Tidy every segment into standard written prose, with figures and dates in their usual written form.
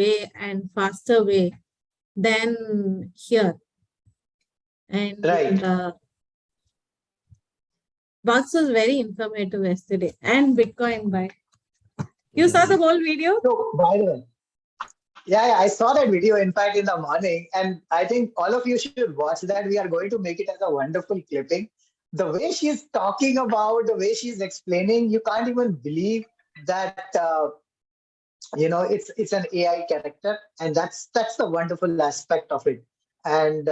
way and faster way than here. And Right. Box was very informative yesterday. And Bitcoin buy. You saw the whole video? So, by the way, yeah, I saw that video, in fact, in the morning. And I think all of you should watch that. We are going to make it as a wonderful clipping. The way she's talking about, the way she's explaining, you can't even believe that, it's an AI character. And that's the wonderful aspect of it. And,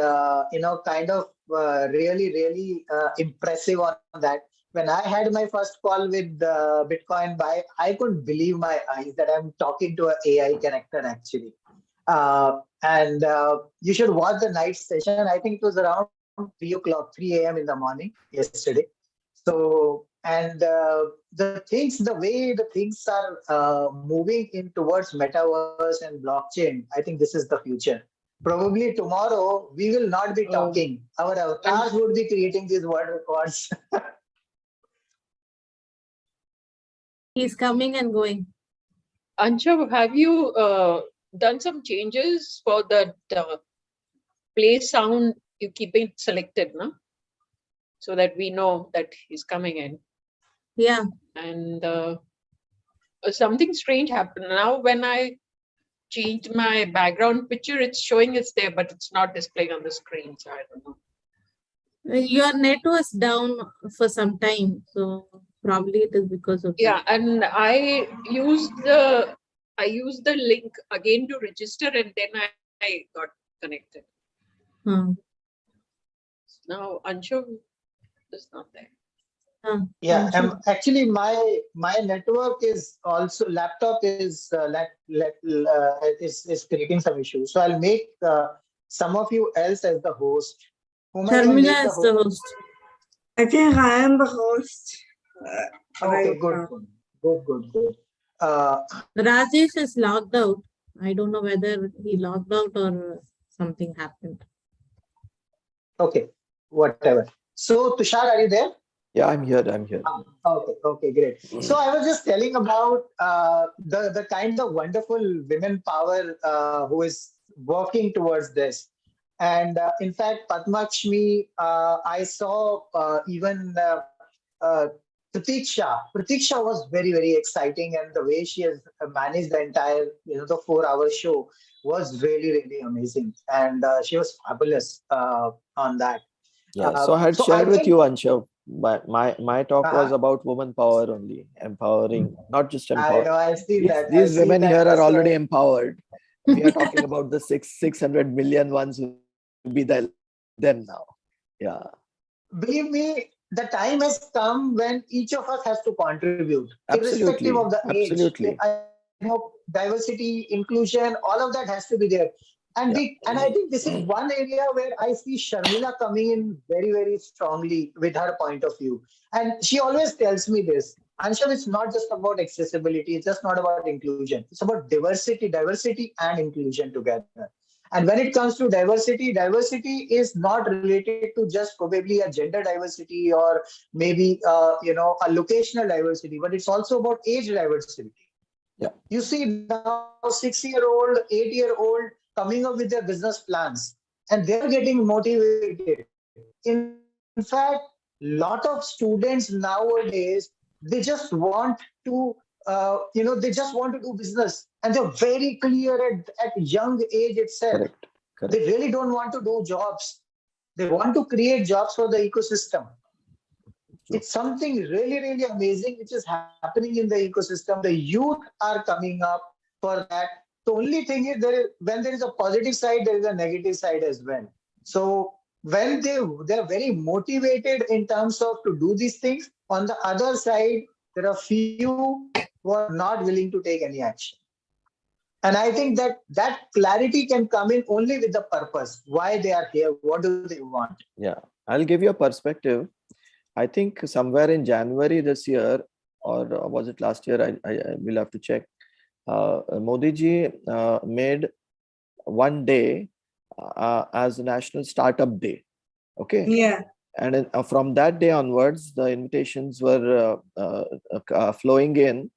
kind of really impressive on that. When I had my first call with Bitcoin Buy, I couldn't believe my eyes that I'm talking to an AI character actually. And you should watch the night session. I think it was around 3 a.m. in the morning yesterday. So, and the way the things are moving in towards metaverse and blockchain, I think this is the future. Probably tomorrow we will not be talking. Our avatars would be creating these world records. He's coming and going. Anshav, have you done some changes for the play sound? You keep it selected, no? So that we know that he's coming in. Yeah. And something strange happened. Now when I changed my background picture, it's showing it's there, but it's not displaying on the screen. So I don't know. Your net was down for some time. So probably it is because of that. And I used the link again to register, and then I got connected. Now Anshav is not there. Yeah, actually my network is also, laptop is is creating some issues. So I'll make some of you else as the host. Sharmila is the host. I think I am the host. Okay, good. Rajesh is logged out. I don't know whether he logged out or something happened. Okay, whatever. So Tushar, are you there? Yeah, I'm here. Okay, great. So I was just telling about the kind of wonderful women power who is working towards this. And in fact, Padmakshmi, I saw even Pratiksha. Pratiksha was very exciting, and the way she has managed the entire, the 4-hour show was really amazing. And she was fabulous on that. Yeah, so I had shared with you, Anshav. My talk was about woman power only, empowering, not just empowering. I know, I see that. These women here are already empowered. We are talking about the 600 million ones who will be them now. Yeah. Believe me, the time has come when each of us has to contribute, Absolutely. irrespective of the age. Absolutely. I know diversity, inclusion, all of that has to be there. And I think this is one area where I see Sharmila coming in very strongly with her point of view. And she always tells me this, Anshav, it's not just about accessibility, it's just not about inclusion. It's about diversity and inclusion together. And when it comes to diversity is not related to just probably a gender diversity or maybe a locational diversity, but it's also about age diversity. Yeah. You see now 6-year-old, 8-year-old coming up with their business plans, and they're getting motivated. In fact, lot of students nowadays, they just want to do business, and they're very clear at young age itself. Correct. They really don't want to do jobs. They want to create jobs for the ecosystem. It's something really amazing which is happening in the ecosystem. The youth are coming up for that. The only thing is, when there is a positive side, there is a negative side as well. So when they're very motivated in terms of to do these things, on the other side, there are few who are not willing to take any action. And I think that clarity can come in only with the purpose, why they are here, what do they want. Yeah, I'll give you a perspective. I think somewhere in January this year, or was it last year, I will have to check, Modi ji made one day as a National Startup Day. Okay. Yeah. And from that day onwards, the invitations were flowing in.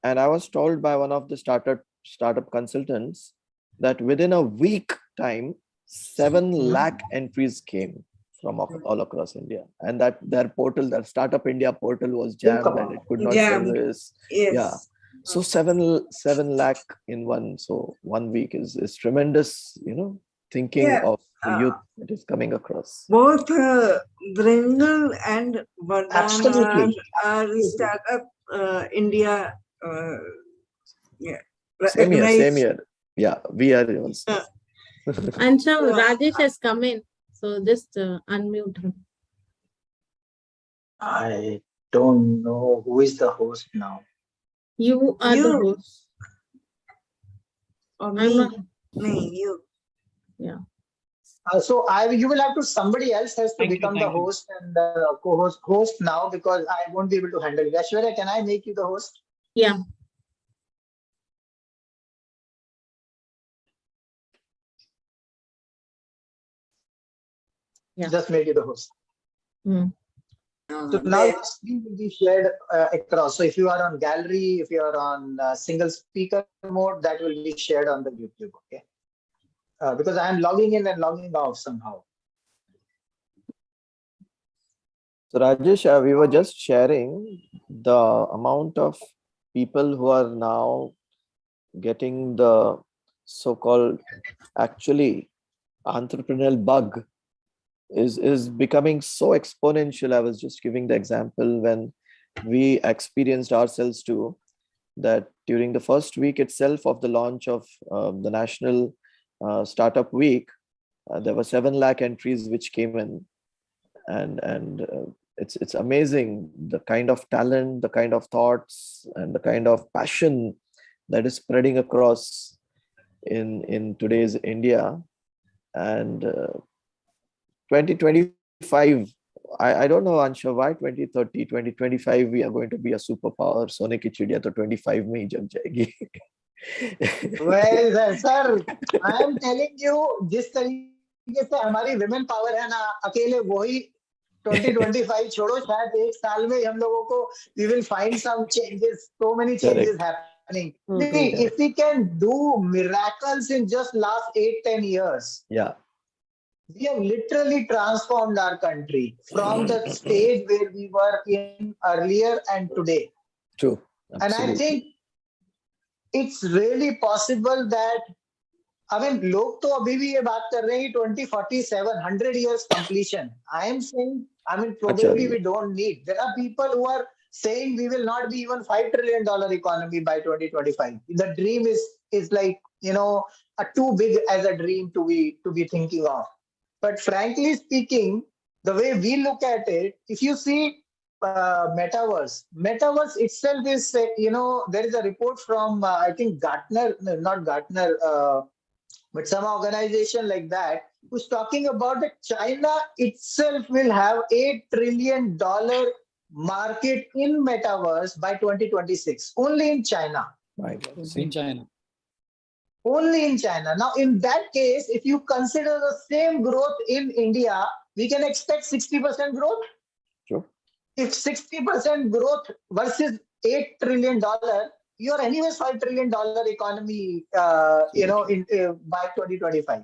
And I was told by one of the startup startup consultants that within a week time, 7 lakh entries came from all across India, and that their portal, their Startup India portal was jammed and it could not service. Yes. Yeah. So 7 lakh in one week is tremendous, thinking Yeah. of the youth that is coming across. Both Bringle and Vardhan Absolutely. are Startup India. Same Recognized. here. Yeah, we are also. Anshav, Rajesh has come in, so just unmute him. I don't know who is the host now. You are the host. Or I'm me. not. Me, you. Yeah. So you will have to, somebody else has to Thank you, become the thank you. host and host now, because I won't be able to handle it. Aishwarya, can I make you the host? Yeah. Yeah. Just made you the host. Mm. So now your screen will be shared across. So if you are on gallery, if you are on single speaker mode, that will be shared on the YouTube. Okay. Because I am logging in and logging out somehow. So Rajesh, we were just sharing the amount of people who are now getting the so-called actually entrepreneurial bug is becoming so exponential. I was just giving the example when we experienced ourselves too, that during the first week itself of the launch of the National Startup Week, there were 7 lakh entries which came in, and it's amazing the kind of talent, the kind of thoughts, and the kind of passion that is spreading across in today's India. And 2025, I don't know, Anshav, why 2030, 2025 we are going to be a superpower. Sone ki Chidiya to 25 mein hi jag jayegi. Well, sir, I am telling you, जिस तरीके से हमारी women power है ना, अकेले वही 2025 छोड़ो, शायद एक साल में हम लोगों को we will find some changes, so many changes happening. If we can do miracles in just last 8-10 years, Yeah, we have literally transformed our country from the stage where we were in earlier and today. true. And I think it's really possible that, I mean, लोग तो अभी भी ये बात कर रहे हैं 2047, 100 years completion. I am saying, I mean, probably we don't need. There are people who are saying we will not be even $5 trillion economy by 2025. The dream is like, too big as a dream to be thinking of. But frankly speaking, the way we look at it, if you see metaverse itself is, there is a report from, I think Gartner, not Gartner, but some organization like that, who's talking about that China itself will have $8 trillion market in metaverse by 2026, only in China. Right. In China. Only in China. Now, in that case, if you consider the same growth in India, we can expect 60% growth. Sure. If 60% growth versus $8 trillion, you are anyways $5 trillion economy, by 2025.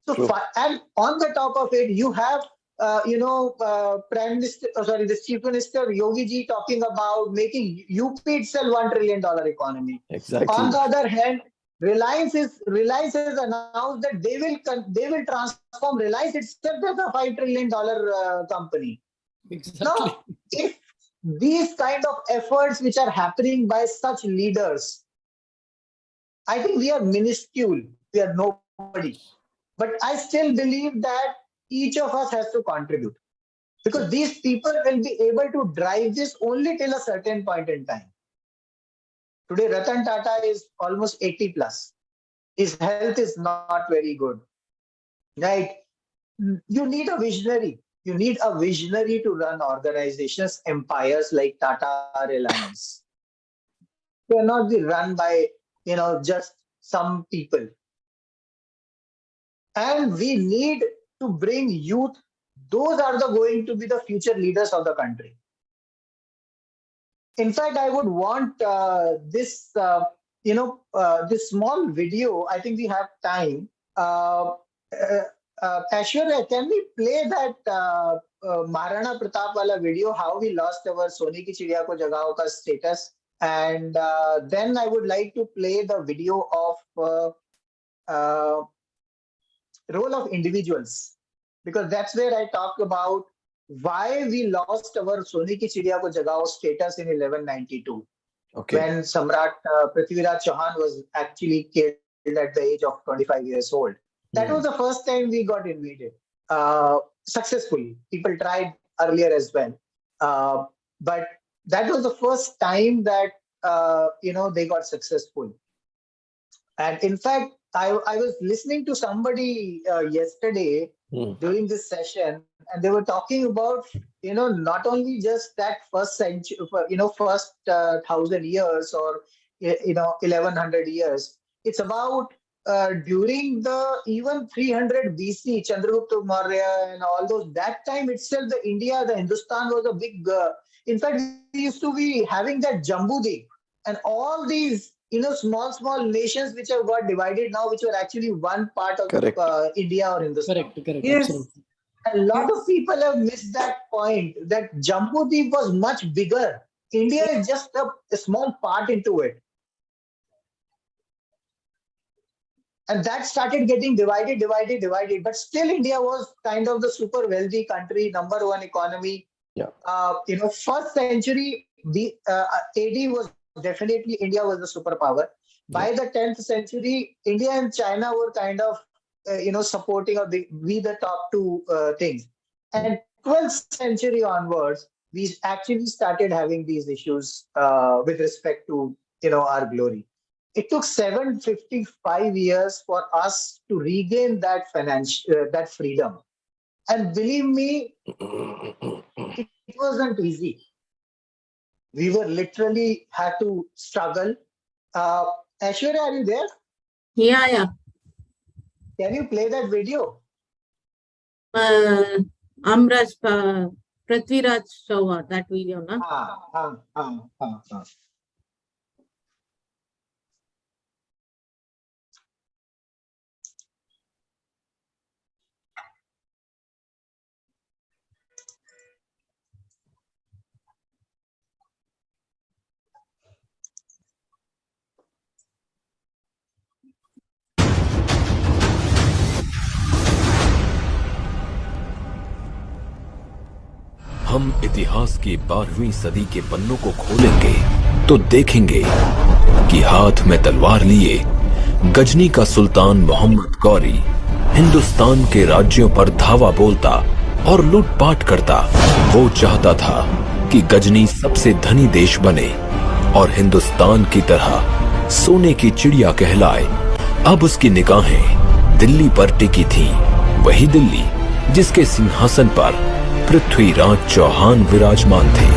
So, and on the top of it, you have, Prime Minister, the Chief Minister Yogi Ji talking about making UP itself $1 trillion economy. Exactly. On the other hand, Reliance has announced that they will transform Reliance itself as a $5 trillion company. Exactly. Now, if these kind of efforts which are happening by such leaders, I think we are minuscule. We are nobody. But I still believe that each of us has to contribute, because these people will be able to drive this only till a certain point in time. Today, Ratan Tata is almost 80 plus. His health is not very good. Right? You need a visionary. You need a visionary to run organizations, empires like Tata, Reliance. They cannot be run by, just some people. And we need to bring youth. Those are going to be the future leaders of the country. In fact, I would want this, this small video. I think we have time. Aishwarya, can we play that Maharana Pratap wala video, how we lost our Sone ki Chidiya ko Jagao ka status? And then I would like to play the video of role of individuals, because that's where I talk about why we lost our Sone ki Chidiya ko Jagao status in 1192. Okay. When Samrat Prithviraj Chauhan was actually killed at the age of 25 years old. That was the first time we got invaded successfully. People tried earlier as well. But that was the first time that, they got successful. And in fact, I was listening to somebody yesterday during this session, and they were talking about, not only just that first century, first 1,000 years or, 1,100 years. It's about during the even 300 BC, Chandragupta Maurya and all those, that time itself, the Hindustan was a big, in fact, we used to be having that Jambudip and all these, small nations which have got divided now, which were actually one part of India or Hindustan. Correct. Yes. Absolutely. A lot of people have missed that point, that Jambudip was much bigger. India is just a small part into it. And that started getting divided. But still India was kind of the super wealthy country, number one economy. Yeah. First century AD was definitely India was the superpower. By the 10th century, India and China were kind of, supporting or the top two things. And 12th century onwards, we actually started having these issues with respect to, our glory. It took 755 years for us to regain that that freedom. And believe me, it wasn't easy. We were literally had to struggle. Aishwarya, are you there? Yeah. Can you play that video? Amraj, Prithviraj Chauhan, that video, na? हम इतिहास की 12वीं सदी के पन्नों को खोलेंगे तो देखेंगे कि हाथ में तलवार लिए गजनी का सुल्तान मोहम्मद गौरी हिंदुस्तान के राज्यों पर धावा बोलता और लूटपाट करता। वो चाहता था कि गजनी सबसे धनी देश बने और हिंदुस्तान की तरह सोने की चिड़िया कहलाए। अब उसकी निगाहें दिल्ली पर टिकी थीं, वही दिल्ली जिसके सिंहासन पर पृथ्वीराज चौहान विराजमान थे।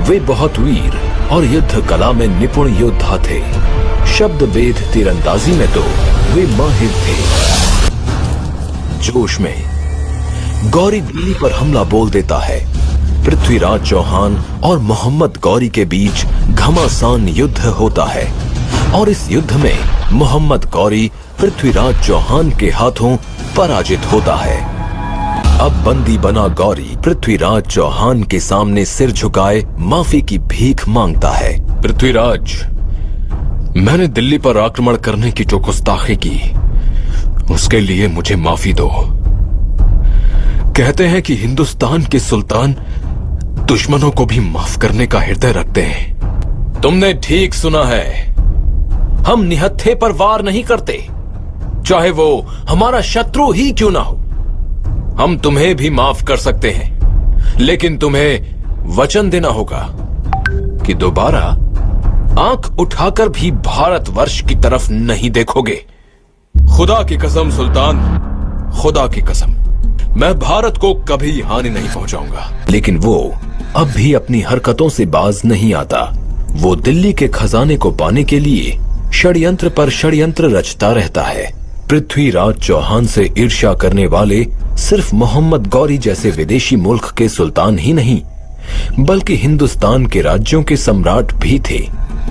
वे बहुत वीर और युद्ध कला में निपुण योद्धा थे। शब्द भेद तीरंदाजी में तो वे माहिर थे। जोश में गौरी दिल्ली पर हमला बोल देता है। पृथ्वीराज चौहान और मोहम्मद गौरी के बीच घमासान युद्ध होता है और इस युद्ध में मोहम्मद गौरी पृथ्वीराज चौहान के हाथों पराजित होता है। अब बंदी बना गौरी पृथ्वीराज चौहान के सामने सिर झुकाए माफी की भीख मांगता है। पृथ्वीराज, मैंने दिल्ली पर आक्रमण करने की जो गुस्ताखी की, उसके लिए मुझे माफी दो। कहते हैं कि हिंदुस्तान के सुल्तान दुश्मनों को भी माफ करने का हृदय रखते हैं। तुमने ठीक सुना है। हम निहत्थे पर वार नहीं करते, चाहे वो हमारा शत्रु ही क्यों ना हो। हम तुम्हें भी माफ कर सकते हैं, लेकिन तुम्हें वचन देना होगा कि दोबारा आंख उठाकर भी भारतवर्ष की तरफ नहीं देखोगे। खुदा की कसम सुल्तान, खुदा की कसम, मैं भारत को कभी हानि नहीं पहुंचाऊंगा। लेकिन वो अब भी अपनी हरकतों से बाज नहीं आता। वो दिल्ली के खजाने को पाने के लिए षड्यंत्र पर षड्यंत्र रचता रहता है। पृथ्वीराज चौहान से ईर्ष्या करने वाले सिर्फ मोहम्मद गौरी जैसे विदेशी मुल्क के सुल्तान ही नहीं, बल्कि हिंदुस्तान के राज्यों के सम्राट भी थे।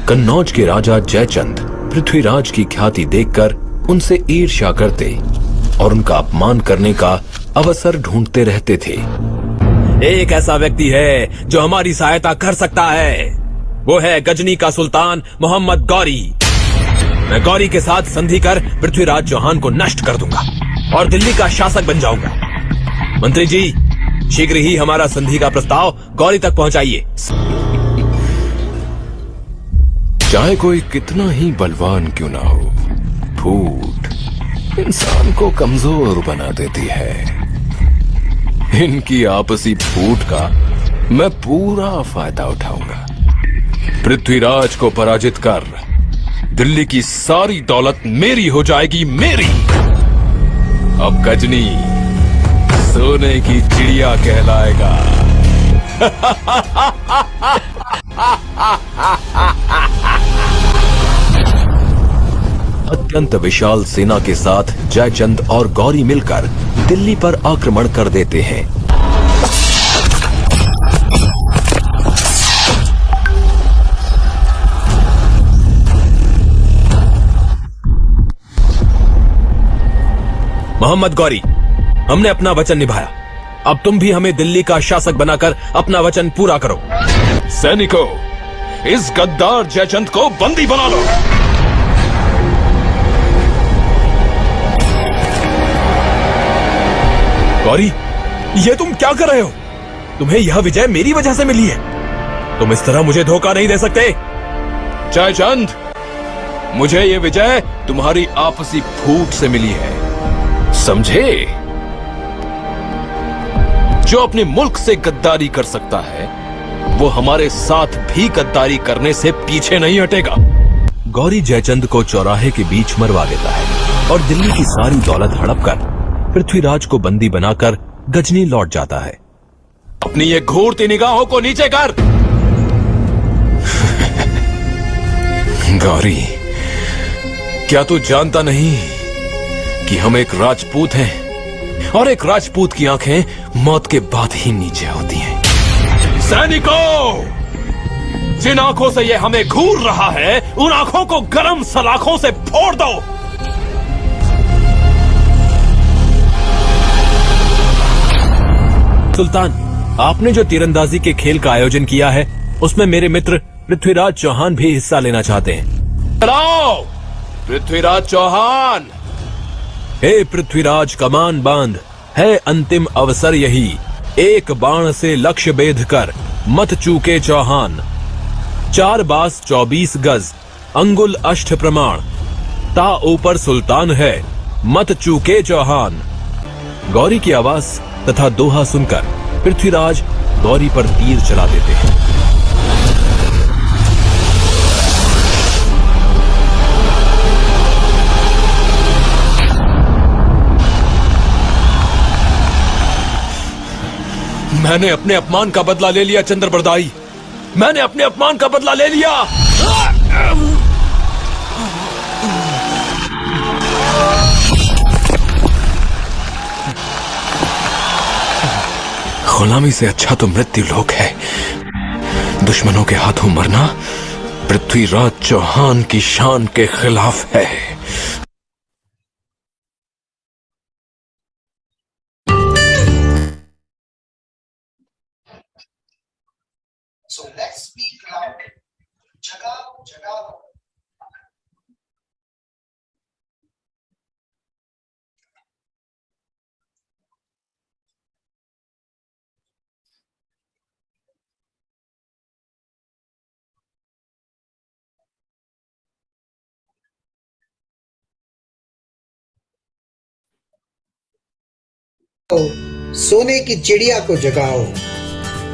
कन्नौज के राजा जयचंद पृथ्वीराज की ख्याति देखकर उनसे ईर्ष्या करते और उनका अपमान करने का अवसर ढूंढते रहते थे। एक ऐसा व्यक्ति है जो हमारी सहायता कर सकता है, वो है गजनी का सुल्तान मोहम्मद गौरी। मैं गौरी के साथ संधि कर पृथ्वीराज चौहान को नष्ट कर दूंगा और दिल्ली का शासक बन जाऊंगा। मंत्री जी, शीघ्र ही हमारा संधि का प्रस्ताव गौरी तक पहुंचाइए। चाहे कोई कितना ही बलवान क्यों ना हो, फूट इंसान को कमजोर बना देती है। इनकी आपसी फूट का मैं पूरा फायदा उठाऊंगा। पृथ्वीराज को पराजित कर दिल्ली की सारी दौलत मेरी हो जाएगी, मेरी। अब गजनी सोने की चिड़िया कहलाएगा। अत्यंत विशाल सेना के साथ जयचंद और गौरी मिलकर दिल्ली पर आक्रमण कर देते हैं। मोहम्मद गौरी, हमने अपना वचन निभाया, अब तुम भी हमें दिल्ली का शासक बनाकर अपना वचन पूरा करो। सैनिकों, इस गद्दार जयचंद को बंदी बना लो। गौरी, ये तुम क्या कर रहे हो? तुम्हें यह विजय मेरी वजह से मिली है। तुम इस तरह मुझे धोखा नहीं दे सकते। जयचंद, मुझे यह विजय तुम्हारी आपसी फूट से मिली है, समझे? जो अपने मुल्क से गद्दारी कर सकता है, वो हमारे साथ भी गद्दारी करने से पीछे नहीं हटेगा। गौरी जयचंद को चौराहे के बीच मरवा देता है और दिल्ली की सारी दौलत हड़प कर पृथ्वीराज को बंदी बनाकर गजनी लौट जाता है। अपनी ये घूरती निगाहों को नीचे कर। गौरी, क्या तू जानता नहीं कि हम एक राजपूत हैं और एक राजपूत की आंखें मौत के बाद ही नीचे होती हैं। सैनिकों, जिन आंखों से ये हमें घूर रहा है, उन आंखों को गरम सलाखों से फोड़ दो। सुल्तान, आपने जो तीरंदाजी के खेल का आयोजन किया है, उसमें मेरे मित्र पृथ्वीराज चौहान भी हिस्सा लेना चाहते हैं। चलाओ पृथ्वीराज चौहान। हे पृथ्वीराज, कमान बांध, है अंतिम अवसर यही। एक बाण से लक्ष्य बेध कर मत चूके चौहान। 4 बास 24 गज, अंगुल अष्ट प्रमाण। ता ऊपर सुल्तान है, मत चूके चौहान। गौरी की आवाज तथा दोहा सुनकर पृथ्वीराज गौरी पर तीर चला देते हैं। मैंने अपने अपमान का बदला ले लिया चंद्रबरदाई, मैंने अपने अपमान का बदला ले लिया। गुलामी से अच्छा तो मृत्यु लोक है। दुश्मनों के हाथों मरना पृथ्वीराज चौहान की शान के खिलाफ है। So let's speak loud. Jagao, Jagao. सोने की चिड़िया को जगाओ.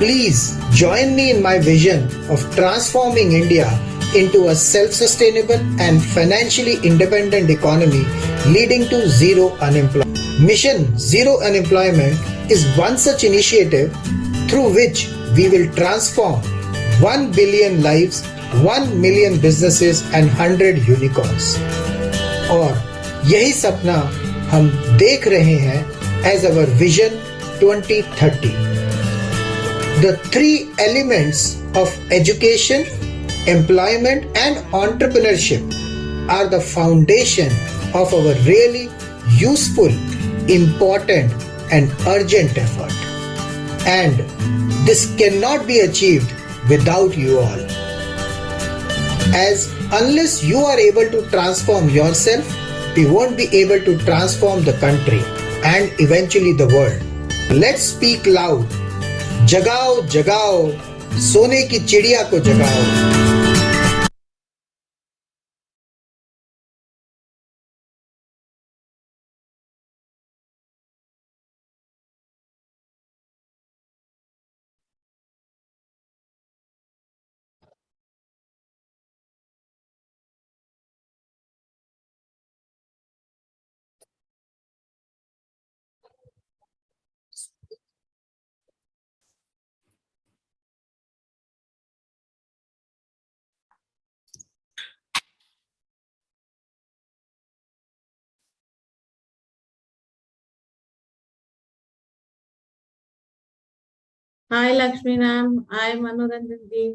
Please join me in my vision of transforming India into a self-sustainable and financially independent economy leading to zero unemployment. Mission Zero Unemployment is one such initiative through which we will transform 1 billion lives, 1 million businesses and 100 unicorns. और यही सपना हम देख रहे हैं as our vision 2030. The three elements of education, employment, and entrepreneurship are the foundation of our really useful, important, and urgent effort. And this cannot be achieved without you all. As unless you are able to transform yourself, we won't be able to transform the country and eventually the world. Let's speak loud. जगाओ जगाओ सोने की चिड़िया को जगाओ. Hi Lakshmi ma'am. Hi Manoranjan ji.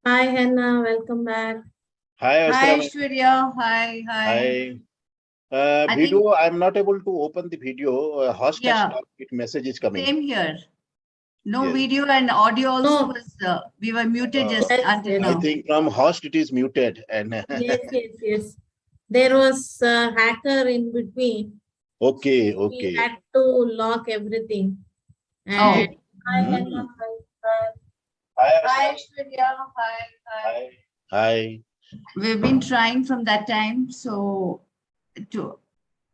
Hi Henna, welcome back. Hi, Hi, Aishwarya. Aishwarya. Hi, hi. Hi. I Video, I'm not able to open the video. Host has Yeah. stopped it. Message is coming. Same here. No Yes. video and audio also No. was, we were muted just Yes, until yes. I now. think from host it is muted. And Yes. There was a hacker in between. okay, We okay. had to lock everything. And Oh. hi Hmm. Henna. Hi, Hi, Aishwarya. Aishwarya. Hi, hi. Hi. Hi. We've been trying from that time, so to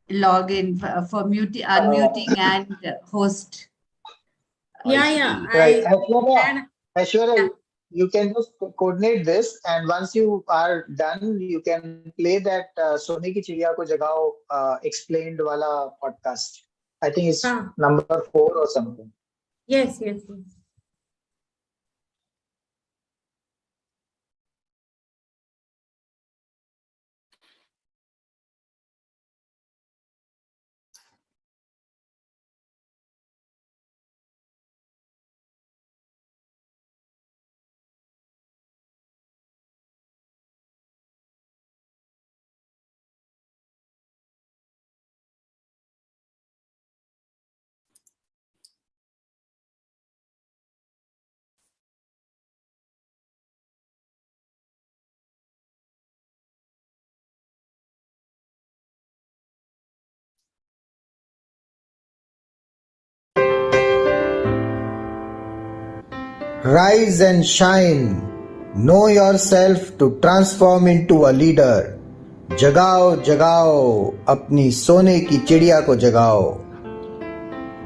log in for unmuting and host. Yeah, I yeah. see. Right. And Aishwarya, you can just coordinate this, and once you are done, you can play that Sone ki Chidiya ko Jagao explained wala podcast. I think it's number 4 or something. yes. Rise and shine. Know yourself to transform into a leader. जगाओ जगाओ अपनी सोने की चिड़िया को जगाओ.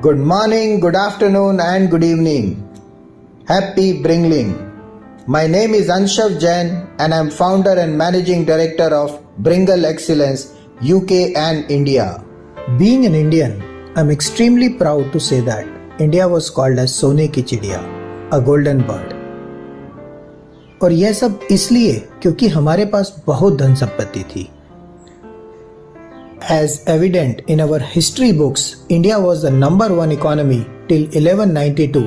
Good morning, good afternoon and good evening. Happy Bringling. My name is Anshav Jain and I am founder and managing director of Bringle Excellence UK and India. Being an Indian, I am extremely proud to say that India was called as Sone ki Chidiya, a golden bird. और यह सब इसलिए क्योंकि हमारे पास बहुत धन संपत्ति थी. As evident in our history books, India was the number one economy till 1192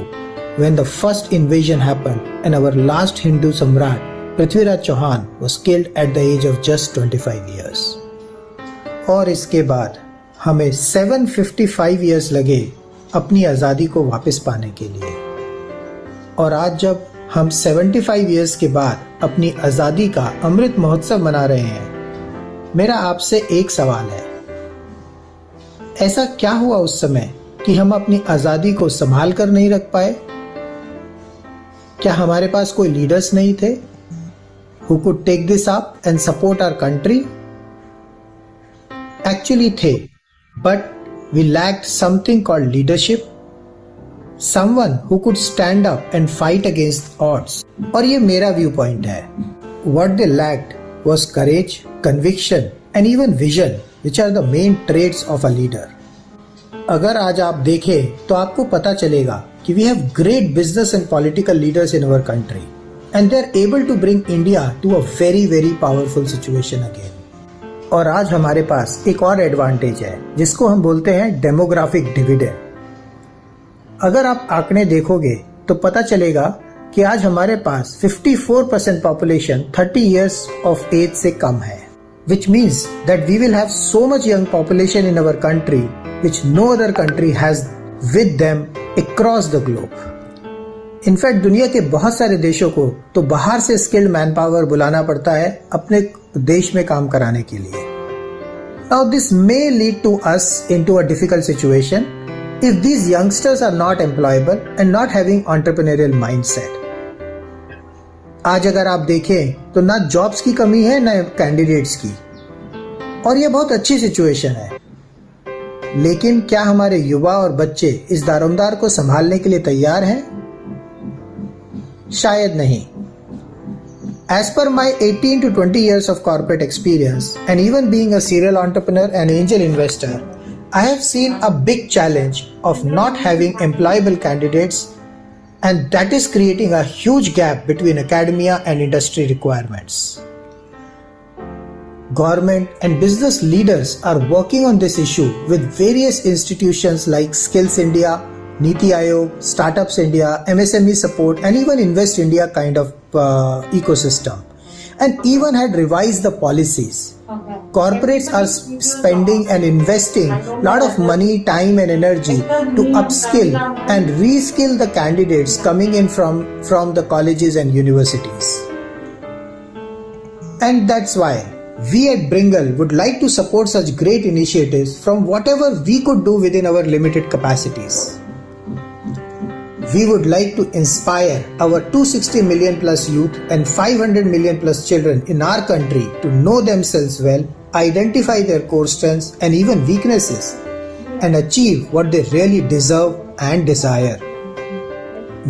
when the first invasion happened and our last Hindu Samrat Prithviraj Chauhan was killed at the age of just 25 years. और इसके बाद हमें 755 years लगे अपनी आज़ादी को वापस पाने के लिए. और आज जब हम 75 years के बाद अपनी आज़ादी का अमृत महोत्सव मना रहे हैं, मेरा आपसे एक सवाल है. ऐसा क्या हुआ उस समय कि हम अपनी आज़ादी को संभाल कर नहीं रख पाए? क्या हमारे पास कोई लीडर्स नहीं थे who could take this up and support our country? Actually थे, but we lacked something called leadership. Someone who could stand up and fight against odds. और ये मेरा व्यू पॉइंट है. What they lacked was courage, conviction and even vision. which are the main traits of a leader. अगर आज आप देखें तो आपको पता चलेगा कि we have great business and political leaders in our country and they are able to bring India to a very very powerful situation again. और आज हमारे पास एक और एडवांटेज है जिसको हम बोलते हैं डेमोग्राफिक डिविडेंड। अगर आप आंकड़े देखोगे तो पता चलेगा कि आज हमारे पास 54% पॉपुलेशन 30 years of age से कम है, which means that we will have so much young population in our country which no other country has with them across the globe. In fact दुनिया के बहुत सारे देशों को तो बाहर से स्किल्ड मैन पावर बुलाना पड़ता है अपने देश में काम कराने के लिए। Now this may lead to us into a difficult situation if these youngsters are not employable and not having entrepreneurial mindset. आज अगर आप देखें तो ना जॉब्स की कमी है ना कैंडिडेट्स की, और ये बहुत अच्छी सिचुएशन है। लेकिन क्या हमारे युवा और बच्चे इस दारोमदार को संभालने के लिए तैयार हैं? शायद नहीं। As per my 18 to 20 years of corporate experience and even being a serial entrepreneur and angel investor, I have seen a big challenge of not having employable candidates, and that is creating a huge gap between academia and industry requirements. Government and business leaders are working on this issue with various institutions like Skills India, Niti Aayog, Startups India, MSME support, and even Invest India kind of ecosystem, and even had revised the policies. Corporates are spending and investing a lot of money, time and energy to upskill and reskill the candidates coming in from the colleges and universities. And that's why we at Bringle would like to support such great initiatives from whatever we could do within our limited capacities. We would like to inspire our 260 million plus youth and 500 million plus children in our country to know themselves well, identify their core strengths and even weaknesses, and achieve what they really deserve and desire.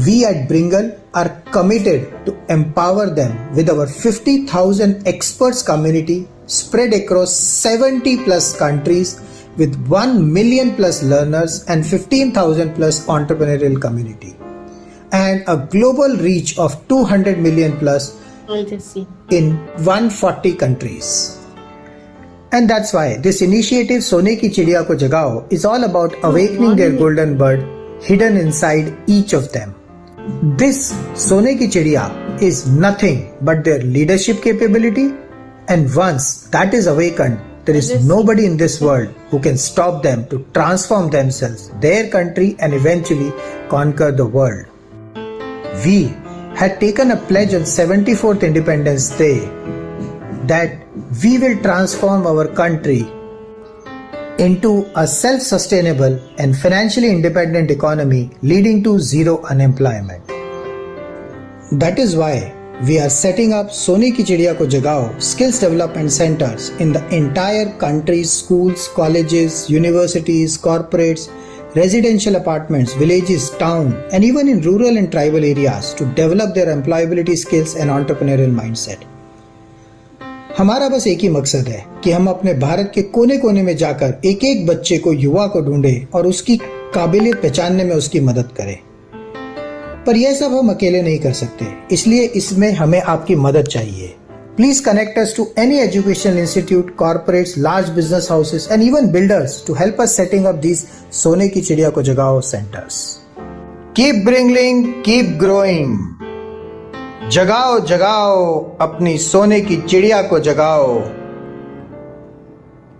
We at Bringle are committed to empower them with our 50,000 experts community spread across 70 plus countries with 1 million plus learners and 15,000 plus entrepreneurial community, and a global reach of 200 million plus in 140 countries. And that's why this initiative Sone ki Chidiya ko Jagao is all about awakening their golden bird hidden inside each of them. This Sone ki Chidiya is nothing but their leadership capability, and once that is awakened, there is nobody in this world who can stop them to transform themselves, their country, and eventually conquer the world. We had taken a pledge on 74th Independence Day that we will transform our country into a self-sustainable and financially independent economy leading to zero unemployment. That is why we are setting up Sone ki Chidiya ko Jagao skills development centers in the entire country's schools, colleges, universities, corporates, residential apartments, villages, town, and even in rural and tribal areas to develop their employability skills and entrepreneurial mindset. हमारा बस एक ही मकसद है कि हम अपने भारत के कोने कोने में जाकर एक एक बच्चे को, युवा को ढूंढे और उसकी काबिलियत पहचानने में उसकी मदद करें। पर यह सब हम अकेले नहीं कर सकते, इसलिए इसमें हमें आपकी मदद चाहिए। Please connect us to any educational institute, corporates, large business houses, and even builders to help us setting up these Sone ki Chidiya ko Jagao centers. Keep bringing, keep growing. जगाओ जगाओ अपनी सोने की चिड़िया को जगाओ.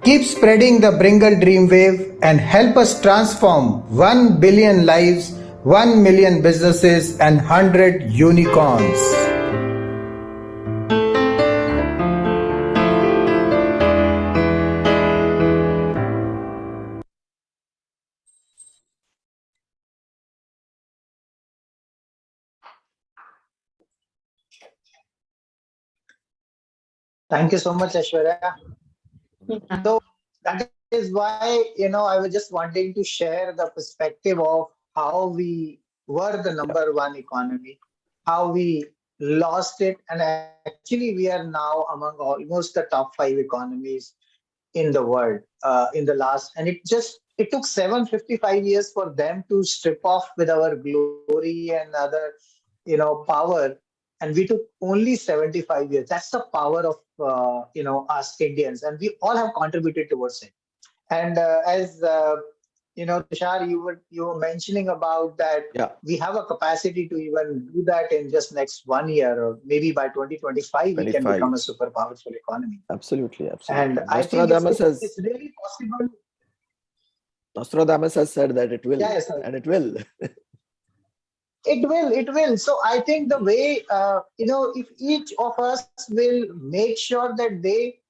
Keep spreading the Bringle dream wave and help us transform 1 billion lives, 1 million businesses and 100 unicorns. Thank you so much, Aishwarya. So that is why, I was just wanting to share the perspective of how we were the number one economy, how we lost it, and actually we are now among almost the top 5 economies. in the world in the last, and it took 755 years for them to strip off with our glory and other, power, and we took only 75 years. That's the power of us Indians, and we all have contributed towards it. And as Tushar, you were mentioning about that Yeah, we have a capacity to even do that in just next 1 year, or maybe by 2025 we can 25. become a super powerful economy. Absolutely, And absolutely. I think Nostradamus it's really possible. has said that it will, Yeah, yes, sir. and it will. It will. So I think the way, if each of us will make sure that they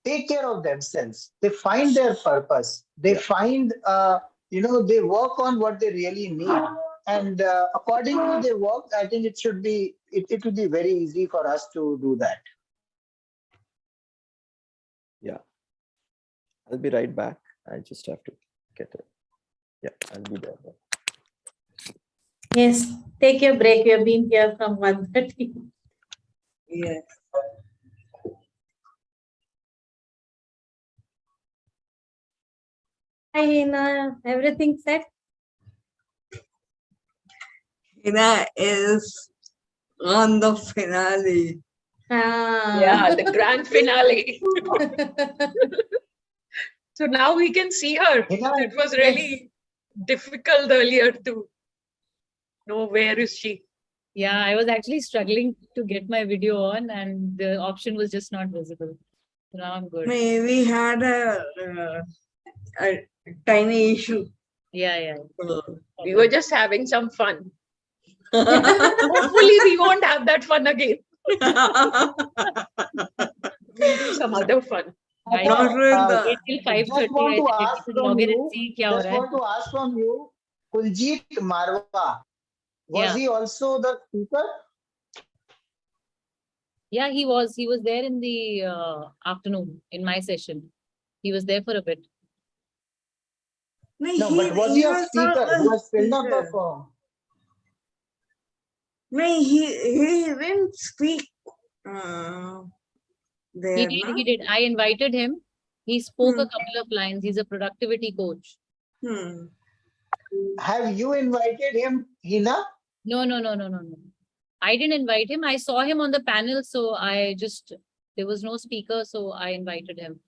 take care of themselves, they find their purpose, they Yeah. find, they work on what they really need. And accordingly they work, I think it will be very easy for us to do that. Yeah. I'll be right back. I just have to get it. Yeah, I'll be there. Yes, take your break. You have been here from 1:30. Yes. Hi, Hina. Everything set? Henna is on the finale. Yeah, the grand finale. So now we can see her. Henna, It was really difficult earlier to know where is she. Yeah, I was actually struggling to get my video on and the option was just not visible. So now I'm good. We had a tiny issue. Yeah. We were just having some fun. Hopefully we won't have that fun again. We'll do some other fun. I Not with the wait till just 5:30. want I to said, ask let me from log in you, and see kya ho just raha hai. want to ask from you, Kuljit Marwa, was Yeah. he also the speaker? Yeah, he was there in the afternoon in my session. He was there for a bit. No, but was he a was not speaker the who has filled up the speaker. form? No, he didn't speak there. He did. I invited him. He spoke a Hmm. couple of lines. He's a productivity coach. Hmm. Have you invited him, Hina? No. I didn't invite him. I saw him on the panel, so there was no speaker, so I invited him.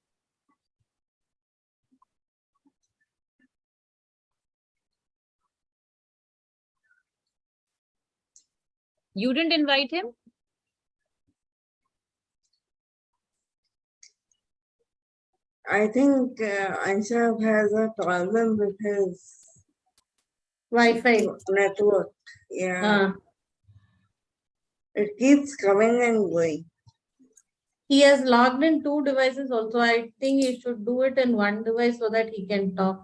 You didn't invite him? I think Anshav has a problem with his Wi-Fi. network. Yeah, it keeps coming and going. He has logged in 2 devices also. I think he should do it in 1 device so that he can talk.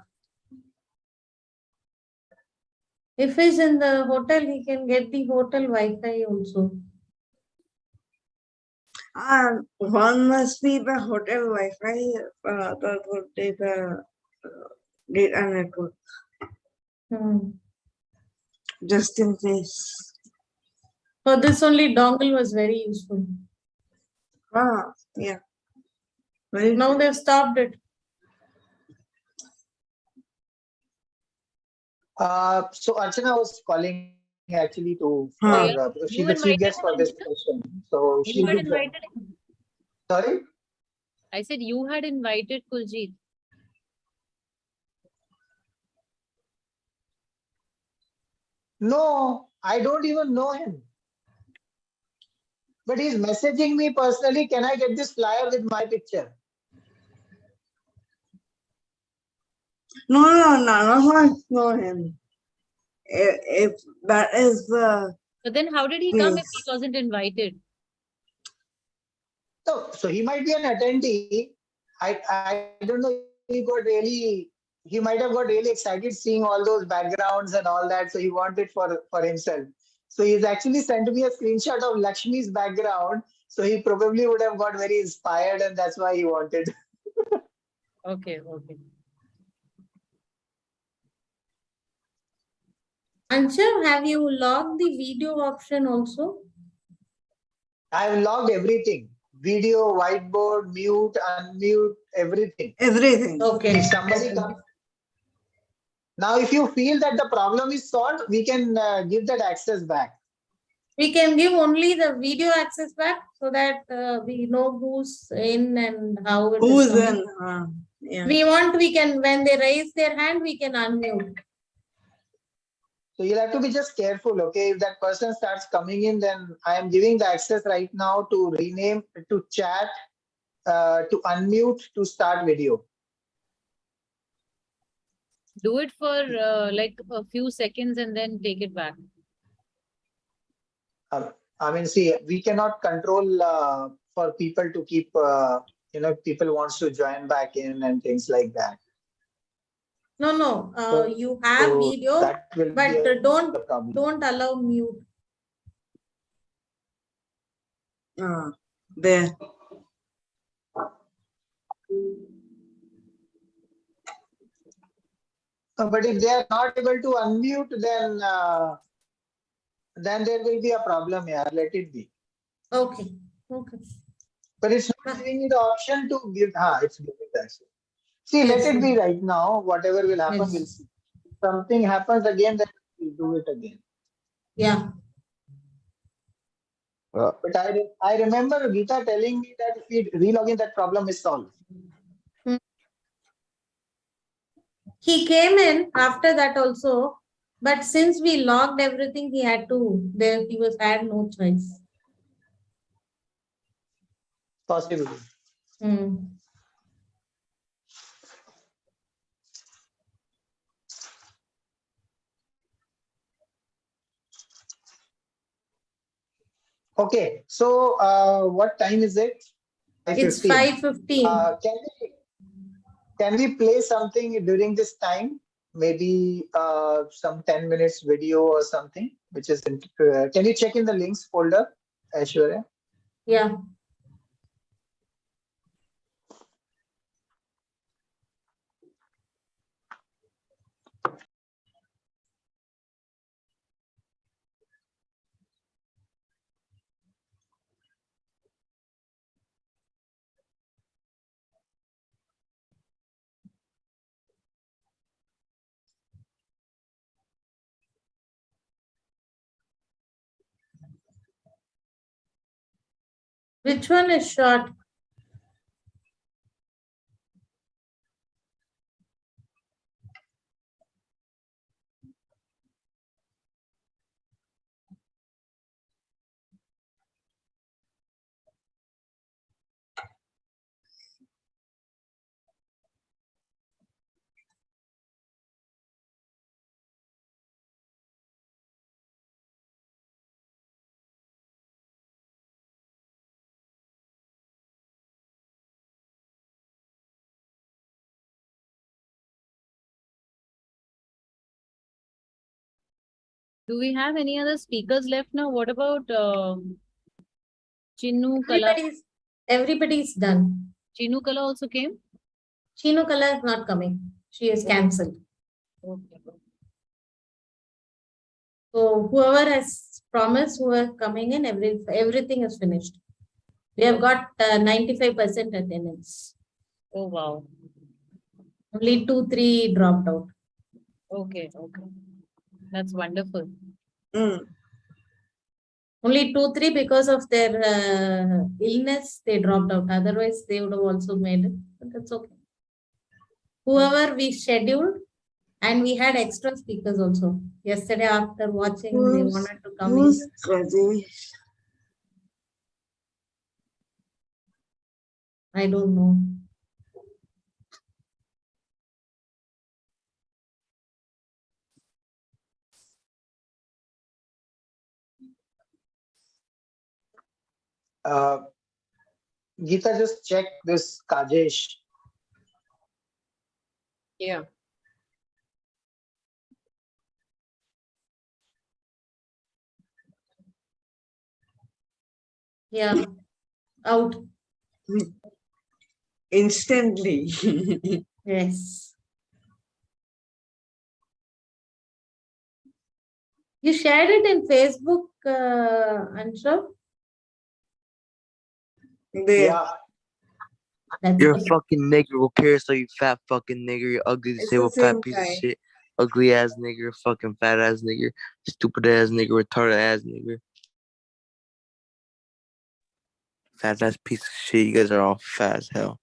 If he's in the hotel, he can get the hotel Wi-Fi also. One must be the hotel Wi-Fi, that would be the data network, just in case. For this only dongle was very useful. Yeah. Now they've stopped it. So Archana was calling actually You she's the chief invited guest him, for this Anshita? session. So You she'll had be joining. invited him. Sorry? I said you had invited Kuljit. No, I don't even know him. But he's messaging me personally, can I get this flyer with my picture? No, none of us know him. If that is the But then how did he come if Yes. he wasn't invited? So he might be an attendee. I don't know. He might have got really excited seeing all those backgrounds and all that. So he wanted for himself. So he's actually sent me a screenshot of Lakshmi's background. So he probably would have got very inspired, and that's why he wanted. Okay. Anshav, have you logged the video option also? I've logged everything. video, whiteboard, mute, unmute, everything. Everything. Okay. If somebody comes. Now, if you feel that the problem is solved, we can give that access back. We can give only the video access back so that we know who's in and how it is Who's coming. in? Yeah. We can, when they raise their hand, we can unmute. So you'll have to be just careful, okay? If that person starts coming in, then I am giving the access right now to rename, to chat, to unmute, to start video. Do it for like a few seconds and then take it back. I mean, see, we cannot control for people to keep, people wants to join back in and things like that. No, So- you have so video, that will be but a problem. don't allow mute. There. But if they are not able to unmute, then there will be a problem here. Let it be. Okay. But it's not giving me the option to give. It's giving that. See, Yes, let it be yes. right now. Whatever will happen, Yes. we'll see. Something happens again, then we'll do it again. Yeah. But I remember Geeta telling me that if we relog in, that problem is solved. He came in after that also, but since we logged everything, he had no choice. Possibly. Okay, so what time is it? It's 5:15. Can we play something during this time? Maybe some 10 minutes video or something, which is, can you check in the links folder, Aishwarya? Yeah. Which one is short? Do we have any other speakers left now? What about Chinu Kala? Everybody's done. Chinu Kala also came? Chinu Kala is not coming. She is cancelled. Okay. So whoever has promised, who are coming in, everything is finished. We have got 95% attendance. Oh, wow. Only 2-3 dropped out. Okay. That's wonderful. Only 2-3 because of their illness, they dropped out. Otherwise, they would have also made it. But that's okay. Whoever we scheduled, and we had extra speakers also. Yesterday, after watching, they wanted to come in. I don't know. Geeta, just check this Kajesh. Yeah. Yeah, out. Instantly. Yes. You shared it in Facebook, Anshav? They, Yeah. That's You're a it. fucking nigger. Who cares? So you fat fucking nigger. You're ugly, it's the disabled, fat same piece of guy. shit. Ugly ass nigger. Fucking fat ass nigger. Stupid ass nigger. Retarded ass nigger. Fat ass piece of shit. You guys are all fat as hell.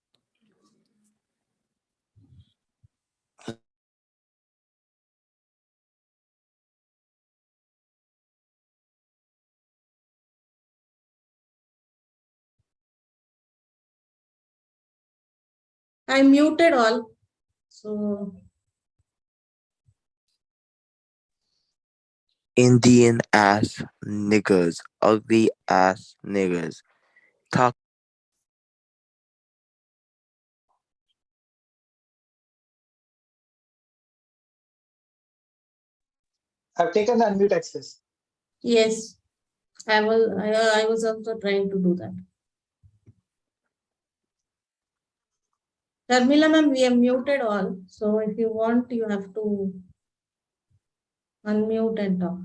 I muted all. So Indian ass niggas. Ugly ass niggas. Talk. I've taken the unmute access. yes, I was also trying to do that. Sharmila ma'am, we have muted all. So if you want, you have to unmute and talk.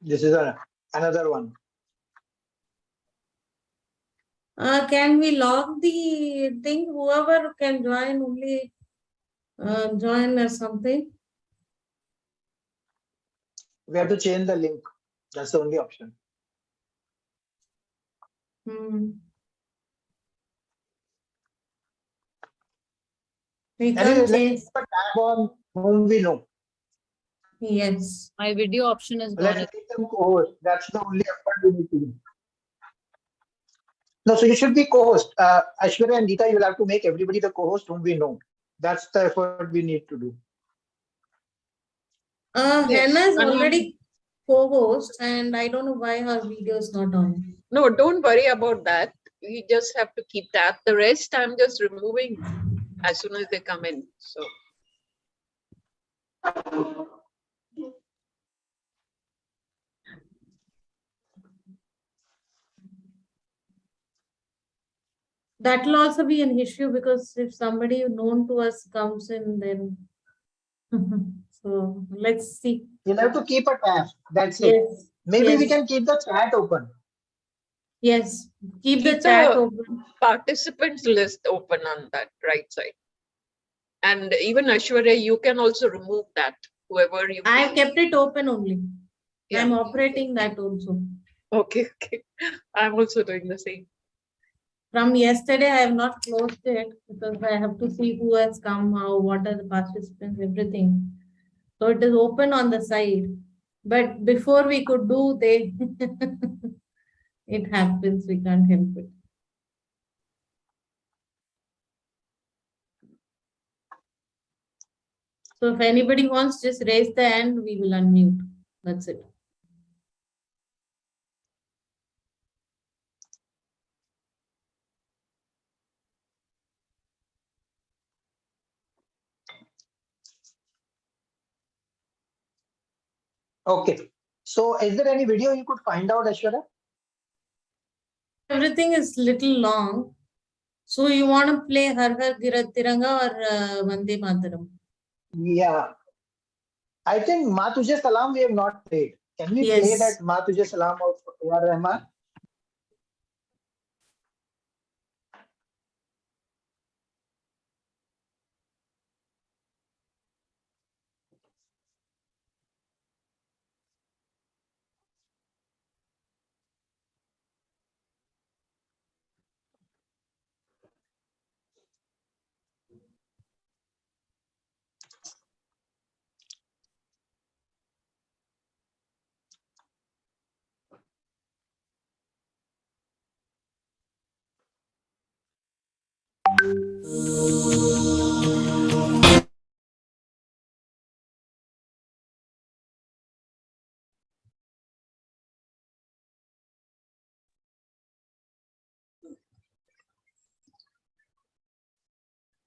This is another one. Can we log the thing? Whoever can join, only join or something. We have to change the link. That's the only option. We Anyway, can't let's change. keep a tab on whom we know. Yes. My video option is gone. Let's make them co-host. That's the only effort we need to do. No, so you should be co-host. Aishwarya and Geeta, you'll have to make everybody the co-host whom we know. That's the effort we need to do. Yes, Henna is and already co-host, and I don't know why her video is not on. no, don't worry about that. We just have to keep that. The rest I'm just removing as soon as they come in. So That will also be an issue because if somebody known to us comes in, then so let's see. You'll have to keep a tab. That's it. Yes. Maybe we Yes. can keep the chat open. Yes. Keep the keep chat the open. participants list open on that right side. And even Aishwarya, you can also remove that, whoever you I have feel. kept it open only. Yeah. I'm operating that also. Okay, okay. I'm also doing the same. From yesterday, I have not closed it because I have to see who has come, how, what are the participants, everything. So it is open on the side. But before we could do, it happens, we can't help it. So if anybody wants, just raise the hand, we will unmute. That's it. Okay. So is there any video you could find out, Aishwarya? Everything is little long. So you want to play Har Har Tiranga or Vande Mataram? Yeah. I think Ma Tujhe Salam we have not played. Can we play that Ma Tujhe Salam of A.R. Rahman?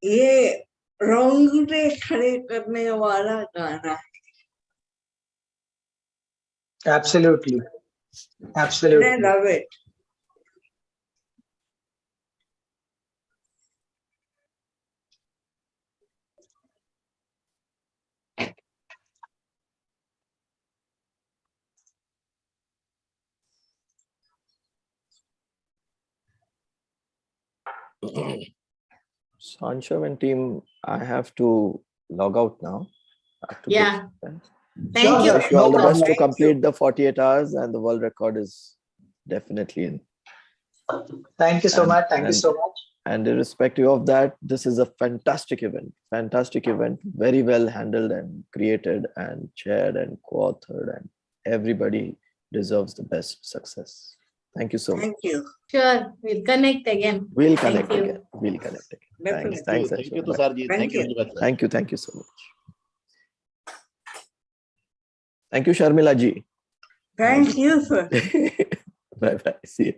ये रोंगटे खड़े करने वाला गाना है. Absolutely. And I Absolutely. love it. So Anshav and team, I have to log out now. I have to Yeah. go. Thank you. Wish you all the best to Thank you. complete the 48 hours, and the world record is definitely in. Thank you so And- much. Thank you and- so much. And irrespective of that, this is a fantastic event. Fantastic event, very well handled and created and chaired and co-authored, and everybody deserves the best success. Thank you so much. Thank you. Sure, we'll connect again. We'll Thank connect you. again. We'll connect again. Definitely. Thanks. Thank you, Anshav. Tusarji. Thank Thank you you. very much, sir. Thank you so much. Thank you, Sharmila ji. Thank you, sir. Bye. See you.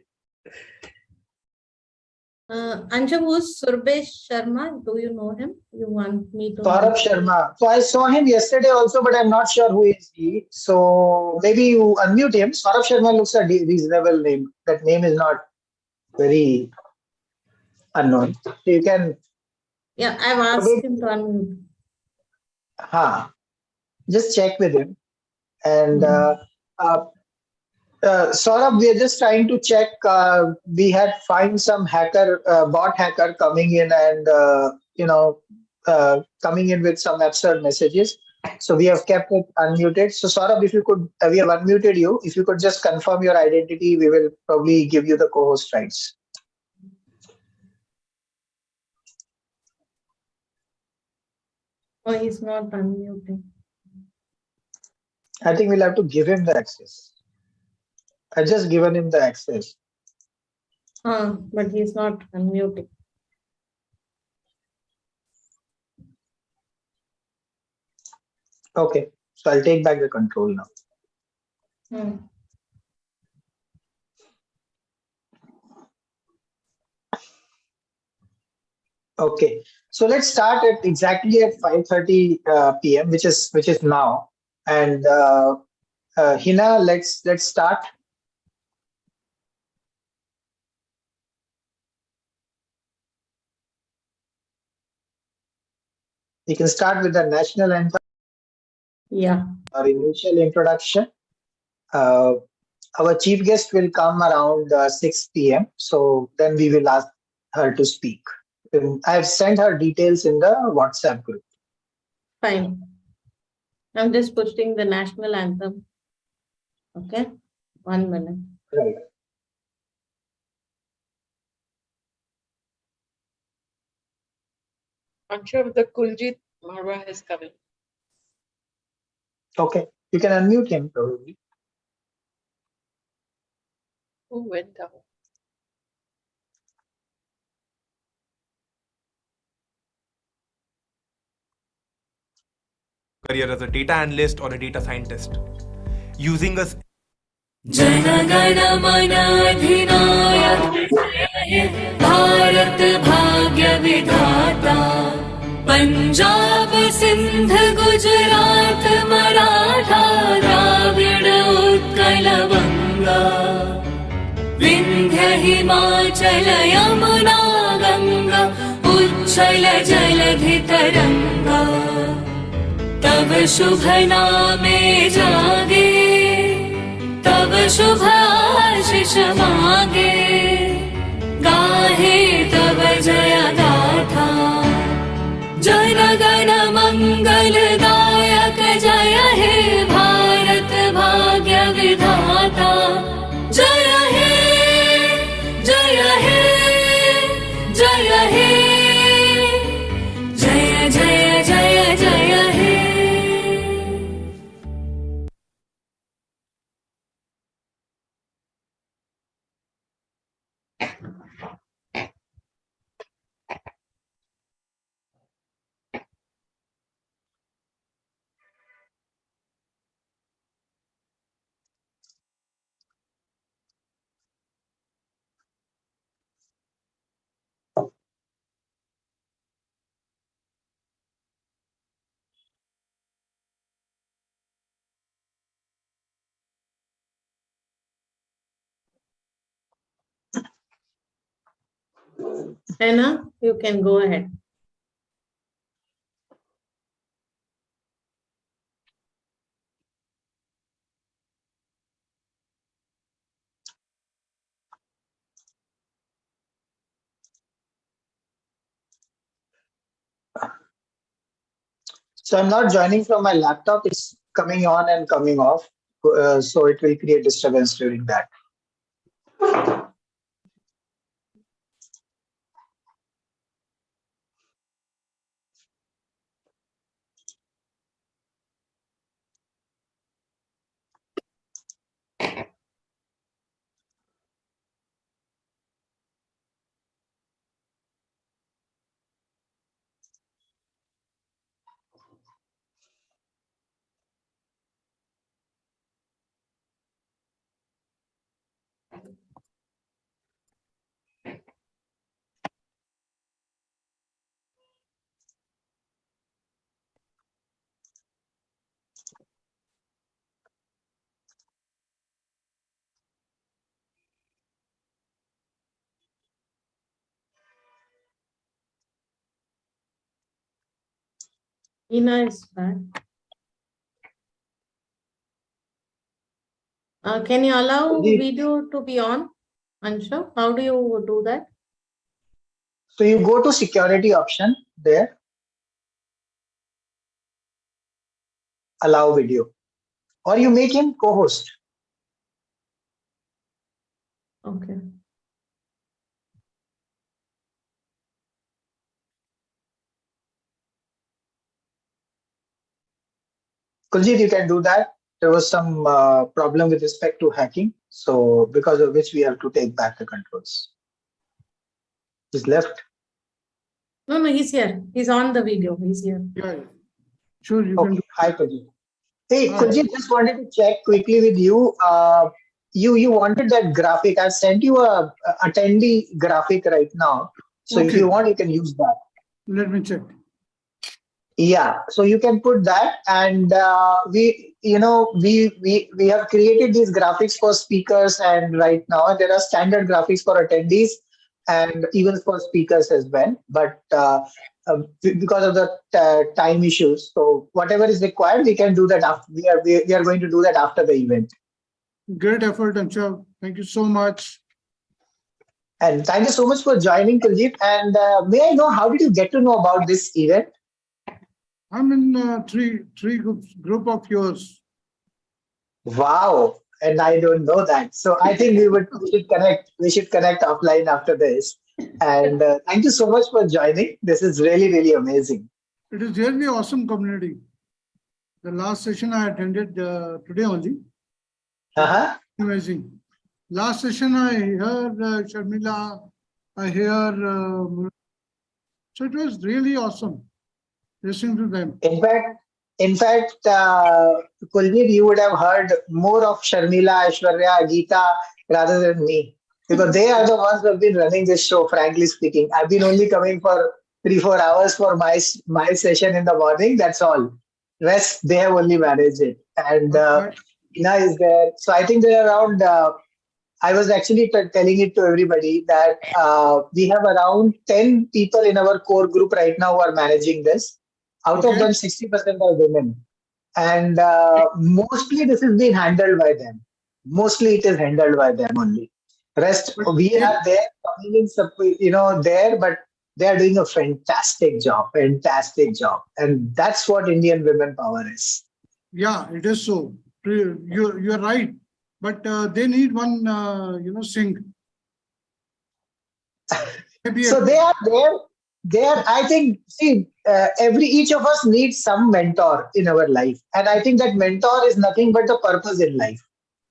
Anshav, who's Surbesh Sharma? Do you know him? You want me to? Saurabh Sharma. So I saw him yesterday also, but I'm not sure who is he. So maybe you unmute him. Saurabh Sharma looks a reasonable name. That name is not very unknown. So you can, Yeah, I've asked him to unmute. just check with him. And Saurabh, we are just trying to check. We had find some bot hacker coming in and coming in with some absurd messages. So we have kept it unmuted. So Saurabh, if you could, we have unmuted you. If you could just confirm your identity, we will probably give you the co-host rights. Oh, he's not unmuting. I think we'll have to give him the access. I just given him the access. But he's not unmuting. Okay, so I'll take back the control now. Okay, so let's start at exactly at 5:30 p.m., which is now. And Henna, let's start. We can start with the national anthem. Yeah. Our initial introduction. Our chief guest will come around 6 p.m. So then we will ask her to speak. I've sent her details in the WhatsApp group. Fine. I'm just pushing the national anthem. Okay. 1 minute. Right. Anshav, the Kuljit Marwa has come in. Okay, you can unmute him probably. Who went down? Career as a data analyst or a data scientist. Using a Bharat भाग्य विधाता पंजाब सिंध गुजरात मराठा द्राविड़ उत्कल बंगा विंध्य हिमाचल यमुना गंगा उच्छल जलधि तरंगा तव शुभ नामे जागे तव शुभ आशीष मांगे गाहे तव जय गाथा जन गण मंगल दायक जय हे भारत भाग्य विधाता जय हे जय हे जय हे जय जय जय जय हे Henna, you can go ahead. So I'm not joining from my laptop. It's coming on and coming off. So it will create disturbance during that. Ina is back. Can you allow video to be on, Anshav? How do you do that? So you go to security option there, allow video, or you make him co-host. Okay. Kuljit, you can do that. There was some problem with respect to hacking. So because of which we have to take back the controls. He's left. No, he's here. He's on the video. He's here. Yeah, sure. You Okay. can. Hi, Kuljit. Hey, Hi. Kuljit, just wanted to check quickly with you. You wanted that graphic. I sent you a attendee graphic right now. So if Okay. you want, you can use that. Let me check. Yeah, so you can put that, and we have created these graphics for speakers, and right now there are standard graphics for attendees and even for speakers as well. But because of the time issues, so whatever is required, we can do that after. We are going to do that after the event. Great effort, Anshav. Thank you so much. And thank you so much for joining, Kuljit. And may I know, how did you get to know about this event? I'm in three group of yours. Wow, and I don't know that. So I think we should connect. We should connect offline after this. And thank you so much for joining. This is really, really amazing. It is really awesome community. The last session I attended today only. Amazing. Last session I heard Sharmila. I hear. So it was really awesome listening to them. In fact, Kuljit, you would have heard more of Sharmila, Aishwarya, GIta rather than me, because they are the ones who have been running this show. Frankly speaking, I've been only coming for 3-4 hours for my session in the morning. That's all. Rest they have only managed it, and Ina is there. So I think there are around. I was actually telling it to everybody that we have around 10 people in our core group right now who are managing this. Out of them, 60% are women. And mostly this is being handled by them. Mostly it is handled by them only. Rest, we are there, coming in, there, but they are doing a fantastic job. And that's what Indian women power is. Yeah, it is so. You're right. But they need one, sync. So they are there. I think, each of us needs some mentor in our life. And I think that mentor is nothing but the purpose in life.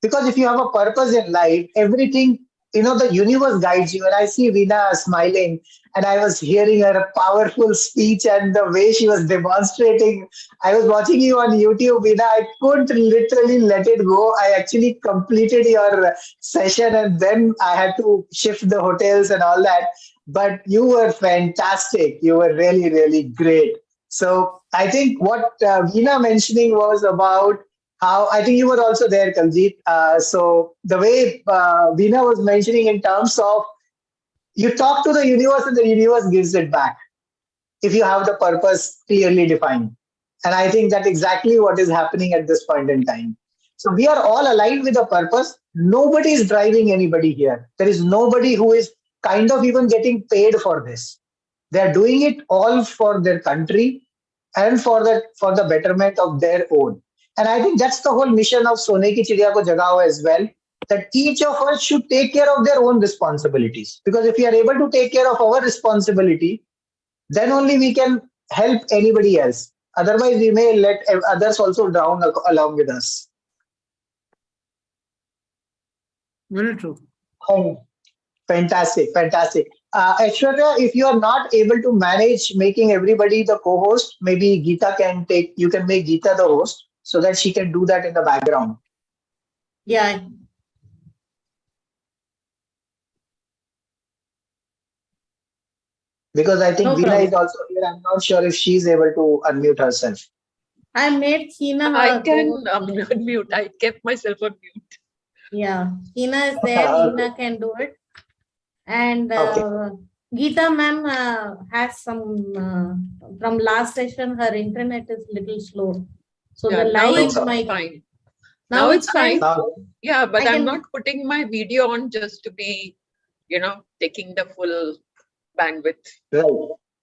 Because if you have a purpose in life, everything, the universe guides you. And I see Veena smiling, and I was hearing her powerful speech and the way she was demonstrating. I was watching you on YouTube, Veena. I couldn't literally let it go. I actually completed your session, and then I had to shift the hotels and all that. But you were fantastic. You were really, really great. So I think what Veena mentioning was about how, I think you were also there, Kuljit. So the way Veena was mentioning in terms of, You talk to the universe and the universe gives it back if you have the purpose clearly defined. And I think that's exactly what is happening at this point in time. So we are all aligned with a purpose. Nobody is driving anybody here. There is nobody who is kind of even getting paid for this. They are doing it all for their country and for the betterment of their own. And I think that's the whole mission of Sone ki Chidiya ko Jagao as well, that each of us should take care of their own responsibilities. Because if we are able to take care of our responsibility, then only we can help anybody else. Otherwise, we may let others also drown along with us. Very true. Oh, fantastic, fantastic. Aishwarya, if you are not able to manage making everybody the co-host, maybe Geeta can take, you can make Geeta the host so that she can do that in the background. Yeah. Because I think No Veena is problem. also here. I'm not sure if she's able to unmute herself. I made Hina. I can unmute. I kept myself on mute. Yeah, Hina is there. Okay. Hina can do it. And Okay. Geeta ma'am has some, from last session, her internet is little slow. So Yeah, the now live it's might. fine. Now it's fine. Yeah, but I I'm can- not putting my video on just to be, taking the full bandwidth.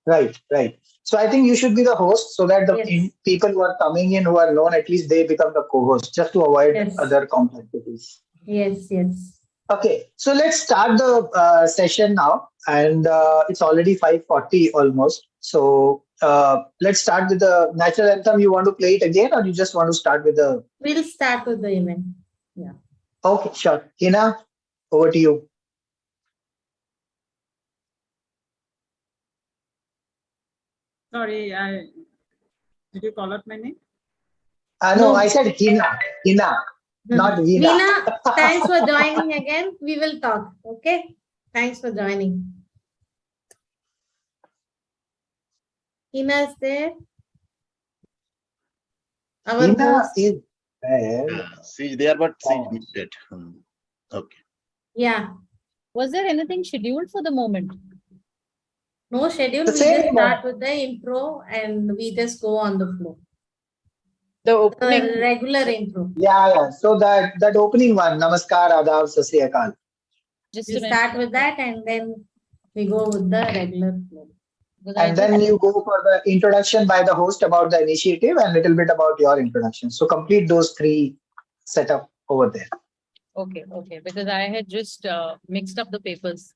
Right. So I think you should be the host so that the Yes. people who are coming in who are known, at least they become the co-host, just to avoid Yes. other complexities. Yes. Okay, so let's start the session now, and it's already 5:40 almost. So let's start with the national anthem. You want to play it again, or you just want to start with the? We'll start with the event. Yeah. Okay, sure. Hina, over to you. Sorry, did you call out my name? No, I said Hina, not Veena. Veena, thanks for joining again. We will talk. Okay. Thanks for joining. Hina is there. Our Hina host. is there. She's there, but she's muted. Okay. Yeah. Was there anything scheduled for the moment? No schedule. The We same just start with the intro and we just go on the flow. The opening. The regular intro. Yeah. So that opening one, Namaskar, Adab, Sat Sri Akal. Just We start with that and then we go with the regular flow. And then you go for the introduction by the host about the initiative and a little bit about your introduction. So complete those three setup over there. Okay. Because I had just mixed up the papers.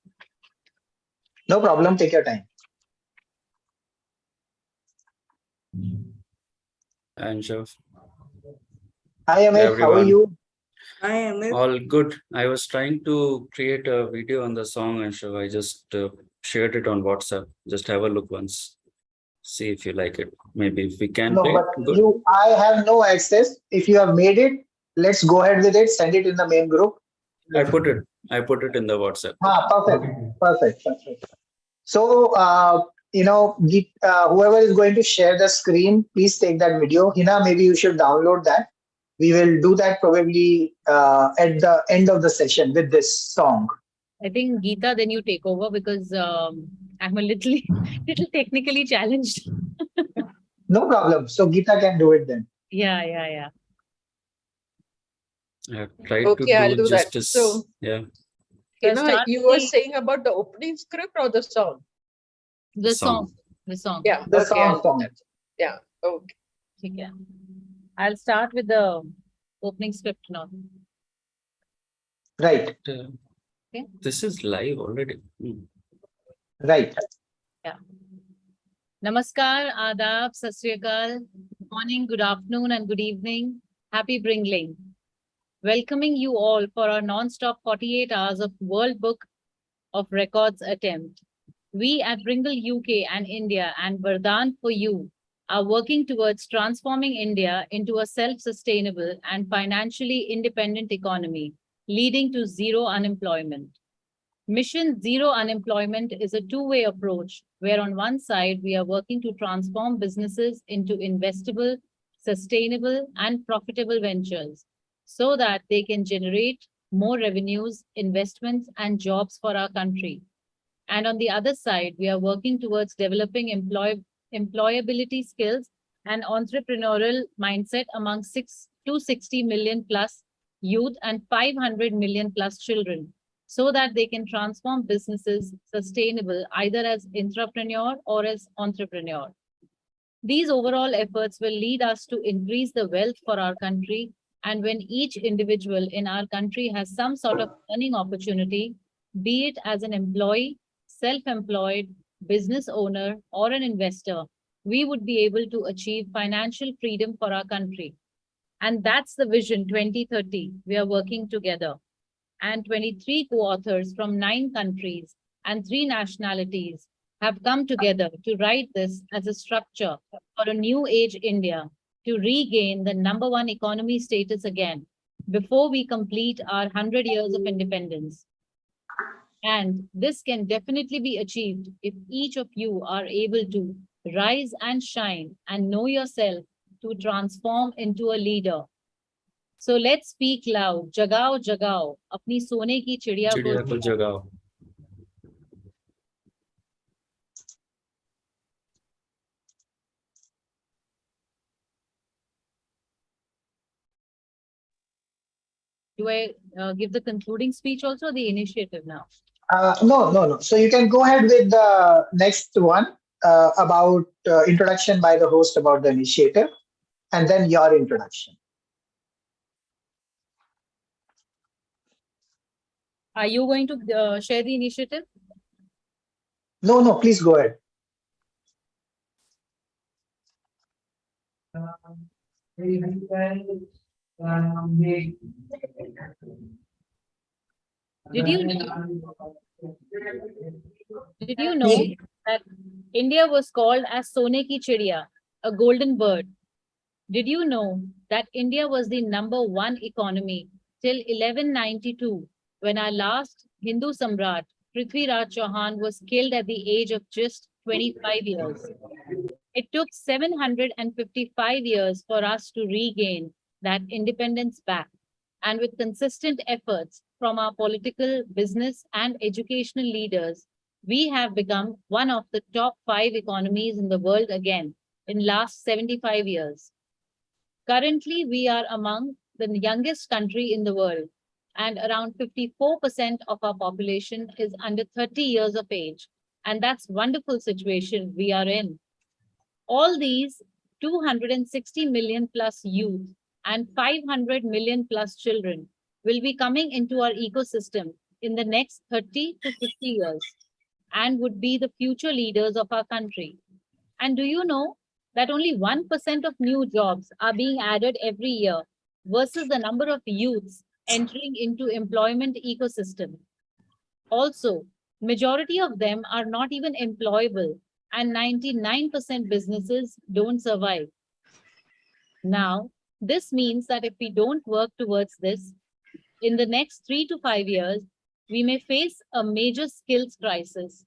No problem. Take your time. Anshav. Hi, Amith. How are you? I am All good. I was trying to create a video on the song, Anshav. I just shared it on WhatsApp. Just have a look once. See if you like it. Maybe if we can No, play but it. Good. I have no access. If you have made it, let's go ahead with it. Send it in the main group. I put it in the WhatsApp. Perfect. So, whoever is going to share the screen, please take that video. Hina, maybe you should download that. We will do that probably at the end of the session with this song. I think Geeta, then you take over because I'm a little technically challenged. No problem. So Geeta can do it then. Yeah. I tried Okay, I'll to do do that. justice. So, Yeah. You were saying about the opening script or the song? The song. Yeah. The okay, I'll do song. that. Yeah. Okay. Yeah. I'll start with the opening script now. Right. Okay. This is live already. Right. Yeah. Namaskar, Adab, Sat Sri Akal. Good morning, good afternoon, and good evening. Happy Bringling. Welcoming you all for our non-stop 48 hours of World Book of Records attempt. We at Bringle UK and India and Vardhan for You are working towards transforming India into a self-sustainable and financially independent economy, leading to zero unemployment. Mission Zero Unemployment is a two-way approach where on one side, we are working to transform businesses into investable, sustainable, and profitable ventures so that they can generate more revenues, investments, and jobs for our country. And on the other side, we are working towards developing employability skills and entrepreneurial mindset among 260 million plus youth and 500 million plus children, so that they can transform businesses sustainable either as intrapreneur or as entrepreneur. These overall efforts will lead us to increase the wealth for our country. And when each individual in our country has some sort of earning opportunity, be it as an employee, self-employed, business owner, or an investor, we would be able to achieve financial freedom for our country. And that's the vision 2030. We are working together. And 23 co-authors from 9 countries and 3 nationalities have come together to write this as a structure for a new age India to regain the #1 economy status again before we complete our 100 years of independence. And this can definitely be achieved if each of you are able to rise and shine and know yourself to transform into a leader. So let's speak loud. Jagao, jagao. अपनी सोने की चिड़िया चिड़िया को जगाओ. Do I give the concluding speech also, the initiative now? No. So you can go ahead with the next one about introduction by the host about the initiative, and then your introduction. Are you going to share the initiative? No, please go ahead. Did you know that India was called as Sone ki Chidiya, a golden bird? Did you know that India was the #1 economy till 1192, when our last Hindu Samrat, Prithviraj Chauhan, was killed at the age of just 25 years? It took 755 years for us to regain that independence back. And with consistent efforts from our political, business, and educational leaders, we have become one of the top 5 economies in the world again in last 75 years. Currently, we are among the youngest country in the world, and around 54% of our population is under 30 years of age. And that's a wonderful situation we are in. All these 260 million plus youth and 500 million plus children will be coming into our ecosystem in the next 30 to 50 years and would be the future leaders of our country. And do you know that only 1% of new jobs are being added every year versus the number of youths entering into employment ecosystem? Also, majority of them are not even employable, and 99% businesses don't survive. Now, this means that if we don't work towards this, in the next 3 to 5 years, we may face a major skills crisis.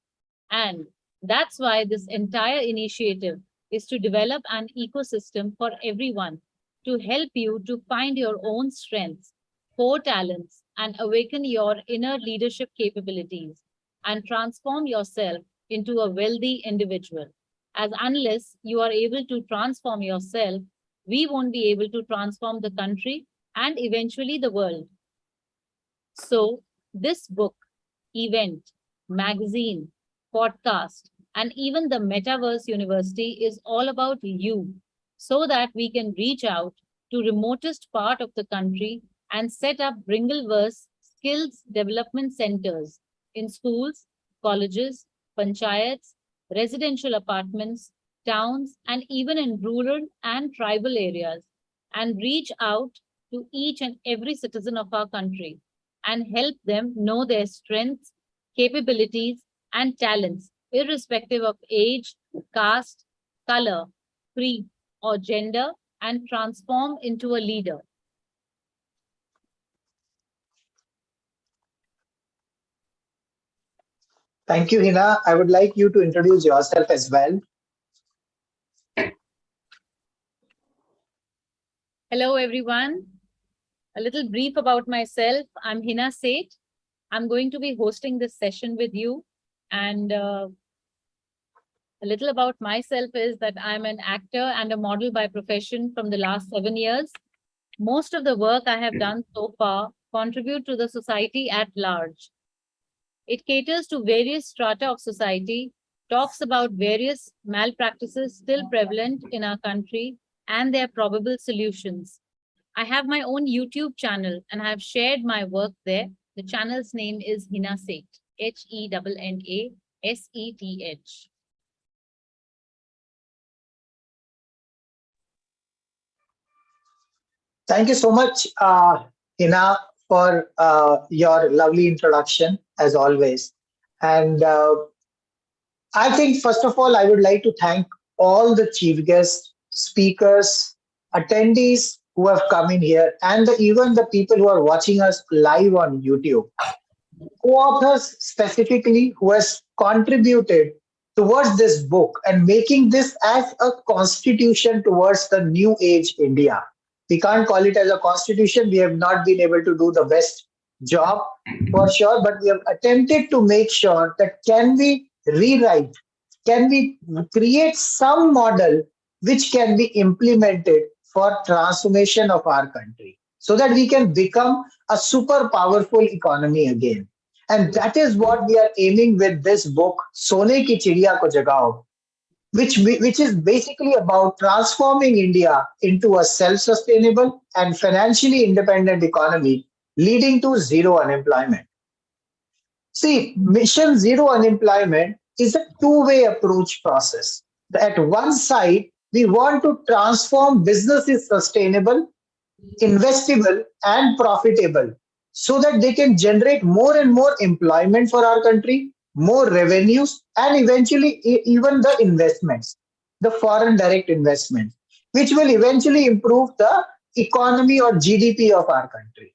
And that's why this entire initiative is to develop an ecosystem for everyone to help you to find your own strengths, core talents, and awaken your inner leadership capabilities and transform yourself into a wealthy individual. As unless you are able to transform yourself, we won't be able to transform the country and eventually the world. So this book, event, magazine, podcast, and even the Metaverse University is all about you, so that we can reach out to remotest part of the country and set up Bringleverse skills development centers in schools, colleges, panchayats, residential apartments, towns, and even in rural and tribal areas, and reach out to each and every citizen of our country and help them know their strengths, capabilities, and talents, irrespective of age, caste, color, creed, or gender, and transform into a leader. Thank you, Henna. I would like you to introduce yourself as well. Hello, everyone. A little brief about myself. I'm Henna Seth. I'm going to be hosting this session with you. And a little about myself is that I'm an actor and a model by profession from the last 7 years. Most of the work I have done so far contribute to the society at large. It caters to various strata of society, talks about various malpractices still prevalent in our country and their probable solutions. I have my own YouTube channel and I have shared my work there. The channel's name is Henna Seth, HENNASETH. Thank you so much, Hina, for your lovely introduction, as always. And I think, first of all, I would like to thank all the chief guests, speakers, attendees who have come in here, and even the people who are watching us live on YouTube. Co-authors specifically who has contributed towards this book and making this as a constitution towards the new age India. We can't call it as a constitution. We have not been able to do the best job for sure, but we have attempted to make sure that can we rewrite, can we create some model which can be implemented for transformation of our country so that we can become a super powerful economy again. And that is what we are aiming with this book, Sone ki Chidiya ko Jagao, which is basically about transforming India into a self-sustainable and financially independent economy, leading to zero unemployment. See, Mission Zero Unemployment is a two-way approach process. At one side, we want to transform businesses sustainable, investable, and profitable so that they can generate more and more employment for our country, more revenues, and eventually even the investments, the foreign direct investments, which will eventually improve the economy or GDP of our country.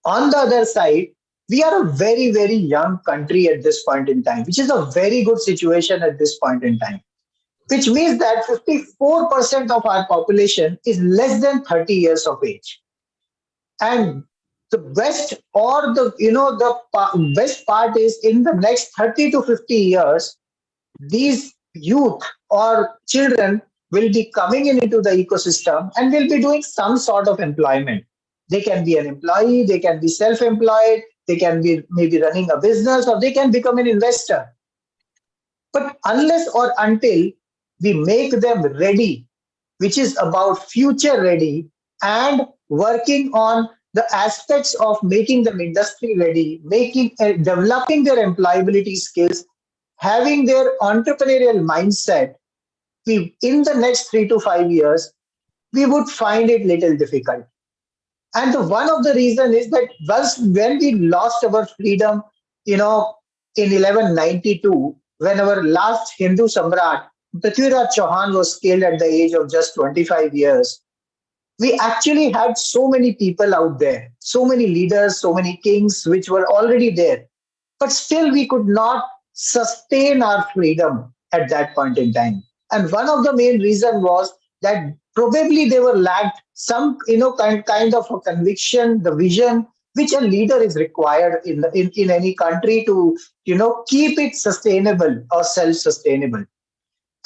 On the other side, we are a very, very young country at this point in time, which is a very good situation at this point in time, which means that 54% of our population is less than 30 years of age. And the best or the best part is in the next 30 to 50 years, these youth or children will be coming into the ecosystem and will be doing some sort of employment. They can be an employee, they can be self-employed, they can be maybe running a business, or they can become an investor. But unless or until we make them ready, which is about future ready and working on the aspects of making them industry ready, developing their employability skills, having their entrepreneurial mindset, in the next 3 to 5 years, we would find it little difficult. And one of the reasons is that when we lost our freedom, in 1192, when our last Hindu Samrat, Prithviraj Chauhan, was killed at the age of just 25 years, we actually had so many people out there, so many leaders, so many kings, which were already there. But still, we could not sustain our freedom at that point in time. And one of the main reasons was that probably they were lacked some, kind of a conviction, the vision, which a leader is required in any country to, keep it sustainable or self-sustainable.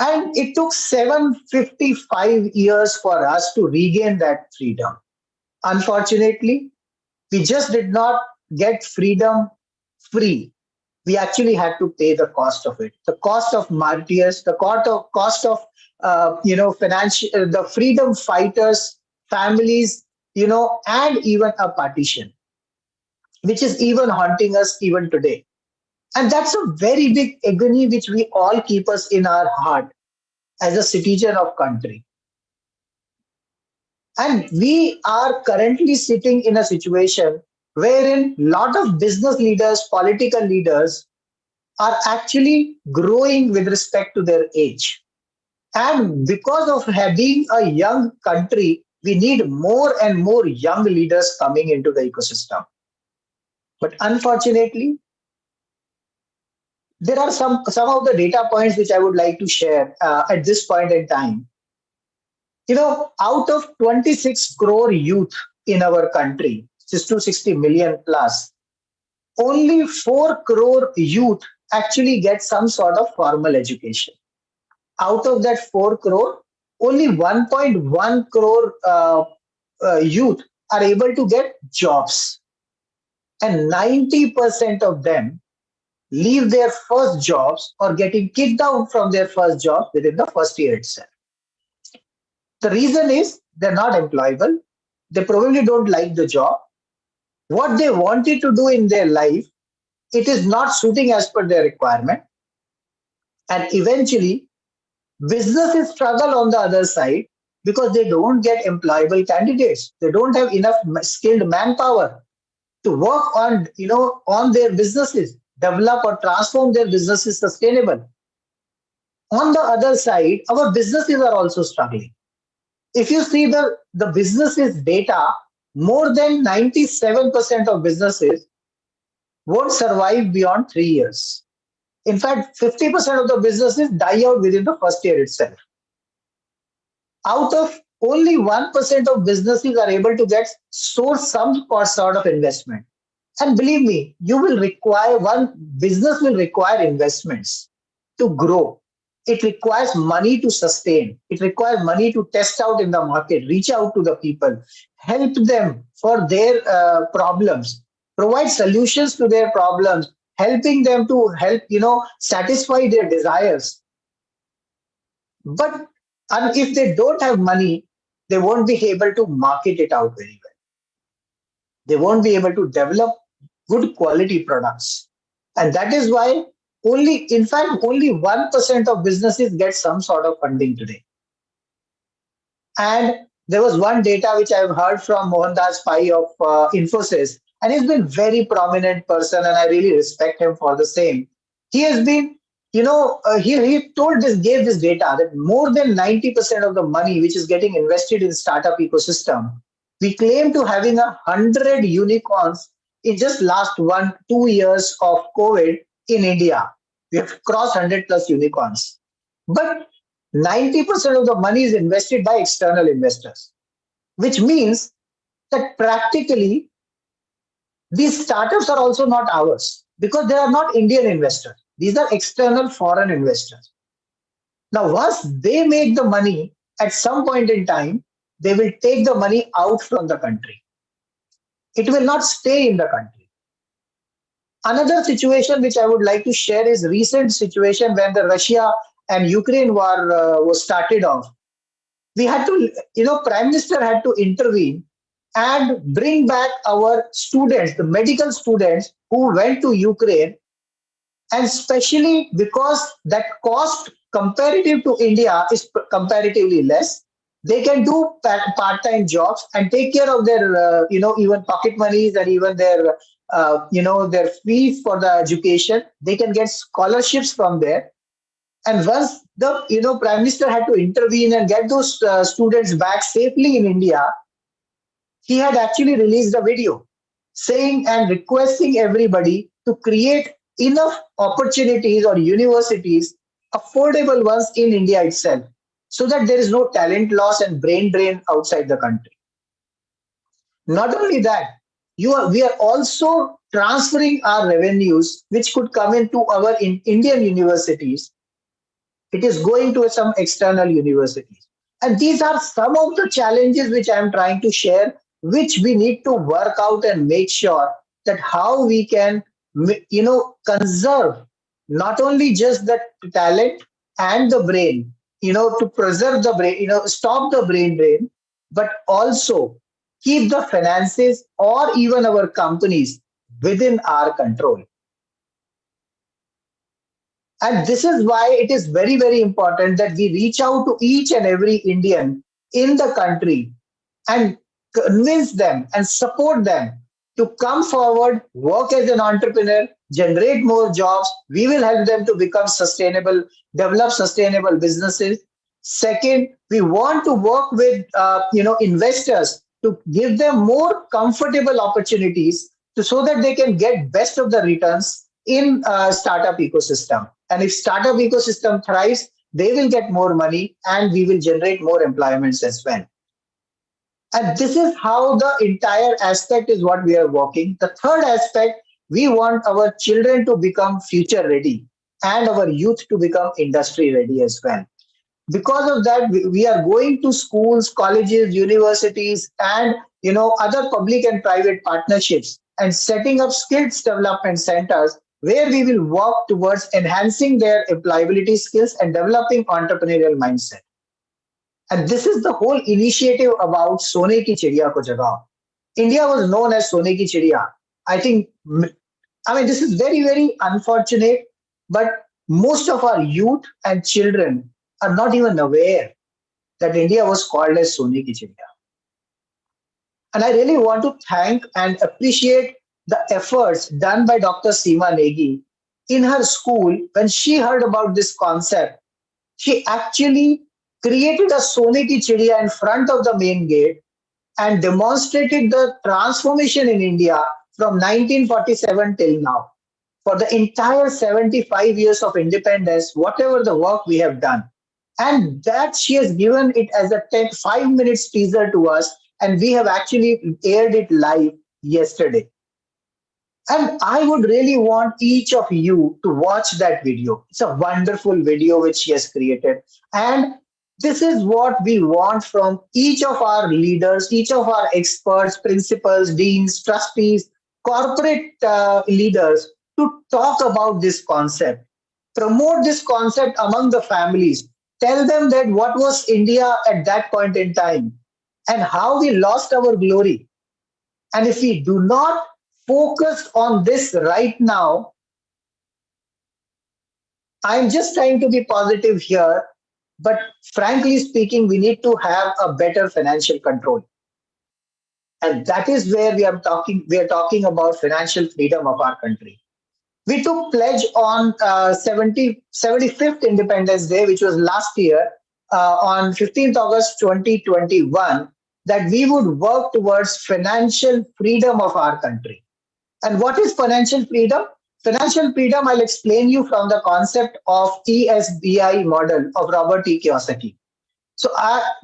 And it took 755 years for us to regain that freedom. Unfortunately, we just did not get freedom free. We actually had to pay the cost of it, the cost of martyrs, the cost of financial, the freedom fighters, families, and even a partition, which is even haunting us even today. And that's a very big agony which we all keep us in our heart as a citizen of country. And we are currently sitting in a situation wherein a lot of business leaders, political leaders are actually growing with respect to their age. And because of being a young country, we need more and more young leaders coming into the ecosystem. But unfortunately, there are some of the data points which I would like to share at this point in time. Out of 26 crore youth in our country, which is 260 million plus, only 4 crore youth actually get some sort of formal education. Out of that 4 crore, only 1.1 crore youth are able to get jobs. And 90% of them leave their first jobs or getting kicked out from their first job within the first year itself. The reason is they're not employable. They probably don't like the job. What they wanted to do in their life, it is not suiting as per their requirement. And eventually, businesses struggle on the other side because they don't get employable candidates. They don't have enough skilled manpower to work on, on their businesses, develop or transform their businesses sustainable. On the other side, our businesses are also struggling. If you see the businesses data, more than 97% of businesses won't survive beyond 3 years. In fact, 50% of the businesses die out within the first year itself. Out of only 1% of businesses are able to source some sort of investment. And believe me, one business will require investments to grow. It requires money to sustain. It requires money to test out in the market, reach out to the people, help them for their problems, provide solutions to their problems, helping them to satisfy their desires. But if they don't have money, they won't be able to market it out very well. They won't be able to develop good quality products. And that is why only 1% of businesses get some sort of funding today. And there was one data which I've heard from Mohandas Pai of Infosys, and he's been very prominent person, and I really respect him for the same. He has been, he gave this data that more than 90% of the money which is getting invested in startup ecosystem, we claim to having 100 unicorns in just last 1-2 years of COVID in India. We have crossed 100 plus unicorns. But 90% of the money is invested by external investors, which means that practically these startups are also not ours because they are not Indian investors. These are external foreign investors. Now, once they make the money, at some point in time, they will take the money out from the country. It will not stay in the country. Another situation which I would like to share is recent situation when the Russia and Ukraine war was started off. We had to, Prime Minister had to intervene and bring back our students, the medical students who went to Ukraine, and especially because that cost comparative to India is comparatively less. They can do part-time jobs and take care of their, even pocket monies and even their, their fees for the education. They can get scholarships from there. And once the, Prime Minister had to intervene and get those students back safely in India, he had actually released a video saying and requesting everybody to create enough opportunities or universities, affordable ones in India itself, so that there is no talent loss and brain drain outside the country. Not only that, we are also transferring our revenues, which could come into our Indian universities. It is going to some external universities. And these are some of the challenges which I am trying to share, which we need to work out and make sure that how we can, conserve not only just the talent and the brain, to preserve the brain, stop the brain drain, but also keep the finances or even our companies within our control. And this is why it is very, very important that we reach out to each and every Indian in the country and convince them and support them to come forward, work as an entrepreneur, generate more jobs. We will help them to become sustainable, develop sustainable businesses. Second, we want to work with investors to give them more comfortable opportunities so that they can get best of the returns in startup ecosystem. And if startup ecosystem thrives, they will get more money and we will generate more employments as well. And this is how the entire aspect is what we are working. The third aspect We want our children to become future ready and our youth to become industry ready as well. Because of that, we are going to schools, colleges, universities, and other public and private partnerships and setting up skills development centers where we will work towards enhancing their employability skills and developing entrepreneurial mindset. And this is the whole initiative about Sone ki Chidiya ko Jagao. India was known as Sone ki Chidiya. This is very, very unfortunate, but most of our youth and children are not even aware that India was called as Sone ki Chidiya. And I really want to thank and appreciate the efforts done by Dr. Seema Negi in her school. When she heard about this concept, she actually created a Sone ki Chidiya in front of the main gate and demonstrated the transformation in India from 1947 till now. For the entire 75 years of independence, whatever the work we have done. And that she has given it as a 5-minute teaser to us, and we have actually aired it live yesterday. And I would really want each of you to watch that video. It's a wonderful video which she has created. And this is what we want from each of our leaders, each of our experts, principals, deans, trustees, corporate leaders to talk about this concept. Promote this concept among the families. Tell them that what was India at that point in time and how we lost our glory. And if we do not focus on this right now, I'm just trying to be positive here, but frankly speaking, we need to have a better financial control. And that is where we are talking about financial freedom of our country. We took pledge on 75th Independence Day, which was last year, on 15th August 2021, that we would work towards financial freedom of our country. And what is financial freedom? Financial freedom, I'll explain you from the concept of ESBI model of Robert T. Kiyosaki. So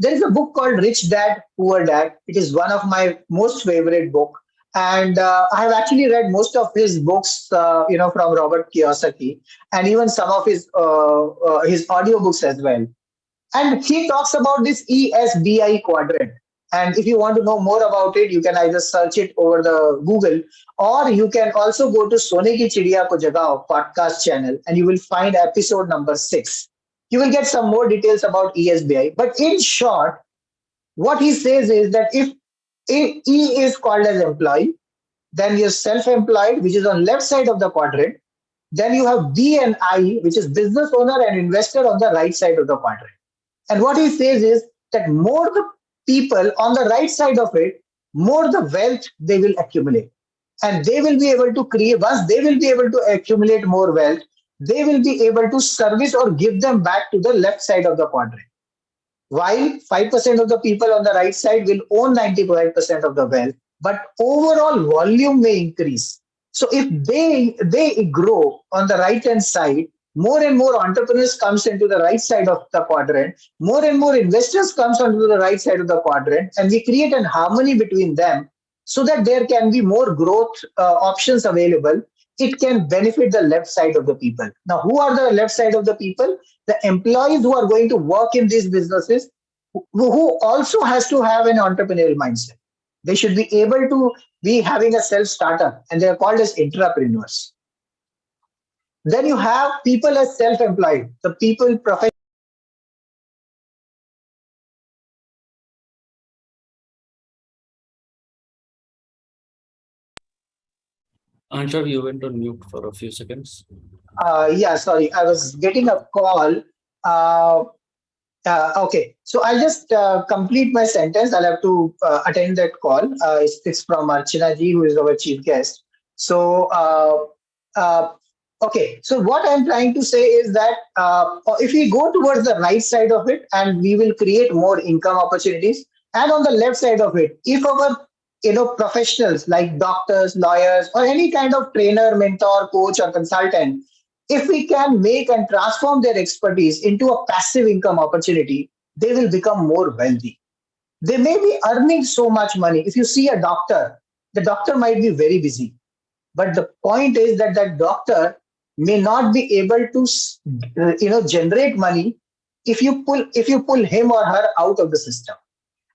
there is a book called Rich Dad, Poor Dad. It is one of my most favorite book. And I have actually read most of his books, from Robert Kiyosaki, and even some of his audiobooks as well. And he talks about this ESBI quadrant. And if you want to know more about it, you can either search it over the Google, or you can also go to Sone ki Chidiya ko Jagao podcast channel, and you will find episode number 6. You will get some more details about ESBI. But in short, what he says is that if E is called as employee, then you're self-employed, which is on left side of the quadrant. Then you have B and I, which is business owner and investor, on the right side of the quadrant. And what he says is that more the people on the right side of it, more the wealth they will accumulate. And they will be able to create, once they will be able to accumulate more wealth, they will be able to service or give them back to the left side of the quadrant. While 5% of the people on the right side will own 95% of the wealth, but overall volume may increase. So if they grow on the right hand side, more and more entrepreneurs comes into the right side of the quadrant, more and more investors comes onto the right side of the quadrant, and we create an harmony between them so that there can be more growth options available. It can benefit the left side of the people. Now, who are the left side of the people? The employees who are going to work in these businesses, who also has to have an entrepreneurial mindset. They should be able to be having a self-startup, and they are called as entrepreneurs. Then you have people as self-employed, the people professional. Anshav, you went on mute for a few seconds. Yeah, sorry, I was getting a call. Okay, so I'll just complete my sentence. I'll have to attend that call. It's from Archana ji, who is our chief guest. So, okay, so what I'm trying to say is that if we go towards the right side of it, and we will create more income opportunities, and on the left side of it, if our professionals like doctors, lawyers, or any kind of trainer, mentor, coach, or consultant, if we can make and transform their expertise into a passive income opportunity, they will become more wealthy. They may be earning so much money. If you see a doctor, the doctor might be very busy. But the point is that that doctor may not be able to generate money if you pull him or her out of the system.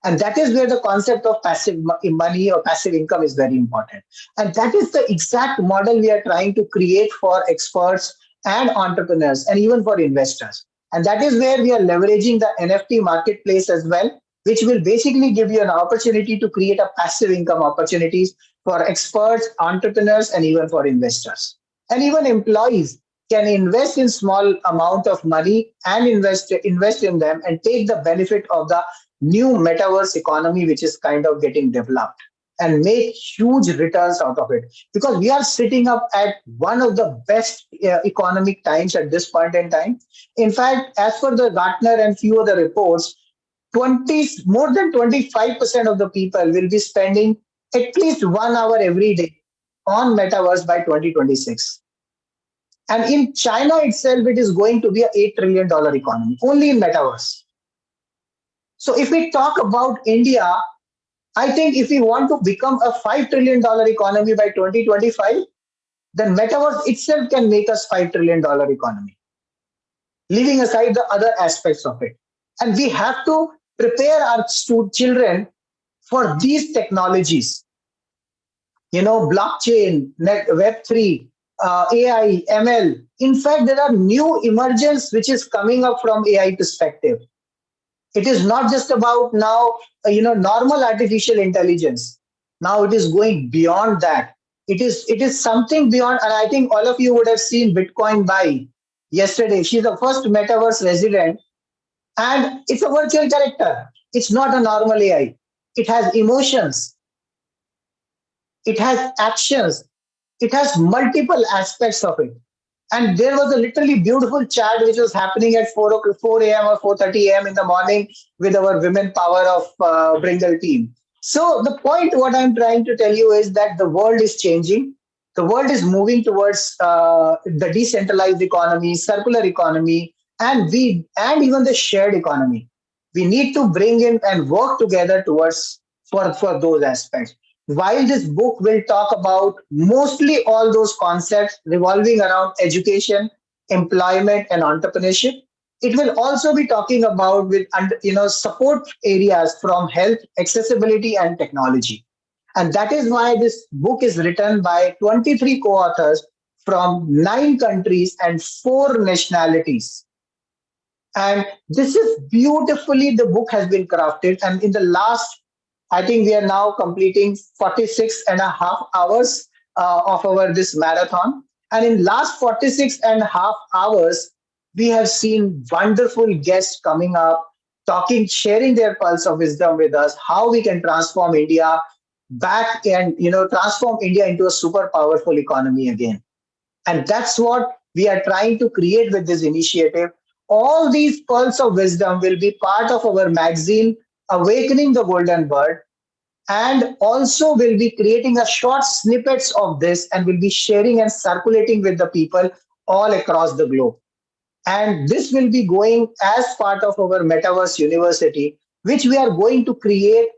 And that is where the concept of passive money or passive income is very important. And that is the exact model we are trying to create for experts and entrepreneurs and even for investors. And that is where we are leveraging the NFT marketplace as well, which will basically give you an opportunity to create a passive income opportunities for experts, entrepreneurs, and even for investors. And even employees can invest in small amount of money and invest in them and take the benefit of the new metaverse economy, which is kind of getting developed, and make huge returns out of it. Because we are sitting up at one of the best economic times at this point in time. In fact, as per the Gartner and few other reports, more than 25% of the people will be spending at least 1 hour every day on metaverse by 2026. And in China itself, it is going to be an $8 trillion economy, only in metaverse. So if we talk about India, I think if we want to become a $5 trillion economy by 2025, then metaverse itself can make us $5 trillion economy, leaving aside the other aspects of it. And we have to prepare our children for these technologies. Blockchain, Web3, AI, ML. In fact, there are new emergence which is coming up from AI perspective. It is not just about now, normal artificial intelligence. Now it is going beyond that. It is something beyond, and I think all of you would have seen Bitcoin Bai yesterday. She's the first metaverse resident, and it's a virtual character. It's not a normal AI. It has emotions. It has actions. It has multiple aspects of it. And there was a literally beautiful chat which was happening at 4 a.m. or 4:30 a.m. in the morning with our Women Power of Bringle team. So the point, what I'm trying to tell you is that the world is changing. The world is moving towards the decentralized economy, circular economy, and even the shared economy. We need to bring in and work together towards for those aspects. While this book will talk about mostly all those concepts revolving around education, employment, and entrepreneurship, it will also be talking about support areas from health, accessibility, and technology. And that is why this book is written by 23 co-authors from 9 countries and 4 nationalities. And this is beautifully, the book has been crafted. And in the last, I think we are now completing 46 and a half hours of this marathon. And in last 46 and a half hours, we have seen wonderful guests coming up, talking, sharing their pulse of wisdom with us, how we can transform India back and, transform India into a super powerful economy again. And that's what we are trying to create with this initiative. All these pearls of wisdom will be part of our magazine, Awakening the Golden Bird, and also will be creating a short snippets of this and will be sharing and circulating with the people all across the globe. And this will be going as part of our Metaverse University, which we are going to create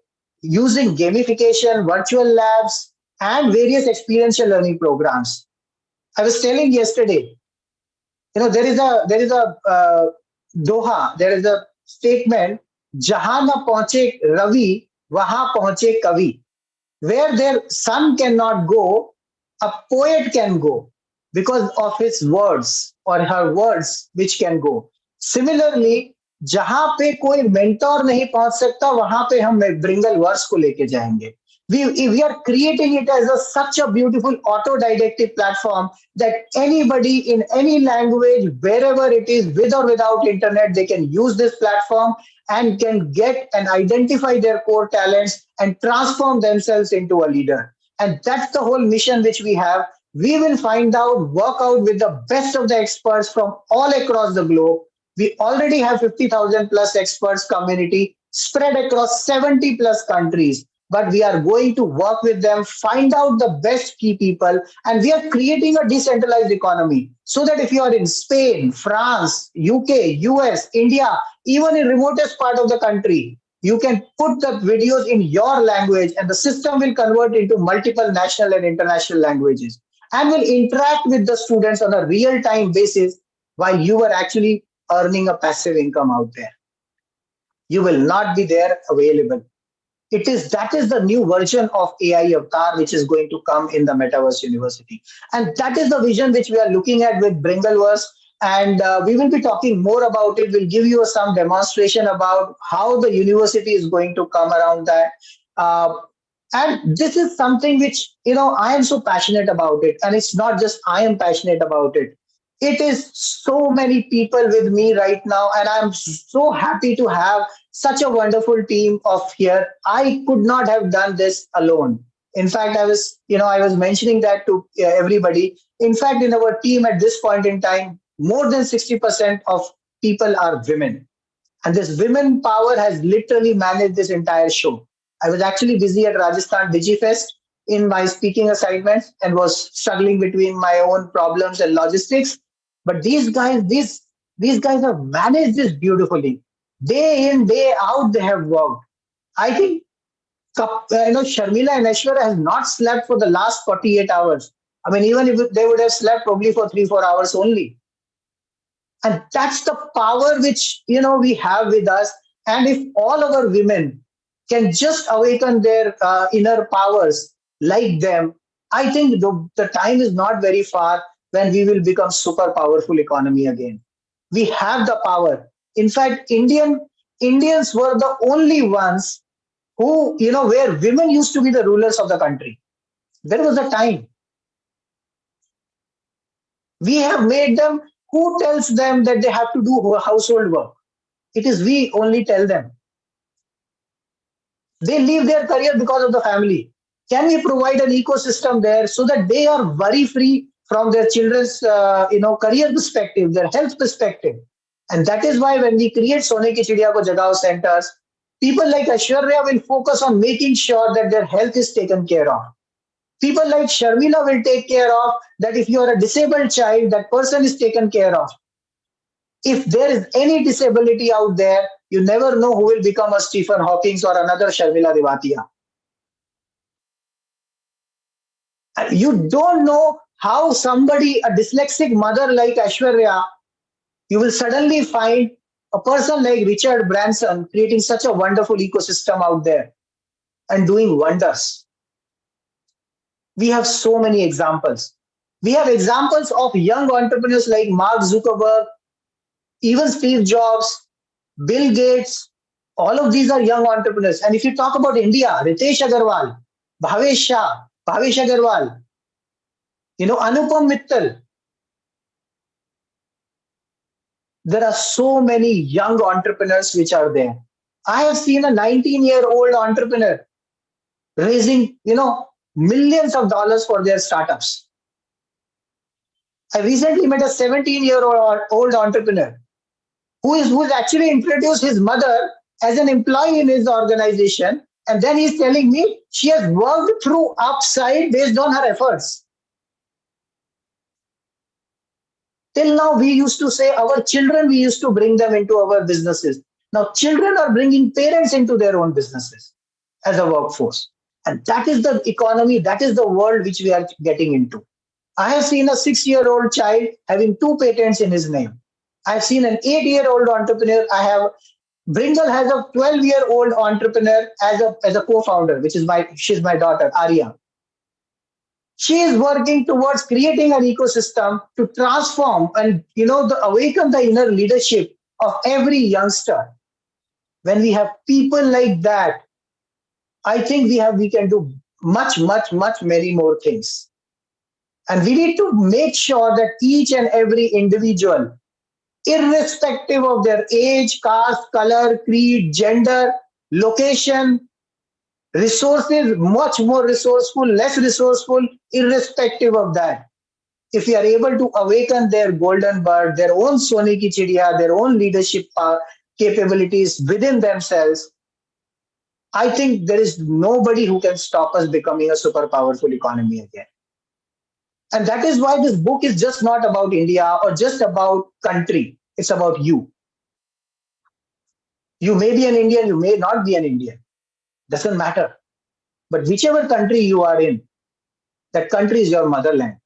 using gamification, virtual labs, and various experiential learning programs. I was telling yesterday, there is a Doha, there is a statement, Jahan na pahunche Ravi, wahan pahunche Kavi. Where their sun cannot go, a poet can go because of his words or her words which can go. Similarly, जहां पे कोई mentor नहीं पहुंच सकता, वहां पे हम Bringleverse को लेके जाएंगे. We are creating it as such a beautiful autodidactic platform that anybody in any language, wherever it is, with or without internet, they can use this platform and can get and identify their core talents and transform themselves into a leader. And that's the whole mission which we have. We will find out, work out with the best of the experts from all across the globe. We already have 50,000 plus experts community spread across 70 plus countries. But we are going to work with them, find out the best key people, and we are creating a decentralized economy so that if you are in Spain, France, UK, US, India, even in remotest part of the country, you can put the videos in your language and the system will convert into multiple national and international languages. and will interact with the students on a real-time basis while you are actually earning a passive income out there. You will not be there available. That is the new version of AI avatar which is going to come in the Metaverse University. And that is the vision which we are looking at with Bringleverse. And we will be talking more about it. We'll give you some demonstration about how the university is going to come around that. And this is something which, I am so passionate about it. And it's not just I am passionate about it. It is so many people with me right now. And I'm so happy to have such a wonderful team of here. I could not have done this alone. In fact, I was mentioning that to everybody. In fact, in our team at this point in time, more than 60% of people are women. And this women power has literally managed this entire show. I was actually busy at Rajasthan DigiFest in my speaking assignments and was struggling between my own problems and logistics. But these guys have managed this beautifully. Day in, day out, they have worked. I think Sharmila and Aishwarya has not slept for the last 48 hours. I mean, even if they would have slept probably for 3-4 hours only. And that's the power which, we have with us. And if all our women can just awaken their inner powers like them, I think the time is not very far when we will become super powerful economy again. We have the power. In fact, Indians were the only ones who, where women used to be the rulers of the country. There was a time. We have made them. Who tells them that they have to do household work? It is we only tell them. They leave their career because of the family. Can we provide an ecosystem there so that they are worry-free from their children's career perspective, their health perspective? And that is why when we create Sone ki Chidiya ko Jagao centers, people like Aishwarya will focus on making sure that their health is taken care of. People like Sharmila will take care of that. If you are a disabled child, that person is taken care of. If there is any disability out there, you never know who will become a Stephen Hawking or another Sharmila Divatia. You don't know how somebody, a dyslexic mother like Aishwarya, you will suddenly find a person like Richard Branson creating such a wonderful ecosystem out there and doing wonders. We have so many examples. We have examples of young entrepreneurs like Mark Zuckerberg, even Steve Jobs, Bill Gates. All of these are young entrepreneurs. And if you talk about India, Ritesh Agarwal, Bhavesh Agarwal, Anupam Mittal. There are so many young entrepreneurs which are there. I have seen a 19-year-old entrepreneur raising, millions of dollars for their startups. I recently met a 17-year-old entrepreneur who is actually introduced his mother as an employee in his organization. And then he's telling me she has worked through upside based on her efforts. Till now, we used to say our children, we used to bring them into our businesses. Now, children are bringing parents into their own businesses as a workforce. And that is the economy, that is the world which we are getting into. I have seen a 6-year-old child having 2 patents in his name. I've seen an 8-year-old entrepreneur. Bringle has a 12-year-old entrepreneur as a co-founder, she's my daughter, Arya. She is working towards creating an ecosystem to transform and awaken the inner leadership of every youngster. When we have people like that, I think we can do much many more things. And we need to make sure that each and every individual, irrespective of their age, caste, color, creed, gender, location, resources, much more resourceful, less resourceful, irrespective of that. If we are able to awaken their golden bird, their own Sone ki Chidiya, their own leadership capabilities within themselves, I think there is nobody who can stop us becoming a super powerful economy again. And that is why this book is just not about India or just about country. It's about you. You may be an Indian, you may not be an Indian. Doesn't matter. But whichever country you are in, that country is your motherland.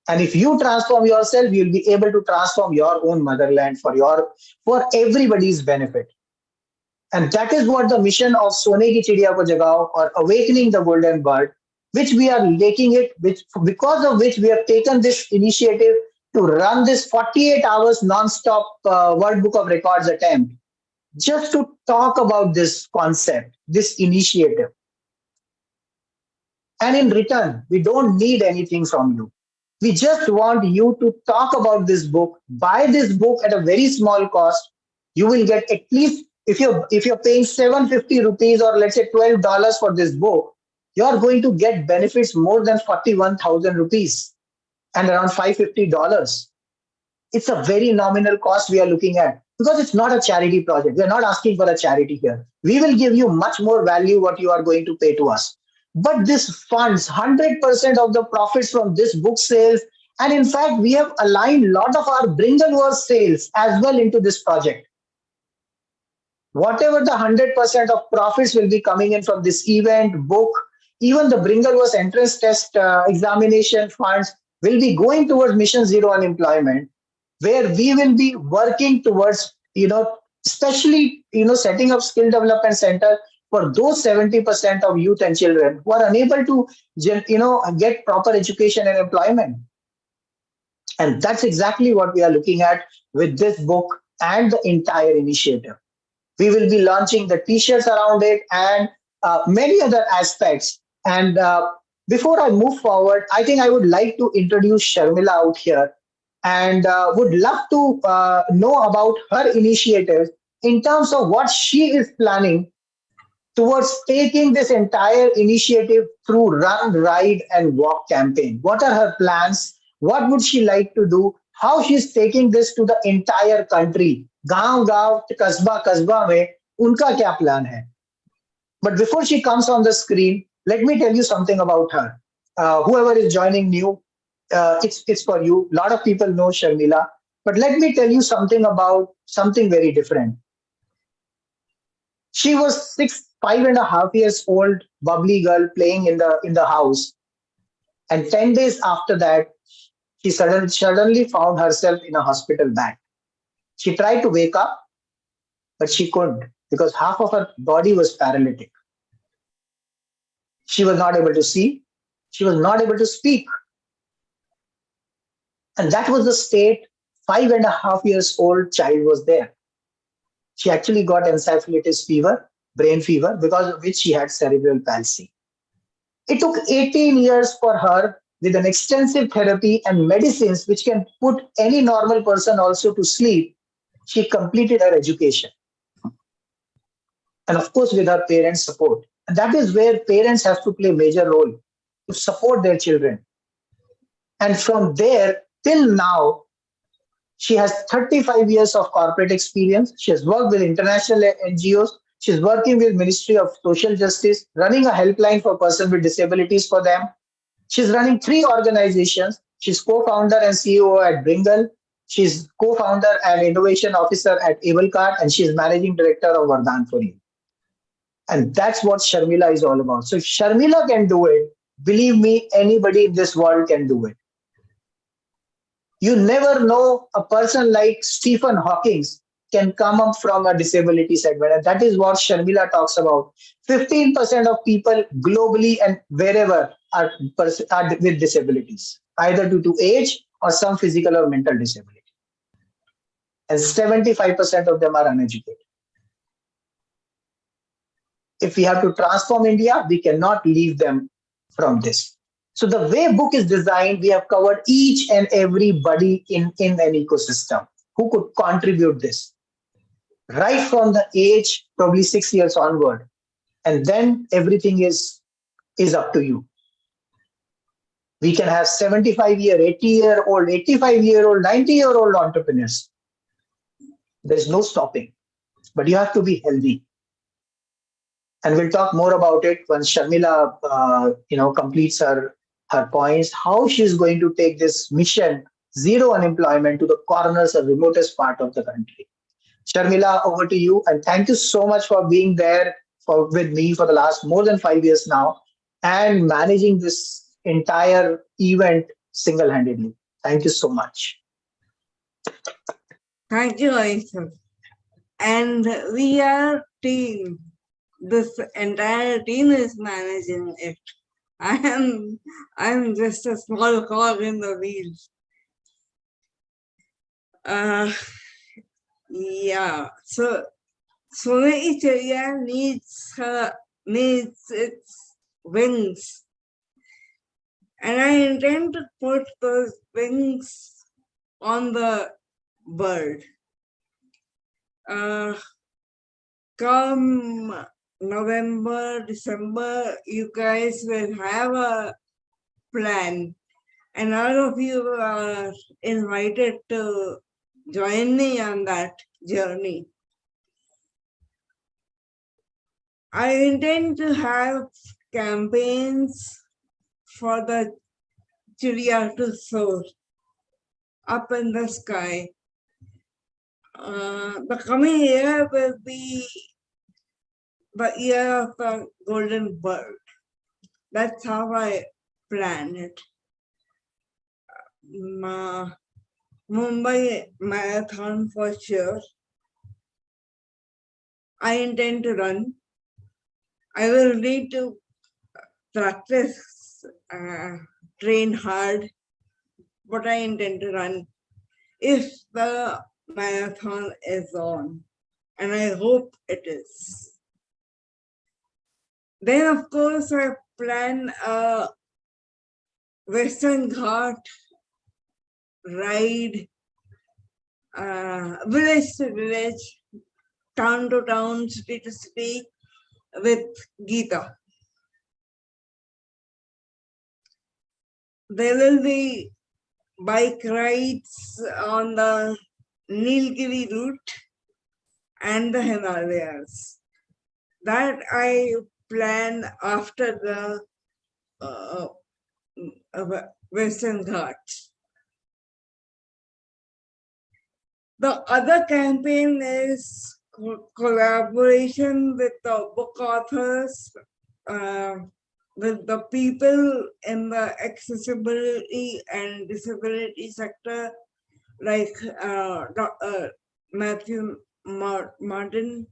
And if you transform yourself, you'll be able to transform your own motherland for everybody's benefit. And that is what the mission of Sone ki Chidiya ko Jagao, or awakening the golden bird, which we are making it, because of which we have taken this initiative to run this 48 hours non-stop World Book of Records attempt, just to talk about this concept, this initiative. And in return, we don't need anything from you. We just want you to talk about this book, buy this book at a very small cost. You will get at least, if you're paying 750 rupees or let's say $12 for this book, you're going to get benefits more than 41,000 rupees and around $550. It's a very nominal cost we are looking at, because it's not a charity project. We're not asking for a charity here. We will give you much more value what you are going to pay to us. But this funds 100% of the profits from this book sales. And in fact, we have aligned a lot of our Bringleverse sales as well into this project. Whatever the 100% of profits will be coming in from this event, book, even the Bringleverse entrance test examination funds will be going towards Mission Zero-UnEmployment, where we will be working towards, especially, setting up skill development center for those 70% of youth and children who are unable to, get proper education and employment. And that's exactly what we are looking at with this book and the entire initiative. We will be launching the t-shirts around it and many other aspects. And before I move forward, I think I would like to introduce Sharmila out here, and would love to know about her initiatives in terms of what she is planning towards taking this entire initiative through Run, Ride and Walk campaign. What are her plans? What would she like to do? How she's taking this to the entire country? Gaon, kasba mein, unka kya plan hai? But before she comes on the screen, let me tell you something about her. Whoever is joining new, it's for you. A lot of people know Sharmila, but let me tell you something about something very different. She was 5.5 years old, bubbly girl playing in the house, and 10 days after that, she suddenly found herself in a hospital bed. She tried to wake up, but she couldn't, because half of her body was paralytic. She was not able to see. She was not able to speak. And that was the state 5.5 years old child was there. She actually got encephalitis fever, brain fever, because of which she had cerebral palsy. It took 18 years for her, with an extensive therapy and medicines which can put any normal person also to sleep. She completed her education. And of course, with her parents' support. And that is where parents have to play a major role to support their children. And from there till now, she has 35 years of corporate experience. She has worked with international NGOs. She's working with Ministry of Social Justice, running a helpline for persons with disabilities for them. She's running 3 organizations. She's co-founder and CEO at Bringle. She's co-founder and innovation officer at AbleCard, and she's managing director of Vardhan for You. And that's what Sharmila is all about. So if Sharmila can do it, believe me, anybody in this world can do it. You never know, a person like Stephen Hawking can come up from a disability segment. And that is what Sharmila talks about. 15% of people globally and wherever are with disabilities, either due to age or some physical or mental disability. And 75% of them are uneducated. If we have to transform India, we cannot leave them from this. So the way book is designed, we have covered each and everybody in an ecosystem who could contribute this. Right from the age, probably 6 years onward. And then everything is up to you. We can have 75-year, 80-year-old, 85-year-old, 90-year-old entrepreneurs. There's no stopping, but you have to be healthy. And we'll talk more about it once Sharmila, completes her points, how she's going to take this mission, Zero-UnEmployment, to the corners or remotest part of the country. Sharmila, over to you. And thank you so much for being there with me for the last more than 5 years now and managing this entire event single-handedly. Thank you so much. Thank you, Aishwarya. And we are team. This entire team is managing it. I'm just a small cog in the wheel. Yeah. So Sone Chidiya needs its wings, and I intend to put those wings on the bird. Come November, December, you guys will have a plan, and all of you are invited to join me on that journey. I intend to have campaigns for the Chidiya to soar up in the sky. The coming year will be the year of the golden bird. That's how I plan it. Mumbai Marathon for sure. I intend to run. I will need to practice, train hard, but I intend to run if the marathon is on, and I hope it is. Then, of course, I plan a Western Ghat ride, village to village, town to town, city to city with GIta. There will be bike rides on the Nilgiri route and the Himalayas. That I plan after the Western Ghats. The other campaign is collaboration with the book authors, with the people in the accessibility and disability sector, like Matthew Martin,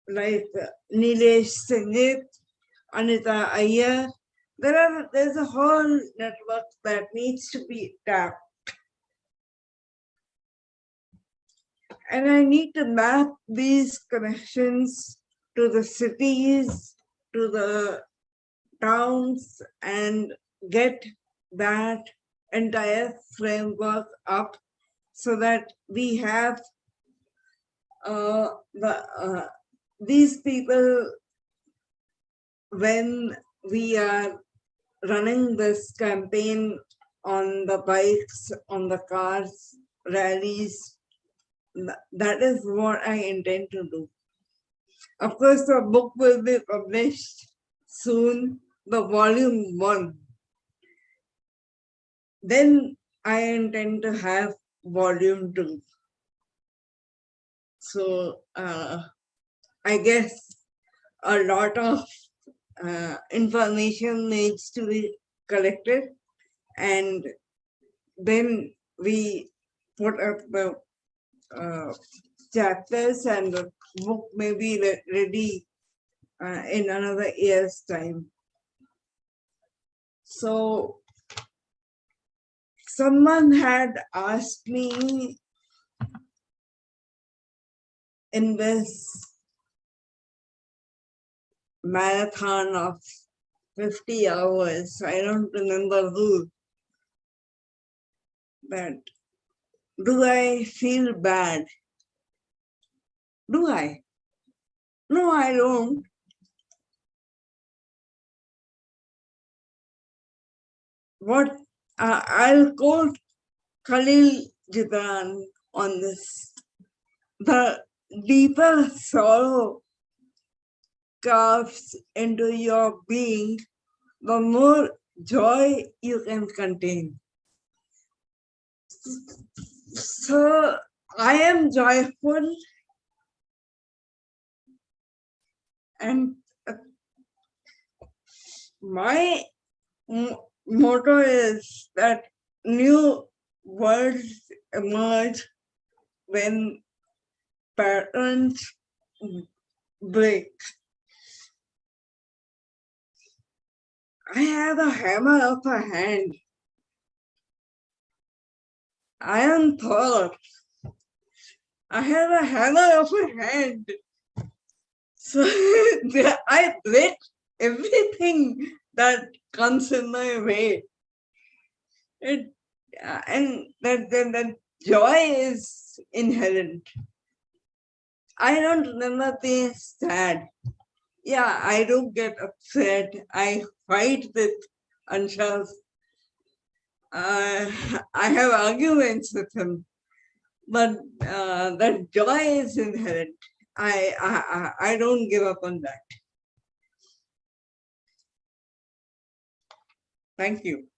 like Nilesh Singh, Anita Iyer. There's a whole network that needs to be tapped. And I need to map these connections to the cities, to the towns, and get that entire framework up so that we have these people, when we are running this campaign on the bikes, on the cars, rallies. That is what I intend to do. Of course, the book will be published soon, the volume 1. Then I intend to have volume 2. So I guess a lot of information needs to be collected, and then we put up the chapters, and the book may be ready in another year's time. So someone had asked me in this marathon of 50 hours, I don't remember who, but do I feel bad? Do I? No, I don't. What I'll quote Khalil Gibran on this. The deeper sorrow carves into your being, the more joy you can contain. So I am joyful, and my motto is that new words emerge when patterns break. I have a hammer of a hand. Iron thought. I have a hammer of a hand. So I break everything that comes in my way. And that joy is inherent. I don't remember being sad. Yeah, I do get upset. I fight with Anshav. I have arguments with him, but that joy is inherent. I don't give up on that. Thank you.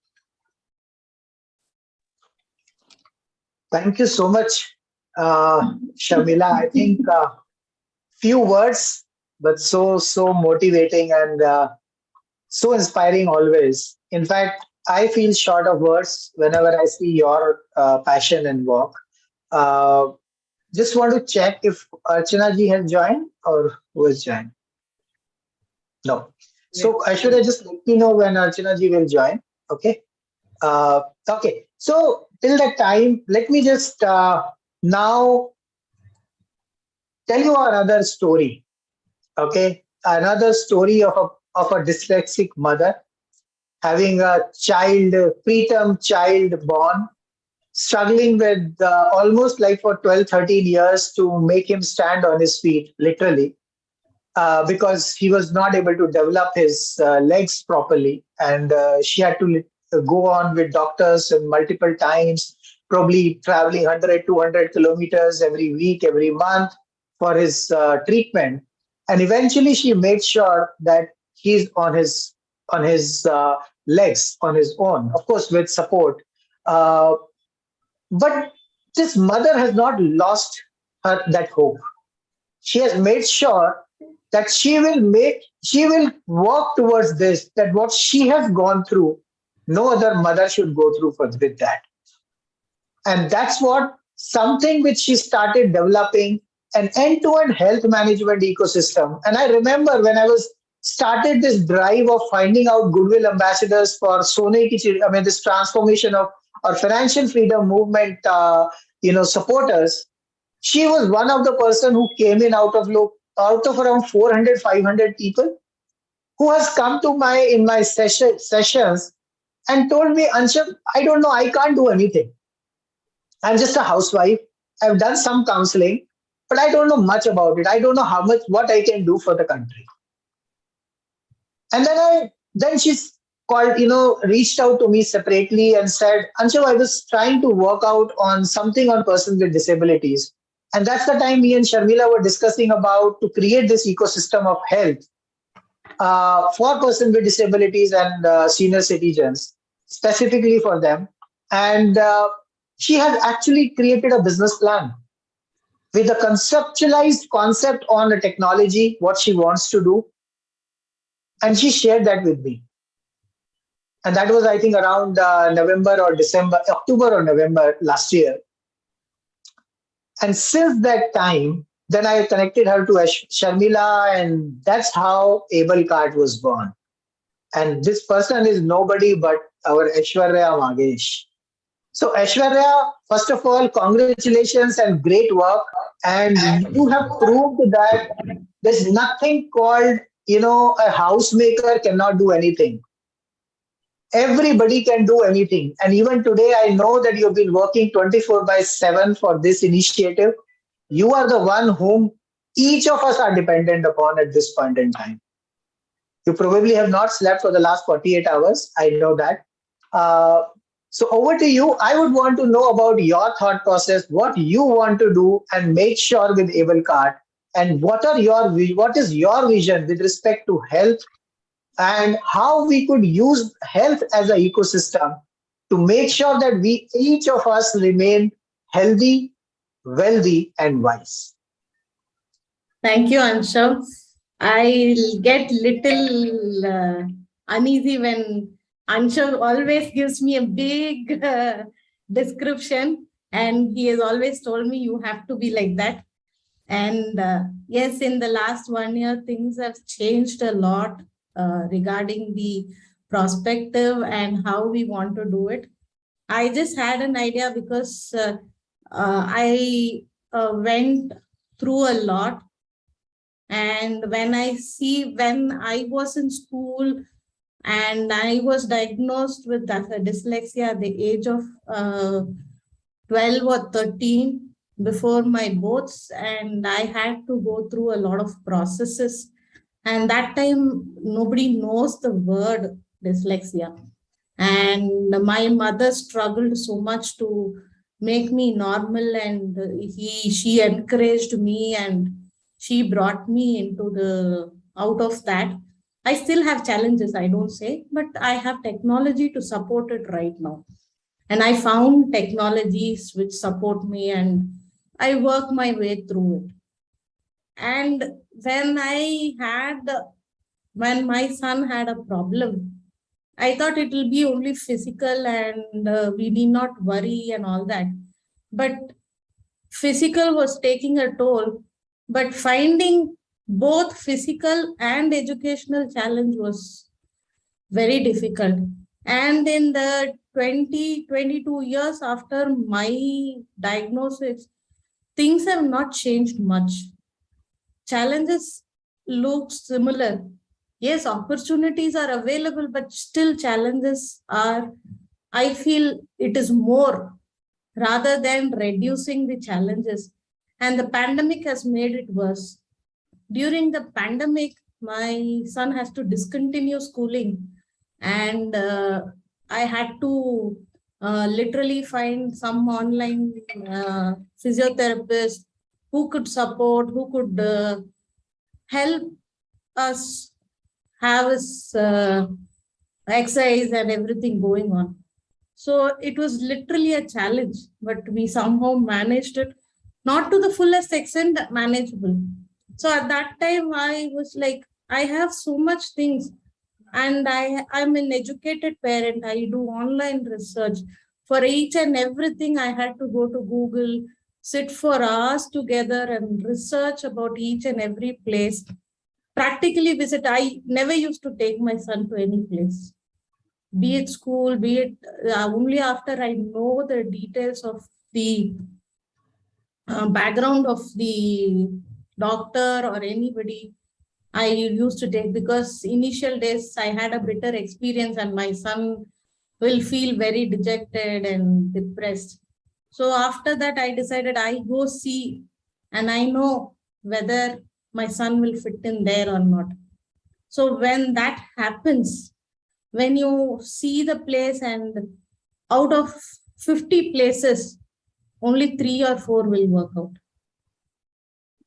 Thank you so much, Sharmila. I think few words, but so motivating and so inspiring always. In fact, I feel short of words whenever I see your passion and work. Just want to check if Archana ji has joined or who has joined. No. So Aishwarya, just let me know when Archana ji will join. Okay. Okay. So till that time, let me just now tell you another story. Okay. Another story of a dyslexic mother having a child, preterm child born, struggling with almost like for 12, 13 years to make him stand on his feet, literally. Because he was not able to develop his legs properly. And she had to go on with doctors and multiple times, probably traveling 100, 200 kilometers every week, every month for his treatment. And eventually she made sure that he's on his legs on his own, of course, with support. But this mother has not lost that hope. She has made sure that she will work towards this, that what she has gone through, no other mother should go through with that. And that's what something which she started developing, an end-to-end health management ecosystem. And I remember when I was started this drive of finding out goodwill ambassadors for Sone, this transformation of our financial freedom movement, supporters. She was one of the person who came in out of around 400, 500 people who has come to my sessions and told me, Anshav, I don't know, I can't do anything. I'm just a housewife. I've done some counseling, but I don't know much about it. I don't know what I can do for the country. And then she's called, reached out to me separately and said, Anshav, I was trying to work out on something on persons with disabilities. And that's the time me and Sharmila were discussing about to create this ecosystem of health for persons with disabilities and senior citizens, specifically for them. And she has actually created a business plan with a conceptualized concept on the technology, what she wants to do. And she shared that with me. And that was, I think, around October or November last year. And since that time, then I connected her to Sharmila, and that's how Able Cart was born. And this person is nobody but our Aishwarya Magesh. So Aishwarya, first of all, congratulations and great work. And you have proved that there's nothing called, a housemaker cannot do anything. Everybody can do anything. And even today, I know that you've been working 24/7 for this initiative. You are the one whom each of us are dependent upon at this point in time. You probably have not slept for the last 48 hours. I know that. So over to you. I would want to know about your thought process, what you want to do and make sure with Able Cart, and what is your vision with respect to health, and how we could use health as an ecosystem to make sure that each of us remain healthy, wealthy, and wise. Thank you, Anshav. I get little uneasy when Anshav always gives me a big description, and he has always told me you have to be like that. And yes, in the last 1 year, things have changed a lot regarding the perspective and how we want to do it. I just had an idea because I went through a lot. And when I was in school and I was diagnosed with dyslexia at the age of 12 or 13 before my boards, and I had to go through a lot of processes. And that time, nobody knows the word dyslexia. And my mother struggled so much to make me normal, and she encouraged me, and she brought me into out of that. I still have challenges, I don't say, but I have technology to support it right now. And I found technologies which support me, and I work my way through it. And when my son had a problem, I thought it will be only physical and we need not worry and all that. But physical was taking a toll, but finding both physical and educational challenge was very difficult. And in the 22 years after my diagnosis, things have not changed much. Challenges look similar. Yes, opportunities are available, but still challenges are, I feel it is more rather than reducing the challenges. And the pandemic has made it worse. During the pandemic, my son has to discontinue schooling, and I had to literally find some online physiotherapist who could support, who could help us have his exercise and everything going on. So it was literally a challenge, but we somehow managed it, not to the fullest extent, manageable. So at that time, I was like, I have so much things, and I'm an educated parent. I do online research. For each and everything, I had to go to Google, sit for hours together and research about each and every place. Practically visit. I never used to take my son to any place, be it school, be it only after I know the details of the background of the doctor or anybody, I used to take, because initial days I had a bitter experience and my son will feel very dejected and depressed. So after that, I decided I go see, and I know whether my son will fit in there or not. So when that happens, when you see the place and out of 50 places, only 3 or 4 will work out.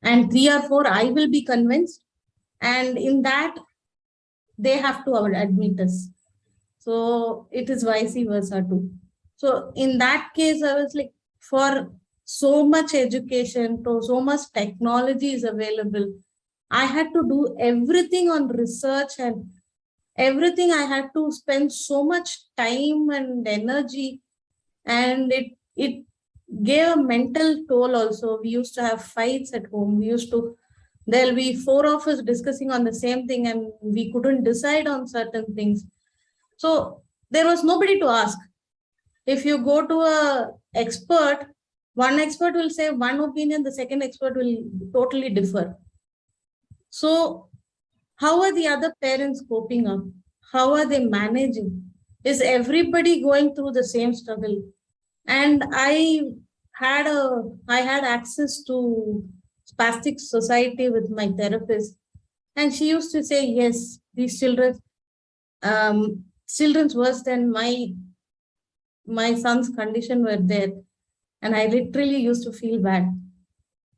And 3 or 4, I will be convinced. And in that, they have to admit us. So it is vice versa too. So in that case, I was like, for so much education, so much technology is available, I had to do everything on research and everything. I had to spend so much time and energy, and it gave a mental toll also. We used to have fights at home. There'll be 4 of us discussing on the same thing, and we couldn't decide on certain things. So there was nobody to ask. If you go to a expert, one expert will say one opinion, the second expert will totally differ. So how are the other parents coping up? How are they managing? Is everybody going through the same struggle? And I had access to Spastic Society with my therapist, and she used to say, yes, these children's worse than my son's condition were there. And I literally used to feel bad.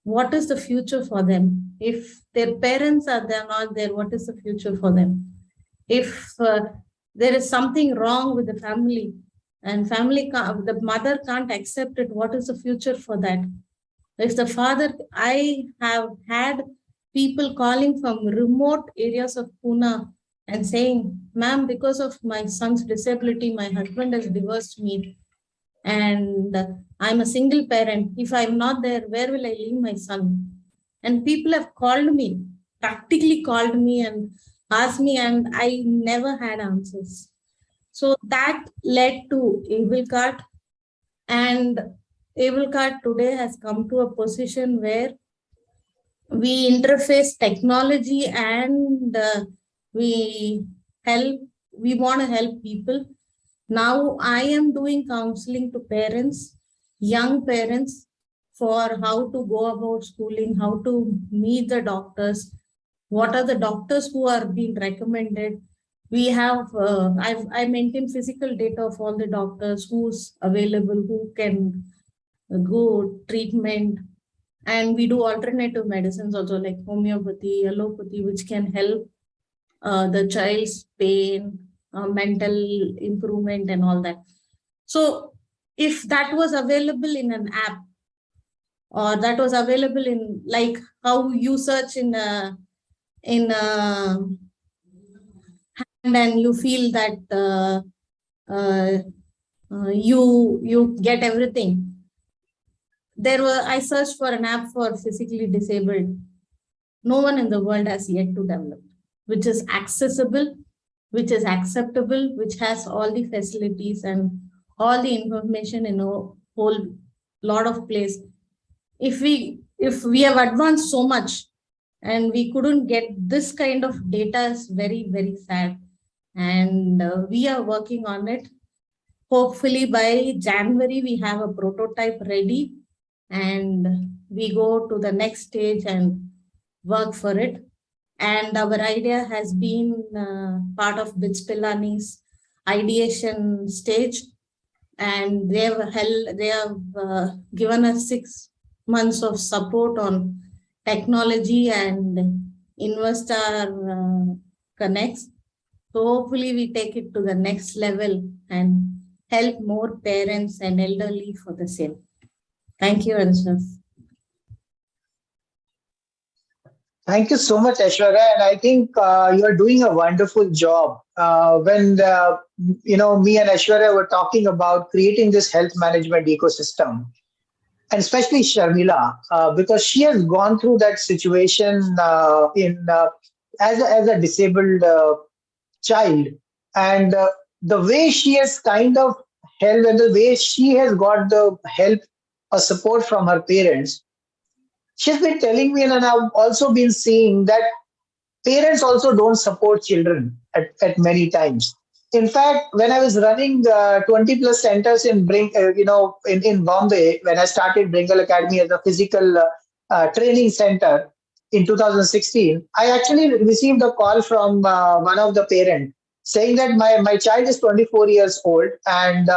What is the future for them? If their parents are there, not there, what is the future for them? If there is something wrong with the family, and the mother can't accept it, what is the future for that? If the father, I have had people calling from remote areas of Pune and saying, ma'am, because of my son's disability, my husband has divorced me and I'm a single parent. If I'm not there, where will I leave my son? And people have called me, practically called me and asked me, and I never had answers. So that led to Able Cart, and Able Cart today has come to a position where we interface technology and we want to help people. Now I am doing counseling to parents, young parents, for how to go about schooling, how to meet the doctors, what are the doctors who are being recommended. We have, I maintain physical data of all the doctors, who's available, who can go treatment. And we do alternative medicines also, like homeopathy, allopathy, which can help the child's pain, mental improvement and all that. So if that was available in an app, or that was available in, like how you search in a hand and you feel that you get everything. I searched for an app for physically disabled. No one in the world has yet to develop, which is accessible, which is acceptable, which has all the facilities and all the information in a whole lot of place. If we have advanced so much and we couldn't get this kind of data, is very, very sad. And we are working on it. Hopefully by January, we have a prototype ready and we go to the next stage and work for it. And our idea has been part of Bits Pilani's ideation stage, and they have given us 6 months of support on technology and investor connects. So hopefully we take it to the next level and help more parents and elderly for the same. Thank you, Anshav. Thank you so much, Aishwarya, and I think you're doing a wonderful job. When me and Aishwarya were talking about creating this health management ecosystem, and especially Sharmila, because she has gone through that situation as a disabled child, and the way she has kind of held, and the way she has got the help or support from her parents. She's been telling me, and I've also been seeing that parents also don't support children at many times. In fact, when I was running 20 plus centers in in Bombay, when I started Bringle Academy as a physical training center in 2016, I actually received a call from one of the parents saying that my child is 24 years old and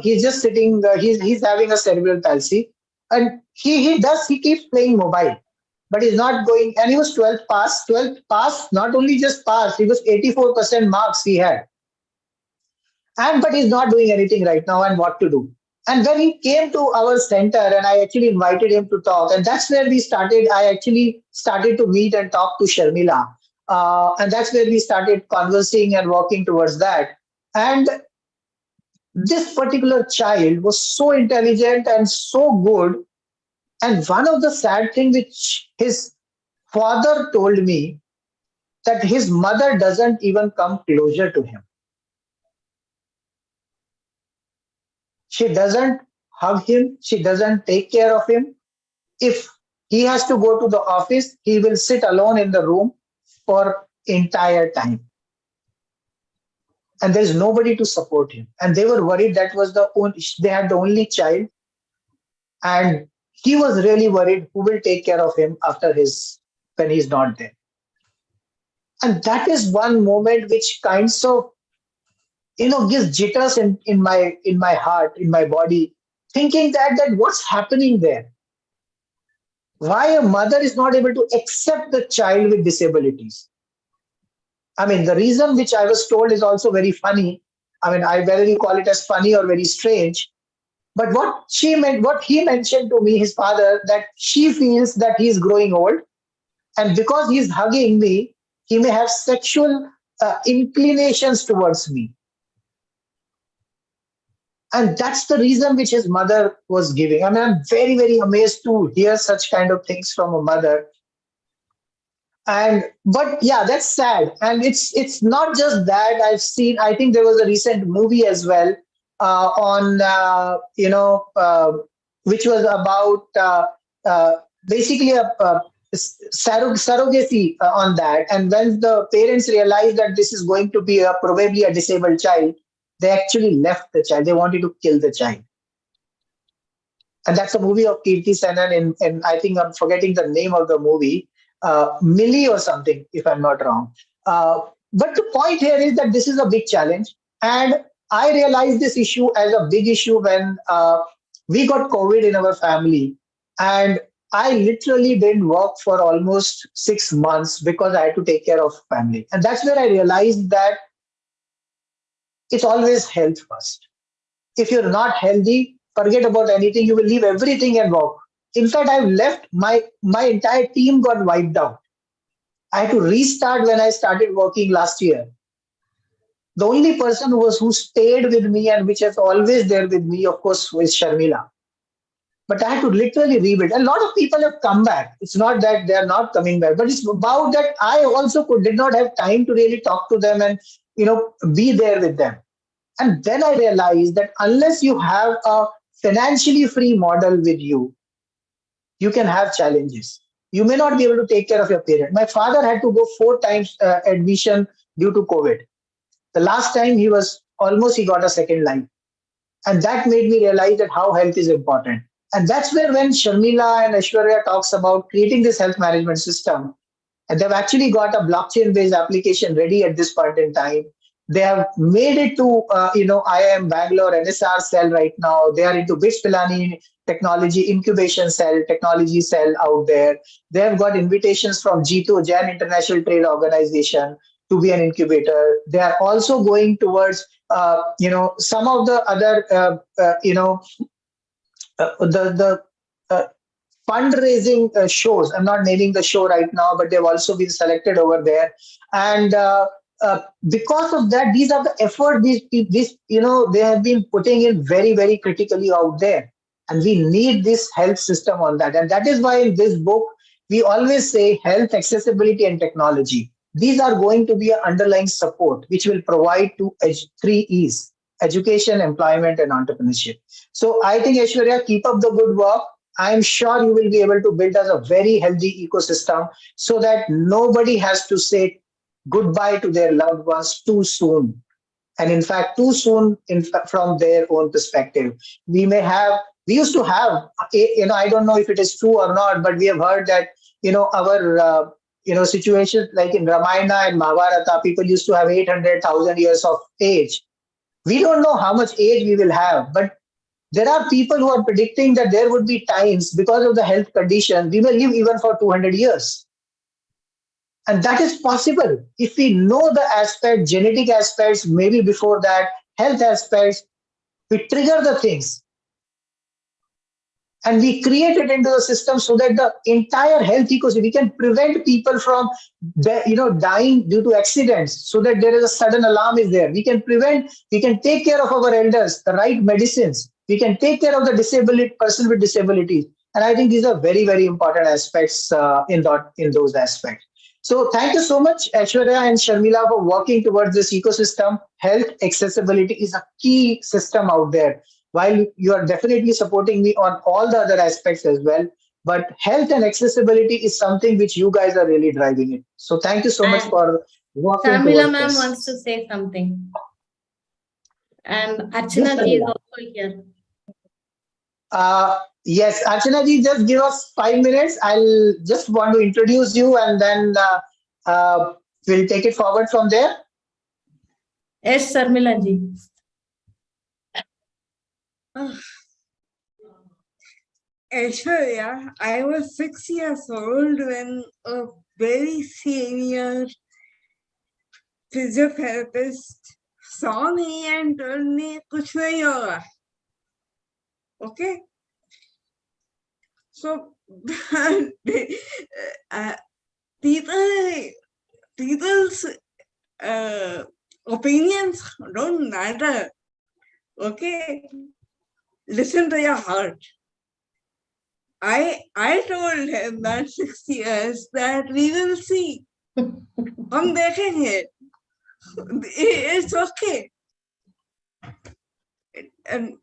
he's just sitting, he's having a cerebral palsy. And he keeps playing mobile, but he's not going. And he was 12th pass, not only just pass, he was 84% marks he had. But he's not doing anything right now, and what to do. And when he came to our center, and I actually invited him to talk, and that's where we started. I actually started to meet and talk to Sharmila. And that's where we started conversing and working towards that. And this particular child was so intelligent and so good. And one of the sad things which his father told me, that his mother doesn't even come closer to him. She doesn't hug him. She doesn't take care of him. If he has to go to the office, he will sit alone in the room for entire time. And there's nobody to support him. And they were worried they had the only child. And he was really worried who will take care of him when he's not there. And that is one moment which kinds of, gives jitters in my heart, in my body, thinking that what's happening there? Why a mother is not able to accept the child with disabilities? I mean, the reason which I was told is also very funny. I mean, whether you call it as funny or very strange. But what he mentioned to me, his father, that she feels that he's growing old. And because he's hugging me, he may have sexual inclinations towards me. And that's the reason which his mother was giving. I mean, I'm very, very amazed to hear such kind of things from a mother. But yeah, that's sad. And it's not just that. I think there was a recent movie as well on, which was about basically a surrogacy on that. And when the parents realized that this is going to be probably a disabled child, they actually left the child. They wanted to kill the child. And that's a movie of Kirti Senan, and I think I'm forgetting the name of the movie, Millie or something, if I'm not wrong. But the point here is that this is a big challenge. And I realized this issue as a big issue when we got COVID in our family. And I literally didn't work for almost 6 months because I had to take care of family. And that's where I realized that it's always health first. If you're not healthy, forget about anything. You will leave everything and walk. In fact, I've left my entire team got wiped out. I had to restart when I started working last year. The only person who stayed with me and which is always there with me, of course, was Sharmila. But I had to literally rebuild. A lot of people have come back. It's not that they are not coming back, but it's about that I also did not have time to really talk to them and be there with them. And then I realized that unless you have a financially free model with you, you can have challenges. You may not be able to take care of your parent. My father had to go 4 times admission due to COVID. The last time he got a second life. And that made me realize that how health is important. And that's where when Sharmila and Aishwarya talks about creating this health management system, and they've actually got a blockchain-based application ready at this point in time. They have made it to, IIM Bangalore NSR cell right now. They are into Bits Pilani technology incubation cell, technology cell out there. They have got invitations from GIta, Jain International Trade Organization, to be an incubator. They are also going towards, some of the other, the fundraising shows. I'm not naming the show right now, but they've also been selected over there. And because of that, these are the effort they have been putting in very, very critically out there. And we need this health system on that. And that is why in this book, we always say health, accessibility, and technology. These are going to be an underlying support, which will provide to 3 E's: education, employment, and entrepreneurship. So I think, Aishwarya, keep up the good work. I'm sure you will be able to build us a very healthy ecosystem so that nobody has to say goodbye to their loved ones too soon. And in fact, too soon from their own perspective. We used to have, I don't know if it is true or not, but we have heard that, our, situations like in Ramayana and Mahabharata, people used to have 800,000 years of age. We don't know how much age we will have, but there are people who are predicting that there would be times because of the health condition, we may live even for 200 years. And that is possible if we know the genetic aspects, maybe before that, health aspects, we trigger the things. And we create it into the system so that the entire health ecosystem, we can prevent people from dying due to accidents so that there is a sudden alarm is there. We can take care of our elders, the right medicines. We can take care of the person with disabilities. And I think these are very, very important aspects in those aspects. So thank you so much, Aishwarya and Sharmila, for working towards this ecosystem. Health accessibility is a key system out there. While you are definitely supporting me on all the other aspects as well, but health and accessibility is something which you guys are really driving it. So thank you so much for working Sharmila towards ma'am this. wants to say something. And Archana ji is also here. Yes, Archana ji, just give us 5 minutes. I'll just want to introduce you and then we'll take it forward from there. Yes, Sharmila ji. Aishwarya, I was 6 years old when a very senior physiotherapist saw me and told me, "Kuch nahi hoga." Okay? So, people's opinions don't matter. Okay, listen to your heart. I told him that 6 years that we will see. हम देखेंगे. It's okay. And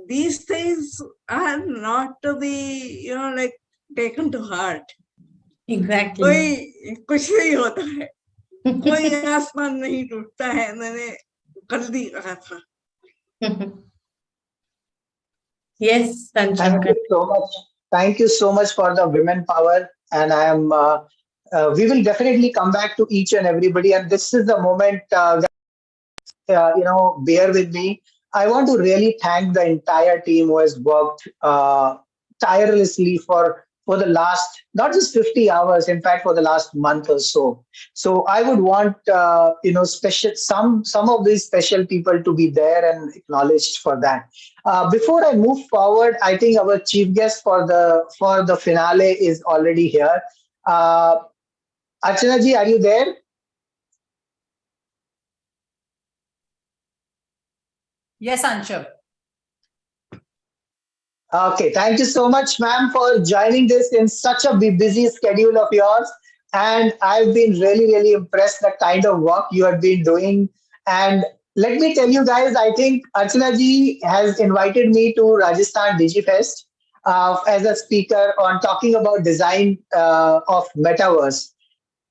these things are not to be, like taken to heart. Exactly. कोई कुछ नहीं होता है. कोई आसमान नहीं टूटता है. मैंने कल भी कहा था. Yes, Thank Anshav. you so much. Thank you so much for the women power. And I am. We will definitely come back to each and everybody. And this is the moment. Bear with me. I want to really thank the entire team who has worked tirelessly for the last, not just 50 hours, in fact, for the last month or so. So I would want, special some of these special people to be there and acknowledged for that. Before I move forward, I think our chief guest for the finale is already here. Archana ji, are you there? Yes, Anshav. Okay, thank you so much, ma'am, for joining this in such a busy schedule of yours. And I've been really, really impressed the kind of work you have been doing. And let me tell you guys, I think Archana ji has invited me to Rajasthan DigiFest as a speaker on talking about design of metaverse.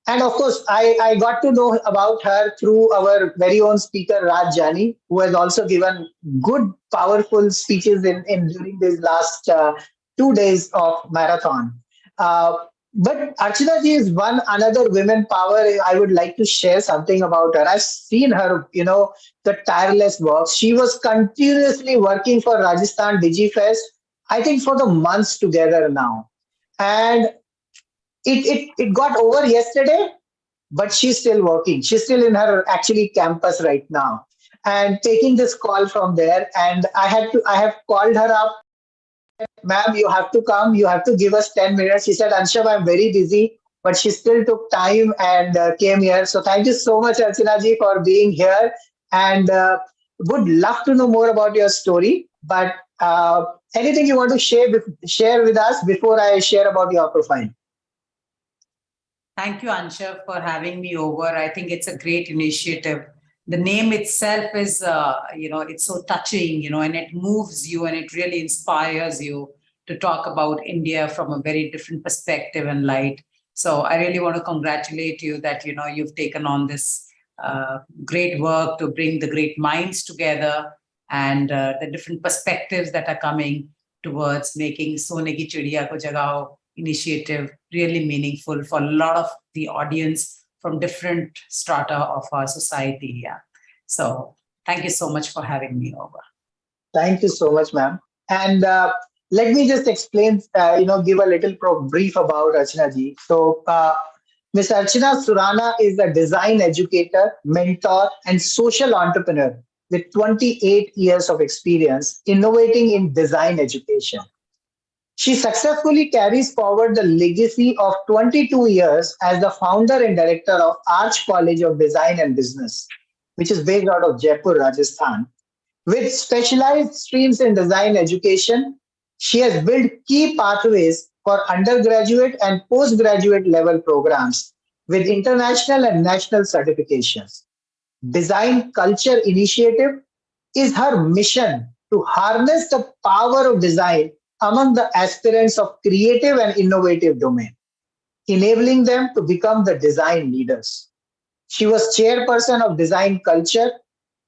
And of course, I got to know about her through our very own speaker, Raj Jani, who has also given good, powerful speeches in during these last 2 days of marathon. But Archana ji is one another women power. I would like to share something about her. I've seen her, the tireless work. She was continuously working for Rajasthan DigiFest, I think for the months together now. And it got over yesterday, but she's still working. She's still in her actually campus right now and taking this call from there. And I have called her up. Ma'am, you have to come. You have to give us 10 minutes. She said, Anshav, I'm very busy, but she still took time and came here. So thank you so much, Archana ji, for being here. And would love to know more about your story. But anything you want to share with us before I share about your profile? Thank you, Anshav, for having me over. I think it's a great initiative. The name itself is, it's so touching, and it moves you and it really inspires you to talk about India from a very different perspective and light. So I really want to congratulate you that, you've taken on this great work to bring the great minds together and the different perspectives that are coming towards making Sone ki Chidiya ko Jagao initiative really meaningful for a lot of the audience from different strata of our society. Yeah. So thank you so much for having me over. Thank you so much, ma'am. And let me just explain, give a little brief about Archana ji. So Ms. Archana Surana is a design educator, mentor, and social entrepreneur with 28 years of experience innovating in design education. She successfully carries forward the legacy of 22 years as the founder and director of Arch College of Design and Business, which is based out of Jaipur, Rajasthan. With specialized streams in design education, she has built key pathways for undergraduate and postgraduate level programs with international and national certifications. Design Culture Initiative is her mission to harness the power of design among the aspirants of creative and innovative domain, enabling them to become the design leaders. She was chairperson of Design Culture,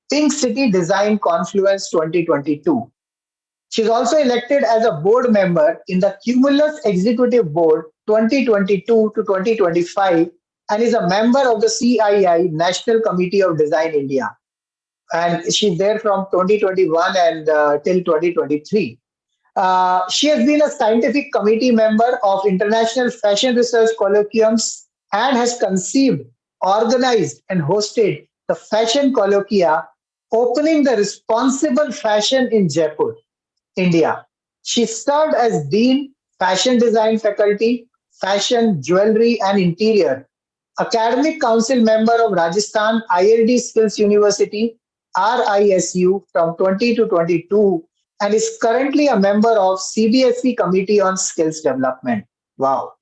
Pink City Design Confluence 2022. She's also elected as a board member in the Cumulus Executive Board 2022 to 2025 and is a member of the CII National Committee of Design India. And she's there from 2021 and till 2023. She has been a scientific committee member of International Fashion Research Colloquiums and has conceived, organized, and hosted the Fashion Colloquia, opening the responsible fashion in Jaipur, India. She served as Dean, Fashion Design Faculty, Fashion, Jewelry, and Interior Academic Council member of Rajasthan ILD Skills University, RISU from 20 to 22, and is currently a member of CBSE Committee on Skills Development. Wow.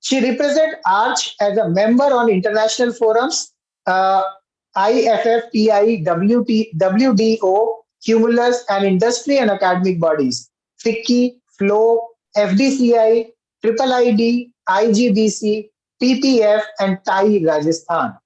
She represents Arch as a member on international forums, IFFTI, WDO, Cumulus, and industry and academic bodies, FICCI, FLOW, FDCI, IIID, IGBC, PPF, and TAI Rajasthan.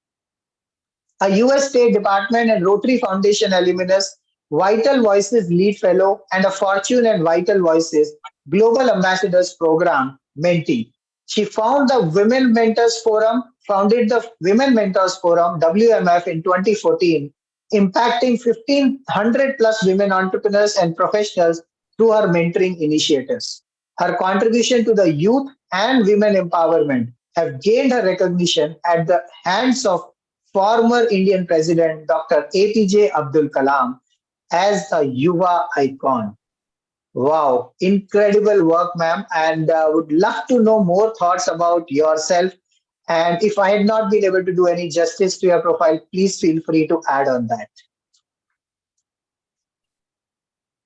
A US State Department and Rotary Foundation alumnus, Vital Voices Lead Fellow, and a Fortune and Vital Voices Global Ambassadors Program mentee. She founded the Women Mentors Forum, WMF, in 2014, impacting 1,500 plus women entrepreneurs and professionals through her mentoring initiatives. Her contribution to the youth and women empowerment have gained her recognition at the hands of former Indian President Dr. APJ Abdul Kalam as a Yuva icon. Wow, incredible work, ma'am, and would love to know more thoughts about yourself. And if I had not been able to do any justice to your profile, please feel free to add on that.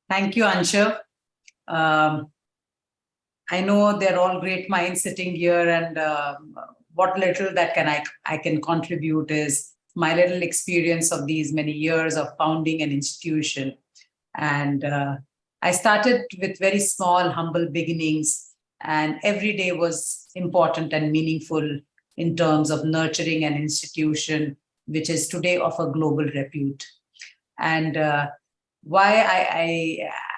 Thank you, Anshav. I know they're all great minds sitting here, and what little that I can contribute is my little experience of these many years of founding an institution. And I started with very small, humble beginnings, and every day was important and meaningful in terms of nurturing an institution which is today of a global repute. And why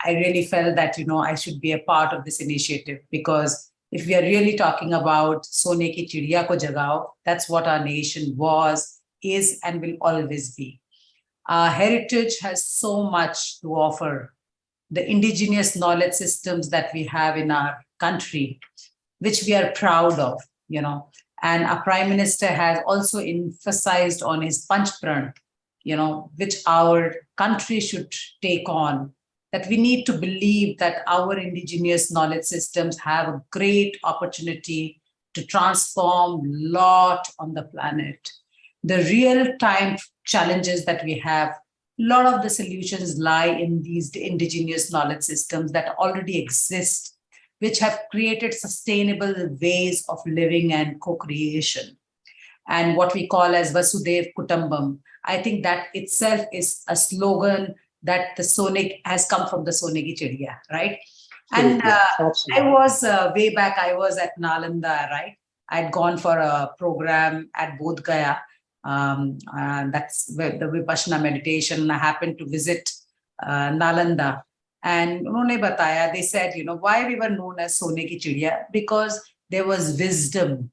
I really felt that, I should be a part of this initiative, because if we are really talking about Sone ki Chidiya ko Jagao, that's what our nation was, is, and will always be. Our heritage has so much to offer. The indigenous knowledge systems that we have in our country, which we are proud of, and our Prime Minister has also emphasized on his Panch Pran, which our country should take on, that we need to believe that our indigenous knowledge systems have a great opportunity to transform a lot on the planet. The real-time challenges that we have, a lot of the solutions lie in these indigenous knowledge systems that already exist, which have created sustainable ways of living and co-creation. And what we call as Vasudev Kutumbam, I think that itself is a slogan that the Sone has come from the Sone ki Chidiya, right? And I was, way back, I was at Nalanda, right? I'd gone for a program at Bodh Gaya. That's where the Vipassana meditation. I happened to visit Nalanda, and unhone bataya, they said, why we were known as Sone ki Chidiya? Because there was wisdom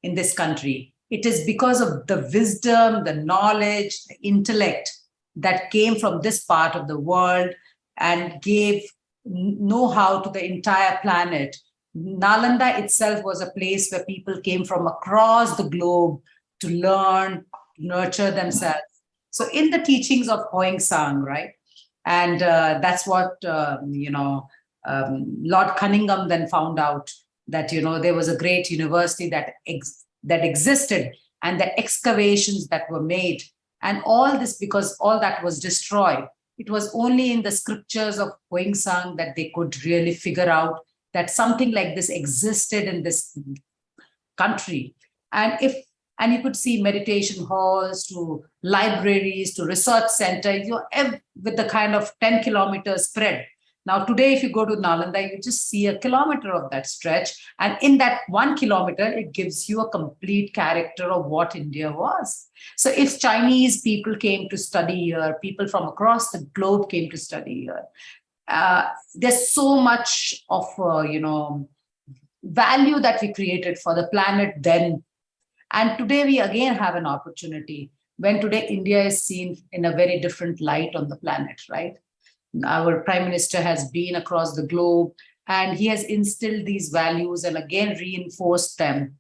in this country. It is because of the wisdom, the knowledge, the intellect that came from this part of the world and gave know-how to the entire planet. Nalanda itself was a place where people came from across the globe to learn, nurture themselves. So in the teachings of Hoeng Sang, right? And that's what, Lord Cunningham then found out, that, there was a great university that existed, and the excavations that were made, and all this, because all that was destroyed. It was only in the scriptures of Hoeng Sang that they could really figure out that something like this existed in this country. And you could see meditation halls, to libraries, to research centers, with the kind of 10 kilometers spread. Now, today, if you go to Nalanda, you just see a kilometer of that stretch. And in that 1 kilometer, it gives you a complete character of what India was. So if Chinese people came to study here, people from across the globe came to study here, there's so much of, value that we created for the planet then. And today we again have an opportunity, when today India is seen in a very different light on the planet, right? Our Prime Minister has been across the globe, and he has instilled these values and again reinforced them,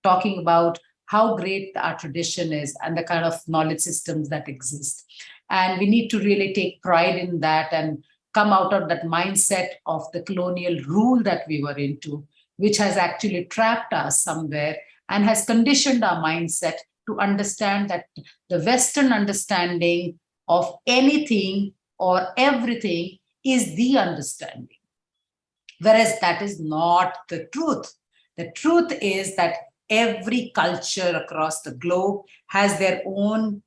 talking about how great our tradition is and the kind of knowledge systems that exist. And we need to really take pride in that and come out of that mindset of the colonial rule that we were into, which has actually trapped us somewhere. and has conditioned our mindset to understand that the Western understanding of anything or everything is the understanding. Whereas that is not the truth. The truth is that every culture across the globe has their own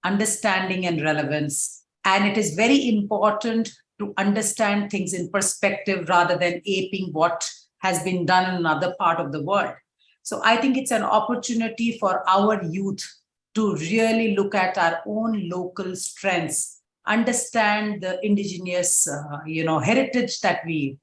understanding and relevance. And it is very important to understand things in perspective rather than aping what has been done in another part of the world. So I think it's an opportunity for our youth to really look at our own local strengths, understand the indigenous, heritage that we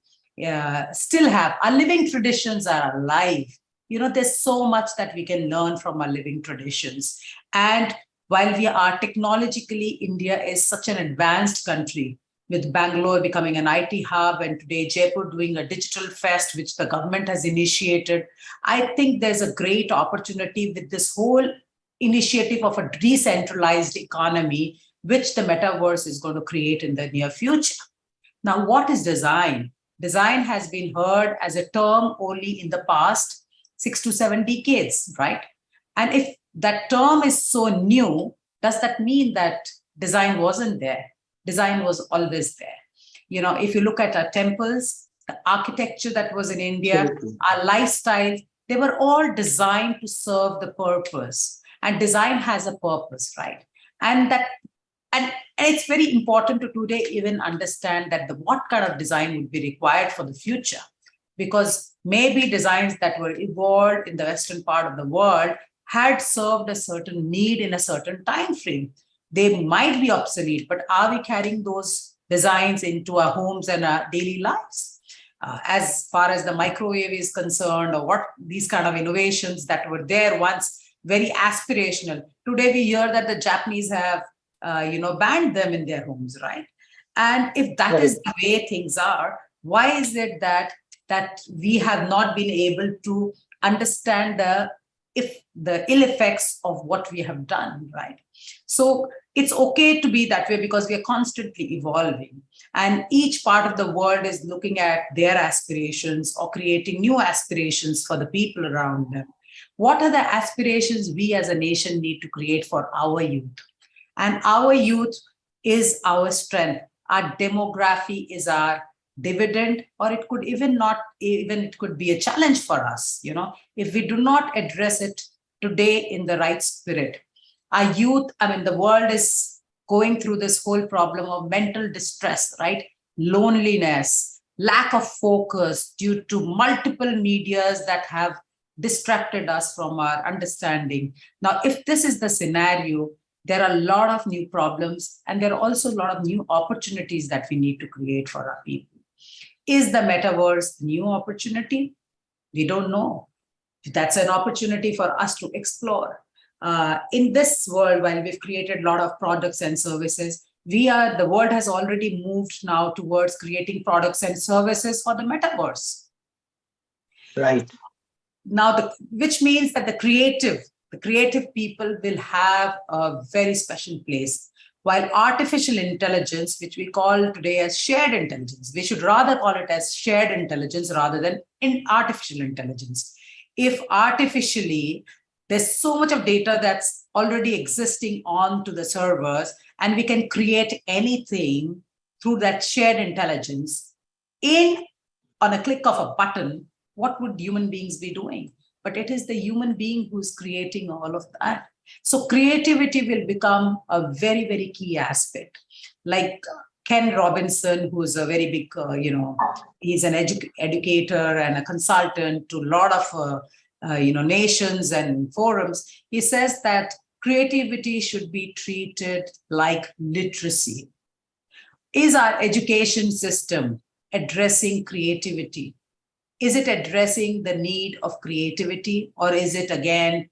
still have. Our living traditions are alive. There's so much that we can learn from our living traditions. And while we are technologically, India is such an advanced country, with Bangalore becoming an IT hub and today Jaipur doing a digital fest, which the government has initiated. I think there's a great opportunity with this whole initiative of a decentralized economy, which the metaverse is going to create in the near future. Now, what is design? Design has been heard as a term only in the past 6 to 7 decades, right? And if that term is so new, does that mean that design wasn't there? Design was always there. If you look at our temples, the architecture that was in India, our lifestyle, they were all designed to serve the purpose. And design has a purpose, right? And it's very important to today even understand that what kind of design would be required for the future. Because maybe designs that were evolved in the Western part of the world had served a certain need in a certain time frame. They might be obsolete, but are we carrying those designs into our homes and our daily lives? As far as the microwave is concerned, or what these kind of innovations that were there once, very aspirational. Today we hear that the Japanese have, banned them in their homes, right? And if that is the way things are, why is it that we have not been able to understand the ill effects of what we have done, right? So it's okay to be that way because we are constantly evolving, and each part of the world is looking at their aspirations or creating new aspirations for the people around them. What are the aspirations we as a nation need to create for our youth? And our youth is our strength. Our demography is our dividend, or it could it could be a challenge for us, if we do not address it today in the right spirit. Our youth, the world is going through this whole problem of mental distress, right? Loneliness, lack of focus due to multiple medias that have distracted us from our understanding. Now, if this is the scenario, there are a lot of new problems, and there are also a lot of new opportunities that we need to create for our people. Is the metaverse a new opportunity? We don't know. That's an opportunity for us to explore. In this world, while we've created a lot of products and services, the world has already moved now towards creating products and services for the metaverse. Right. Now, which means that the creative people will have a very special place. While artificial intelligence, which we call today as shared intelligence, we should rather call it as shared intelligence rather than artificial intelligence. If artificially, there's so much of data that's already existing onto the servers, and we can create anything through that shared intelligence on a click of a button, what would human beings be doing? But it is the human being who's creating all of that. So creativity will become a very, very key aspect. Like Ken Robinson, who's a very big, he's an educator and a consultant to a lot of, nations and forums. He says that creativity should be treated like literacy. Is our education system addressing creativity? Is it addressing the need of creativity, or is it again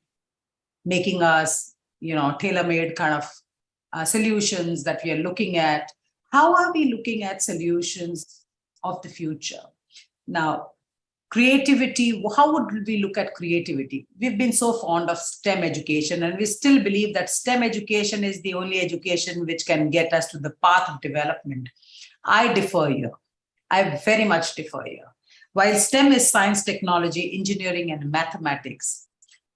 making us, tailor-made kind of solutions that we are looking at? How are we looking at solutions of the future? Now, creativity, how would we look at creativity? We've been so fond of STEM education, and we still believe that STEM education is the only education which can get us to the path of development. I differ here. I very much differ here. While STEM is science, technology, engineering, and mathematics,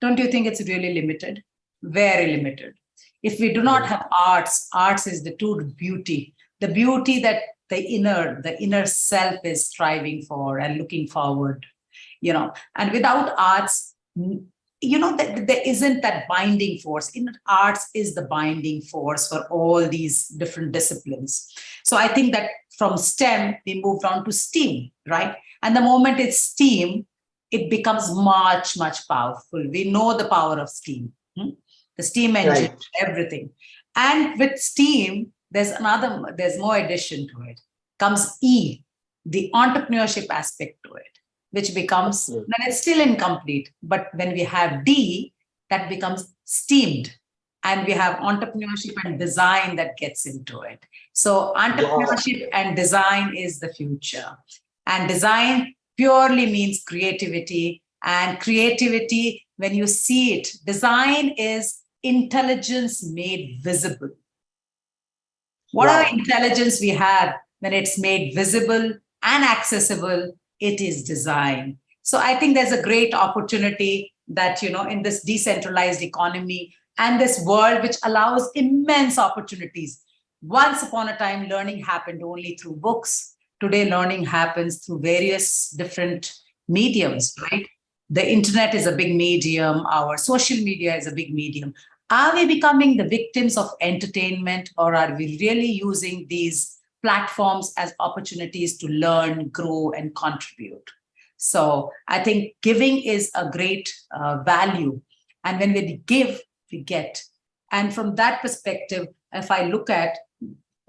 don't you think it's really limited? Very limited. If we do not have arts, arts is the true beauty, the beauty that the inner self is striving for and looking forward, and without arts, that there isn't that binding force. In arts is the binding force for all these different disciplines. So I think that from STEM, we moved on to STEAM, right? And the moment it's STEAM, it becomes much, much powerful. We know the power of STEAM, the STEAM engine, Right. everything. And with STEAM, there's more addition to it. Comes E, the entrepreneurship aspect to it, which becomes, then it's still incomplete. But when we have D, that becomes STEAMed. And we have entrepreneurship and design that gets into it. So entrepreneurship and design is the future. And design purely means creativity. And creativity, when you see it, design is intelligence made visible. Whatever intelligence we have, when it's made visible and accessible, it is design. So I think there's a great opportunity that, in this decentralized economy and this world, which allows immense opportunities. Once upon a time, learning happened only through books. Today, learning happens through various different mediums, right? The internet is a big medium. Our social media is a big medium. Are we becoming the victims of entertainment, or are we really using these platforms as opportunities to learn, grow, and contribute? So I think giving is a great value. And when we give, we get. And from that perspective, if I look at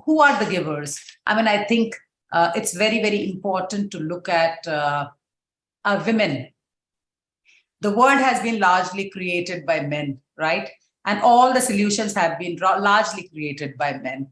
who are the givers, I think it's very, very important to look at women. The world has been largely created by men, right? And all the solutions have been largely created by men.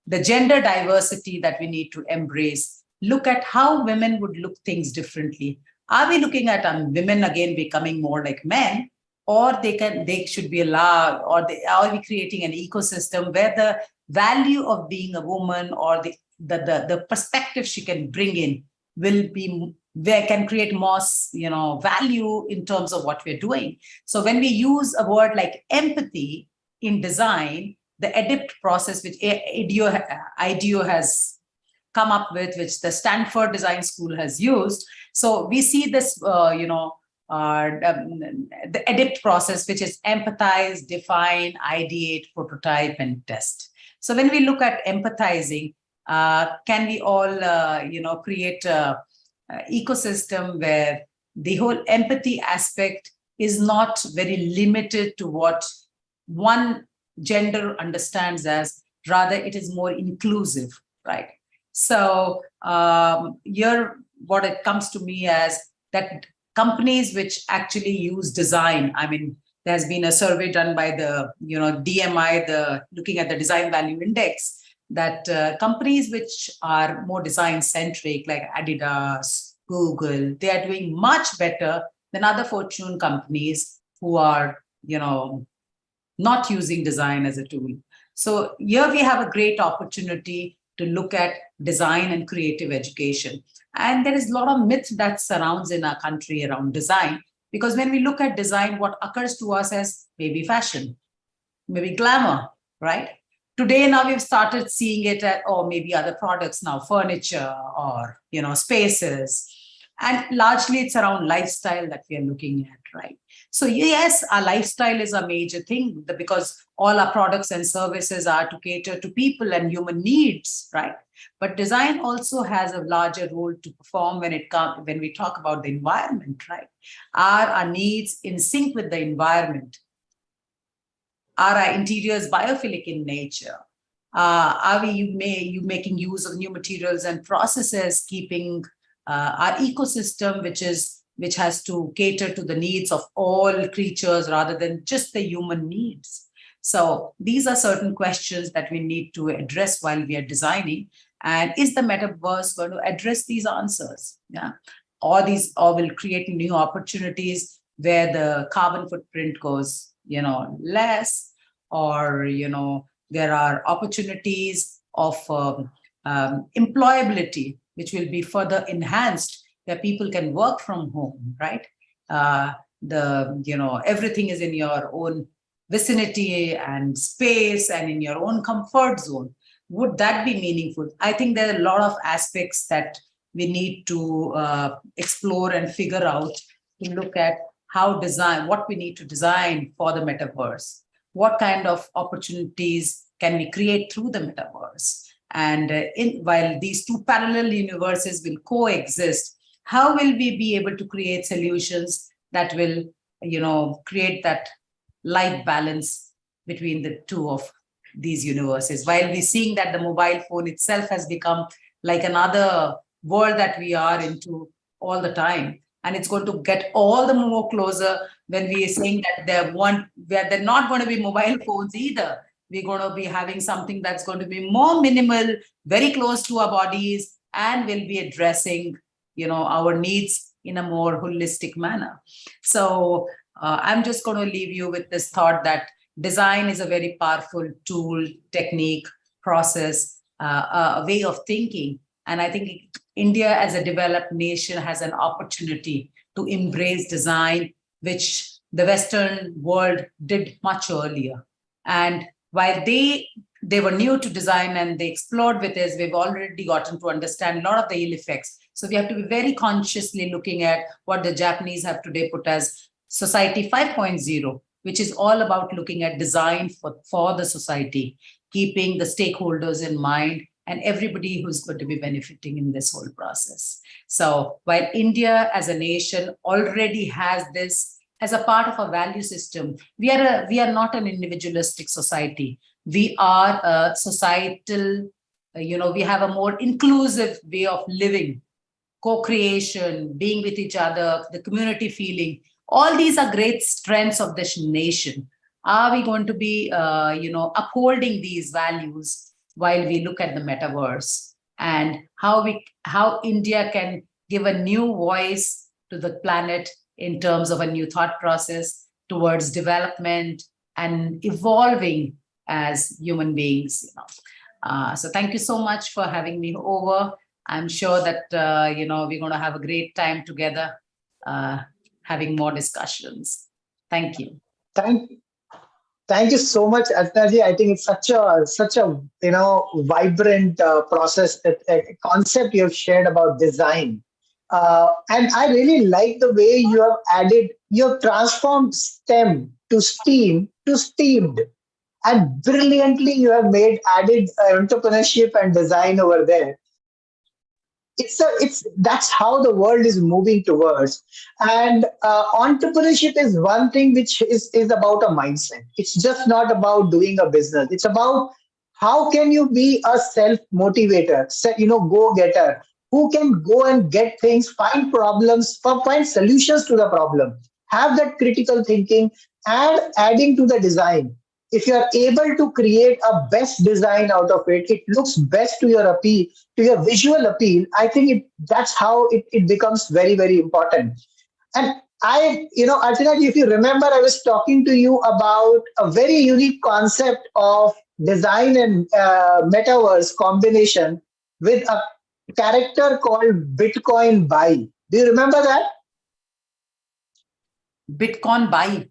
The gender diversity that we need to embrace, look at how women would look things differently. Are we looking at women again becoming more like men, or they should be allowed, or are we creating an ecosystem where the value of being a woman or the perspective she can bring in will be, where can create more, value in terms of what we're doing. So when we use a word like empathy in design, the ADIPT process, which IDEO has come up with, which the Stanford Design School has used. So we see this, the ADIPT process, which is empathize, define, ideate, prototype, and test. So when we look at empathizing, can we all, create a ecosystem where the whole empathy aspect is not very limited to what one gender understands as, rather it is more inclusive, right? So here, what it comes to me as that companies which actually use design, there's been a survey done by the, DMI, looking at the design value index, that companies which are more design centric, like Adidas, Google, they are doing much better than other Fortune companies who are, not using design as a tool. So here we have a great opportunity to look at design and creative education. And there is a lot of myth that surrounds in our country around design, because when we look at design, what occurs to us as maybe fashion, maybe glamour, right? Today, now we've started seeing it at, maybe other products now, furniture or, spaces. And largely it's around lifestyle that we are looking at, right? So yes, our lifestyle is a major thing, because all our products and services are to cater to people and human needs, right? But design also has a larger role to perform when we talk about the environment, right? Are our needs in sync with the environment? Are our interiors biophilic in nature? Are we making use of new materials and processes, keeping our ecosystem, which has to cater to the needs of all creatures rather than just the human needs? So these are certain questions that we need to address while we are designing. And is the metaverse going to address these answers? Yeah, or will create new opportunities where the carbon footprint goes, less, or there are opportunities of employability, which will be further enhanced, where people can work from home, right? everything is in your own vicinity and space and in your own comfort zone. Would that be meaningful? I think there are a lot of aspects that we need to explore and figure out to look at what we need to design for the metaverse. What kind of opportunities can we create through the metaverse? And while these two parallel universes will coexist, how will we be able to create solutions that will, create that light balance between the two of these universes? While we're seeing that the mobile phone itself has become like another world that we are into all the time, and it's going to get all the more closer when we are saying that they're not going to be mobile phones either. We're going to be having something that's going to be more minimal, very close to our bodies, and will be addressing, our needs in a more holistic manner. So I'm just going to leave you with this thought that design is a very powerful tool, technique, process, a way of thinking. And I think India as a developed nation has an opportunity to embrace design, which the Western world did much earlier. And while they were new to design and they explored with us, we've already gotten to understand a lot of the ill effects. So we have to be very consciously looking at what the Japanese have today put as Society 5.0, which is all about looking at design for the society, keeping the stakeholders in mind and everybody who's going to be benefiting in this whole process. So while India as a nation already has this as a part of a value system, we are not an individualistic society. We are a societal, we have a more inclusive way of living, co-creation, being with each other, the community feeling. All these are great strengths of this nation. Are we going to be, upholding these values while we look at the metaverse, and how India can give a new voice to the planet in terms of a new thought process towards development and evolving as human beings. So thank you so much for having me over. I'm sure that we're going to have a great time together, having more discussions. Thank you. Thank you so much, Archana ji. I think it's such a vibrant process, a concept you have shared about design. And I really like the way you have transformed STEM to STEAM to STEAMed. And brilliantly you have added entrepreneurship and design over there. That's how the world is moving towards. And entrepreneurship is one thing which is about a mindset. It's just not about doing a business. It's about how can you be a self-motivator, go-getter, who can go and get things, find problems, find solutions to the problem, have that critical thinking, and adding to the design. If you are able to create a best design out of it, it looks best to your appeal, to your visual appeal. I think that's how it becomes very, very important. And Archana, if you remember, I was talking to you about a very unique concept of design and metaverse combination with a character called Bitcoin Buy. Do you remember that? Bitcoin Buy.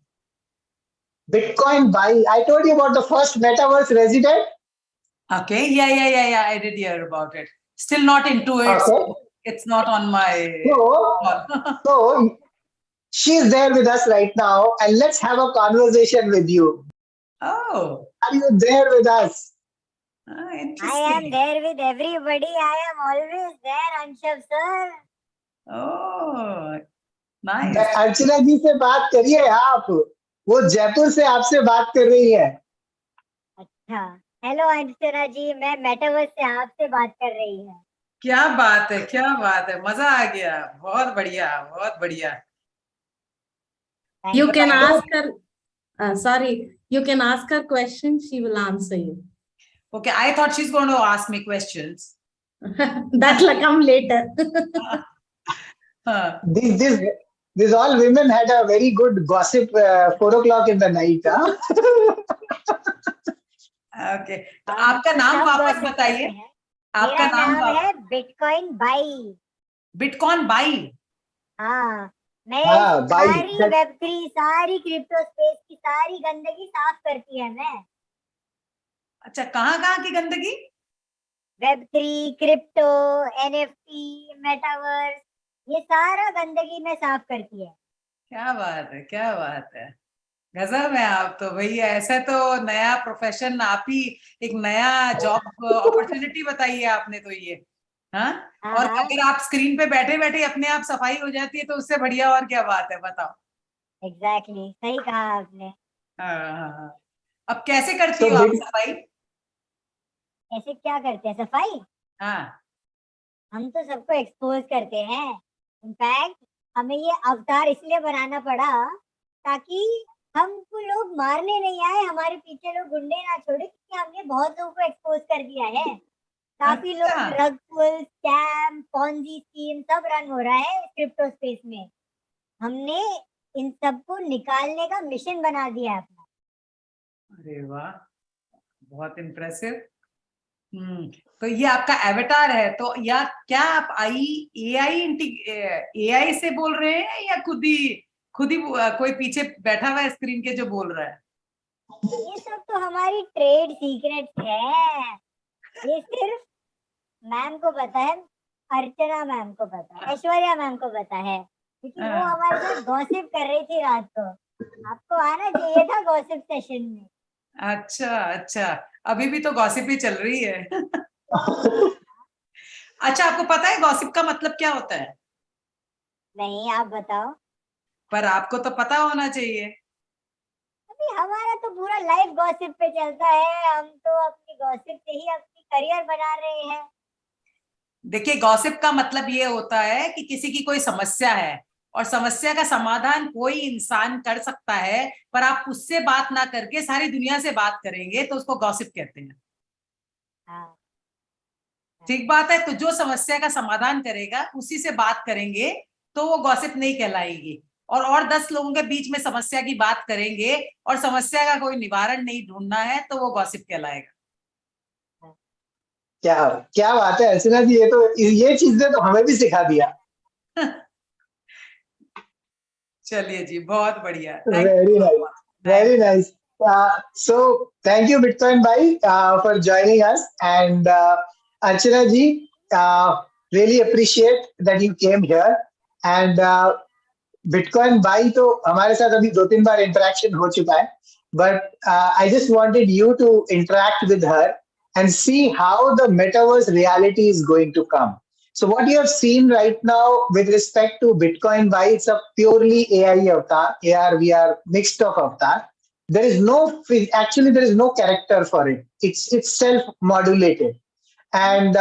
Bitcoin Buy. I told you about the first metaverse resident. Okay. Yeah. I did hear about it. Still not into it. Okay. So it's not on my. So she's there with us right now, and let's have a conversation with you. Oh. Are you there with us? I am there with everybody. I am always there, Anshav sir. Oh, nice. अर्चना जी से बात करिए आप. वो जयपुर से आपसे बात कर रही है. अच्छा, हेलो अंशना जी, मैं मेटावर्स से आपसे बात कर रही हूँ. क्या बात है, मजा आ गया. बहुत बढ़िया. You can ask her. You can ask her questions. She will answer you. Okay, I thought she's going to ask me questions. That'll come later. These all women had a very good gossip 4 o'clock in the night. Huh? Okay. तो आपका नाम वापस बताइए. आपका नाम है bitcoin by. Bitcoin by. हाँ. मैं हाँ भाई, सारी Web3 सारी क्रिप्टो स्पेस की सारी गंदगी साफ करती है मैं। अच्छा, कहाँ की गंदगी? Web3, क्रिप्टो, NFT, मेटावर्स, ये सारा गंदगी में साफ करती है। क्या बात है, क्या बात है, गजब है आप तो भैया। ऐसा तो नया प्रोफेशन, आप ही एक नया जॉब अपॉर्चुनिटी बताई है आपने तो ये। हाँ, और अगर आप स्क्रीन पे बैठे बैठे अपने आप सफाई हो जाती है तो उससे बढ़िया और क्या बात है, बताओ। एग्जैक्टली, सही कहा आपने। हाँ। अब कैसे करती हो आप सफाई? ऐसे क्या करते हैं सफाई? हाँ, हम तो सबको एक्सपोज करते हैं। इनफैक्ट हमें ये अवतार इसलिए बनाना पड़ा ताकि हमको लोग मारने नहीं आए, हमारे पीछे लोग गुंडे ना छोड़े, क्योंकि हमने बहुत लोगों को एक्सपोज कर दिया है। काफी लोग ड्रग पुल, स्कैम, पॉन्जी स्कीम सब रन हो रहा है क्रिप्टो स्पेस में। हमने इन सबको निकालने का मिशन बना दिया है अपना। अरे वाह, बहुत इम्प्रेसिव। तो ये आपका एवेटार है, तो या क्या आप एआई से बोल रहे हैं या खुद ही कोई पीछे बैठा हुआ है स्क्रीन के जो बोल रहा है? ये सब तो हमारी ट्रेड सीक्रेट्स है, ये सिर्फ मैम को पता है, अर्चना मैम को पता है, ऐश्वर्या मैम को पता है, क्योंकि वो हमारे साथ गॉसिप कर रही थी रात को। आपको आना चाहिए था गॉसिप सेशन में। अच्छा, अभी भी तो गॉसिप ही चल रही है। अच्छा, आपको पता है गॉसिप का मतलब क्या होता है? नहीं, आप बताओ। पर आपको तो पता होना चाहिए। अभी हमारा तो पूरा लाइफ गॉसिप पे चलता है, हम तो अपनी गॉसिप से ही अपनी करियर बना रहे हैं। देखिए, गॉसिप का मतलब ये होता है कि किसी की कोई समस्या है और समस्या का समाधान कोई इंसान कर सकता है, पर आप उससे बात ना करके सारी दुनिया से बात करेंगे तो उसको गॉसिप कहते हैं। ठीक बात है। तो जो समस्या का समाधान करेगा उसी से बात करेंगे तो वो गॉसिप नहीं कहलाएगी। और 10 लोगों के बीच में समस्या की बात करेंगे और समस्या का कोई निवारण नहीं ढूंढना है तो वो गॉसिप कहलाएगा। क्या क्या बात है अर्चना जी, ये चीजें तो हमें भी सिखा दिया। चलिए जी, बहुत बढ़िया। Very nice, very nice. So thank you Bitcoin Bhai for joining us, and Archana ji, really appreciate that you came here, and Bitcoin Bhai तो हमारे साथ अभी 2-3 बार interaction हो चुका है, but I just wanted you to interact with her and see how the metaverse reality is going to come. So what you have seen right now with respect to Bitcoin Bhai, it's a purely AI avatar, AR, VR mixed of avatar. There is no character for it. It's self-modulated, and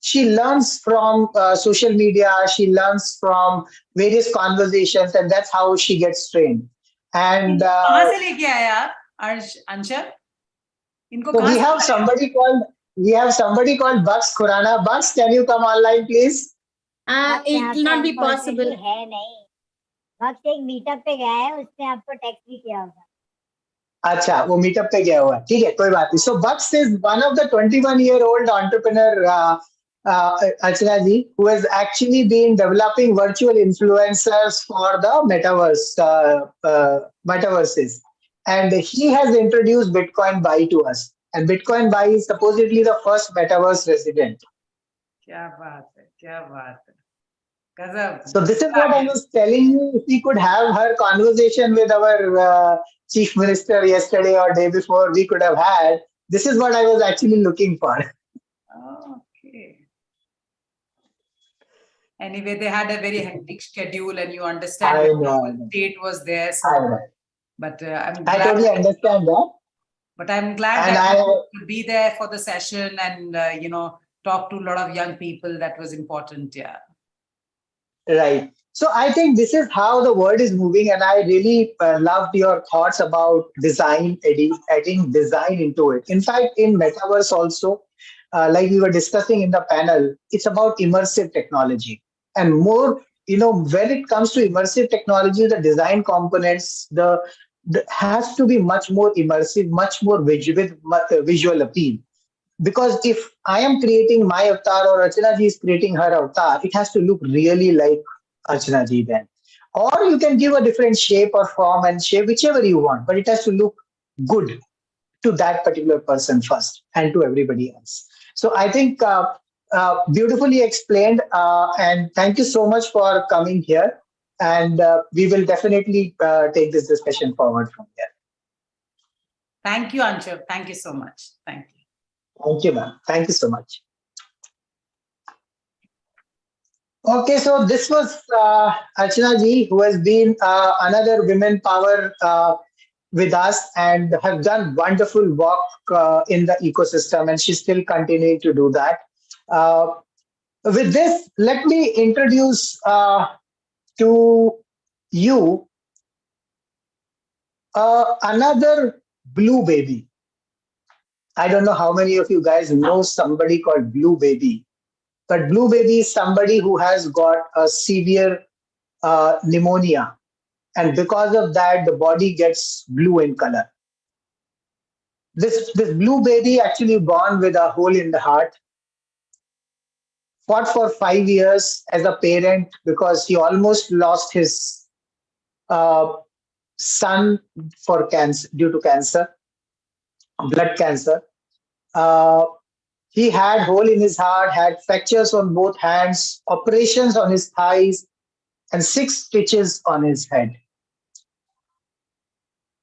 she learns from social media. She learns from various conversations, and that's how she gets trained. And कहाँ से लेके आया अंशव? इनको so we have somebody called Bucks Khurana. Bucks, can you come online, please? It will not be possible. है नहीं, बक्स एक meetup पे गया है, उसने आपको टेक्स्ट भी किया होगा। अच्छा, वो मीटअप पे गया हुआ है, ठीक है, कोई बात नहीं। So Bucks is one of the 21-year-old entrepreneur, Archana ji, who has actually been developing virtual influencers for the metaverses, and he has introduced Bitcoin Bhai to us. And Bitcoin Bhai is supposedly the first metaverse resident. क्या बात है, क्या बात है, गजब। So this is what I was telling you. If we could have her conversation with our chief minister yesterday or day before, we could have had. This is what I was actually looking for. Okay. Anyway, they had a very hectic schedule, and you understand I the know. state was there. So, I know. but I'm I glad. totally understand that. But I'm glad And that you could be there for the session and talk to a lot of young people. That was important. Yeah. Right. So I think this is how the world is moving, and I really loved your thoughts about design, adding design into it. In fact, in metaverse also, like we were discussing in the panel, it's about immersive technology, and more. When it comes to immersive technology, the design components, the has to be much more immersive, much more visual appeal. Because if I am creating my avatar or Archana ji is creating her avatar, it has to look really like Archana ji then. Or you can give a different shape or form and shape, whichever you want, but it has to look good to that particular person first and to everybody else. So I think beautifully explained, and thank you so much for coming here. And we will definitely take this discussion forward from here. Thank you, Anshav. Thank you so much. Thank you. Thank you, ma'am. Thank you so much. Okay, so this was Archana ji, who has been another women power with us and have done wonderful work in the ecosystem, and she's still continuing to do that. With this, let me introduce to you another blue baby. I don't know how many of you guys know somebody called Blue Baby, but Blue Baby is somebody who has got a severe pneumonia, and because of that, the body gets blue in color. This Blue Baby actually born with a hole in the heart, fought for 5 years as a parent because he almost lost his son for cancer, due to cancer, blood cancer. He had hole in his heart, had fractures on both hands, operations on his thighs, and 6 stitches on his head.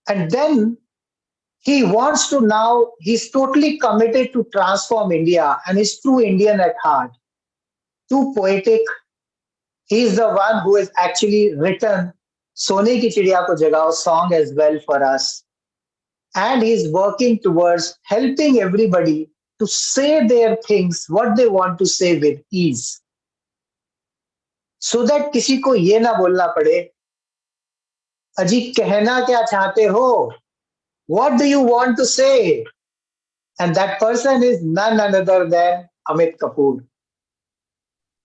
And then he wants to now, he's totally committed to transform India and is true Indian at heart. Too poetic. He's the one who has actually written Sone ki Chidiya ko Jagao song as well for us. And he's working towards helping everybody to say their things, what they want to say with ease. So that किसी को ये ना बोलना पड़े, अजी कहना क्या चाहते हो? What do you want to say? And that person is none other than Amith Kapoor.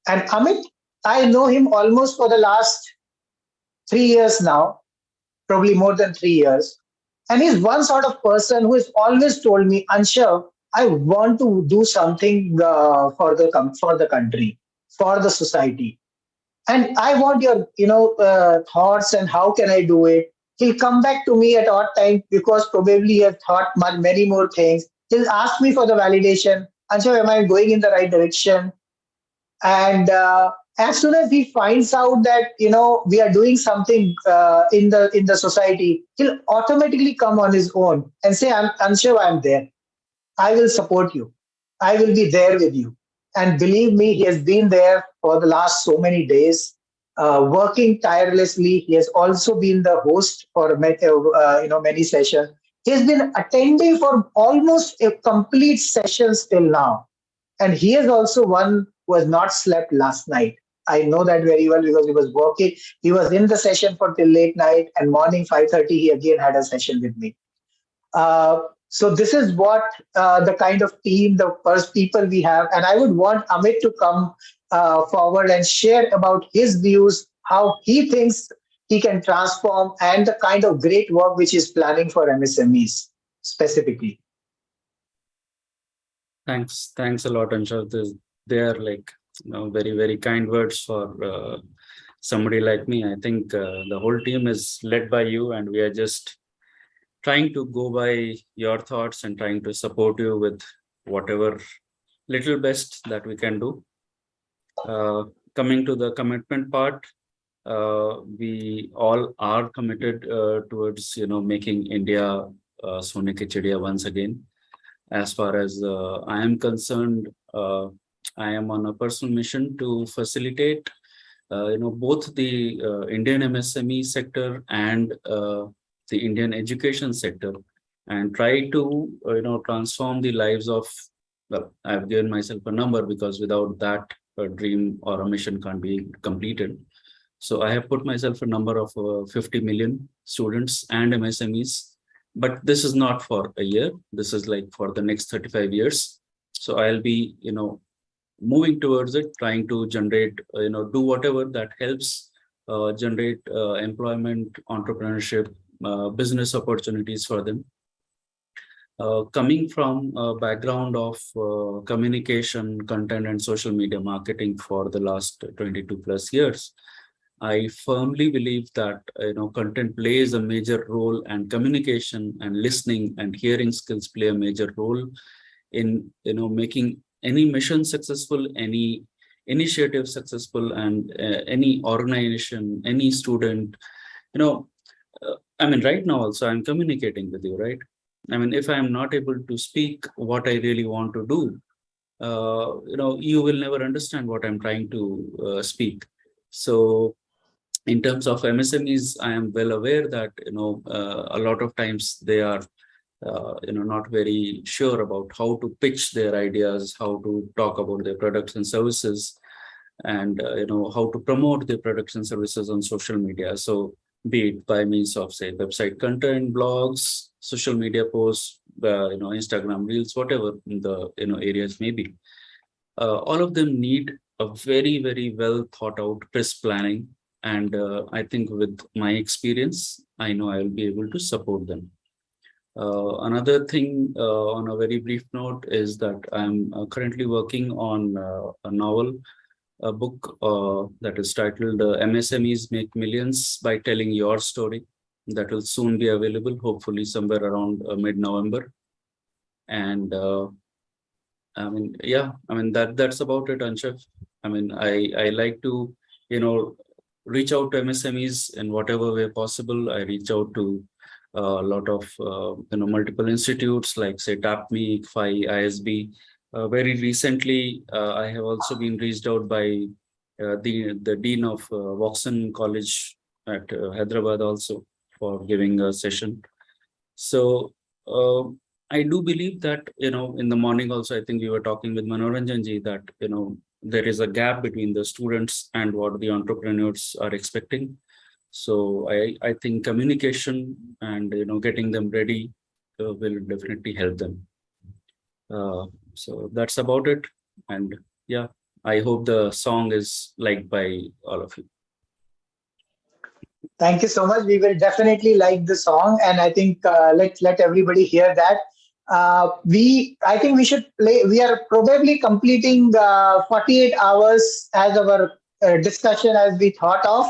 And Amith, I know him almost for the last 3 years now, probably more than 3 years. And he's one sort of person who has always told me, Anshav, I want to do something for the country, for the society. And I want your thoughts and how can I do it? He'll come back to me at odd time because probably he has thought many more things. He'll ask me for the validation. Anshav, am I going in the right direction? And as soon as he finds out that we are doing something in the society, he'll automatically come on his own and say, Anshav, I'm there. I will support you. I will be there with you. And believe me, he has been there for the last so many days, working tirelessly. He has also been the host for many sessions. He has been attending for almost a complete sessions till now. And he is also one who has not slept last night. I know that very well because he was working. He was in the session for till late night, and morning 5:30 he again had a session with me. So this is what the kind of team, the first people we have. And I would want Amith to come forward and share about his views, how he thinks he can transform, and the kind of great work which he's planning for MSMEs specifically. Thanks a lot, Anshav. They are very, very kind words for somebody like me. I think the whole team is led by you, and we are just trying to go by your thoughts and trying to support you with whatever little best that we can do. Coming to the commitment part, we all are committed towards making India Sone ki Chidiya once again. As far as I am concerned, I am on a personal mission to facilitate both the Indian MSME sector and the Indian education sector, and try to transform the lives of, well, I've given myself a number because without that a dream or a mission can't be completed. So I have put myself a number of 50 million students and MSMEs, but this is not for a year. This is like for the next 35 years. So I'll be moving towards it, trying to generate, do whatever that helps generate employment, entrepreneurship, business opportunities for them. Coming from a background of communication, content, and social media marketing for the last 22 plus years, I firmly believe that content plays a major role, and communication and listening and hearing skills play a major role in making any mission successful, any initiative successful, and any organization, any student. I mean, right now also I'm communicating with you, right? I mean, if I'm not able to speak what I really want to do, you will never understand what I'm trying to speak. So in terms of MSMEs, I am well aware that a lot of times they are not very sure about how to pitch their ideas, how to talk about their products and services, and how to promote their products and services on social media. So be it by means of, say, website content, blogs, social media posts, Instagram reels, whatever the areas may be. All of them need a very, very well thought out press planning. And I think with my experience, I know I will be able to support them. Another thing on a very brief note is that I'm currently working on a novel, a book that is titled MSMEs Make Millions by Telling Your Story. That will soon be available, hopefully somewhere around mid-November. And I mean, that's about it, Anshav. I mean, I like to, reach out to MSMEs in whatever way possible. I reach out to a lot of, multiple institutes like, say, TAPME, ICFI, ISB. Very recently, I have also been reached out by the Dean of Voxen College at Hyderabad also for giving a session. So I do believe that, in the morning also, I think we were talking with Manoranjan ji that, there is a gap between the students and what the entrepreneurs are expecting. So I think communication and, getting them ready will definitely help them. So that's about it. And yeah, I hope the song is liked by all of you. Thank you so much. We will definitely like the song, and I think let everybody hear that. I think we should play. We are probably completing 48 hours as our discussion as we thought of.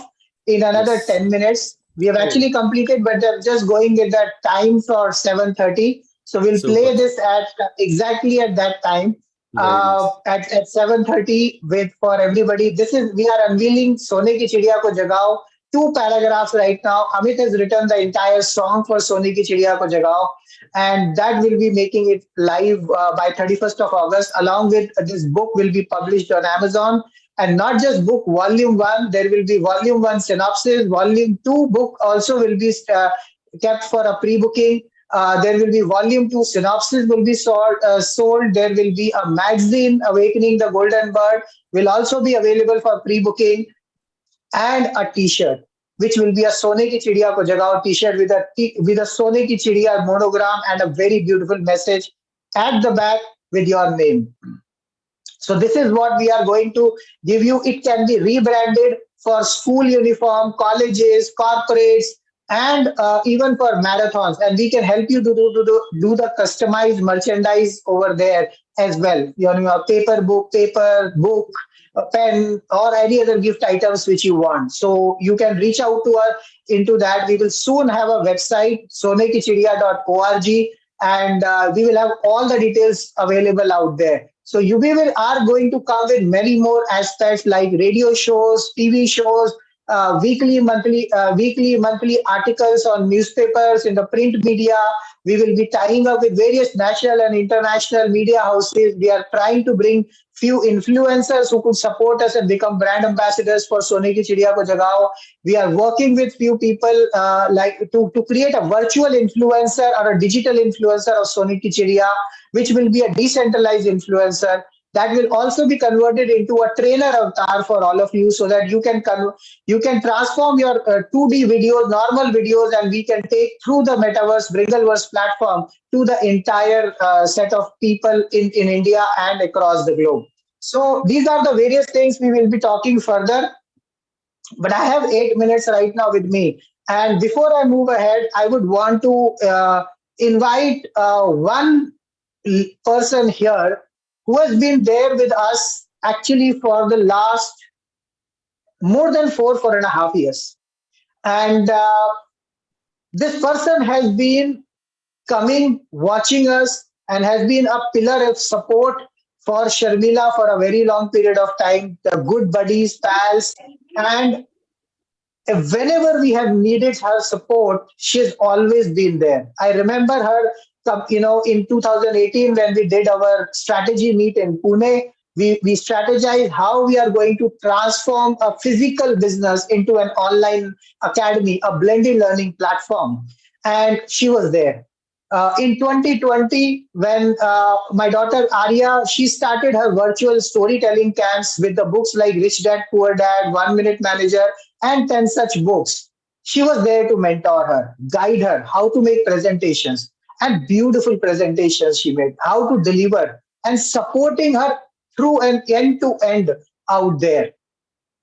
In another 10 minutes, we have actually completed, but they're just going at that time for 7:30. So we'll play this at exactly at that time. At 7:30 for everybody. We are unveiling Sone Ki Chidiya Ko Jagao. 2 paragraphs right now. Amith has written the entire song for Sone Ki Chidiya Ko Jagao, and that will be making it live by 31st of August. Along with this book will be published on Amazon, and not just book volume 1. There will be volume 1 synopsis. Volume 2 book also will be kept for a pre-booking. There will be volume 2 synopsis will be sold. There will be a magazine, Awakening the Golden Bird, will also be available for pre-booking, and a t-shirt, which will be a Sone Ki Chidiya Ko Jagao t-shirt with a Sone Ki Chidiya monogram and a very beautiful message at the back with your name. So this is what we are going to give you. It can be rebranded for school uniform, colleges, corporates, and even for marathons. And we can help you to do the customized merchandise over there as well. Your paper book, a pen, or any other gift items which you want. So you can reach out to us into that. We will soon have a website, sonekichidiya.org, and we will have all the details available out there. So we are going to come with many more aspects like radio shows, TV shows, weekly, monthly articles on newspapers, in the print media. We will be tying up with various national and international media houses. We are trying to bring few influencers who could support us and become brand ambassadors for Sone Ki Chidiya Ko Jagao. We are working with few people to create a virtual influencer or a digital influencer of Sone Ki Chidiya, which will be a decentralized influencer. That will also be converted into a trainer avatar for all of you, so that you can transform your 2D videos, normal videos, and we can take through the metaverse, Bringleverse platform to the entire set of people in India and across the globe. So these are the various things we will be talking further. But I have 8 minutes right now with me. And before I move ahead, I would want to invite one person here who has been there with us actually for the last more than 4.5 years. And this person has been coming, watching us, and has been a pillar of support for Sharmila for a very long period of time, the good buddies, pals, and whenever we have needed her support, she's always been there. I remember her, in 2018 when we did our strategy meet in Pune, we strategized how we are going to transform a physical business into an online academy, a blended learning platform. And she was there. In 2020, when my daughter Arya, she started her virtual storytelling camps with the books like Rich Dad, Poor Dad, 1 Minute Manager, and 10 such books. She was there to mentor her, guide her, how to make presentations, and beautiful presentations she made, how to deliver, and supporting her through an end to end out there.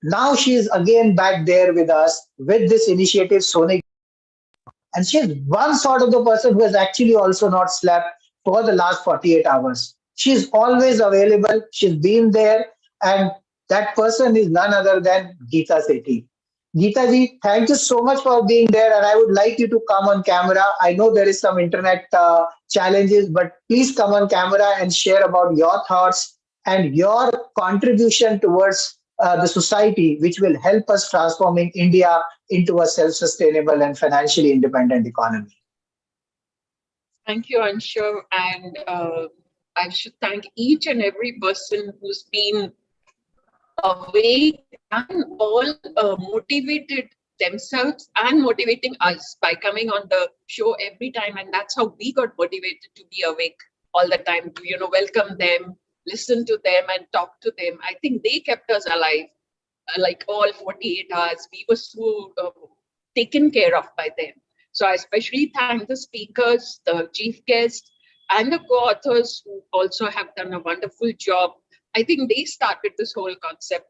Now she is again back there with us with this initiative, Sone. And she's one sort of the person who has actually also not slept for the last 48 hours. She's always available. She's been there. And that person is none other than GIta Sethi. GIta ji, thank you so much for being there. And I would like you to come on camera. I know there is some internet challenges, but please come on camera and share about your thoughts and your contribution towards the society, which will help us transforming India into a self-sustainable and financially independent economy. Thank you, Anshav. And I should thank each and every person who's been awake and all motivated themselves and motivating us by coming on the show every time. And that's how we got motivated to be awake all the time, to, welcome them, listen to them and talk to them. I think they kept us alive, like all 48 hours. We were so taken care of by them. So I especially thank the speakers, the chief guests, and the co-authors who also have done a wonderful job. I think they started this whole concept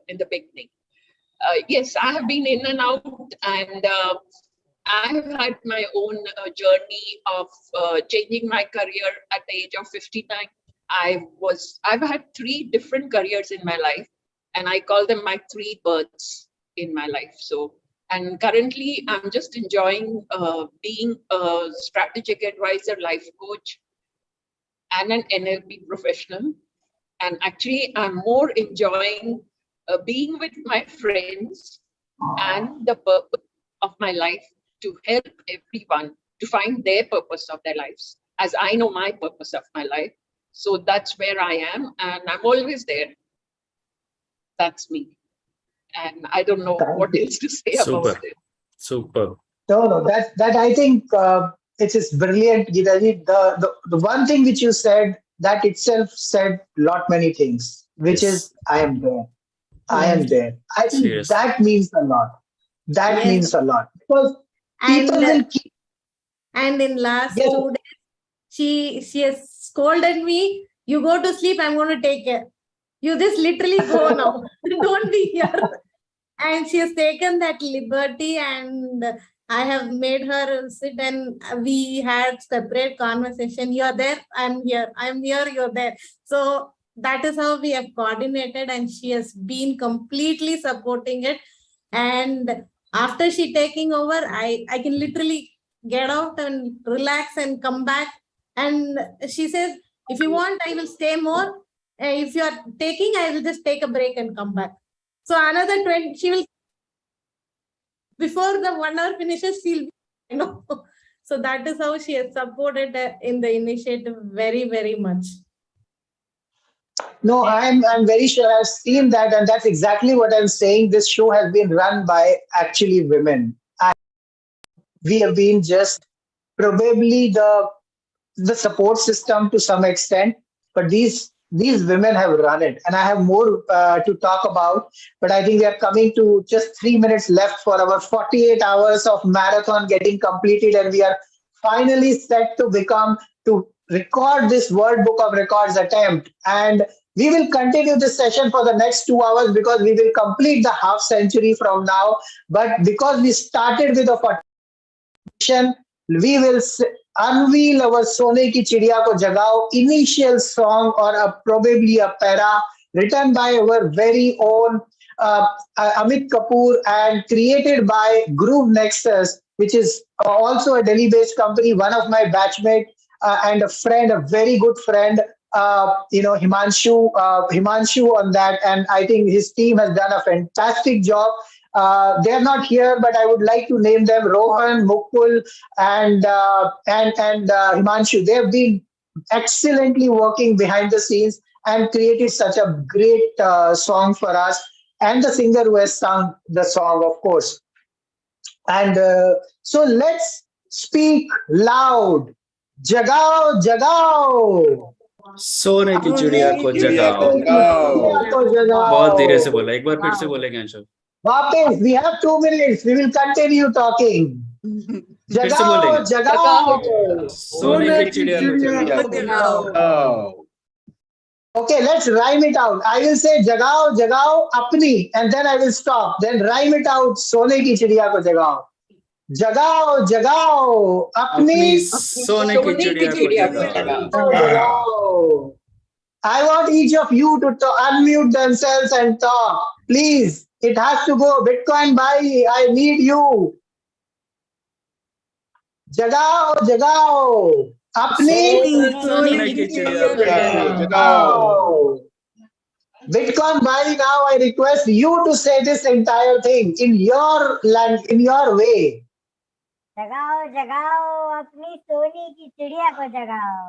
in the beginning. Yes, I have been in and out, and I have had my own journey of changing my career at the age of 59. I've had 3 different careers in my life, and I call them my 3 births in my life. So, and currently I'm just enjoying being a strategic advisor, life coach, and an NLP professional. And actually I'm more enjoying being with my friends and the purpose of my life to help everyone to find their purpose of their lives, as I know my purpose of my life. So that's where I am, and I'm always there. That's me. And I don't know what else to say about it. Super. No, that I think it is brilliant, Gita ji. The one thing which you said, that itself said many things, which is I am there. I am there. I think that means a lot. That means a lot, because people will keep. And in last 2 days, she has scolded me. You go to sleep, I'm going to take care. You just literally go now. Don't be here. And she has taken that liberty, and I have made her sit, and we had separate conversation. You're there, I'm here. I'm here, you're there. So that is how we have coordinated, and she has been completely supporting it. And after she taking over, I can literally get out and relax and come back. And she says, if you want, I will stay more. If you are taking, I will just take a break and come back. So another 20, she will, before the 1 hour finishes, she'll be, So that is how she has supported in the initiative very, very much. No, I'm very sure I've seen that, and that's exactly what I'm saying. This show has been run by actually women. We have been just probably the support system to some extent, but these women have run it, and I have more to talk about, but I think we are coming to just 3 minutes left for our 48 hours of marathon getting completed, and we are finally set to record this World Book of Records attempt. And we will continue this session for the next 2 hours, because we will complete the half century from now. But because we started with a 40, we will unveil our Sone ki Chidiya ko Jagao initial song, or probably a para written by our very own Amith Kapoor, and created by Groove Nexus, which is also a Delhi-based company. One of my batchmate and a friend, a very good friend, Himanshu on that, and I think his team has done a fantastic job. They're not here, but I would like to name them: Rohan, Mukul, and Himanshu. They have been excellently working behind the scenes and created such a great song for us, and the singer who has sung the song, of course. And so let's speak loud. Jagao, jagao. सोने की चिड़िया को जगाओ। बहुत धीरे से बोला, एक बार फिर से बोलेंगे अंशव। वापस, we have 2 minutes. We will continue talking. फिर से बोलेंगे। जगाओ, सोने की चिड़िया को जगाओ। Okay, let's rhyme it out. I will say jagao, jagao, apni, and then I will stop. Then rhyme it out. Sone ki chidiya ko jagao. Jagao, jagao, apni, सोने की चिड़िया को jagao. I want each of you to unmute themselves and talk. Please, it has to go. Bitcoin buy, I need you. Jagao, jagao. अपनी Bitcoin buy now. I request you to say this entire thing in your in your way. जगाओ जगाओ अपनी सोने की चिड़िया को जगाओ।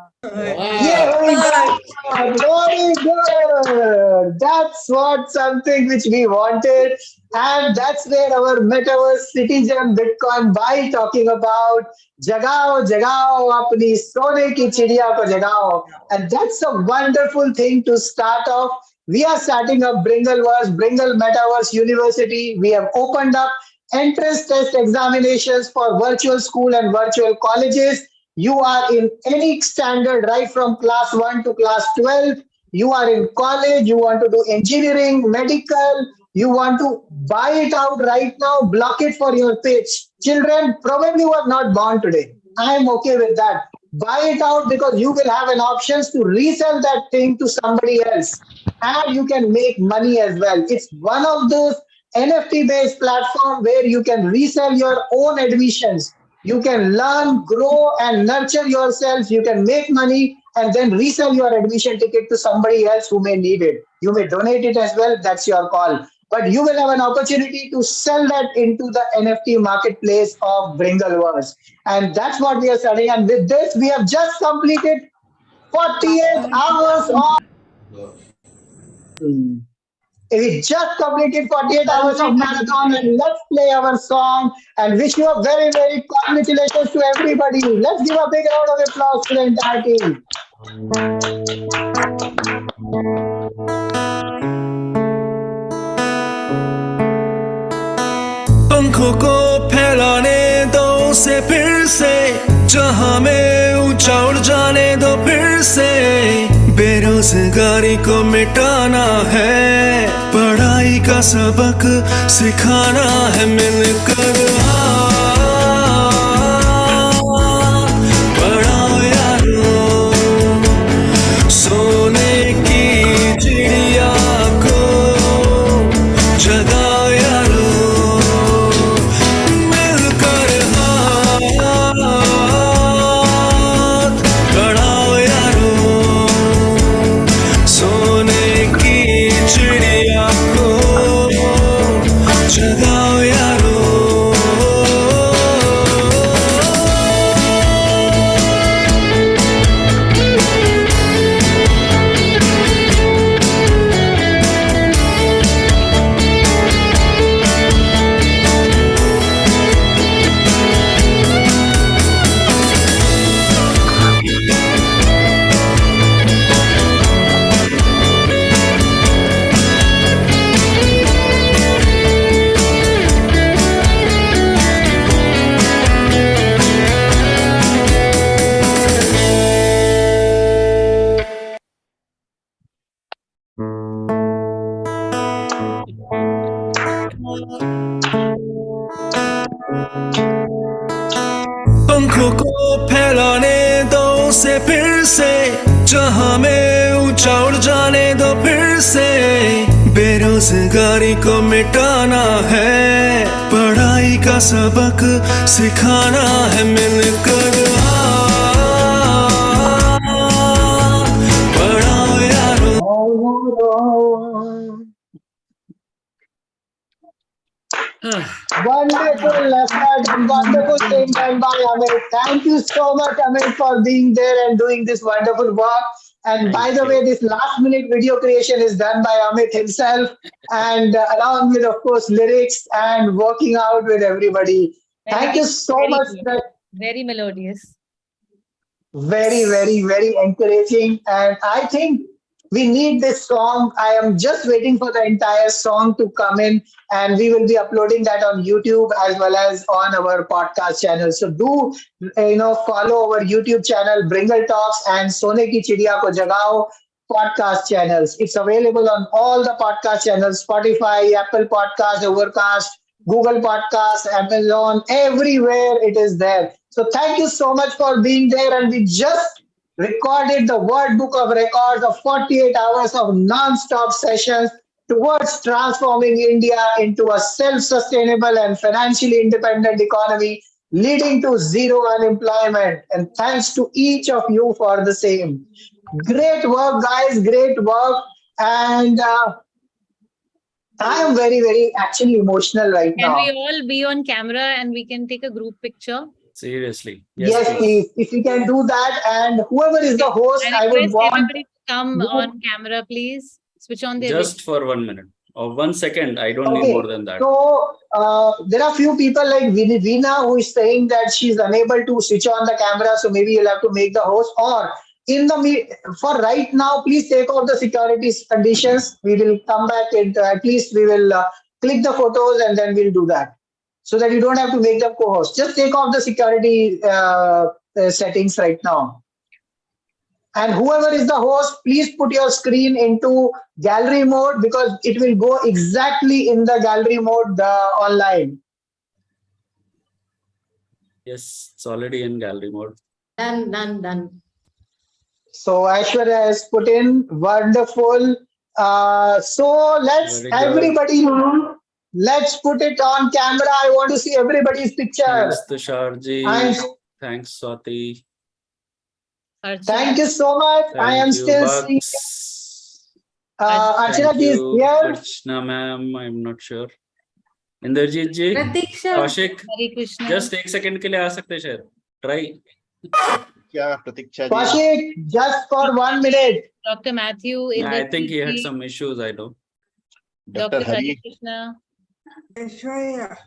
Very good. That's what something which we wanted, and that's where our metaverse citizen Bitcoin buy talking about jagao jagao apni sone ki chidiya ko jagao, and that's a wonderful thing to start off. We are starting up Bringleverse, Bringle Metaverse University. We have opened up entrance test examinations for virtual school and virtual colleges. You are in any standard, right from class 1 to class 12. You are in college, you want to do engineering, medical, you want to buy it out right now, block it for your pitch. Children, probably you are not born today. I am okay with that. Buy it out because you will have an option to resell that thing to somebody else. And you can make money as well. It's one of those NFT-based platform where you can resell your own admissions. You can learn, grow, and nurture yourself. You can make money and then resell your admission ticket to somebody else who may need it. You may donate it as well. That's your call. But you will have an opportunity to sell that into the NFT marketplace of Bringleverse. And that's what we are studying. And with this, we have just completed 48 hours of... We just completed 48 hours of marathon, and let's play our song and wish you a very, very congratulations to everybody. Let's give a big round of applause to the entire team. पंखों को फैलाने दो उसे फिर से, जहां में ऊंचा उड़ जाने दो फिर से। बेरोजगारी को मिटाना है, पढ़ाई का सबक सिखाना है, मिलकर पढ़ाओ यारो सोने की चिड़िया को जगाओ यारो, मिलकर हाथ बढ़ाओ यारो सोने की चिड़िया को जगाओ यारो। पंखों को फैलाने दो उसे फिर से, जहां में ऊंचा उड़ जाने दो फिर से। बेरोजगारी को मिटाना है, पढ़ाई का सबक सिखाना है, मिलकर पढ़ाओ यारो। Wonderful effort and wonderful thing done by Amit. Thank you so much, Amit, for being there and doing this wonderful work. And by the way, this last minute video creation is done by Amit himself, and along with, of course, lyrics and working out with everybody. Thank you so much. Very melodious. Very, very, very encouraging. And I think we need this song. I am just waiting for the entire song to come in, and we will be uploading that on YouTube as well as on our podcast channel. So do follow our YouTube channel, Bringle Talks, and Sone ki Chidiya ko Jagao podcast channels. It's available on all the podcast channels: Spotify, Apple Podcast, Overcast, Google Podcast, Amazon, everywhere it is there. So thank you so much for being there. And we just recorded the World Book of Records of 48 hours of non-stop sessions towards transforming India into a self-sustainable and financially independent economy, leading to zero unemployment. And thanks to each of you for the same. Great work, guys. Great work. And I am very, very actually emotional right Can now. we all be on camera and we can take a group picture? Seriously. Yes, please. If you can do that, and whoever is the host, I would request want everybody to come on camera, please. Switch on their Just for 1 minute or 1 second. I don't need Okay, more than that. so there are few people like Veena who is saying that she's unable to switch on the camera, so maybe you'll have to make the host. Or for right now, please take off the security conditions. We will come back and at least we will click the photos and then we'll do that, so that you don't have to make them co-host. Just take off the security settings right now. And whoever is the host, please put your screen into gallery mode, because it will go exactly in the gallery mode online. Yes, it's already in gallery mode. Done. So Aishwarya has put in wonderful. So let's Very good. everybody, let's put it on camera. I want to see everybody's picture. Thanks, Tusharji. Thanks. Thanks, Swati. Thank you so much. I am still seeing. Archana Thank ji is you, here. Archana ma'am. I'm not sure. Inderjeet ji. Pratiksha. Kaushik. Hare Krishna. Just 1 second के लिए आ सकते हैं शायद. Try. क्या प्रतीक्षा जी? Koushik, just for 1 minute. Dr. Matthew. I think he had some issues. I know. Dr. Hari. Hare Krishna. Aishwarya.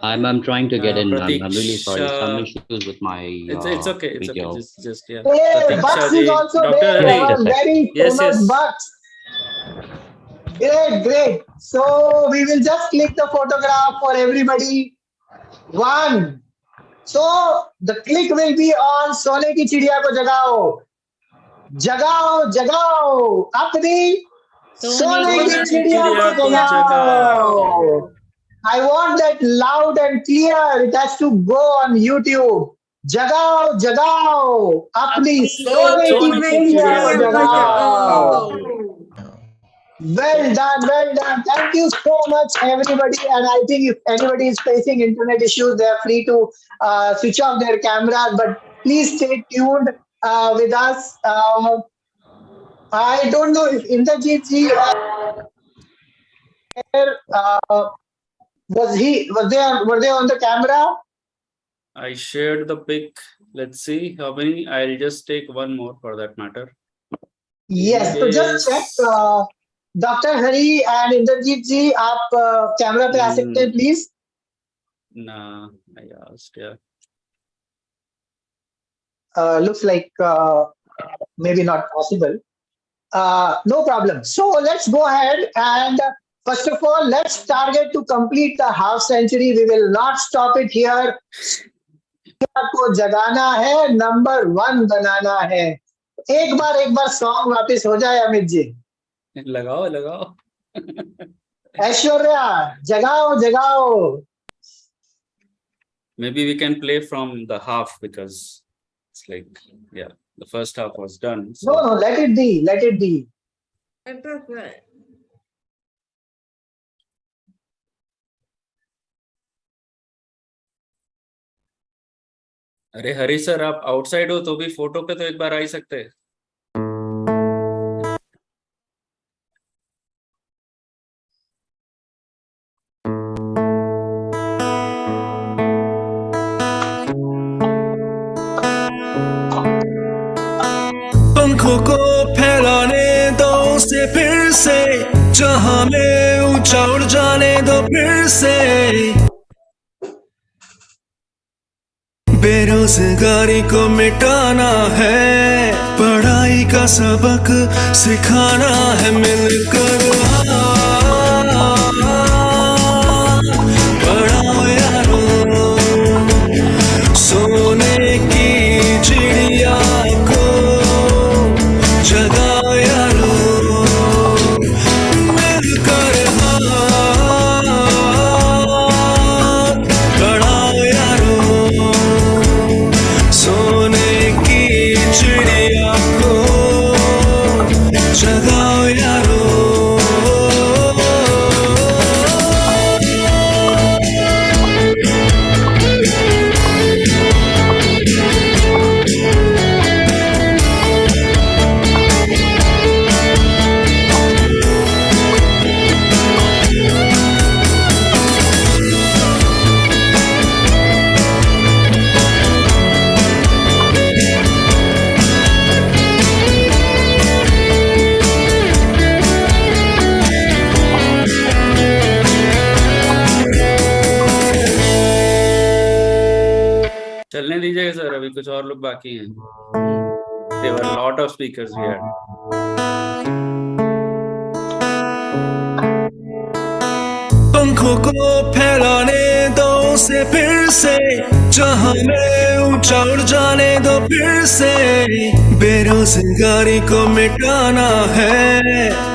I'm trying to get in. I'm really sorry. Pratiksha. Some issues with my It's okay. It's video. okay. Just yeah. Hey, Bucks is also Dr. there. Hari. Our very Yes, famous yes. Bucks. Great. So we will just click the photograph for everybody. 1. So the click will be on Sone ki Chidiya ko Jagao. Jagao. Apni Sone ki Chidiya ko Jagao. I want that loud and clear. It has to go on YouTube. Jagao. Apni Sone ki Chidiya ko Jagao. Well done. Thank you so much, everybody. And I think if anybody is facing internet issues, they are free to switch off their cameras. But please stay tuned with us. I don't know if Inderjeet ji were they on the camera? I shared the pic. Let's see how many. I'll just take one more for that matter. Yes. So just check. Dr. Hari and Inderjeet ji, आप camera पे आ सकते हैं please? Nah, I asked. Yeah. Looks like maybe not possible. No problem. So let's go ahead and first of all, let's target to complete the half century. We will not stop it here. को जगाना है, number 1 बनाना है. एक बार song वापस हो जाए अमित जी. लगाओ. Aishwarya, jagao. Maybe we can play from the half, because it's like, yeah, the first half was done. So. No, let it be. Let us अरे हरी सर, आप आउटसाइड हो तो भी फोटो पे तो एक बार आ ही सकते हैं। पंखों को फैलाने दो उसे फिर से, जहां में ऊंचा उड़ जाने दो फिर से। बेरोजगारी को मिटाना है, पढ़ाई का सबक सिखाना है मिलकर। पढ़ाओ यारो सोने की चिड़िया को, जगाओ यारो मिलकर हाथ बढ़ाओ यारो, सोने की चिड़िया को जगाओ यारो। चलने दीजिएगा सर, अभी कुछ और लोग बाकी हैं। There were a lot of speakers we had. पंखों को फैलाने दो उसे फिर से, जहां में ऊंचा उड़ जाने दो फिर से। बेरोजगारी को मिटाना है,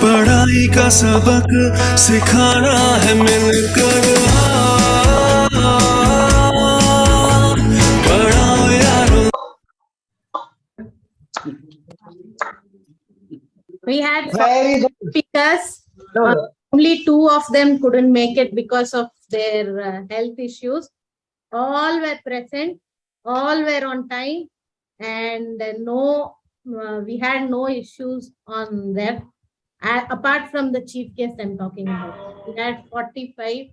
पढ़ाई का सबक सिखाना है मिलकर। पढ़ाओ यारो। We had Very good. speakers. No, no. Only 2 of them couldn't make it because of their health issues. All were present, all were on time, and we had no issues on them. Apart from the chief guest I'm talking about. We had 43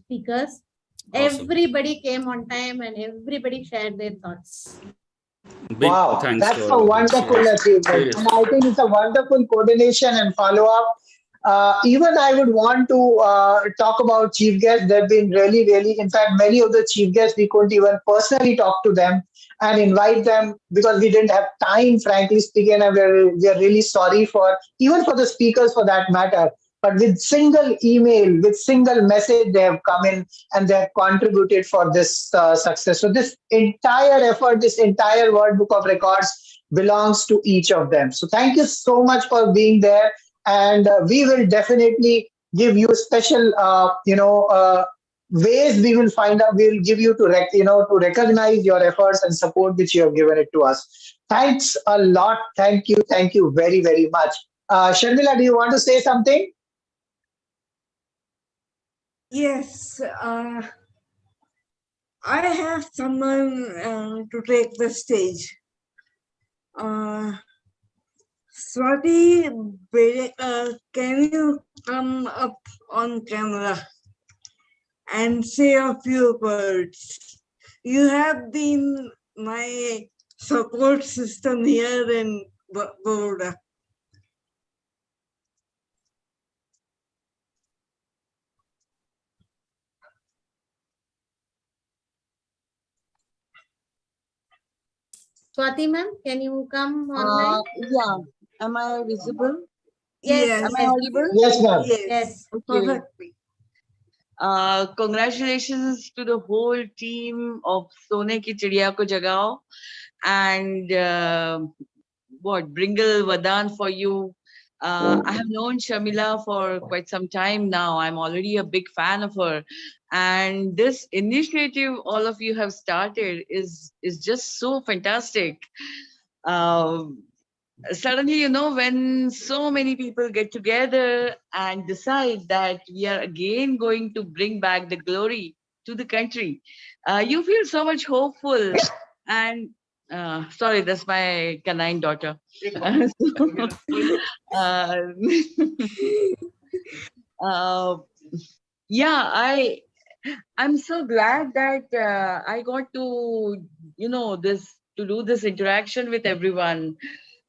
speakers. Awesome. Everybody came on time and everybody shared their thoughts. Big Wow, thanks that's to a all of us. wonderful Yeah. achievement. Seriously. And I think it's a wonderful coordination and follow-up. Even I would want to talk about chief guests. They've been really, really, in fact, many of the chief guests, we couldn't even personally talk to them and invite them because we didn't have time, frankly speaking, and we are really sorry for, even for the speakers for that matter. But with single email, with single message, they have come in and they have contributed for this success. So this entire effort, this entire World Book of Records belongs to each of them. So thank you so much for being there. And we will definitely give you special, ways we will find out. We will give you to recognize your efforts and support which you have given it to us. Thanks a lot. Thank you very, very much. Sharmila, do you want to say something? Yes, I have someone to take the stage. Swati Bedekar, can you come up on camera and say a few words? You have been my support system here in Baroda. Swati ma'am, can you come online? Yeah. Am I visible? Yes. Am I audible? Yes, ma'am. Yes. Okay. Perfectly. Congratulations to the whole team of Sone ki Chidiya ko Jagao and Bringleverse for you. I have known Sharmila for quite some time now. I'm already a big fan of her. And this initiative all of you have started is just so fantastic. Suddenly, when so many people get together and decide that we are again going to bring back the glory to the country. You feel so much hopeful. And sorry, that's my canine daughter. uh, uh, yeah, I'm so glad that I got to, do this interaction with everyone.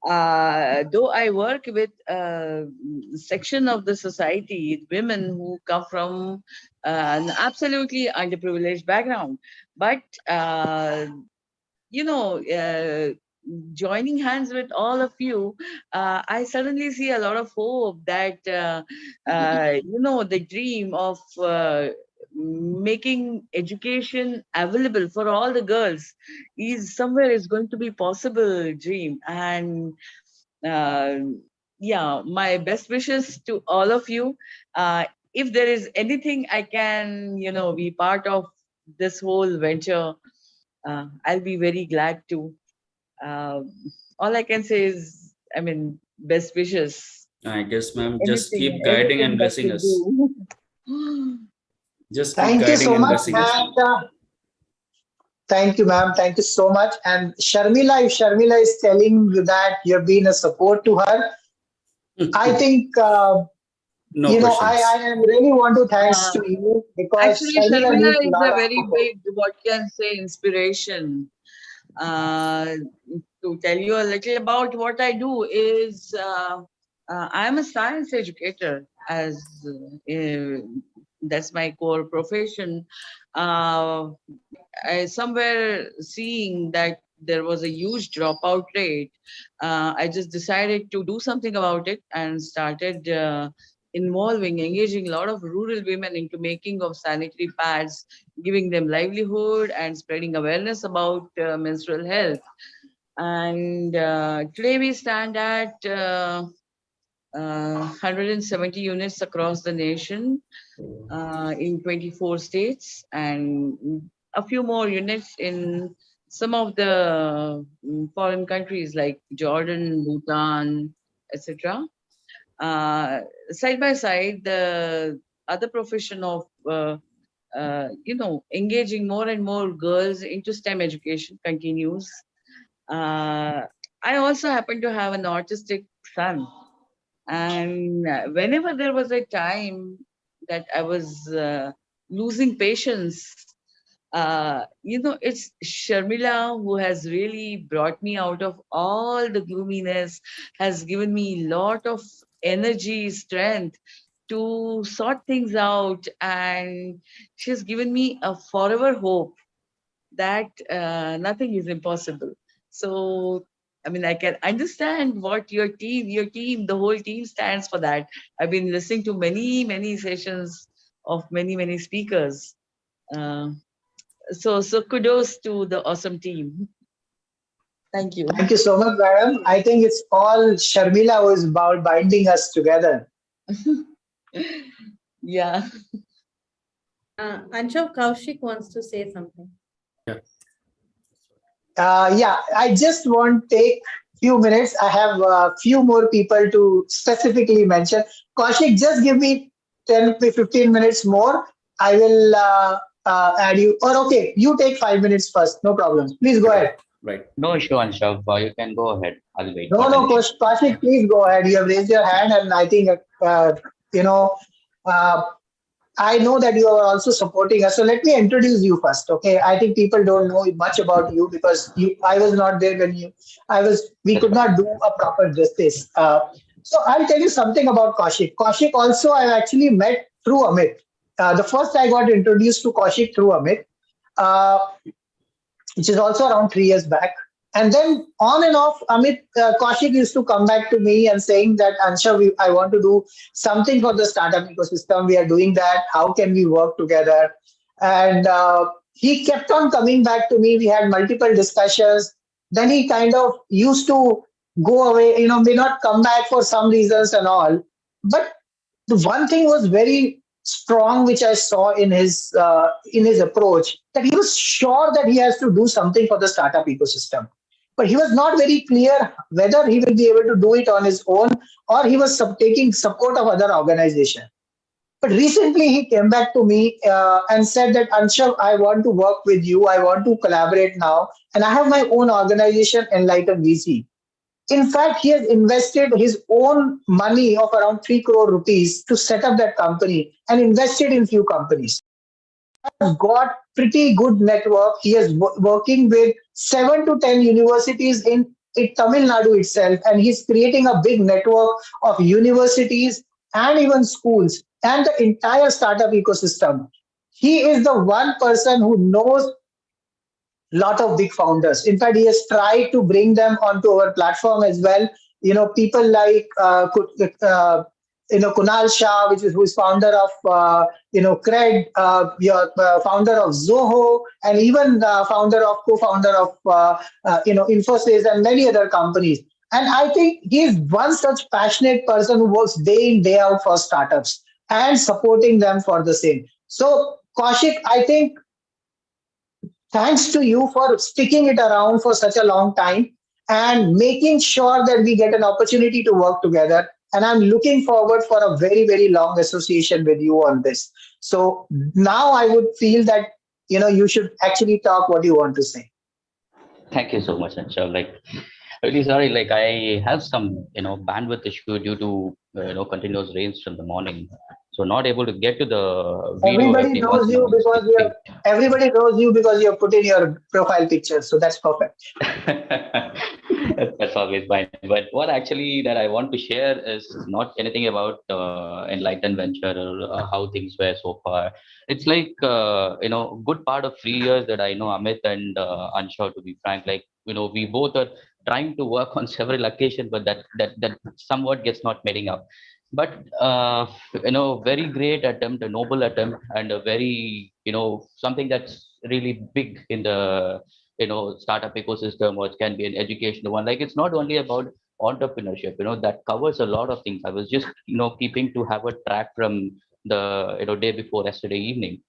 Though I work with a section of the society, women who come from an absolutely underprivileged background, but joining hands with all of you, I suddenly see a lot of hope that, the dream of making education available for all the girls is going to be possible dream. And my best wishes to all of you. If there is anything I can, be part of this whole venture, I'll be very glad to. All I can say is, best wishes. I guess, ma'am, just keep Anything, guiding and everything that blessing you us. do. Just keep Thank you guiding so and much. blessing us. And, thank you, ma'am. Thank you so much. And Sharmila, if Sharmila is telling you that you've been a support to her, I think, No questions. I really want to thanks to you because Actually, Sharmila Sharmila needs a is lot a of very support. big, what can say, inspiration. To tell you a little about what I do is, I'm a science educator, as that's my core profession. I somewhere seeing that there was a huge dropout rate, I just decided to do something about it and started engaging a lot of rural women into making of sanitary pads, giving them livelihood and spreading awareness about menstrual health. And today we stand at 170 units across the nation, in 24 states, and a few more units in some of the foreign countries like Jordan, Bhutan, etc. Side by side, the other profession of engaging more and more girls into STEM education continues. I also happen to have an autistic son, and whenever there was a time that I was losing patience, it's Sharmila who has really brought me out of all the gloominess, has given me a lot of energy, strength to sort things out, and she's given me a forever hope that nothing is impossible. So, I can understand what your team, the whole team stands for that. I've been listening to many, many sessions of many, many speakers. So kudos to the awesome team. Thank you. Thank you so much, madam. I think it's all Sharmila who is about binding us together. Yeah. Anshav, Koushik wants to say something. I just want to take few minutes. I have a few more people to specifically mention. Koushik, just give me 10 to 15 minutes more. I will add you. Or okay, you take 5 minutes first. No problem. Please go ahead. Right. No issue, Anshav. You can go ahead. I'll wait. No, Koushik, please go ahead. You have raised your hand, and I think I know that you are also supporting us. So let me introduce you first. Okay. I think people don't know much about you because I was not there when we could not do a proper justice. So I'll tell you something about Koushik. Koushik also I actually met through Amith. The first I got introduced to Koushik through Amith, which is also around 3 years back. And then on and off, Koushik used to come back to me and saying that, Anshav, I want to do something for the startup ecosystem. We are doing that. How can we work together? And he kept on coming back to me. We had multiple discussions. Then he kind of used to go away, may not come back for some reasons and all. But the one thing was very strong, which I saw in his approach, that he was sure that he has to do something for the startup ecosystem. But he was not very clear whether he will be able to do it on his own or he was taking support of other organizations. But recently he came back to me and said that, Anshav, I want to work with you. I want to collaborate now. And I have my own organization, Enlighten VC. In fact, he has invested his own money of around 3 crore rupees to set up that company and invested in few companies. He has got pretty good network. He is working with 7 to 10 universities in Tamil Nadu itself, and he's creating a big network of universities and even schools and the entire startup ecosystem. He is the one person who knows lot of big founders. In fact, he has tried to bring them onto our platform as well. People like Kunal Shah, who is founder of Cred, founder of Zoho, and even co-founder of Infosys and many other companies. And I think he is one such passionate person who works day in, day out for startups and supporting them for the same. So, Koushik, I think thanks to you for sticking it around for such a long time and making sure that we get an opportunity to work together. And I'm looking forward for a very, very long association with you on this. So now I would feel that, you should actually talk what you want to say. Thank you so much, Anshav. Really sorry, I have some, bandwidth issue due to, continuous rains from the morning. So not able to get to the video. Everybody knows you because you have put in your profile picture. So that's perfect. That's always fine. But what actually that I want to share is not anything about Enlightened Venture or how things were so far. It's good part of 3 years that I know Amith and Anshav, to be frank, we both are trying to work on several occasions, but that somewhat gets not meeting up. But very great attempt, a noble attempt, and a very something that's really big in the startup ecosystem, or it can be an educational one. It's not only about entrepreneurship, that covers a lot of things. I was just keeping to have a track from the day before yesterday evening.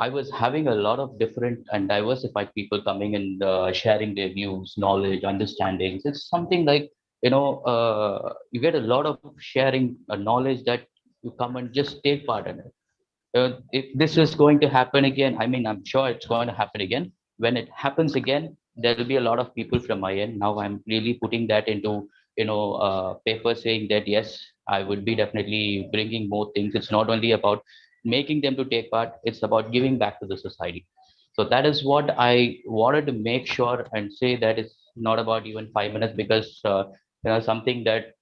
I was having a lot of different and diversified people coming and sharing their views, knowledge, understandings. It's something you get a lot of sharing knowledge that you come and just take part in it. If this is going to happen again, I'm sure it's going to happen again. When it happens again, there will be a lot of people from my end. Now I'm really putting that into paper, saying that yes, I would be definitely bringing more things. It's not only about making them to take part, it's about giving back to the society. So that is what I wanted to make sure and say, that it's not about even 5 minutes, because something that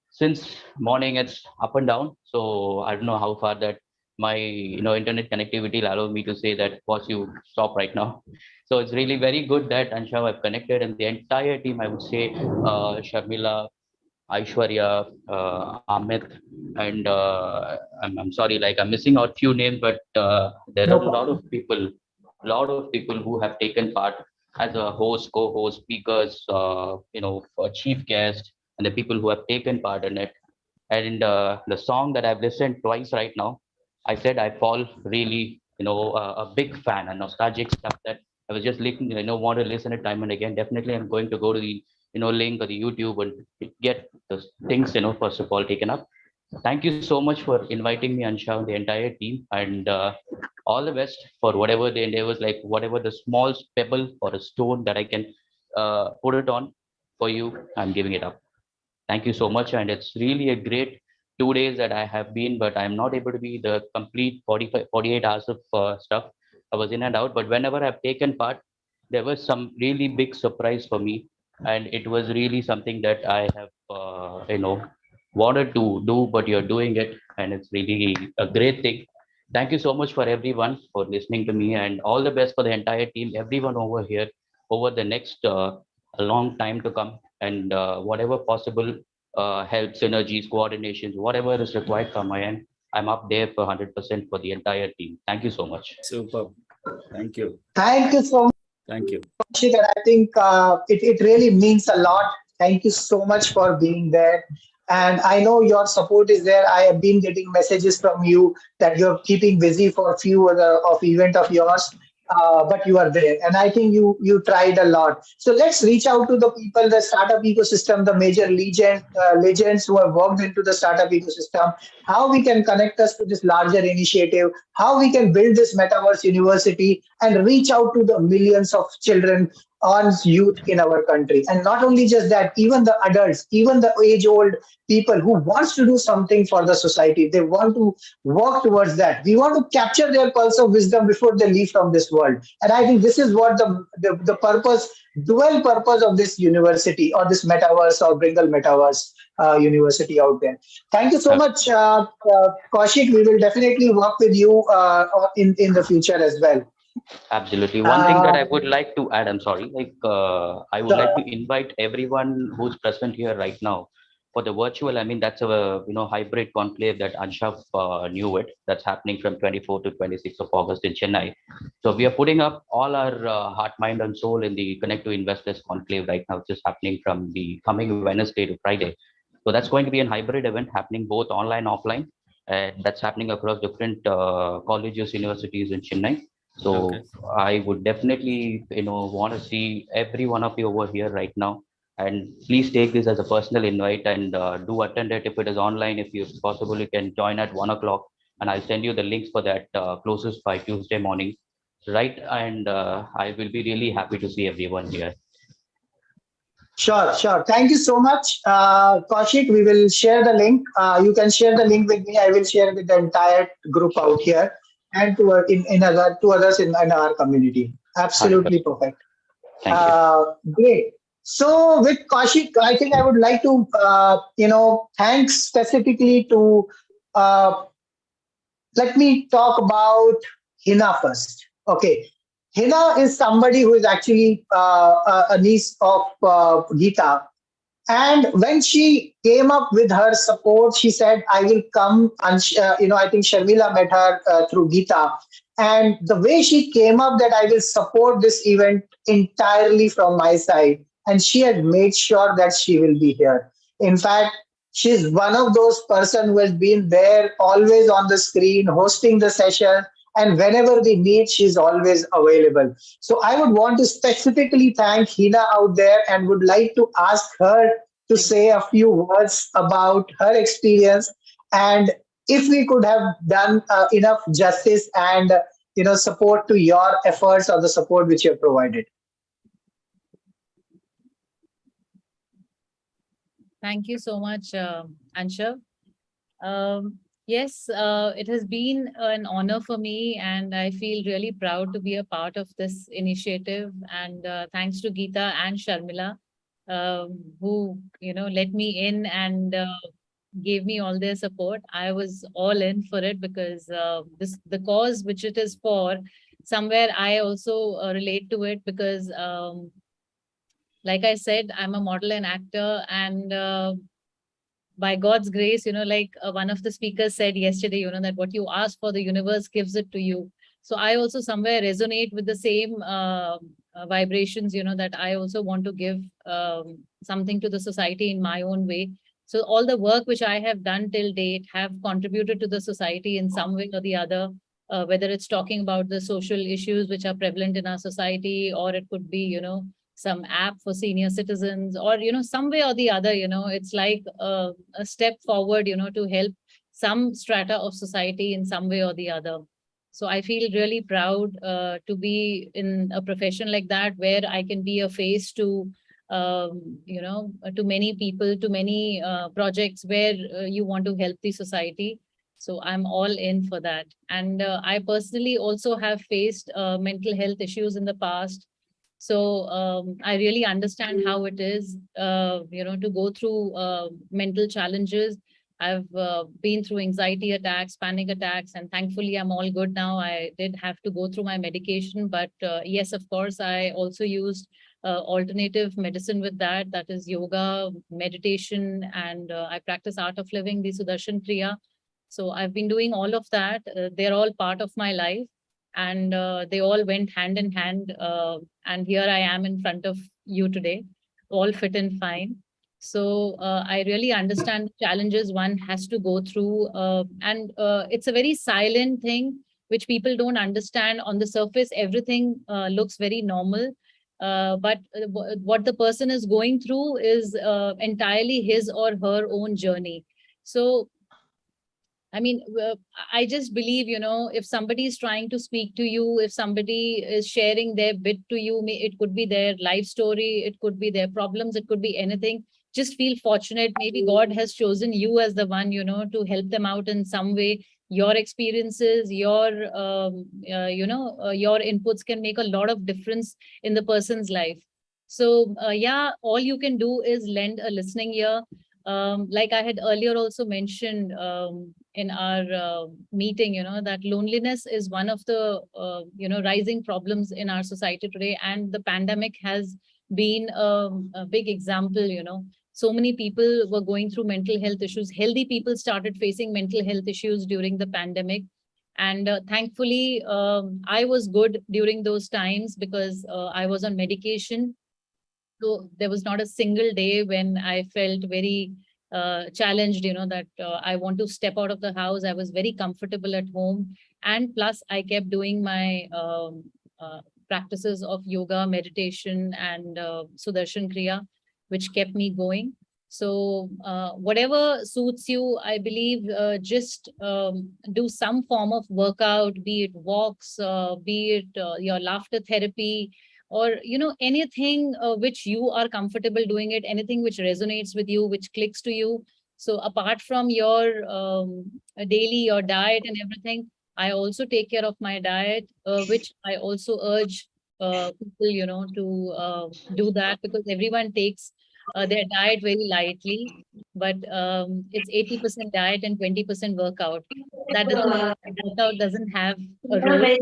since morning it's up and down. So I don't know how far that my internet connectivity will allow me to say that, boss, you stop right now. So it's really very good that Anshav I've connected, and the entire team, I would say, Sharmila, Aishwarya, Amith, and I'm sorry, I'm missing out few names, but there are a lot of people who have taken part as a host, co-host, speakers, for chief guest, and the people who have taken part in it. And the song that I've listened twice right now, I said I fall really, a big fan and nostalgic stuff that I was just listening, want to listen it time and again. Definitely, I'm going to go to the, link or the YouTube and get the things, first of all, taken up. Thank you so much for inviting me, Anshav, and the entire team, and all the best for whatever the endeavors, whatever the small pebble or a stone that I can put it on for you, I'm giving it up. Thank you so much. And it's really a great 2 days that I have been, but I'm not able to be the complete 48 hours of stuff. I was in and out, but whenever I've taken part, there was some really big surprise for me. And it was really something that I have, wanted to do, but you're doing it. And it's really a great thing. Thank you so much for everyone for listening to me, and all the best for the entire team, everyone over here, over the next a long time to come. And whatever possible help, synergies, coordinations, whatever is required from my end, I'm up there for 100% for the entire team. Thank you so much. Super. Thank you. Thank you so much. Thank you. Koushik, and I think it really means a lot. Thank you so much for being there. And I know your support is there. I have been getting messages from you that you're keeping busy for a few other of event of yours. but you are there. And I think you tried a lot. So let's reach out to the people, the startup ecosystem, the major legends who have worked into the startup ecosystem, how we can connect us to this larger initiative, how we can build this metaverse university and reach out to the millions of children on youth in our country. And not only just that, even the adults, even the age old people who wants to do something for the society, they want to work towards that. We want to capture their pulse of wisdom before they leave from this world. And I think this is what the purpose, dual purpose of this university or this metaverse or Bringle Metaverse university out there. Thank you so much, Koushik. We will definitely work with you in the future as well. Absolutely. One thing that I would like to add, I'm sorry, I would like to invite everyone who's present here right now for the virtual. I mean, that's a hybrid conclave that Anshav knew it. That's happening from 24th to 26th of August in Chennai. So we are putting up all our heart, mind, and soul in the Connect to Investors conclave right now, which is happening from the coming Wednesday to Friday. So that's going to be a hybrid event happening both online, offline. That's happening across different colleges, universities in Chennai. So I would definitely, want to see every one of you over here right now. And please take this as a personal invite and do attend it if it is online. If it's possible, you can join at 1 o'clock, and I'll send you the links for that closest by Tuesday morning, right? And I will be really happy to see everyone here. Sure. Thank you so much, Koushik. We will share the link. You can share the link with me. I will share with the entire group out here and to others in our community. Absolutely perfect. Thank you. Great. So with Koushik, I think I would like to thanks specifically to let me talk about Henna first. Okay. Henna is somebody who is actually a niece of GIta. And when she came up with her support, she said, I will come. And, I think Sharmila met her through GIta. And the way she came up that I will support this event entirely from my side. And she had made sure that she will be here. In fact, she's one of those person who has been there always on the screen, hosting the session. And whenever we meet, she's always available. So I would want to specifically thank Henna out there and would like to ask her to say a few words about her experience. And if we could have done enough justice and support to your efforts or the support which you have provided. Thank you so much, Anshav. Yes, it has been an honor for me, and I feel really proud to be a part of this initiative. And thanks to GIta and Sharmila, who let me in and gave me all their support. I was all in for it because the cause which it is for, somewhere I also relate to it because, like I said, I'm a model and actor, and by God's grace, like one of the speakers said yesterday, that what you ask for, the universe gives it to you. So I also somewhere resonate with the same vibrations, that I also want to give something to the society in my own way. So all the work which I have done till date have contributed to the society in some way or the other, whether it's talking about the social issues which are prevalent in our society, or it could be, some app for senior citizens, or some way or the other, it's like a step forward, to help some strata of society in some way or the other. So I feel really proud to be in a profession like that, where I can be a face to to many people, to many projects where you want to help the society. So I'm all in for that. And I personally also have faced mental health issues in the past. So I really understand how it is, to go through mental challenges. I've been through anxiety attacks, panic attacks, and thankfully I'm all good now. I did have to go through my medication, but yes, of course, I also used alternative medicine with that. That is yoga, meditation, and I practice art of living, the Sudarshan Kriya. So I've been doing all of that. They're all part of my life. And they all went hand in hand. And here I am in front of you today, all fit and fine. So I really understand the challenges one has to go through. And it's a very silent thing. which people don't understand. On the surface, everything looks very normal. But what the person is going through is entirely his or her own journey. So, I mean, I just believe, if somebody is trying to speak to you, if somebody is sharing their bit to you, it could be their life story, it could be their problems, it could be anything. Just feel fortunate. Maybe God has chosen you as the one, to help them out in some way. Your experiences, your inputs can make a lot of difference in the person's life. So yeah, all you can do is lend a listening ear. Like I had earlier also mentioned in our meeting, that loneliness is one of the rising problems in our society today, and the pandemic has been a big example. So many people were going through mental health issues. Healthy people started facing mental health issues during the pandemic. And thankfully, I was good during those times because I was on medication. So there was not a single day when I felt very challenged, that I want to step out of the house. I was very comfortable at home. And plus, I kept doing my practices of yoga, meditation, and Sudarshan Kriya, which kept me going. So whatever suits you, I believe, just do some form of workout, be it walks, be it your laughter therapy, or anything which you are comfortable doing it, anything which resonates with you, which clicks to you. So apart from your daily, your diet and everything, I also take care of my diet, which I also urge people, to do that, because everyone takes their diet very lightly, but it's 80% diet and 20% workout. That doesn't mean workout doesn't have a role.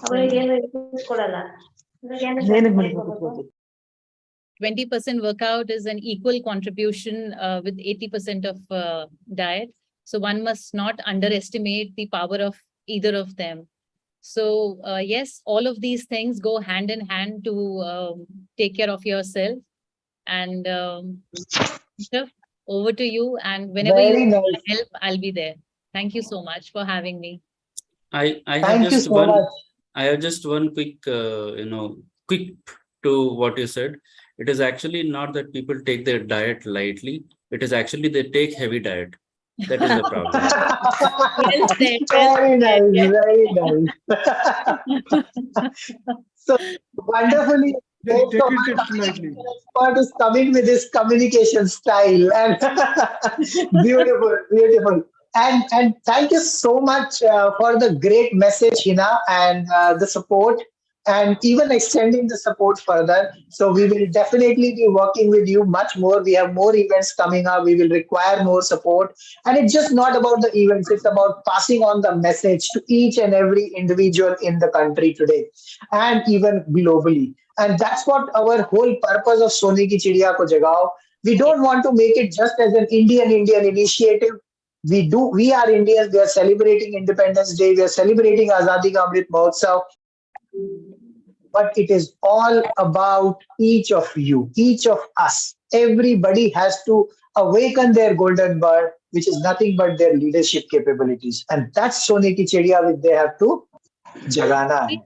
20% workout is an equal contribution with 80% of diet. So one must not underestimate the power of either of them. So yes, all of these things go hand in hand to take care of yourself. And Anshav, over to you. And whenever you need help, I'll be there. Thank you so much for having me. I have Thank you just so one. much. I have just one quick, quick to what you said. It is actually not that people take their diet lightly. It is actually they take heavy diet. That is the problem. Well said, Very well nice, very nice. So wonderfully, They great. take So it our slightly. expert is coming with his communication style, and beautiful, beautiful. And thank you so much for the great message, Hina, and the support, and even extending the support further. So we will definitely be working with you much more. We have more events coming up. We will require more support. And it's just not about the events, it's about passing on the message to each and every individual in the country today and even globally. And that's what our whole purpose of Sone Ki Chidiya Ko Jagao. We don't want to make it just as an Indian initiative. We are Indians, we are celebrating Independence Day, we are celebrating Azadi Ka Amrit Mahotsav. But it is all about each of you, each of us. Everybody has to awaken their golden bird, which is nothing but their leadership capabilities. And that's Sone Ki Chidiya, which they have to jagana hai.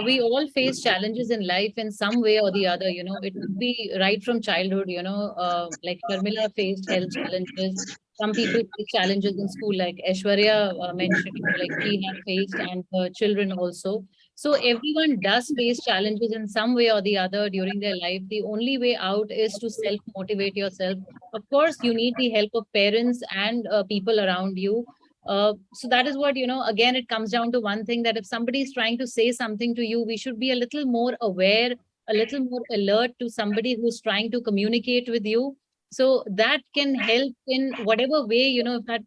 We all face challenges in life in some way or the other. It could be right from childhood. Like Sharmila faced health challenges. Some people face challenges in school, like Aishwarya mentioned, like she had faced, and her children also. So everyone does face challenges in some way or the other during their life. The only way out is to self-motivate yourself. Of course, you need the help of parents and people around you. So that is what, again, it comes down to one thing, that if somebody is trying to say something to you, we should be a little more aware, a little more alert to somebody who's trying to communicate with you. So that can help in whatever way, if that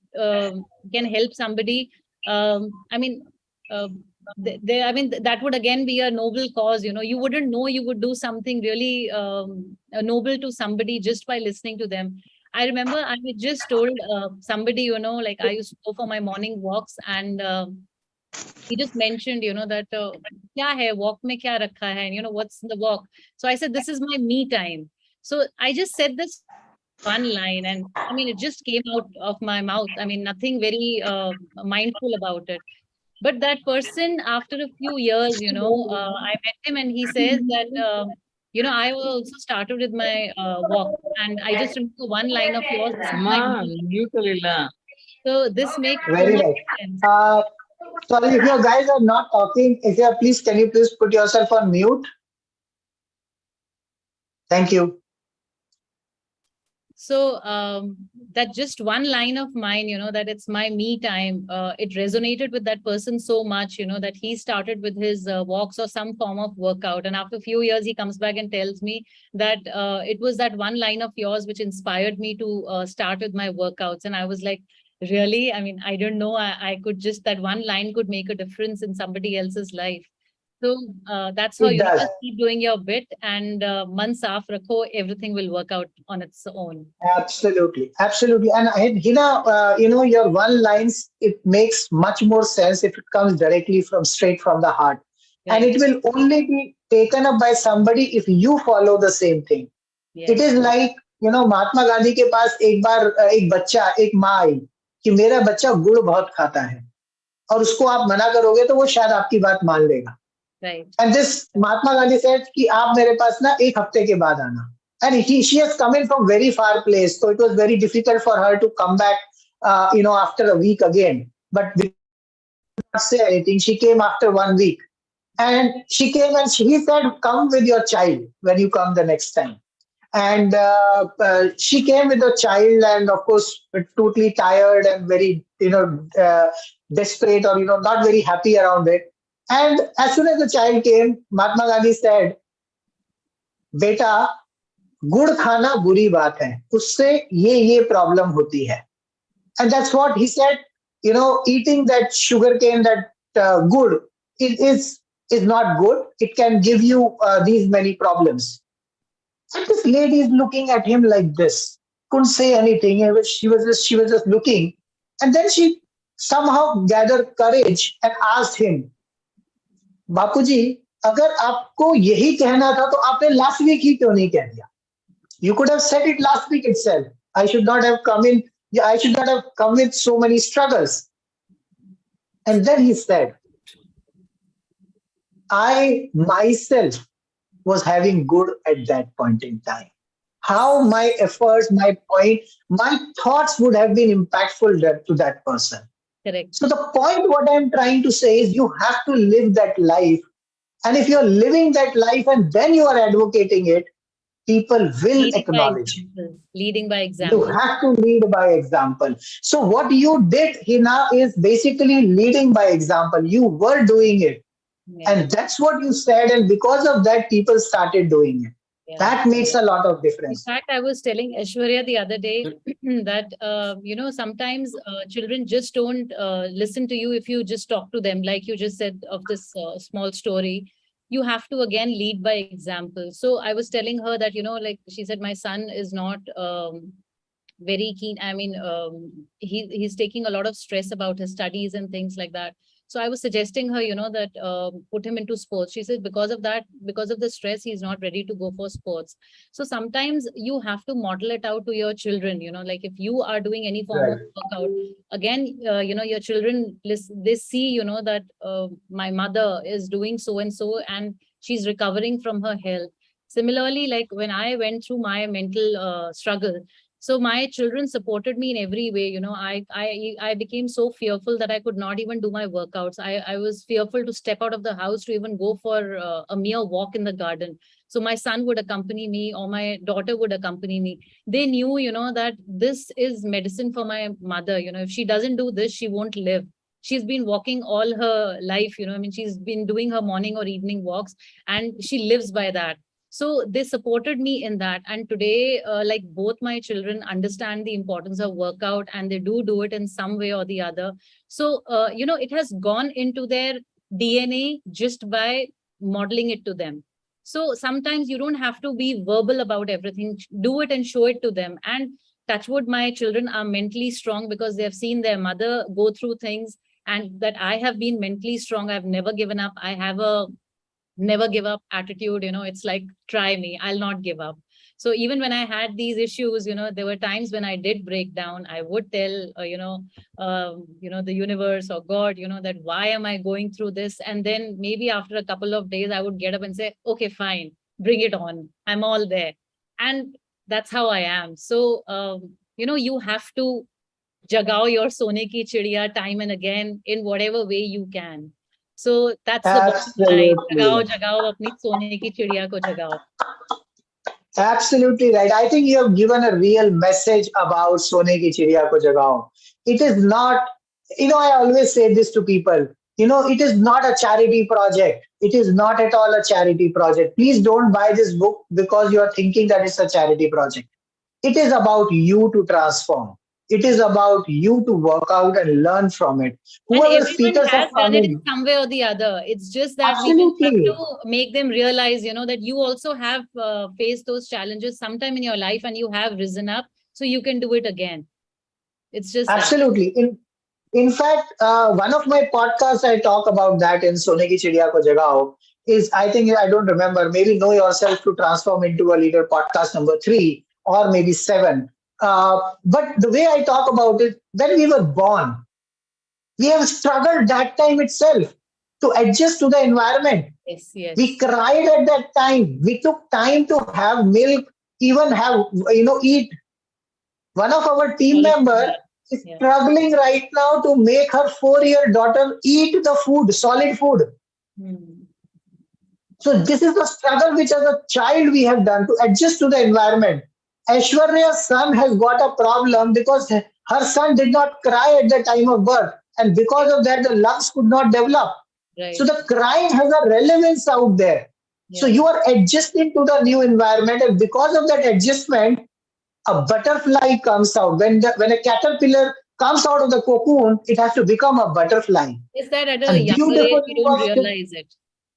can help somebody. I mean, that would again be a noble cause. You wouldn't know you would do something really noble to somebody just by listening to them. I remember I had just told somebody, like I used to go for my morning walks, and he just mentioned, that kya hai walk mein kya rakha hai, and what's the walk. So I said, this is my me time. So I just said this one line, and I mean, it just came out of my mouth. I mean, nothing very mindful about it. But that person, after a few years, I met him and he says that, I also started with my walk, and I just remember one line of yours. This is my so this makes so Very much right. sense. Sorry, if you guys are not talking, if you are, please, can you please put yourself on mute? Thank you. So that just one line of mine, that it's my me time, it resonated with that person so much, that he started with his walks or some form of workout. And after a few years, he comes back and tells me that it was that one line of yours which inspired me to start with my workouts. And I was like, really? I mean, I don't know. I could just, that one line could make a difference in somebody else's life. So that's how, It does. just keep doing your bit, and man saaf rakho, everything will work out on its own. Absolutely, absolutely. And Hina, your one lines, it makes much more sense if it comes directly from straight from the heart. And it will only be taken up by somebody if you follow the same thing. It is like, Mahatma Gandhi के पास एक बार एक बच्चा, एक माँ आई कि मेरा बच्चा गुड़ बहुत खाता है, और उसको आप मना करोगे तो वो शायद आपकी बात मान लेगा. Right. And this Mahatma Gandhi said कि आप मेरे पास ना एक हफ्ते के बाद आना. And she has come in from very far place, so it was very difficult for her to come back, after a week again. But did not say anything. She came after 1 week, and she came and he said, "Come with your child when you come the next time." And she came with a child, and of course, totally tired and very, desperate, or not very happy around it. And as soon as the child came, Mahatma Gandhi said, "Beta, गुड़ खाना बुरी बात है, उससे ये problem होती है." And that's what he said, eating that sugar cane, that good, it is not good. It can give you these many problems. And this lady is looking at him like this, couldn't say anything. She was just looking, and then she somehow gathered courage and asked him, "बापूजी, अगर आपको यही कहना था तो आपने last week ही क्यों नहीं कह दिया? You could have said it last week itself. I should not have come with so many struggles." And then he said, "I myself was having good at that point in time. How my efforts, my thoughts would have been impactful to that person." Correct. So the point what I'm trying to say is you have to live that life. And if you're living that life and then you are advocating it, people will acknowledge it. Leading by example. You have to lead by example. So what you did, Hina, is basically leading by example. You were doing it. Yeah. And that's what you said. And because of that, people started doing it. Yeah. That makes a lot of difference. In fact, I was telling Aishwarya the other day that, sometimes children just don't listen to you if you just talk to them. Like you just said of this small story, you have to again lead by example. So I was telling her that, like she said, my son is not very keen. I mean, he's taking a lot of stress about his studies and things like that. So I was suggesting her, that put him into sports. She said, because of the stress, he's not ready to go for sports. So sometimes you have to model it out to your children, like if you are doing any form of workout, again, your children, they see, that my mother is doing so and so, and she's recovering from her health. Similarly, like when I went through my mental struggle, so my children supported me in every way. I became so fearful that I could not even do my workouts. I was fearful to step out of the house to even go for a mere walk in the garden. So my son would accompany me, or my daughter would accompany me. They knew, that this is medicine for my mother. If she doesn't do this, she won't live. She's been walking all her life. She's been doing her morning or evening walks, and she lives by that. So they supported me in that. And today, like both my children understand the importance of workout, and they do it in some way or the other. So, it has gone into their DNA just by modeling it to them. So sometimes you don't have to be verbal about everything. Do it and show it to them. And touch wood, my children are mentally strong because they have seen their mother go through things, and that I have been mentally strong. I've never given up. I have a never give up attitude. It's like, try me, I'll not give up. So even when I had these issues, there were times when I did break down. I would tell, the universe or God, that why am I going through this? And then maybe after a couple of days, I would get up and say, okay, fine, bring it on. I'm all there. And that's how I am. So, you have to jagao your Sone ki Chidiya time and again in whatever way you can. So that's the bottom line. Jagao, jagao, apni Sone ki Chidiya ko jagao. Absolutely right. I think you have given a real message about Sone ki Chidiya ko jagao. It is not, I always say this to people, it is not a charity project. It is not at all a charity project. Please don't buy this book because you are thinking that it's a charity project. It is about you to transform. It is about you to work out and learn from it. And Whoever everyone speakers has have come done it in in, some way or the other. It's just that Absolutely. we just have to make them realize, that you also have faced those challenges sometime in your life and you have risen up, so you can do it again. It's just Absolutely. In fact, one of my podcasts I talk about that in Sone ki Chidiya ko jagao is, I think, I don't remember, maybe Know Yourself to Transform into a Leader podcast number 3 or maybe 7. But the way I talk about it, when we were born, we have struggled that time itself to adjust to the environment. Yes, yes. We cried at that time. We took time to have milk, even have, eat. One of our team members is struggling right now to make her 4-year daughter eat the food, solid food. So this is the struggle which as a child we have done to adjust to the environment. Aishwarya's son has got a problem because her son did not cry at the time of birth. And because of that, the lungs could not develop. Right. So the crying has a relevance out there. So you are adjusting to the new environment. And because of that adjustment, a butterfly comes out. When a caterpillar comes out of the cocoon, it has to become a butterfly. Is that at a And younger age beautifully we don't was- realize it?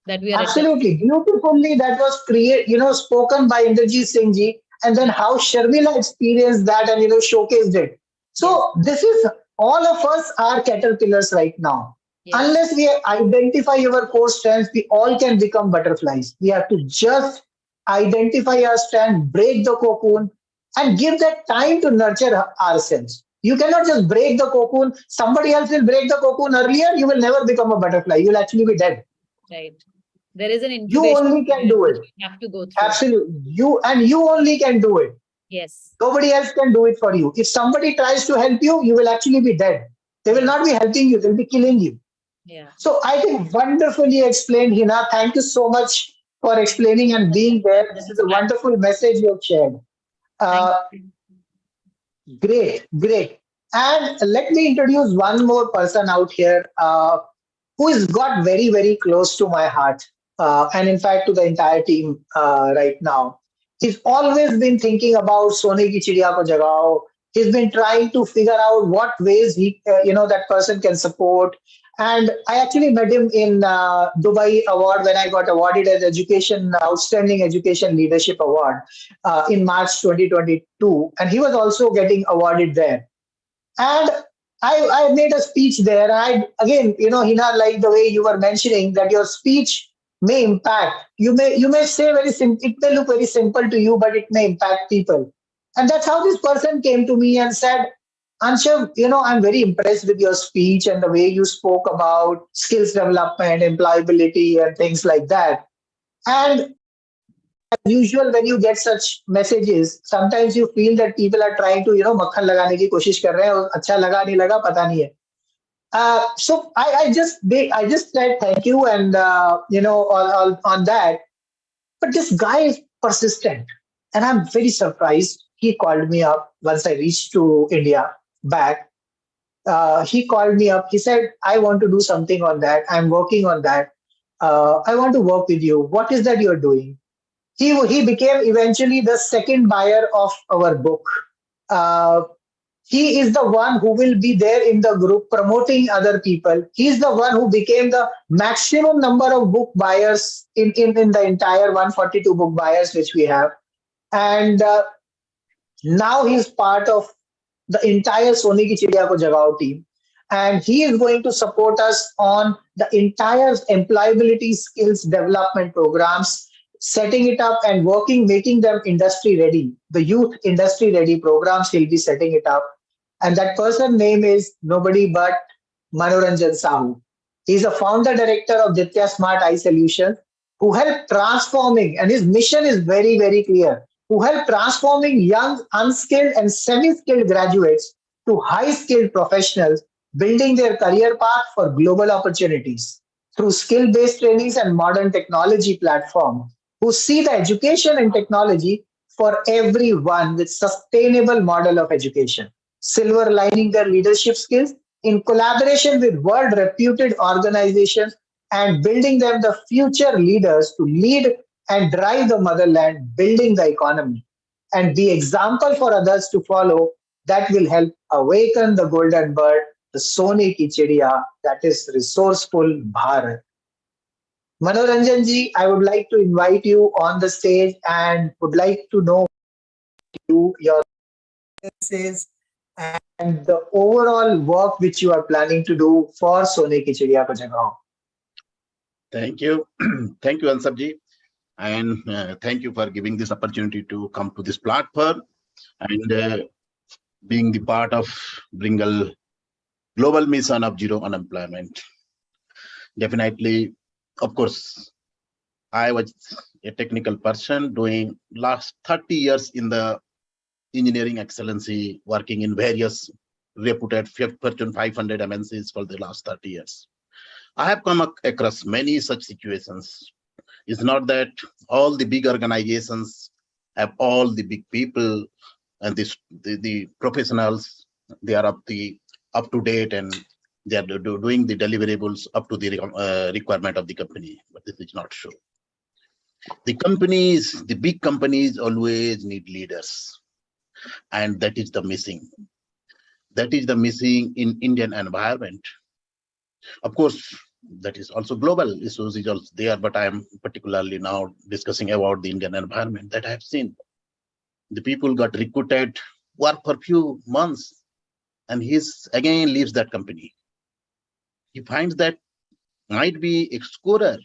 That we are Absolutely. Beautifully, that was spoken by Inderjeet Singh ji. And then how Sharmila experienced that and, showcased it. So this is, all of us are caterpillars right now. Unless we identify our core strengths, we all can become butterflies. We have to just identify our strength, break the cocoon, and give that time to nurture ourselves. You cannot just break the cocoon. Somebody else will break the cocoon earlier. You will never become a butterfly. You will actually be dead. Right. There is an You incubation only can period do which it. you have to go through. Absolutely. You only can do it. Yes. Nobody else can do it for you. If somebody tries to help you, you will actually be dead. They will not be helping you. They'll be killing you. Yeah. So I think wonderfully explained, Henna. Thank you so much for explaining and being there. This is a wonderful message you have shared. Great. And let me introduce one more person out here who has got very, very close to my heart. And in fact, to the entire team right now. He's always been thinking about Sone ki Chidiya ko jagao. He's been trying to figure out what ways that person can support. And I actually met him in Dubai Award when I got awarded as Outstanding Education Leadership Award in March 2022. And he was also getting awarded there. And I made a speech there. Again, Henna, like the way you were mentioning that your speech may impact. You may say very simple. It may look very simple to you, but it may impact people. And that's how this person came to me and said, Anshav, I'm very impressed with your speech and the way you spoke about skills development, employability, and things like that. And as usual, when you get such messages, sometimes you feel that people are trying to, makhan lagane ki koshish kar rahe hain, acha laga nahi laga, pata nahi hai. So I just said thank you and all on that. But this guy is persistent, and I'm very surprised. He called me up once I reached to India back. He called me up. He said, "I want to do something on that. I'm working on that. I want to work with you. What is that you're doing?" He became eventually the second buyer of our book. He is the one who will be there in the group promoting other people. He's the one who became the maximum number of book buyers in the entire 142 book buyers which we have. And now he's part of the entire Sone ki Chidiya ko Jagao team. And he is going to support us on the entire employability skills development programs, setting it up and working, making them industry ready. The youth industry ready programs, he'll be setting it up. And that person name is nobody but Manoranjan Sahu. He's a founder director of GIta Smart Eye Solutions, who helped transforming, and his mission is very, very clear, who helped transforming young, unskilled and semi-skilled graduates to high-skilled professionals, building their career path for global opportunities through skill-based trainings and modern technology platform, who see the education and technology for everyone with sustainable model of education, silver lining their leadership skills in collaboration with world-reputed organizations and building them the future leaders to lead and drive the motherland, building the economy, and be example for others to follow that will help awaken the golden bird, the Sone ki Chidiya, that is resourceful Bharat. Manoranjan ji, I would like to invite you on the stage and would like to know your experiences and the overall work which you are planning to do for Sone ki Chidiya ko Jagao. Thank you. Thank you, Anshav ji. And thank you for giving this opportunity to come to this platform and being the part of Bringle global mission of zero unemployment. Definitely, of course, I was a technical person doing last 30 years in the engineering excellency, working in various reputed Fortune 500 MNCs for the last 30 years. I have come across many such situations. It's not that all the big organizations have all the big people and the professionals, they are up to date and they are doing the deliverables up to the requirement of the company, but this is not true. The companies, the big companies always need leaders, and that is the missing. That is the missing in Indian environment. Of course, that is also global issues is also there, but I am particularly now discussing about the Indian environment that I have seen. The people got recruited, work for few months, and he's again leaves that company. He finds that might be a scorer,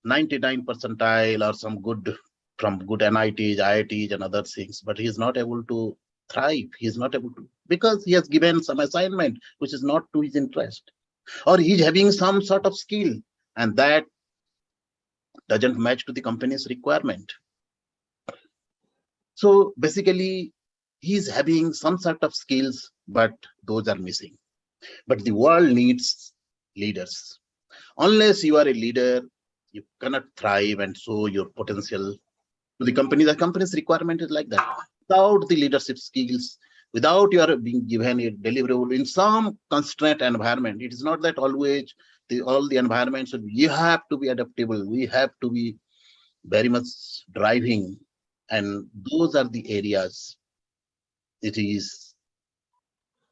99 percentile or some good from good NITs, IITs and other things, but he is not able to thrive. He is not able to, because he has given some assignment which is not to his interest, or he's having some sort of skill and that doesn't match to the company's requirement. So basically, he's having some sort of skills, but those are missing. But the world needs leaders. Unless you are a leader, you cannot thrive and show your potential to the company. The company's requirement is like that. Without the leadership skills, without your being given a deliverable in some constraint environment, it is not that always all the environments, you have to be adaptable. We have to be very much driving. And those are the areas it is,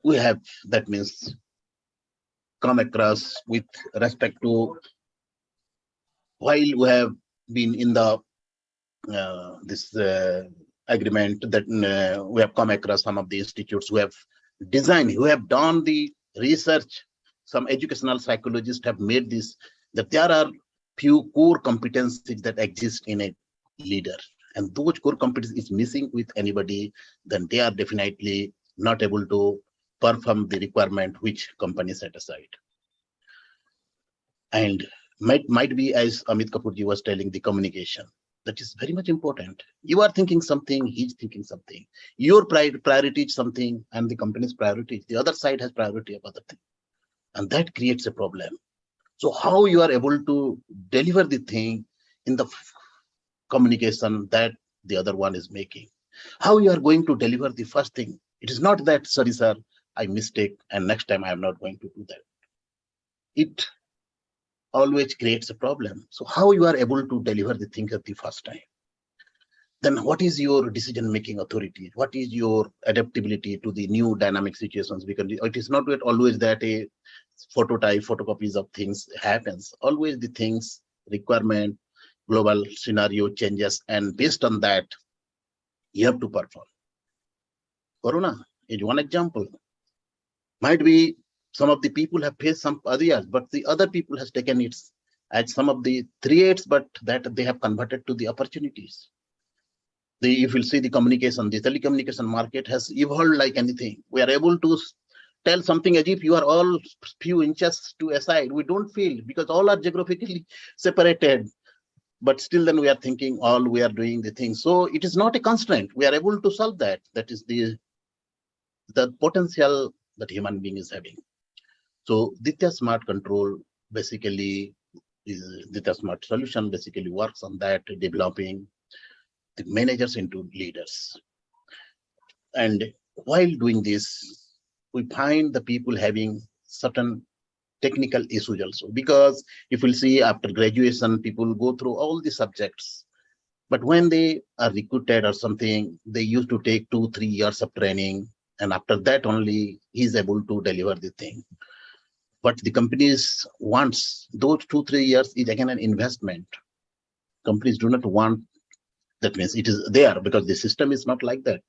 we have, that means come across with respect to, while we have been in the this agreement that we have come across some of the institutes who have designed, who have done the research. Some educational psychologists have made this, that there are few core competencies that exist in a leader, and those core competencies is missing with anybody, then they are definitely not able to perform the requirement which company set aside. And might be, as Amith Kapoor ji was telling, the communication. That is very much important. You are thinking something, he's thinking something. Your priority is something, and the company's priority, the other side has priority of other thing. And that creates a problem. So how you are able to deliver the thing in the communication that the other one is making? How you are going to deliver the first thing? It is not that, sorry sir, I mistake and next time I am not going to do that. It always creates a problem. So how you are able to deliver the thing at the first time? Then what is your decision-making authority? What is your adaptability to the new dynamic situations? Because it is not always that a photocopies of things happens. Always the things, requirement, global scenario changes, and based on that, you have to perform. Corona is one example. Might be some of the people have faced some others, but the other people has taken its as some of the threats, but that they have converted to the opportunities. If you see the communication, the telecommunication market has evolved like anything. We are able to tell something as if you are all few inches to a side. We don't feel, because all are geographically separated. But still then we are thinking all we are doing the thing. So it is not a constraint. We are able to solve that. That is the potential that human being is having. So GIta Smart Control basically is GIta Smart Solution basically works on that, developing the managers into leaders. And while doing this, we find the people having certain technical issues also, because if we'll see after graduation, people go through all the subjects, but when they are recruited or something, they used to take 2-3 years of training, and after that only he is able to deliver the thing. But the companies wants those 2-3 years is again an investment. Companies do not want, that means it is there because the system is not like that.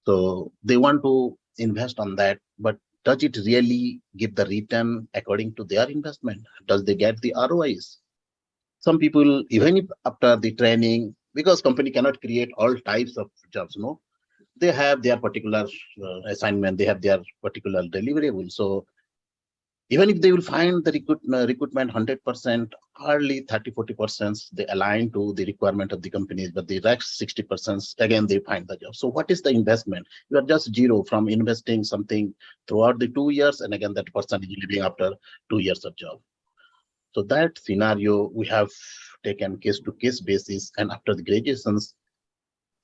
So they want to invest on that, but does it really give the return according to their investment? Does they get the ROIs? Some people, even if after the training, because company cannot create all types of jobs, no, they have their particular assignment, they have their particular deliverable. So even if they will find the recruitment 100%, hardly 30-40% they align to the requirement of the companies, but the rest 60% again they find the job. So what is the investment? You are just zero from investing something throughout the 2 years, and again that person is leaving after 2 years of job. So that scenario we have taken case to case basis, and after the graduations,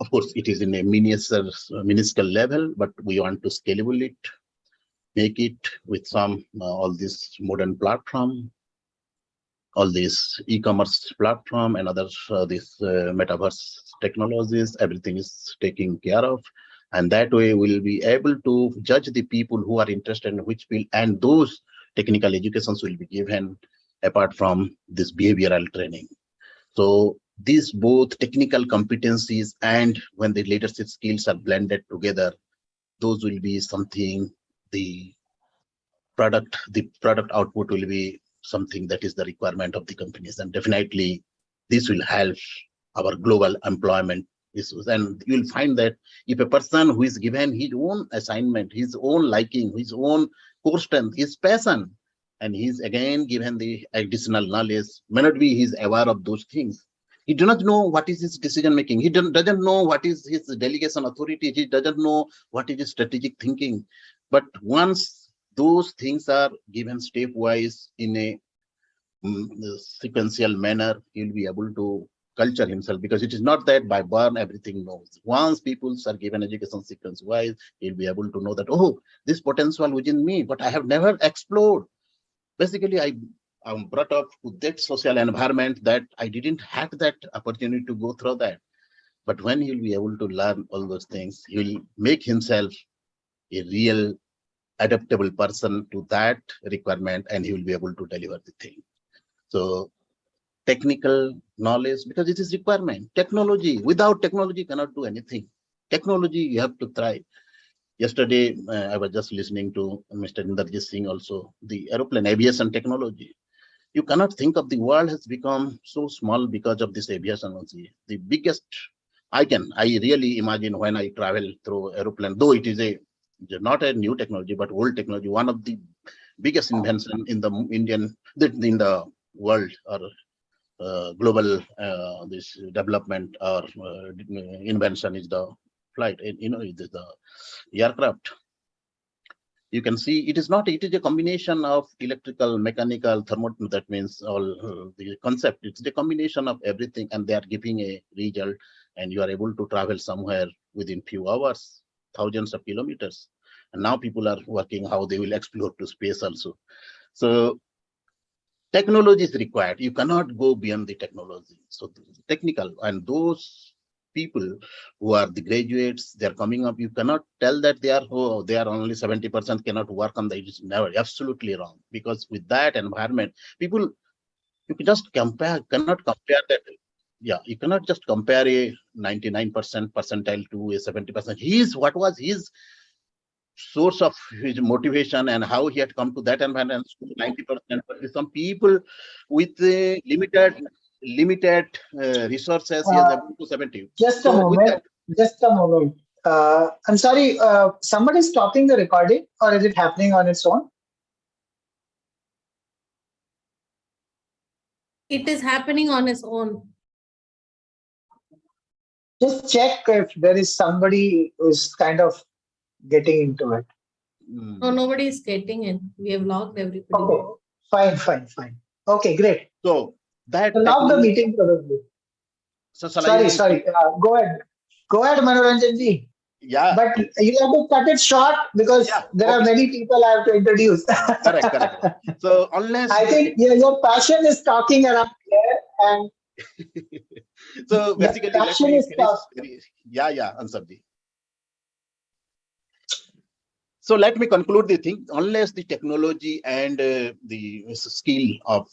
of course it is in a minuscule level, but we want to scalable it, make it with some all this modern platform, all these e-commerce platform and other this metaverse technologies, everything is taken care of. And that way we'll be able to judge the people who are interested in which field, and those technical educations will be given apart from this behavioral training. So these both technical competencies and when the leadership skills are blended together, those will be something, the product output will be something that is the requirement of the companies. And definitely this will help our global employment issues. And you will find that if a person who is given his own assignment, his own liking, his own core strength, his passion, and he's again given the additional knowledge, may not be he's aware of those things. He do not know what is his decision making. He doesn't know what is his delegation authority. He doesn't know what is his strategic thinking. But once those things are given stepwise in a sequential manner, he'll be able to culture himself, because it is not that by born everything knows. Once people are given education sequence wise, he'll be able to know that, oh, this potential within me, but I have never explored. Basically, I'm brought up with that social environment that I didn't have that opportunity to go through that. But when he'll be able to learn all those things, he will make himself a real adaptable person to that requirement, and he will be able to deliver the thing. So technical knowledge, because it is requirement. Technology, without technology cannot do anything. Technology, you have to try. Yesterday, I was just listening to Mr. Inderjit Singh also, the aeroplane aviation technology. You cannot think of the world has become so small because of this aviation technology. The biggest, I really imagine when I travel through aeroplane, though it is not a new technology, but old technology, one of the biggest invention in the in the world or global this development or invention is the flight. It is the aircraft. You can see it is a combination of electrical, mechanical, thermodynamic. That means all the concept. It's the combination of everything, and they are giving a result, and you are able to travel somewhere within few hours, thousands of kilometers. And now people are working how they will explore to space also. So technology is required. You cannot go beyond the technology. So technical, and those people who are the graduates, they are coming up. You cannot tell that they are only 70% cannot work on the. It is never, absolutely wrong. Because with that environment, people, you can just cannot compare that. Yeah, you cannot just compare a 99% percentile to a 70%. What was his source of his motivation and how he had come to that environment. 90%, but with some people with limited resources, he is able to 70. Just a So with moment. that, Just a moment. I'm sorry. Somebody is stopping the recording, or is it happening on its own? It is happening on its own. Just check if there is somebody who's kind of getting into it. No, nobody is getting it. We have logged everybody. Okay, fine. Okay, great. So that So log the meeting probably. So Sorry. Go ahead, Manoranjan ji. Yeah. But you have to cut it short because there are many people I have to introduce. Correct. So unless I think your passion is talking around here, and so basically, let passion me is finish. Anshav ji. So let me conclude the thing. Unless the technology and the skill of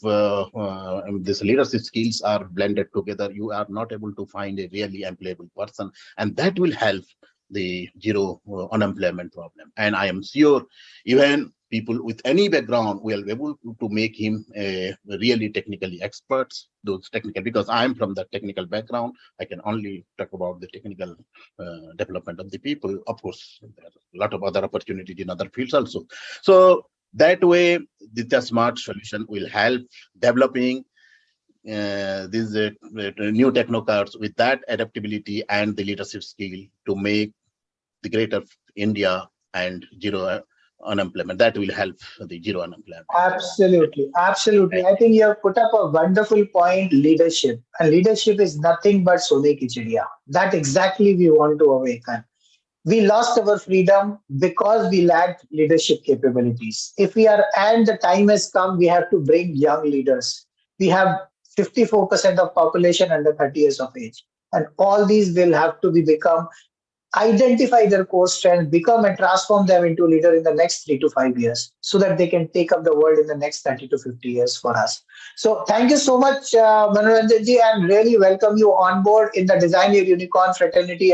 this leadership skills are blended together, you are not able to find a really employable person, and that will help the zero unemployment problem. And I am sure even people with any background will be able to make him a really technically experts, those technical, because I am from the technical background. I can only talk about the technical development of the people. Of course, there are a lot of other opportunities in other fields also. So that way, the smart solution will help developing these new technocrats with that adaptability and the leadership skill to make the greater India and zero unemployment. That will help the zero unemployment. Absolutely. I think you have put up a wonderful point, leadership. And leadership is nothing but Sone ki Chidiya. That exactly we want to awaken. We lost our freedom because we lacked leadership capabilities. And the time has come, we have to bring young leaders. We have 54% of population under 30 years of age. And all these will have to become identify their core strengths, become and transform them into leader in the next 3 to 5 years so that they can take up the world in the next 30 to 50 years for us. So thank you so much, Manoranjan ji, and really welcome you on board in the Design Your Unicorn fraternity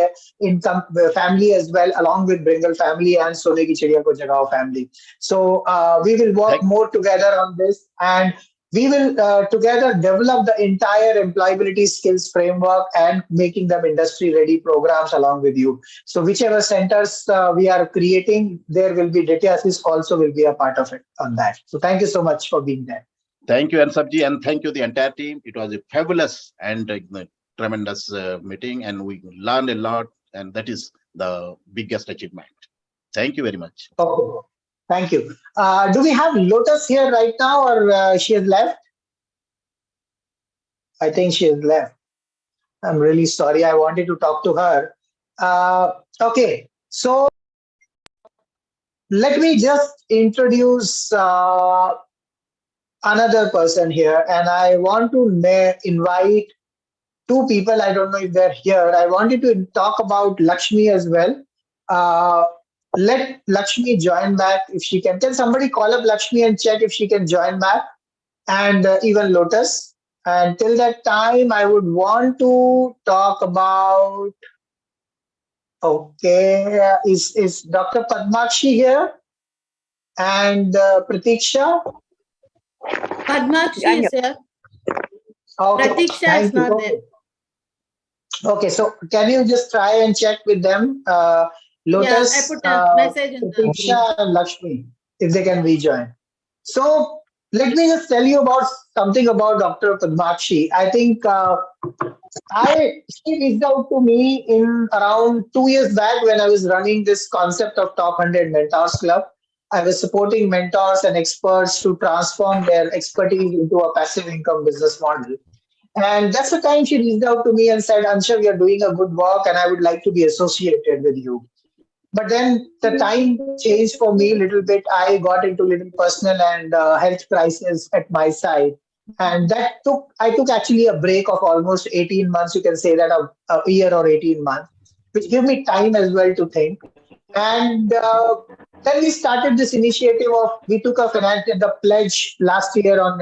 family as well, along with Bringle family and Sone ki Chidiya ko Jagao family. So we will work more together on this, and we will together develop the entire employability skills framework and making them industry ready programs along with you. So whichever centers we are creating, there will be data assist also will be a part of it on that. So thank you so much for being there. Thank you, Anshav ji, and thank you the entire team. It was a fabulous and tremendous meeting, and we learned a lot, and that is the biggest achievement. Thank you very much. Okay. Thank you. Do we have Lotus here right now, or she has left? I think she has left. I'm really sorry. I wanted to talk to her. Okay. So let me just introduce another person here. And I want to invite two people. I don't know if they're here. I wanted to talk about Lakshmi as well. Let Lakshmi join back if she can. Can somebody call up Lakshmi and check if she can join back? And even Lotus. And till that time, I would want to talk about. Okay, is Dr. Padmakshi here? And Pratiksha? Padmakshi is here. Okay, Pratiksha is not there. Okay, so can you just try and check with them? Lotus, I put a message in the Pratiksha and Lakshmi, if they can rejoin. So let me just tell you about something about Dr. Padmakshi. I think she reached out to me in around 2 years back when I was running this concept of Top 100 Mentors Club. I was supporting mentors and experts to transform their expertise into a passive income business model. And that's the time she reached out to me and said, Anshav, you're doing a good work and I would like to be associated with you. But then the time changed for me a little bit. I got into a little personal and health crisis at my side. And I took actually a break of almost 18 months. You can say that a year or 18 months, which gave me time as well to think. And then we started this initiative we took the pledge last year on,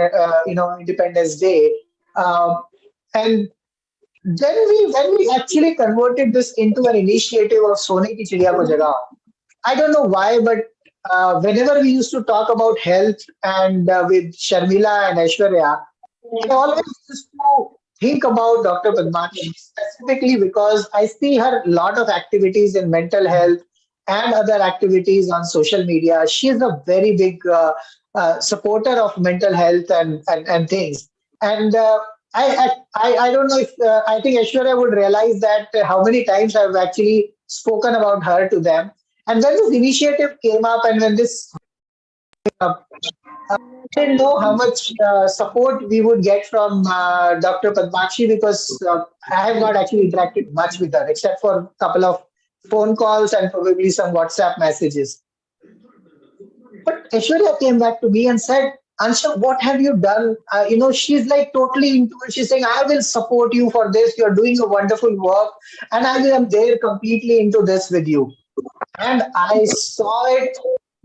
Independence Day. And then when we actually converted this into an initiative of Sone ki Chidiya ko Jagao, I don't know why, but whenever we used to talk about health and with Sharmila and Aishwarya, I always used to think about Dr. Padmakshi specifically because I see her lot of activities in mental health and other activities on social media. She is a very big supporter of mental health and things. And I don't know if I think Aishwarya would realize that how many times I've actually spoken about her to them. And when this initiative came up and when this I didn't know how much support we would get from Dr. Padmakshi because I have not actually interacted much with her except for a couple of phone calls and probably some WhatsApp messages. But Aishwarya came back to me and said, Anshav, what have you done? She's like totally into it. She's saying, I will support you for this. You're doing a wonderful work. And I am there completely into this with you. And I saw it,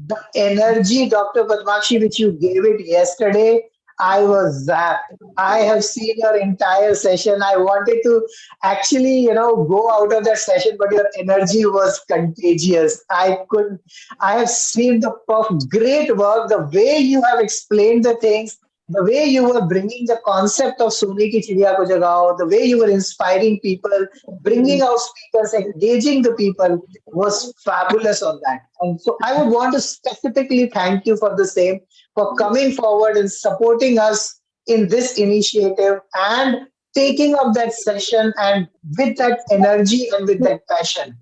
the energy, Dr. Padmakshi, which you gave it yesterday. I was zapped. I have seen your entire session. I wanted to actually, go out of that session, but your energy was contagious. I have seen the great work, the way you have explained the things, the way you were bringing the concept of Sone ki Chidiya ko Jagao, the way you were inspiring people, bringing out speakers, engaging the people was fabulous on that. And so I would want to specifically thank you for the same, for coming forward and supporting us in this initiative and taking up that session and with that energy and with that passion.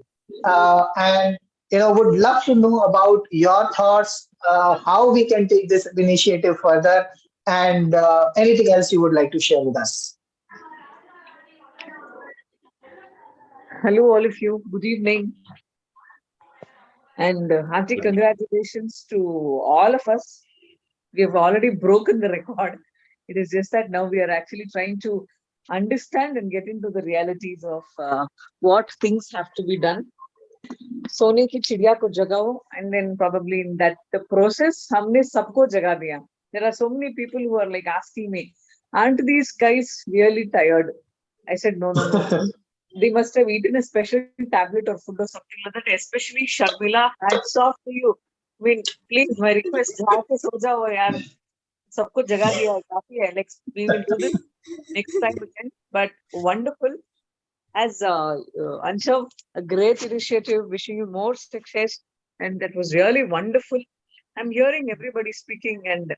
And would love to know about your thoughts, how we can take this initiative further, and anything else you would like to share with us. Hello, all of you. Good evening. And hearty congratulations to all of us. We have already broken the record. It is just that now we are actually trying to understand and get into the realities of what things have to be done. Sone ki Chidiya ko Jagao, and then probably in that the process, humne sabko jaga diya. There are so many people who are like asking me, aren't these guys really tired? I said, no. They must have eaten a special tablet or food or something like that, especially Sharmila. Hats off to you. I mean, please, my request, जाके सो जाओ यार. सबको जगा दिया है, काफी है. We will do this next time again. But wonderful. As Anshav, a great initiative. Wishing you more success. And that was really wonderful. I'm hearing everybody speaking, and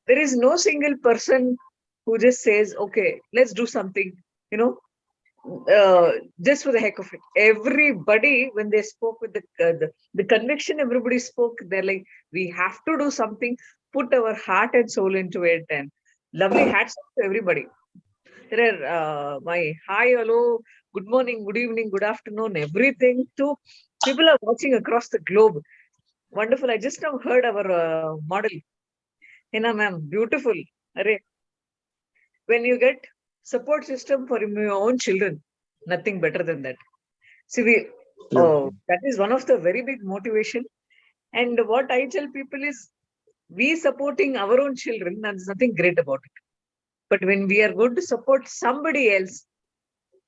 there is no single person who just says, okay, let's do something, just for the heck of it. Everybody, when they spoke with the conviction, everybody spoke, they're like, we have to do something, put our heart and soul into it. And lovely hats off to everybody. There are my hi, hello, good morning, good evening, good afternoon, everything to people are watching across the globe. Wonderful. I just now heard our model, Henna ma'am, beautiful. When you get support system for your own children, nothing better than that. See, that is one of the very big motivation. And what I tell people is, we supporting our own children, there's nothing great about it. But when we are going to support somebody else,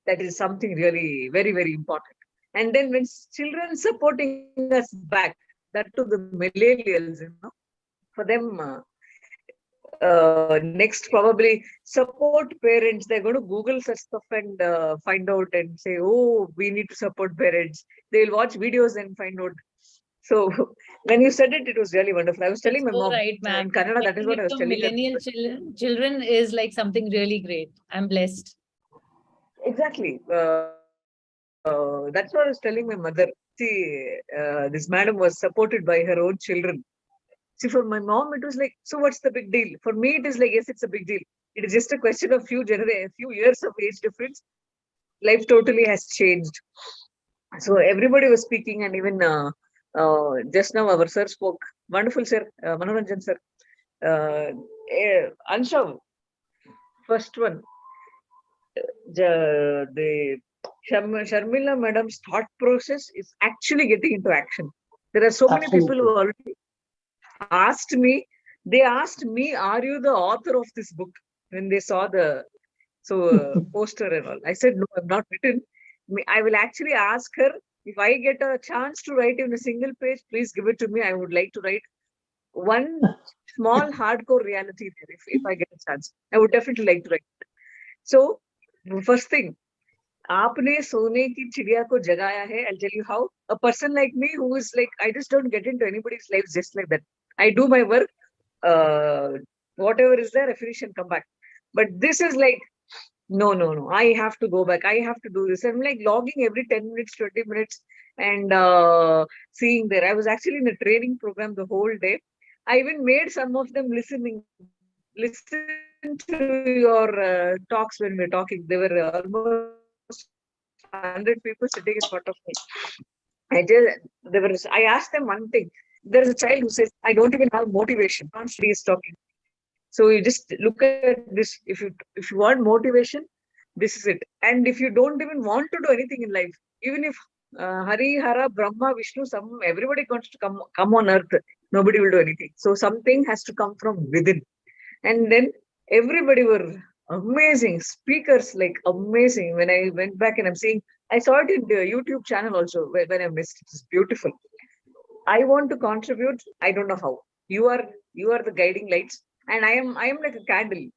that is something really very, very important. And then when children supporting us back, that to the millennials, for them, next probably support parents. They're going to Google such stuff and find out and say, oh, we need to support parents. They'll watch videos and find out. So when you said it, it was really wonderful. I was telling my mom, right, ma'am. in Kannada, that is what I was telling her. Millennial children is like something really great. I'm blessed. Exactly. That's what I was telling my mother. See, this madam was supported by her own children. See, for my mom, it was like, so what's the big deal? For me, it is like, yes, it's a big deal. It is just a question of few years of age difference. Life totally has changed. So everybody was speaking, and even just now our sir spoke. Wonderful, sir. Manoranjan sir. Anshav, first one. The Sharmila madam's thought process is actually getting into action. There are so many people who already asked me, are you the author of this book? When they saw the poster and all. I said, no, I'm not written. I will actually ask her, If I get a chance to write in a single page, please give it to me. I would like to write one small hardcore reality there if I get a chance. I would definitely like to write. So, first thing, आपने सोने की चिड़िया को जगाया है. I'll tell you how. A person like me who is like, I just don't get into anybody's life just like that. I do my work, whatever is there, I finish and come back. But this is like, no, I have to go back. I have to do this. I'm like logging every 10 minutes, 20 minutes and seeing there. I was actually in a training program the whole day. I even made some of them listen to your talks when we were talking. There were almost 100 people sitting in front of me. I asked them one thing. There is a child who says, I don't even have motivation. Constantly is talking. So you just look at this. If you want motivation, this is it. And if you don't even want to do anything in life, even if Hari, Hara, Brahma, Vishnu, everybody wants to come on earth, nobody will do anything. So something has to come from within. And then everybody were amazing speakers, like amazing. When I went back and I'm seeing, I saw it in the YouTube channel also when I missed it. It's beautiful. I want to contribute. I don't know how. You are the guiding lights, and I am like a candle.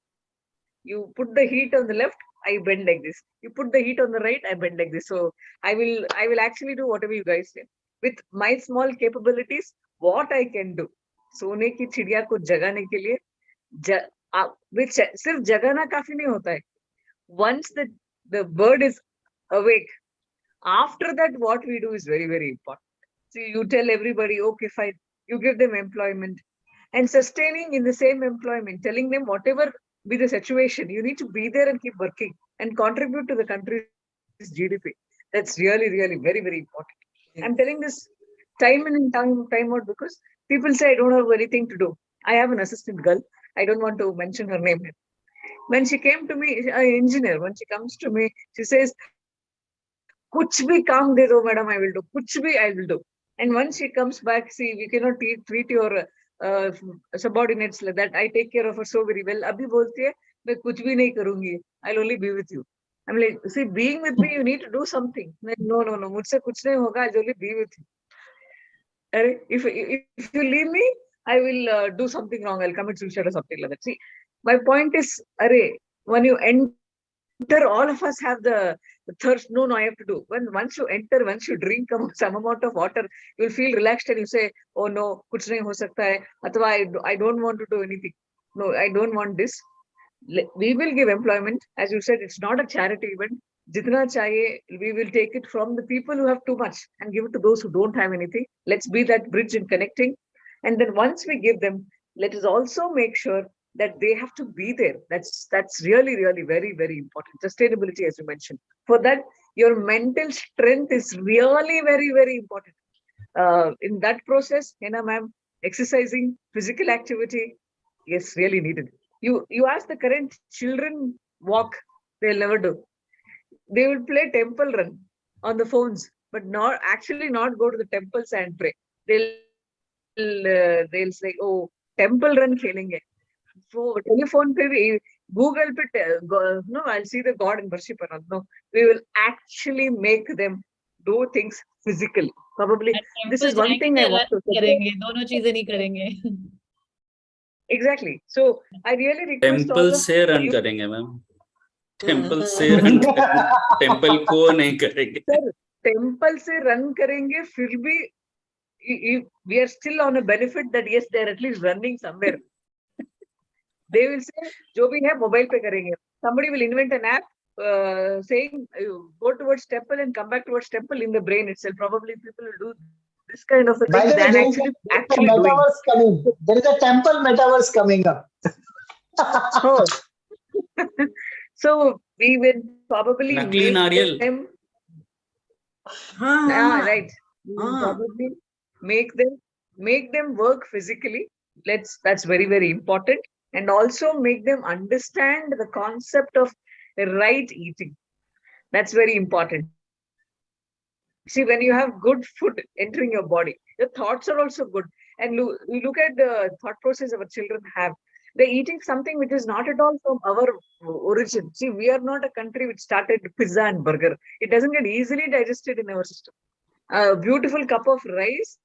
You put the heat on the left, I bend like this. You put the heat on the right, I bend like this. So I will actually do whatever you guys say with my small capabilities. What I can do. सोने की चिड़िया को जगाने के लिए सिर्फ जगाना काफी नहीं होता है. Once the bird is awake, after that what we do is very, very important. So you tell everybody, okay, fine. You give them employment and sustaining in the same employment, telling them whatever be the situation, you need to be there and keep working and contribute to the country's GDP. That's really, really very, very important. Yes. I'm telling this time in and time out because people say I don't have anything to do. I have an assistant girl. I don't want to mention her name. When she came to me, an engineer, when she comes to me, she says, kuch bhi kaam de do, madam, I will do. Kuch bhi I will do. And once she comes back, see, we cannot treat your subordinates like that. I take care of her so very well. Abhi bolti hai, main kuch bhi nahi karungi. I'll only be with you. I'm like, see, being with me, you need to do something. Like, no, mujhse kuch nahi hoga. I'll only be with you. If you leave me, I will do something wrong. I'll commit suicide or something like that. See, my point is, when you enter, all of us have the thirst. No, I have to do. Once you enter, once you drink some amount of water, you'll feel relaxed and you say, oh no, kuch nahi ho sakta hai. Athwa I don't want to do anything. No, I don't want this. We will give employment. As you said, it's not a charity event. Jitna chahiye, we will take it from the people who have too much and give it to those who don't have anything. Let's be that bridge in connecting. And then once we give them, let us also make sure that they have to be there. That's really, really very, very important. Sustainability, as you mentioned. For that, your mental strength is really very, very important. In that process, Henna ma'am, exercising, physical activity, yes, really needed. You ask the current children walk, they'll never do. They will play temple run on the phones, but not go to the temples and pray. They'll say, oh, temple run khelenge. So telephone pe Google pe no, I'll see the God and worship another. No, we will actually make them do things physically. Probably this is one thing I want to say. दोनों चीजें नहीं करेंगे. Exactly. So I really request temple से run करेंगे ma'am. Temple से run करेंगे. Temple को नहीं करेंगे. सर, टेम्पल से रन करेंगे फिर भी we are still on a benefit that yes, they're at least running somewhere. They will say, जो भी है mobile पे करेंगे. Somebody will invent an app saying go towards temple and come back towards temple in the brain itself. Probably people will do this kind of a thing than actually doing. Coming. There is a temple metaverse coming up. Oh. So we will probably make them. Right. We will probably make them work physically. That's very, very important. And also make them understand the concept of right eating. That's very important. See, when you have good food entering your body, your thoughts are also good. And we look at the thought process our children have. They're eating something which is not at all from our origin. See, we are not a country which started pizza and burger. It doesn't get easily digested in our system. a beautiful cup of rice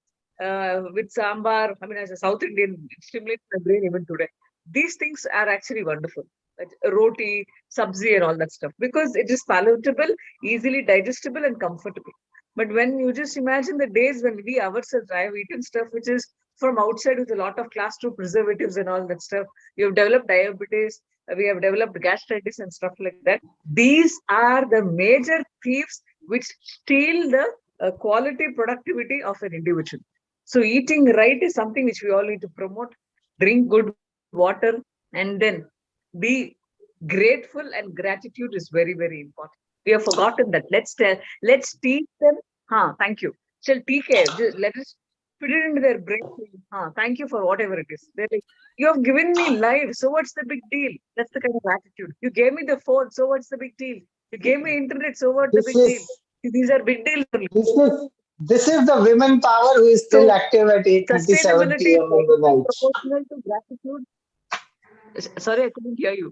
with sambar. I mean, as a South Indian, it stimulates my brain even today. These things are actually wonderful. Like roti, sabzi, and all that stuff, because it is palatable, easily digestible, and comfortable. But when you just imagine the days when we ourselves have eaten stuff which is from outside with a lot of class 2 preservatives and all that stuff, you have developed diabetes, we have developed gastritis and stuff like that. These are the major thieves which steal the quality productivity of an individual. So eating right is something which we all need to promote. Drink good water and then be grateful, and gratitude is very, very important. We have forgotten that. Let's teach them. Thank you. Shall let us put it into their brain. Thank you for whatever it is. They're like, you have given me life, so what's the big deal? That's the kind of attitude. You gave me the phone, so what's the big deal? You gave me internet, so what's the big deal? These are big deals. This is the women power who is still active at 8:37 p.m. in the night. Proportional to gratitude. Sorry, I couldn't hear you.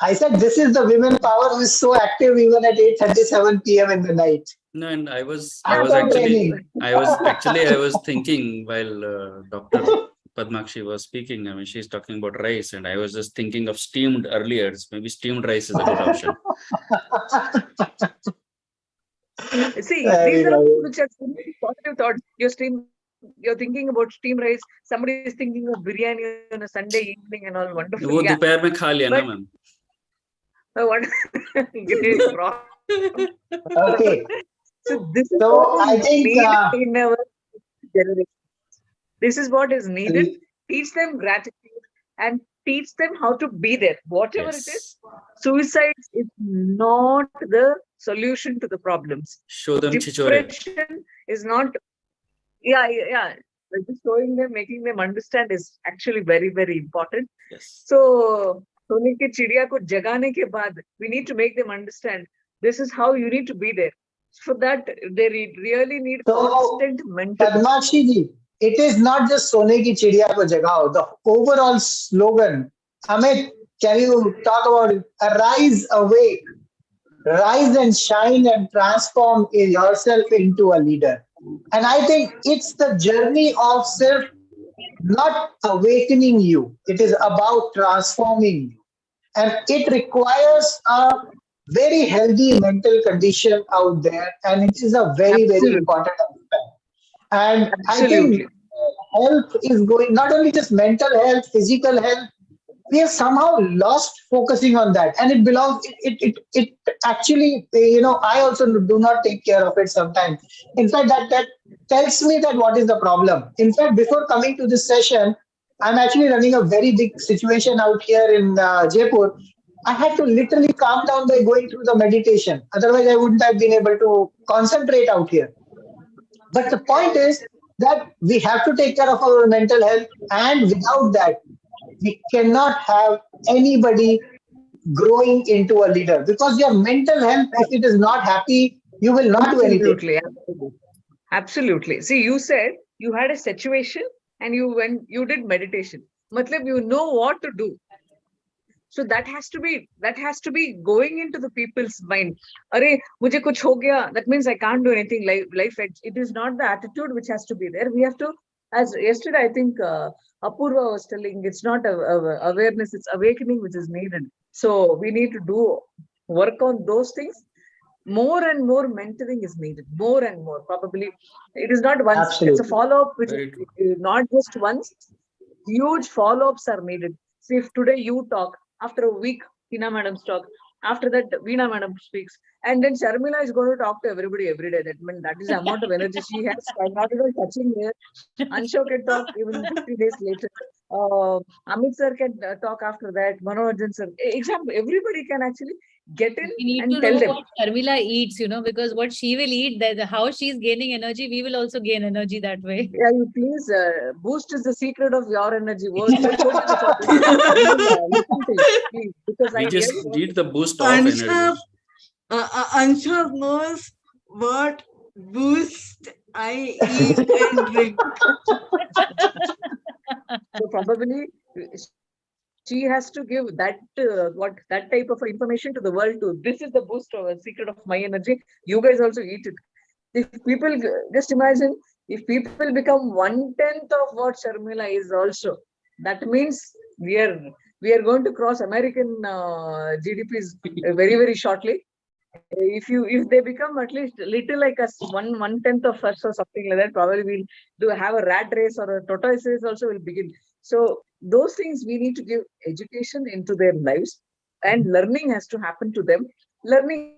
I said this is the women power who is so active even at 8:37 p.m. in the night. No, and I was thinking while Dr. Padmakshi was speaking, I mean, she's talking about rice, and I was just thinking of steamed earlier. Maybe steamed rice is a good option. See, these are which are positive thoughts. You're thinking about steam rice. Somebody is thinking of biryani on a Sunday evening and all wonderful. वो दोपहर में खा लिया ना ma'am. Okay. So this is what I think in our generation. This is what is needed. Teach them gratitude and teach them how to be there. Whatever it is, suicide is not the solution to the problems. Show them Depression is not. Yeah. Just showing them, making them understand is actually very, very important. Yes. So, Sone ke Chidiya ko jagane ke baad, we need to make them understand this is how you need to be there. For that, they really need constant mental. Padmakshi ji, it is not just Sone ki Chidiya ko jagao. The overall slogan, Amith, can you talk about it? Arise, awake, rise and shine and transform yourself into a leader. And I think it's the journey of self, not awakening you. It is about transforming you. And it requires a very healthy mental condition out there. And it is a very, very important aspect. And I think health is going, not only just mental health, physical health, we have somehow lost focusing on that. And it belongs, it actually, I also do not take care of it sometimes. In fact, that tells me that what is the problem. In fact, before coming to this session, I'm actually running a very big situation out here in Jaipur. I had to literally calm down by going through the meditation. Otherwise, I wouldn't have been able to concentrate out here. But the point is that we have to take care of our mental health. And without that, we cannot have anybody growing into a leader, because your mental health, if it is not happy, you will not do anything. Absolutely. See, you said you had a situation and you did meditation. Matlab, you know what to do. So that has to be going into the people's mind. Arey, mujhe kuch ho gaya, that means I can't do anything. Life, it is not the attitude which has to be there. We have to, as yesterday, I think Apurva was telling, it's not awareness, it's awakening which is needed. So we need to work on those things. More and more mentoring is needed. More and more, probably. It is not once. Absolutely. It's a follow-up, which is not just once. Huge follow-ups are needed. See, if today you talk, after a week, Tina Madam's talk, after that, Veena Madam speaks, and then Sharmila is going to talk to everybody every day. That is the amount of energy she has. I'm not even touching here. Anshav can talk even 50 days later. Amith sir can talk after that. Manoranjan Sahu. Example, everybody can actually get in and tell them. What Sharmila eats, because what she will eat, how she's gaining energy, we will also gain energy that way. Yeah, you please, boost is the secret of your energy. Because we just need the boost of energy. Anshav knows what boost I eat and drink. So probably she has to give that type of information to the world too. This is the boost or secret of my energy. You guys also eat it. If people, just imagine, if people become 1/10 of what Sharmila is also, that means we are going to cross American GDPs very, very shortly. If they become at least little like us, 1/10 of us or something like that, probably we'll do have a rat race or a tortoise race also will begin. So those things we need to give education into their lives, and learning has to happen to them. Learning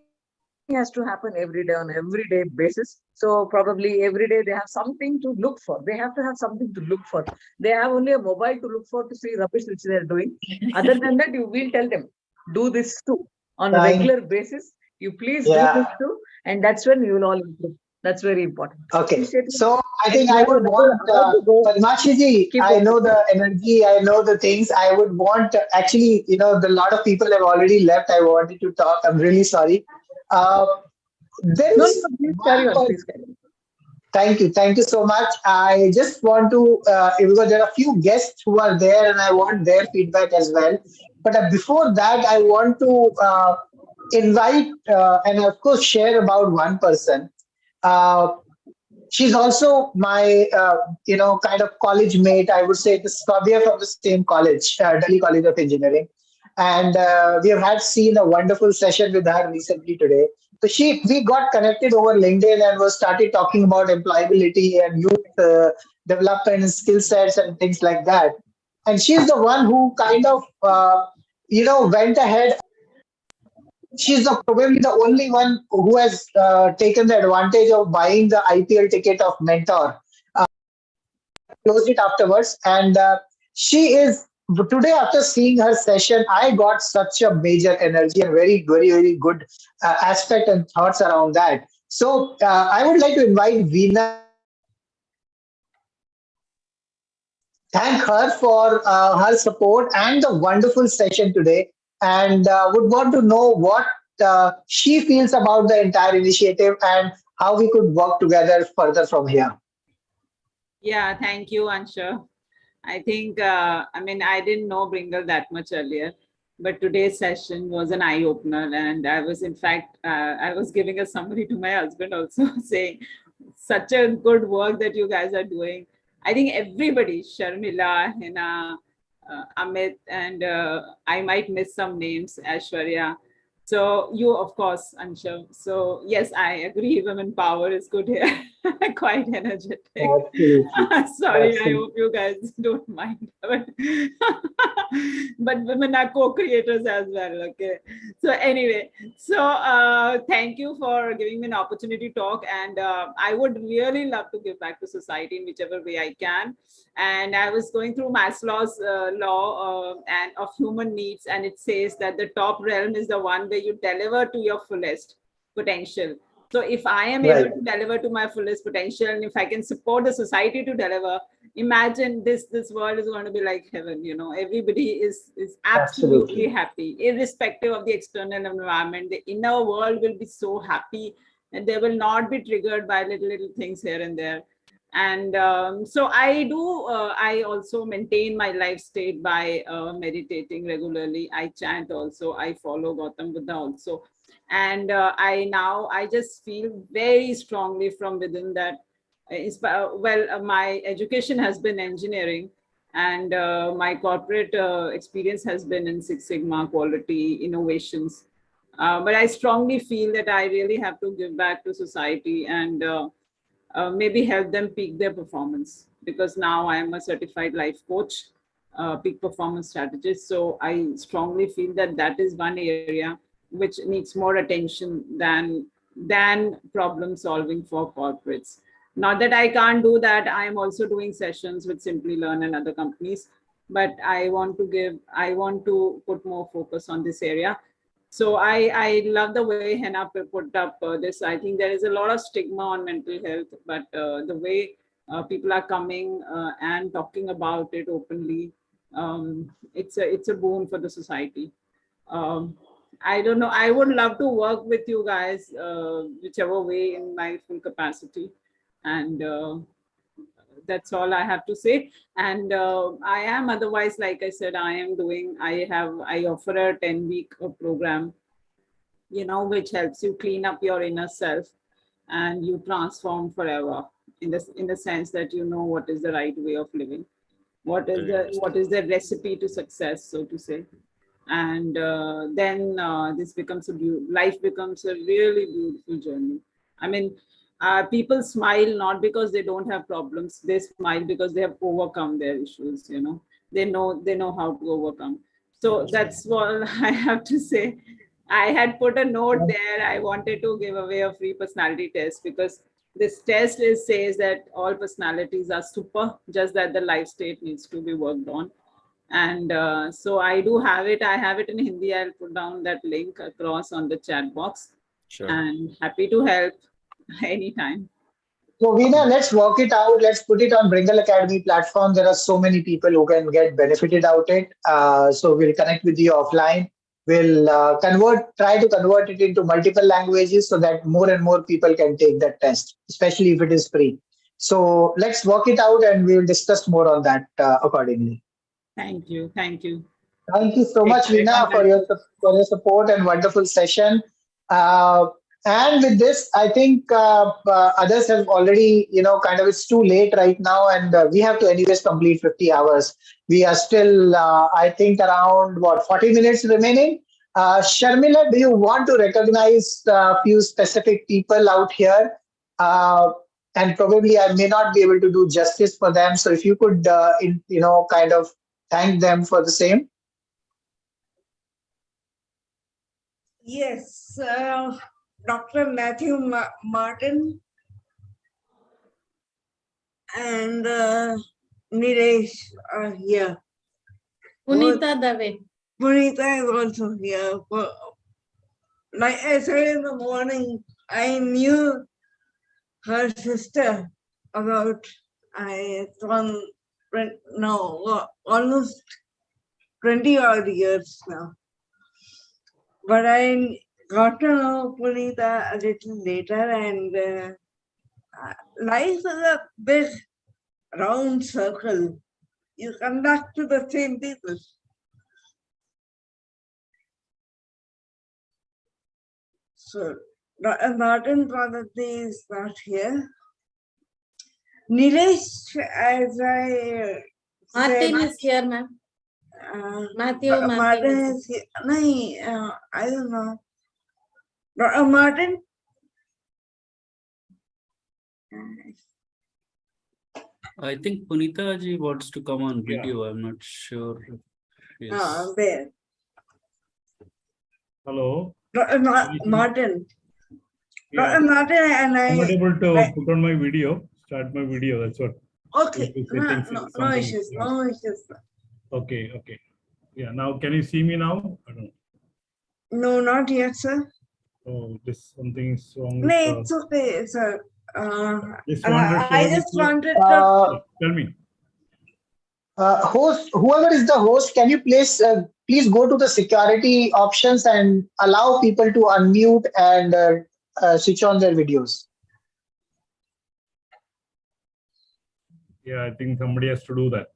has to happen every day on everyday basis. So probably every day they have something to look for. They have to have something to look for. They have only a mobile to look for to see rubbish which they are doing. Other than that, you will tell them, do this too on a Thank- regular basis. You please do Yeah. this too, and that's when you will all improve. That's very important. Okay, so I And think you I have would another want, hour to go. Padmashiji, Keep I going. know the energy, I know the things. I would want, actually, the lot of people have already left. I wanted to talk. I'm really sorry. There No, is no, please carry on. Please carry on. Thank you so much. I just want to, because there are a few guests who are there and I want their feedback as well. But before that, I want to invite and of course share about one person. Uh, she's also my, kind of college mate. I would say we are from the same college, Delhi College of Engineering. And we have had seen a wonderful session with her recently today. So we got connected over LinkedIn and was started talking about employability and youth development and skill sets and things like that. And she's the one who kind of, went ahead. She's probably the only one who has taken the advantage of buying the IPL ticket of Mentor. Closed it afterwards, and she is today. After seeing her session, I got such a major energy and very, very, very good aspect and thoughts around that. So I would like to invite Veena. Thank her for her support and the wonderful session today, and would want to know what she feels about the entire initiative and how we could work together further from here. Yeah, thank you, Ansha. I think, I didn't know Bringle that much earlier, but today's session was an eye opener. And I was, in fact, I was giving a summary to my husband also saying, such a good work that you guys are doing. I think everybody, Sharmila, Henna, Amith, and I might miss some names, Aishwarya. So you, of course, Anshav. So yes, I agree. Women power is good here. Quite energetic. Absolutely. Sorry, I Absolutely. hope you guys don't mind. But women are co-creators as well. Okay. So anyway, thank you for giving me an opportunity to talk. And I would really love to give back to society in whichever way I can. And I was going through Maslow's law and of human needs, and it says that the top realm is the one where you deliver to your fullest potential. So if I am able to deliver to my fullest potential, and if I can support the society to deliver, imagine this world is going to be like heaven. Everybody is absolutely happy, irrespective of the external environment. The inner world will be so happy, and they will not be triggered by little things here and there. And so I also maintain my life state by meditating regularly. I chant also. I follow Gautam Buddha also. And I just feel very strongly from within that, my education has been engineering, and my corporate experience has been in Six Sigma, quality, innovations. But I strongly feel that I really have to give back to society and maybe help them peak their performance, because now I am a certified life coach, peak performance strategist. So I strongly feel that that is one area which needs more attention than problem solving for corporates. Not that I can't do that. I am also doing sessions with Simply Learn and other companies, but I want to put more focus on this area. So I love the way Henna put up this. I think there is a lot of stigma on mental health, but the way people are coming and talking about it openly, it's a boon for the society. I don't know. I would love to work with you guys, whichever way, in my full capacity. And that's all I have to say. And I am otherwise, like I said, I offer a 10-week program, which helps you clean up your inner self. and you transform forever in the sense that you know what is the right way of living, what is the recipe to success, so to say. And then this becomes life becomes a really beautiful journey. I mean, people smile not because they don't have problems, they smile because they have overcome their issues, you know. They know how to overcome. So that's what I have to say. I had put a note there. I wanted to give away a free personality test because this test says that all personalities are super, just that the life state needs to be worked on. And so I do have it. I have it in Hindi. I'll put down that link across on the chat box. Sure. And happy to help anytime. So Veena, let's work it out. Let's put it on Bringle Academy platform. There are so many people who can get benefited out it. So we'll connect with you offline. We'll try to convert it into multiple languages so that more and more people can take that test, especially if it is free. So let's work it out and we'll discuss more on that accordingly. Thank you. Thank you. Thank you so much, Veena, for your support and wonderful session. And with this, I think others have already, it's too late right now, and we have to anyways complete 50 hours. We are still, I think, around 40 minutes remaining. Sharmila, do you want to recognize a few specific people out here? And probably I may not be able to do justice for them. So if you could, kind of thank them for the same. Yes, Dr. Matthew Martin and Nilesh are here. Punita Dave. Punita is also here. Like I said in the morning, I knew her sister about almost 20 odd years now. But I got to know Punita a little later, and life is a big round circle. You come back to the same people. So Martin probably is not here. Nilesh, as I Martin said, is here, ma'am. Matthew Martin is here. No, I don't know. Martin? I think Punita ji wants to come on video. I'm not sure. Yes. There. Hello. Martin. Yeah. Martin and I'm not I. able to put on my video, start my video. That's what. Okay. No issues. No issues. Okay. Yeah. Now, can you see me now? I don't know. No, not yet, sir. Oh, something is wrong. No, it's okay, sir. I just wanted to tell me. Host, whoever is the host, can you please go to the security options and allow people to unmute and switch on their videos? Yeah, I think somebody has to do that.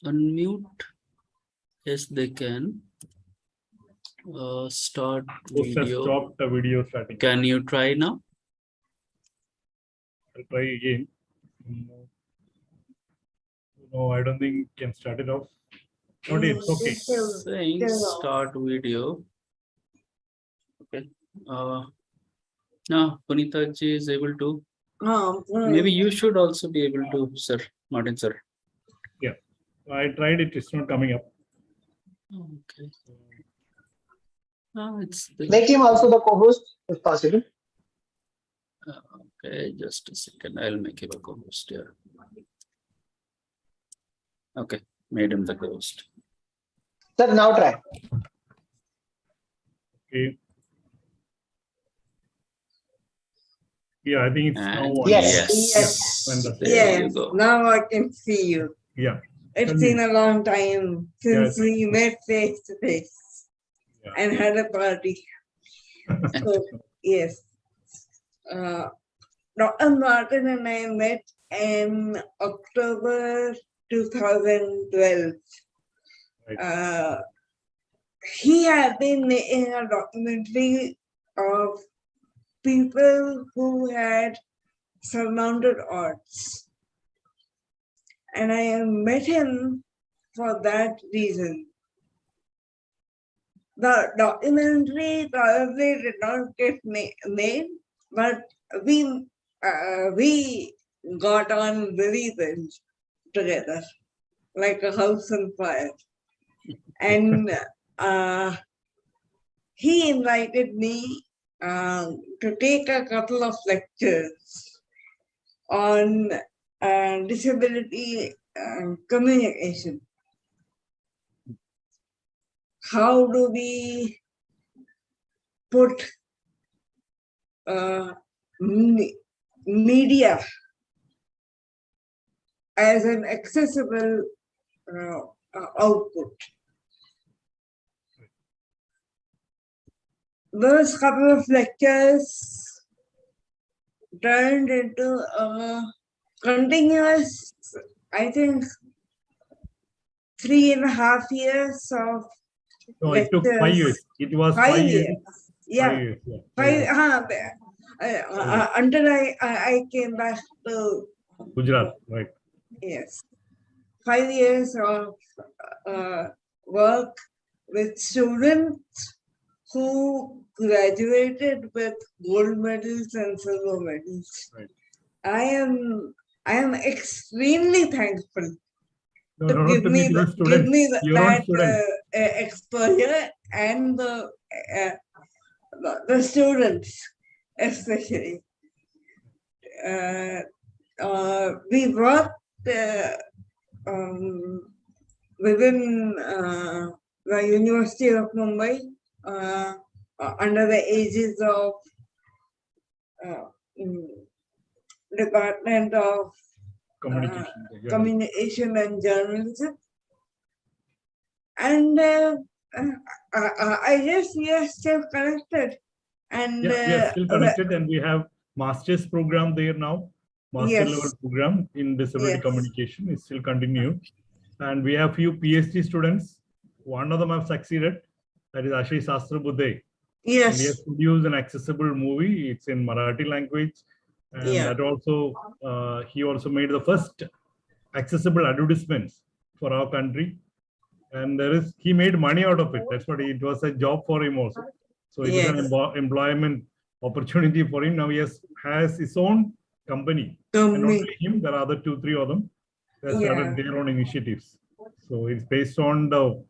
Unmute. Yes, they can. Start video. Stop the video starting. Can you try now? I'll try again. No, I don't think you can start it off. No, it's okay. Saying start video. Okay. Now Punita ji is able to. Maybe you should also be able to, sir. Martin, sir. Yeah, I tried it. It's not coming up. Okay. It's Make him also the co-host if possible. Okay, just a second. I'll make him a co-host here. Okay, made him the co-host. Sir, now try. Okay. Yeah, I think it's now. Yes. Yes. Now I can see you. Yeah. It's been a long time since we met face to face and had a party. So, yes. Dr. Martin and I met in October 2012. Right. He had been making a documentary of people who had surmounted odds. And I met him for that reason. The documentary probably did not get made, but we got on very well together, like a house on fire. And he invited me to take a couple of lectures on disability communication. How do we put media as an accessible output? Those couple of lectures turned into a continuous, I think, 3.5 years of No, lectures. it took 5 years. It was 5 years. years. Yeah. 5 years. Yeah. Until I came back to Gujarat, right. Yes. 5 years of work with students who graduated with gold medals and silver medals. Right. I am extremely thankful No, to not give to me your students, your own that students. exposure and the students especially. We worked within the University of Mumbai under the aegis of Department of Communication and Journalism. And I guess we are still connected. And Yeah, we are still connected, and we have master's program there now. Master level program in disability communication is still continued. And we have few PhD students. One of them have succeeded. That is Ashay Sastra Buddhe. Yes. And he has produced an accessible movie. It's in Marathi language. And that also, he also made the first accessible advertisements for our country. And he made money out of it. That's what it was a job for him also. So it is an employment opportunity for him. Now he has his own company. And not only him, there are other 2-3 of them that started their own initiatives. So it's based on the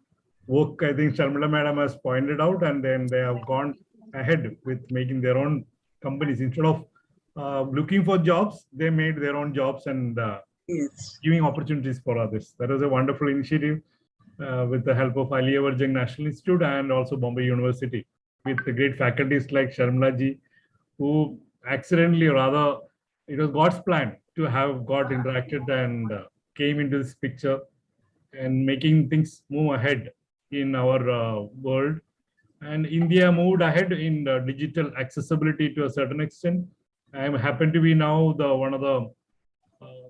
work I think Sharmila madam has pointed out, and then they have gone ahead with making their own companies. Instead of looking for jobs, they made their own jobs and giving opportunities for others. That was a wonderful initiative with the help of Aishwarya Magesh National Institute and also Bombay University, with the great faculties like Sharmila ji, who accidentally, rather, it was God's plan to have got interacted and came into this picture and making things move ahead in our world. And India moved ahead in digital accessibility to a certain extent. I happen to be now one of the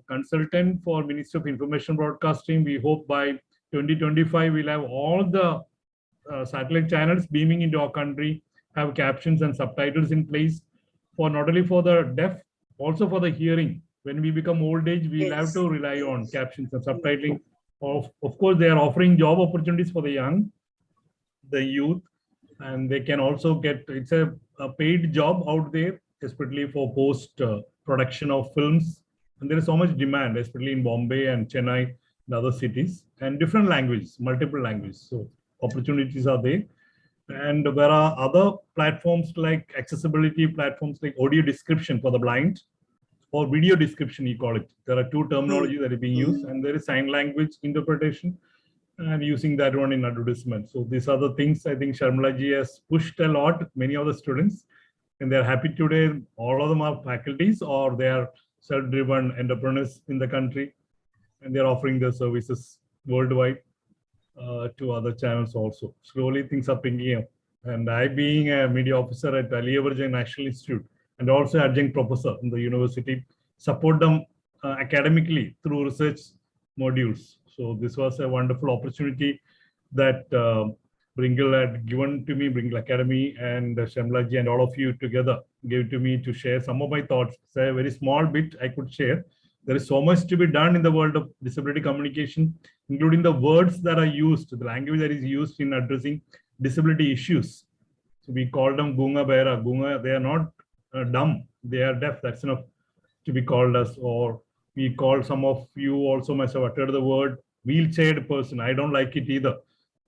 consultant for Ministry of Information Broadcasting. We hope by 2025 we'll have all the satellite channels beaming into our country, have captions and subtitles in place for not only for the deaf, also for the hearing. When we become old age, we'll have to rely on captions and subtitling. Of course, they are offering job opportunities for the young, the youth, and they can also get, it's a paid job out there, especially for post production of films. And there is so much demand, especially in Bombay and Chennai and other cities, and different languages, multiple languages. So opportunities are there. And there are other platforms like accessibility platforms like audio description for the blind, or video description, you call it. There are 2 terminologies that are being used, and there is sign language interpretation and using that one in advertisement. So these are the things I think Sharmila ji has pushed a lot, many of the students, and they're happy today. All of them are faculties or they are self-driven entrepreneurs in the country, and they're offering their services worldwide to other channels also. Slowly things are picking up. And I, being a media officer at Aishwarya Magesh National Institute and also adjunct professor in the university, support them academically through research modules. So this was a wonderful opportunity that Bringle had given to me, Bringle Academy and Sharmila ji and all of you together gave to me to share some of my thoughts. It's a very small bit I could share. There is so much to be done in the world of disability communication, including the words that are used, the language that is used in addressing disability issues. So we call them Gunga Bera. Gunga, they are not dumb, they are deaf. That's enough to be called as. Or we call, some of you also must have uttered the word wheelchaired person. I don't like it either.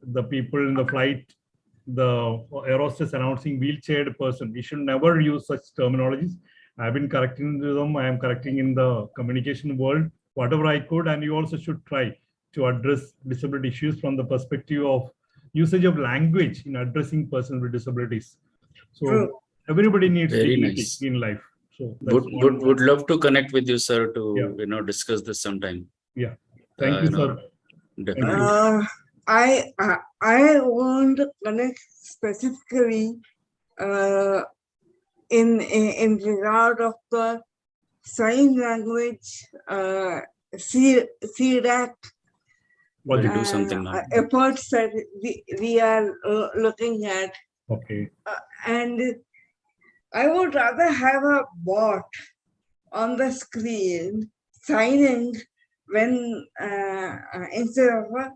The people in the flight, the air hostess announcing wheelchaired person. We should never use such terminologies. I've been correcting them. I am correcting in the communication world, whatever I could. And you also should try to address disability issues from the perspective of usage of language in addressing persons with disabilities. So everybody needs Very dignity nice. in life. So that's would love to connect with you, sir, to discuss this sometime. Yeah. Thank you, sir. Definitely. I want to connect specifically in regard of the sign language CDAC Do something now. efforts that we are looking at. Okay. And I would rather have a bot on the screen signing when instead of a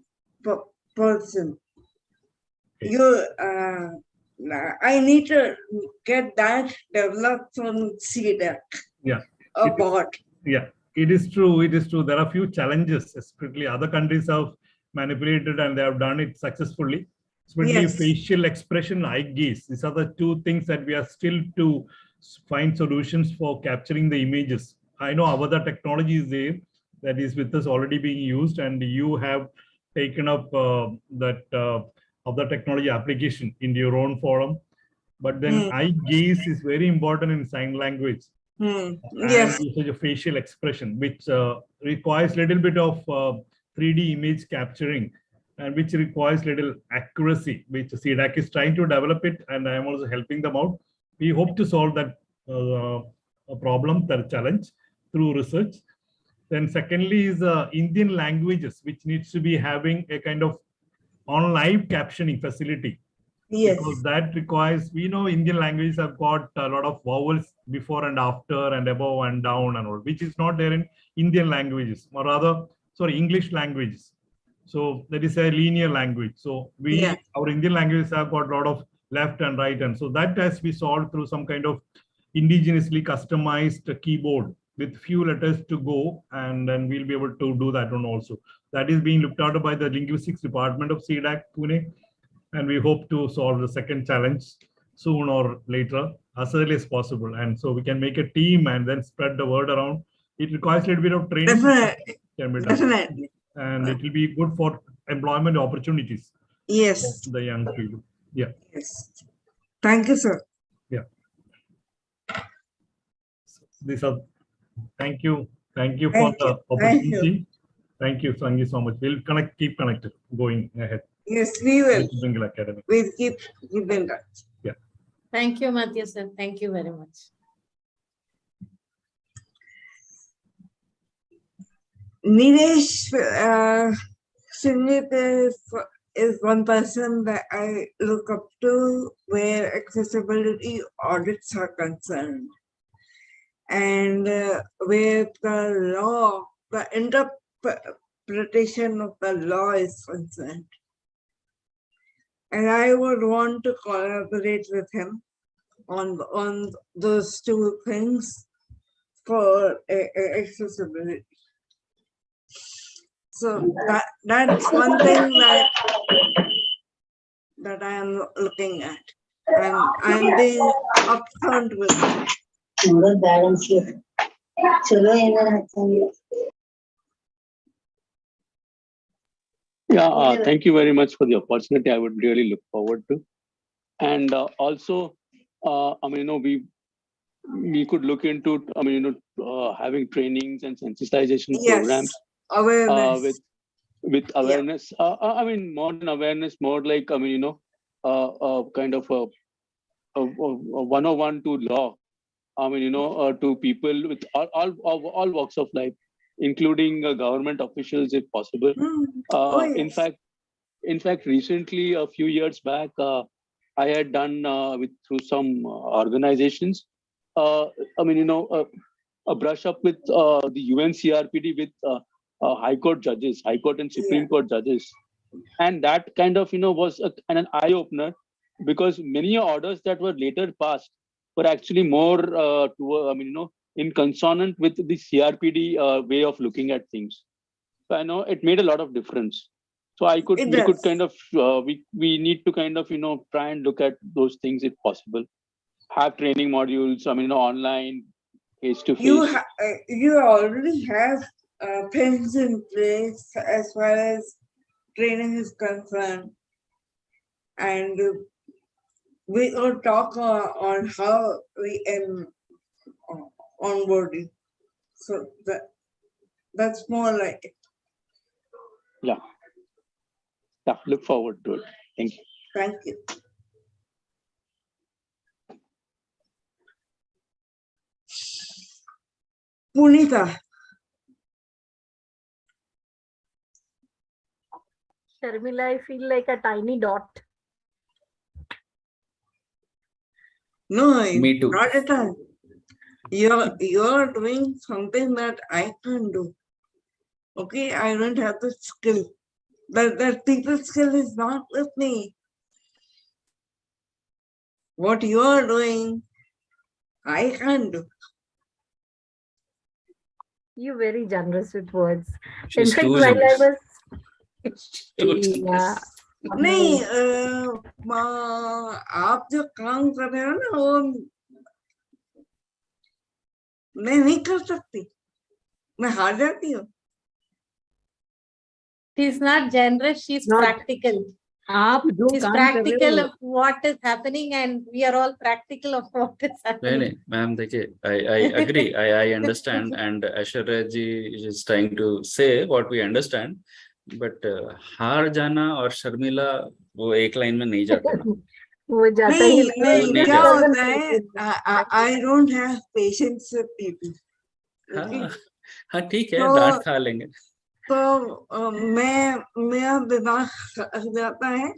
person. I need to get that developed on CDAC. Yeah. A bot. Yeah, it is true. It is true. There are few challenges, especially other countries have manipulated and they have done it successfully. Especially Yes. facial expression, eye gaze. These are the two things that we are still to find solutions for capturing the images. I know other technology is there that is with us already being used, and you have taken up that other technology application in your own forum. But then eye gaze is very important in sign language. And Yes. usage of facial expression, which requires little bit of 3D image capturing, and which requires little accuracy, which CDAC is trying to develop it, and I am also helping them out. We hope to solve that problem, that challenge through research. Then secondly is Indian languages, which needs to be having a kind of on live captioning facility. Yes. Because that requires, we know Indian languages have got a lot of vowels before and after and above and down and all, which is not there in Indian languages, or rather, sorry, English languages. So that is a linear language. So our Indian languages have got a lot of left and right. And so that has to be solved through some kind of indigenously customized keyboard with few letters to go. And then we'll be able to do that one also. That is being looked after by the linguistics department of CDAC Pune. And we hope to solve the second challenge soon or later, as early as possible. And so we can make a team and then spread the word around. It requires a little bit of training. Definitely. And it will be good for employment opportunities. Yes. For the young people. Yeah. Yes. Thank you, sir. Yeah. These are. Thank you. Thank you for the opportunity. Thank you so much. We'll keep connected going ahead. Yes, we will. Bringle Academy. We'll keep in touch. Yeah. Thank you, Matthew sir. Thank you very much. Nilesh Singh is one person that I look up to where accessibility audits are concerned. And where the law, the interpretation of the law is concerned. And I would want to collaborate with him on those two things for accessibility. So that's one thing that I am looking at. I'm being upfront with it. Yeah, thank you very much for the opportunity. I would really look forward to. And also, we could look into, having trainings and sensitization programs. Awareness. With awareness. More than awareness, more like, kind of a 101 to law. To people with all walks of life, including government officials if possible. Yes. In fact, in fact, recently, a few years back, I had done through some organizations. I mean, a brush up with the UNCRPD with High Court judges, High Court and Supreme Court judges, and that kind of was an eye opener, because many orders that were later passed were actually more in consonant with the CRPD way of looking at things. So I know it made a lot of difference. So we could kind of we need to kind of try and look at those things if possible. Have training modules. I mean, online, face to face. You already have things in place as far as training is concerned, and we will talk on how we onboarding. So that's more like it. Yeah. Yeah, look forward to it. Thank you. Thank you. Punita. Sharmila, I feel like a tiny dot. No, Me too. not at all. You're doing something that I can do. Okay, I don't have the skill. That people skill is not with me. What you are doing, I can do. You're very generous with words. She's In fact, too while I generous. was yeah. नहीं आप जो काम कर रहे हो ना वो मैं नहीं कर सकती, मैं हार जाती हूँ. She's not generous, she's practical. She's practical of what is happening, and we are all practical of what is happening. Ma'am, I agree. I understand, and Aishwarya ji is trying to say what we understand, but हार जाना और शर्मिला वो एक line में नहीं जाते ना. वो जाता ही नहीं क्या होता है, I don't have patience with people. हाँ ठीक है, डांट खा लेंगे. तो मेरा दिमाग खट जाता है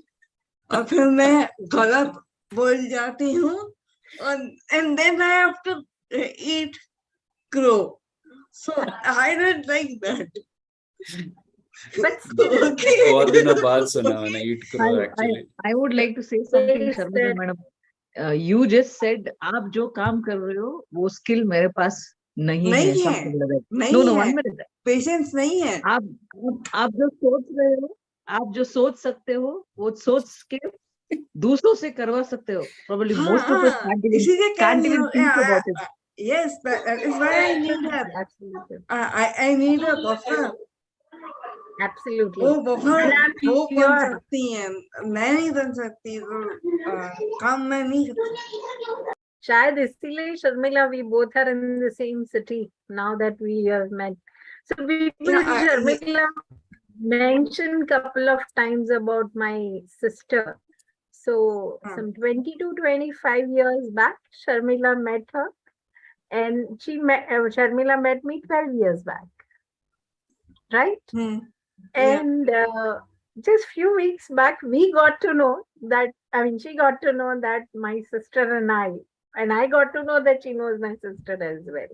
और फिर मैं गलत बोल जाती हूँ और and then I have to eat crow. So I don't like that. But बहुत दिनों बाद सुना मैंने eat crow actually. I would like to say something, Sharmila madam. You just said आप जो काम कर रहे हो वो skill मेरे पास नहीं है. No, one minute. Patience नहीं है. आप जो सोच रहे हो, आप जो सोच सकते हो, वो सोच के दूसरों से करवा सकते हो. Probably most of us can't even think about it. Yes, that is why I need that. Absolutely. I need a buffer. Absolutely. वो buffer वो बन सकती हैं, मैं नहीं बन सकती, तो काम मैं नहीं करती. शायद इसीलिए Sharmila, we both are in the same city now that we have met. So Sharmila mentioned couple of times about my sister. So some 22-25 years back, Sharmila met her, and Sharmila met me 12 years back, right? And just few weeks back, we got to know that, she got to know that my sister and I got to know that she knows my sister as well.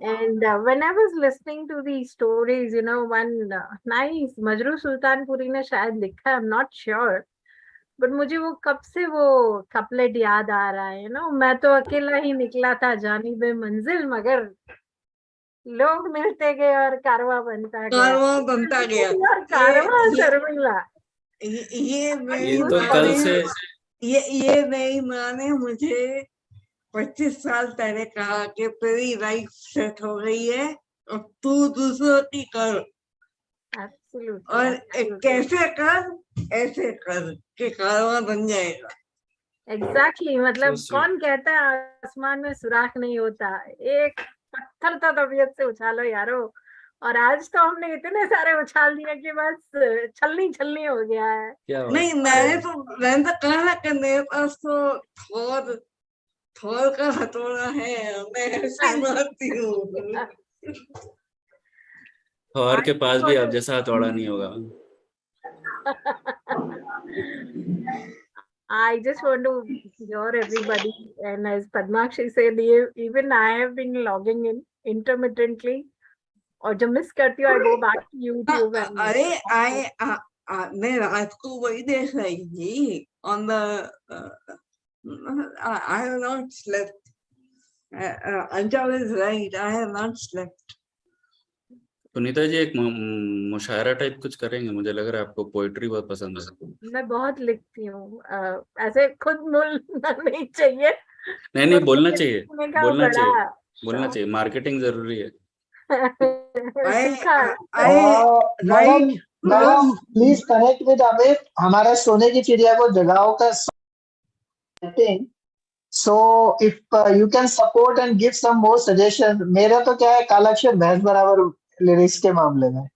And when I was listening to these stories, one nice Majru Sultanpuri ने शायद लिखा, I'm not sure, but मुझे वो कब से वो couplet याद आ रहा है, मैं तो अकेला ही निकला था जानिबे मंजिल, मगर लोग मिलते गए और कारवां बनता गया. और कारवां शर्मिला. ये तो कल से ये मेरी माँ ने मुझे 25 साल पहले कहा कि तेरी लाइफ सेट हो गई है और तू दूसरों की कर. और कैसे कर, ऐसे कर कि कारवां बन जाएगा. Exactly. मतलब कौन कहता है आसमान में सुराख नहीं होता, एक पत्थर तो तबीयत से उछालो यारो. और आज तो हमने इतने सारे उछाल दिए कि बस छलनी हो गया है. नहीं, मैंने तो कहा कि मेरे पास तो थोर का हथौड़ा है, मैं ऐसे मारती हूँ. थोर के पास भी अब जैसा हथौड़ा नहीं होगा. I just want to hear everybody, and as Padmakshi said, even I have been logging in intermittently. और जब मिस करती हूँ, I go back to YouTube and मैं रात को वही देख रही थी on the I have not slept. Anshav is right. I have not slept. पुनीता जी एक मुशायरा टाइप कुछ करेंगे? मुझे लग रहा है आपको पोएट्री बहुत पसंद है। मैं बहुत लिखती हूँ, ऐसे खुद बोलना नहीं चाहिए। नहीं बोलना चाहिए, बोलना बड़ा चाहिए, मार्केटिंग जरूरी है। सीखा madam please connect with Amit. हमारा सोने की चिड़िया को जगाओ का setting, so if you can support and give some more suggestion. मेरा तो क्या है, कालाक्षर भैंस बराबर लिरिक्स के मामले में,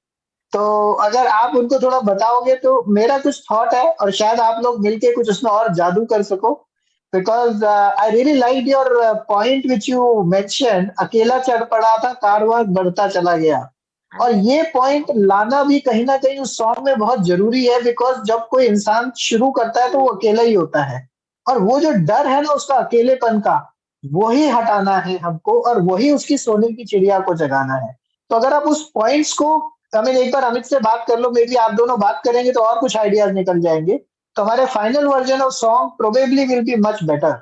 तो अगर आप उनको थोड़ा बताओगे तो मेरा कुछ थॉट है और शायद आप लोग मिलके कुछ उसमें और जादू कर सको। Because I really like your point which you mention, अकेला चढ़ पड़ा था कारवां बढ़ता चला गया, और ये पॉइंट लाना भी कहीं ना कहीं उस सॉन्ग में बहुत जरूरी है। बिकॉज जब कोई इंसान शुरू करता है तो वो अकेला ही होता है, और वो जो डर है ना उसका अकेलेपन का, वही हटाना है हमको, और वही उसकी सोने की चिड़िया को जगाना है। तो अगर आप उस पॉइंट्स को एक बार अमित से बात कर लो, मे बी आप दोनों बात करेंगे तो और कुछ आइडियाज निकल जाएंगे, तो हमारे final version of song probably will be much better.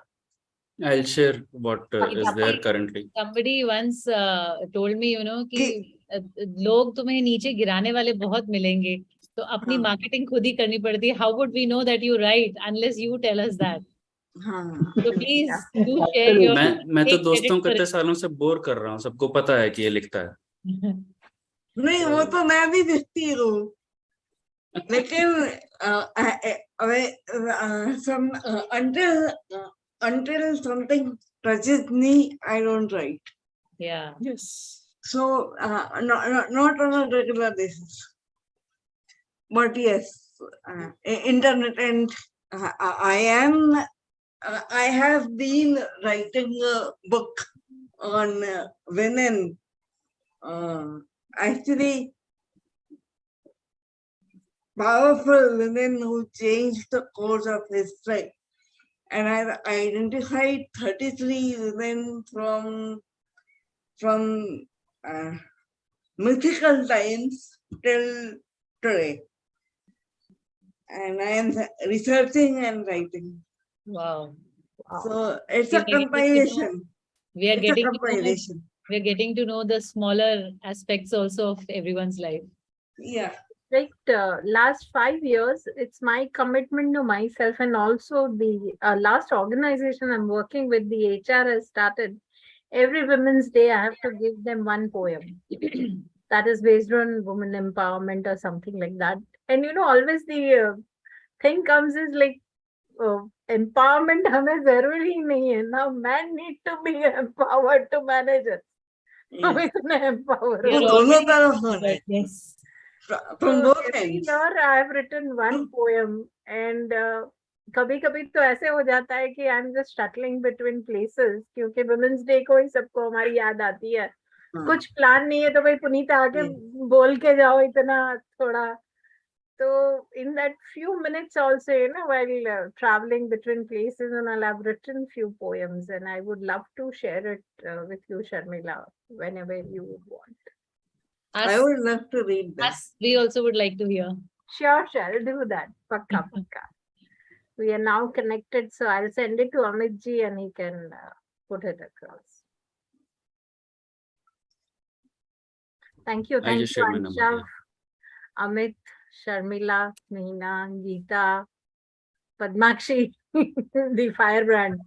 I'll share what is there currently. Somebody once told me, कि लोग तुम्हें नीचे गिराने वाले बहुत मिलेंगे, तो अपनी मार्केटिंग खुद ही करनी पड़ती है। How would we know that you write unless you tell us that? So please do share your. मैं तो दोस्तों को इतने सालों से बोर कर रहा हूँ, सबको पता है कि ये लिखता है। नहीं, वो तो मैं भी दिखती हूँ, लेकिन until something touches me, I don't write. Yeah. Yes. So not on a regular basis, but yes, internet, and I have been writing a book on women. Actually, powerful women who changed the course of history. And I've identified 33 women from mythical times till today. And I am researching and writing. Wow. So it's a compilation. We are getting to know the smaller aspects also of everyone's life. Yeah. Like last 5 years, it's my commitment to myself, and also the last organization I'm working with, the HR has started. Every Women's Day, I have to give them one poem that is based on women empowerment or something like that. And always the thing comes is like, empowerment हमें जरूरी नहीं है ना, men need to be empowered to manage it. हम इतने empowered. Yes. From both ends. Year I have written one poem, and कभी-कभी तो ऐसे हो जाता है कि I'm just shuttling between places, क्योंकि Women's Day को ही सबको हमारी याद आती है। कुछ प्लान नहीं है तो भाई पुनीता आके बोल के जाओ इतना थोड़ा। So in that few minutes also, while traveling between places, and I'll have written few poems, and I would love to share it with you, Sharmila, whenever you would want. I would love to read that. We also would like to hear. Sure, I'll do that. Pakka. We are now connected, so I'll send it to Amit ji and he can put it across. Thank you. Thank you, Anshav, Amit, Sharmila, Meena, GIta, Padmakshi, the firebrand.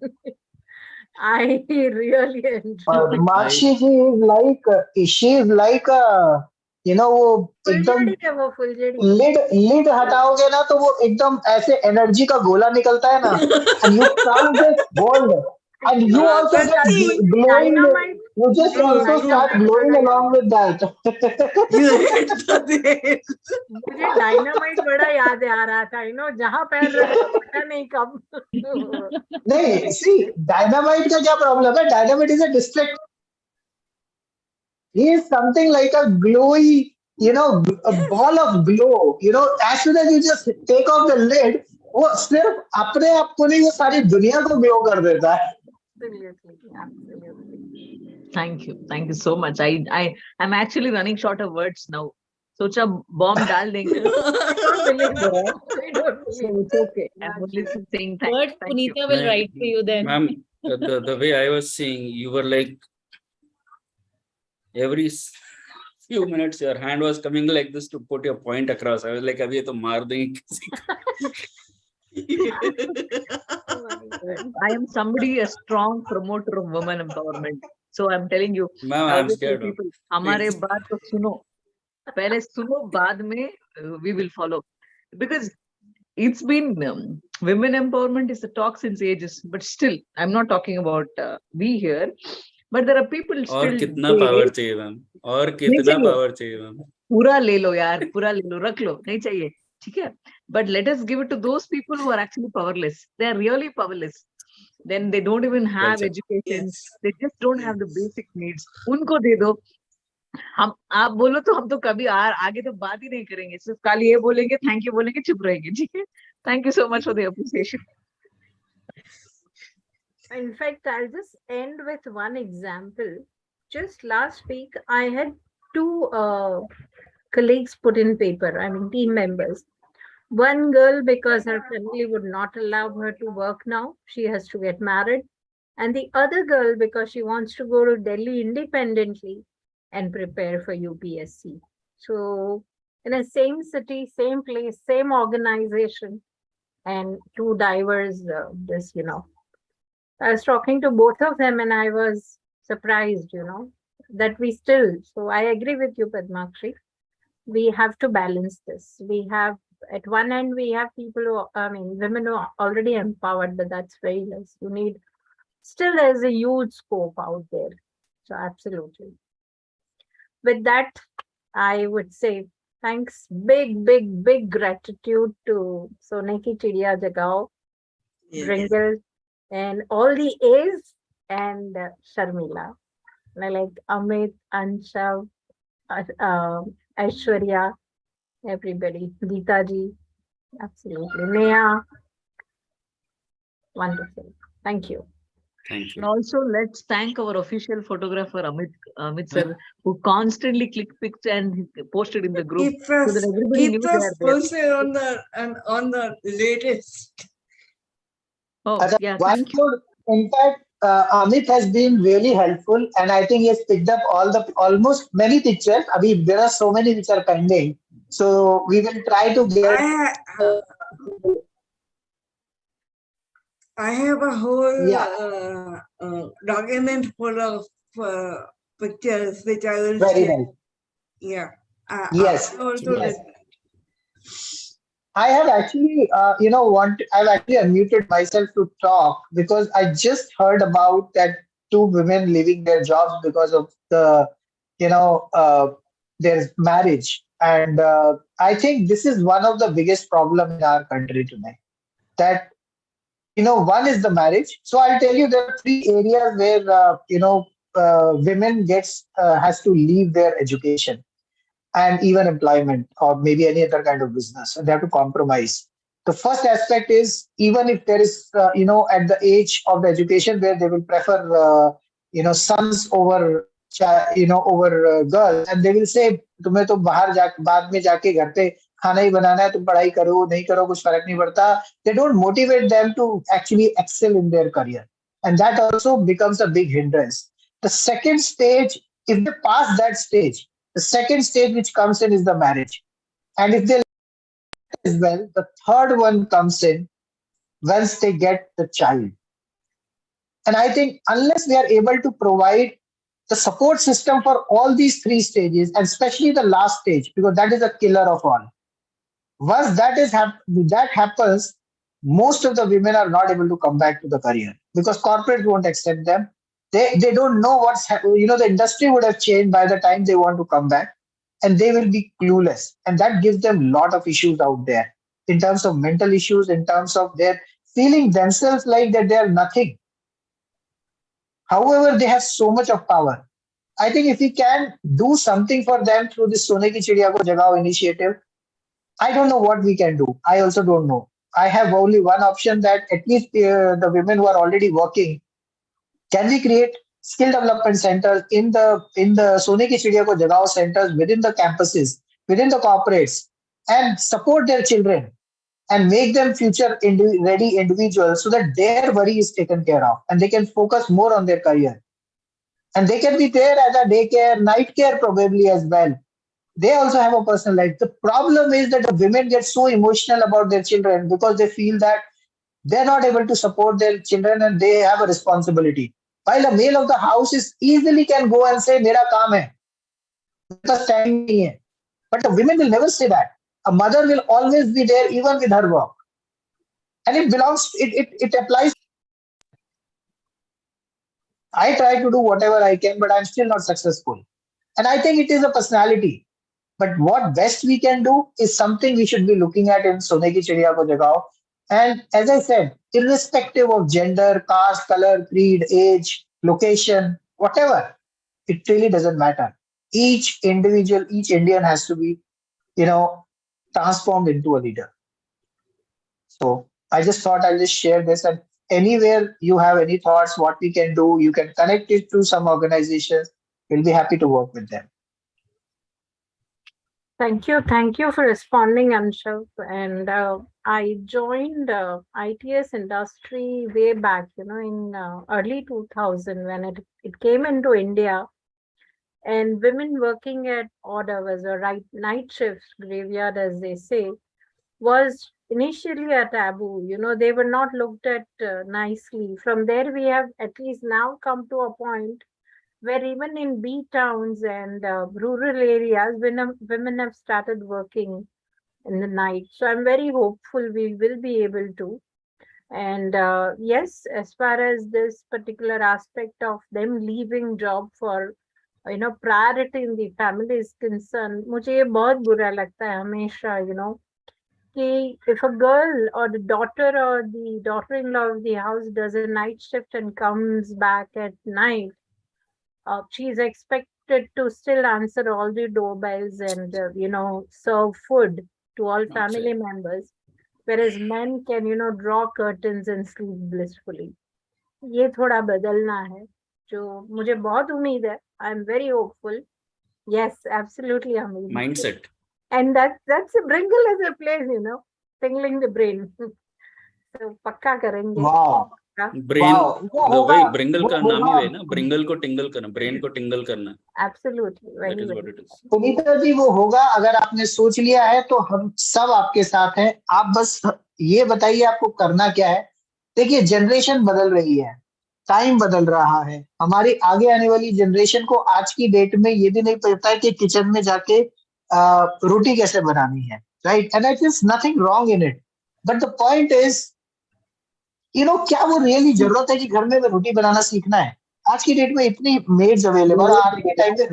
I really enjoy. Padmakshi she is like a, वो एकदम lid हटाओगे ना तो वो एकदम ऐसे energy का गोला निकलता है ना, and you can't just hold, and you also get glowing. You just also start glowing along with that. मुझे डायनामाइट बड़ा याद आ रहा था, जहां पैर रखा पता नहीं कब। नहीं, see, डायनामाइट का क्या प्रॉब्लम है? Dynamite is a distract. He is something like a glowy a ball of glow. As soon as you just take off the lid, वो सिर्फ अपने आप को नहीं, वो सारी दुनिया को ग्लो कर देता है. Absolutely, absolutely. Thank you so much. I'm actually running short of words now. सोचा bomb डाल देंगे. I don't believe that. So it's okay. I'm only saying thank What thank you. Punita will write to you then. Ma'am, the way I was seeing, you were like every few minutes your hand was coming like this to put your point across. I was like, अभी ये तो मार देंगे किसी को. I am somebody a strong promoter of women empowerment. So I'm telling you, Ma'am, I'm scared. people, हमारे बात तो सुनो. पहले सुनो, बाद में we will follow. Because it's been women empowerment is a talk since ages, but still I'm not talking about we here, but there are people still. और कितना power चाहिए मैम? और कितना power चाहिए मैम? पूरा ले लो यार, पूरा ले लो, रख लो, नहीं चाहिए, ठीक है? But let us give it to those people who are actually powerless. They are really powerless. Then they don't even have education. They just don't have the basic needs. उनको दे दो. हम आप बोलो तो हम तो कभी आगे तो बात ही नहीं करेंगे, सिर्फ खाली ये बोलेंगे, थैंक यू बोलेंगे, चुप रहेंगे, ठीक है? Thank you so much for the appreciation. In fact, I'll just end with one example. Just last week, I had two colleagues put in paper, I mean team members. One girl, because her family would not allow her to work now, she has to get married. And the other girl, because she wants to go to Delhi independently and prepare for UPSC. So in the same city, same place, same organization, and two diverse, I was talking to both of them and I was surprised, that we still, so I agree with you, Padmakshi, we have to balance this. We have, at one end, we have people who, women who are already empowered, but that's very less. You need, still there's a huge scope out there. So absolutely. With that, I would say thanks, big gratitude to Sone ki Chidiya, Jagao, Bringle, and all the A's, and Sharmila. Like Amith, Anshav, Aishwarya, everybody, GIta ji, absolutely, Neha, wonderful. Thank you. Thank you. And also, let's thank our official photographer, Amith sir, who constantly click pics and posted in the group. Keep us, so that everybody knew they are there. posted on the latest. Oh, yeah, One more, in fact, Amit has been really helpful, and I think he has picked up almost many pictures. There are so many which are pending, so we will try to get. I have a whole document full of pictures which I will Very share. nice. Yeah. Yes. Also Yes. I have actually, I've actually unmuted myself to talk because I just heard about that two women leaving their jobs because of the, their marriage. And I think this is one of the biggest problems in our country today. That, one is the marriage. So I'll tell you there are three areas where, women has to leave their education and even employment or maybe any other kind of business. And they have to compromise. The first aspect is even if there is, at the age of the education where they will prefer, sons over, over girls, and they will say, तुम्हें तो बाद में जाके घर पे खाना ही बनाना है, तुम पढ़ाई करो नहीं करो कुछ फर्क नहीं पड़ता. They don't motivate them to actually excel in their career, and that also becomes a big hindrance. The second stage, if they pass that stage, the second stage which comes in is the marriage. And if they as well, the third one comes in once they get the child. And I think unless we are able to provide the support system for all these three stages, and especially the last stage, because that is a killer of all. Once that happens, most of the women are not able to come back to the career because corporates won't accept them. They don't know what's happening. The industry would have changed by the time they want to come back, and they will be clueless. And that gives them a lot of issues out there in terms of mental issues, in terms of their feeling themselves like that they are nothing. However, they have so much of power. I think if we can do something for them through this Sone Ki Chidiya Ko Jagao initiative, I don't know what we can do. I also don't know. I have only one option, that at least the women who are already working, can we create skill development centers in the Sone Ki Chidiya Ko Jagao centers within the campuses, within the corporates, and support their children and make them future ready individuals so that their worry is taken care of and they can focus more on their career. And they can be there as a daycare, night care probably as well. They also have a personal life. The problem is that the women get so emotional about their children because they feel that they're not able to support their children and they have a responsibility. While a male of the house is easily can go and say, Mera kaam hai, because time nahi hai. But the women will never say that. A mother will always be there even with her work. And it applies. I try to do whatever I can, but I'm still not successful. And I think it is a personality. But what best we can do is something we should be looking at in Sone Ki Chidiya Ko Jagao. And as I said, irrespective of gender, caste, color, creed, age, location, whatever, it really doesn't matter. Each individual, each Indian has to be, transformed into a leader. So I just thought I'll just share this. And anywhere you have any thoughts, what we can do, you can connect it to some organizations. We'll be happy to work with them. Thank you for responding, Anshav. And I joined ITS industry way back, in early 2000 when it came into India. And women working at odd hours or night shifts, graveyard as they say, was initially a taboo. They were not looked at nicely. From there, we have at least now come to a point where even in B towns and rural areas, women have started working in the night. So I'm very hopeful we will be able to. And yes, as far as this particular aspect of them leaving job for priority in the family is concerned, मुझे ये बहुत बुरा लगता है हमेशा, कि if a girl or the daughter or the daughter-in-law of the house does a night shift and comes back at night, she is expected to still answer all the doorbells and serve food to all family members, whereas men can draw curtains and sleep blissfully. ये थोड़ा बदलना है, जो मुझे बहुत उम्मीद है. I'm very hopeful. Yes, absolutely, Amith. Mindset. And that's a Bringle as a place, tingling the brain. So पक्का करेंगे. Wow. ब्रेन वही ब्रिंगल का नाम ही है ना, ब्रिंगल को टिंगल करना, ब्रेन को टिंगल करना. Absolutely. That is what it is. Sunita ji, वो होगा अगर आपने सोच लिया है तो हम सब आपके साथ हैं. आप बस ये बताइए आपको करना क्या है. देखिए, जनरेशन बदल रही है, टाइम बदल रहा है. हमारी आगे आने वाली जनरेशन को आज की डेट में ये भी नहीं पता है कि किचन में जाके रोटी कैसे बनानी है, right? And it is nothing wrong in it, but the point is, क्या वो रियली जरूरत है कि घर में रोटी बनाना सीखना है? आज की डेट में इतनी मेड्स अवेलेबल, आज के टाइम पे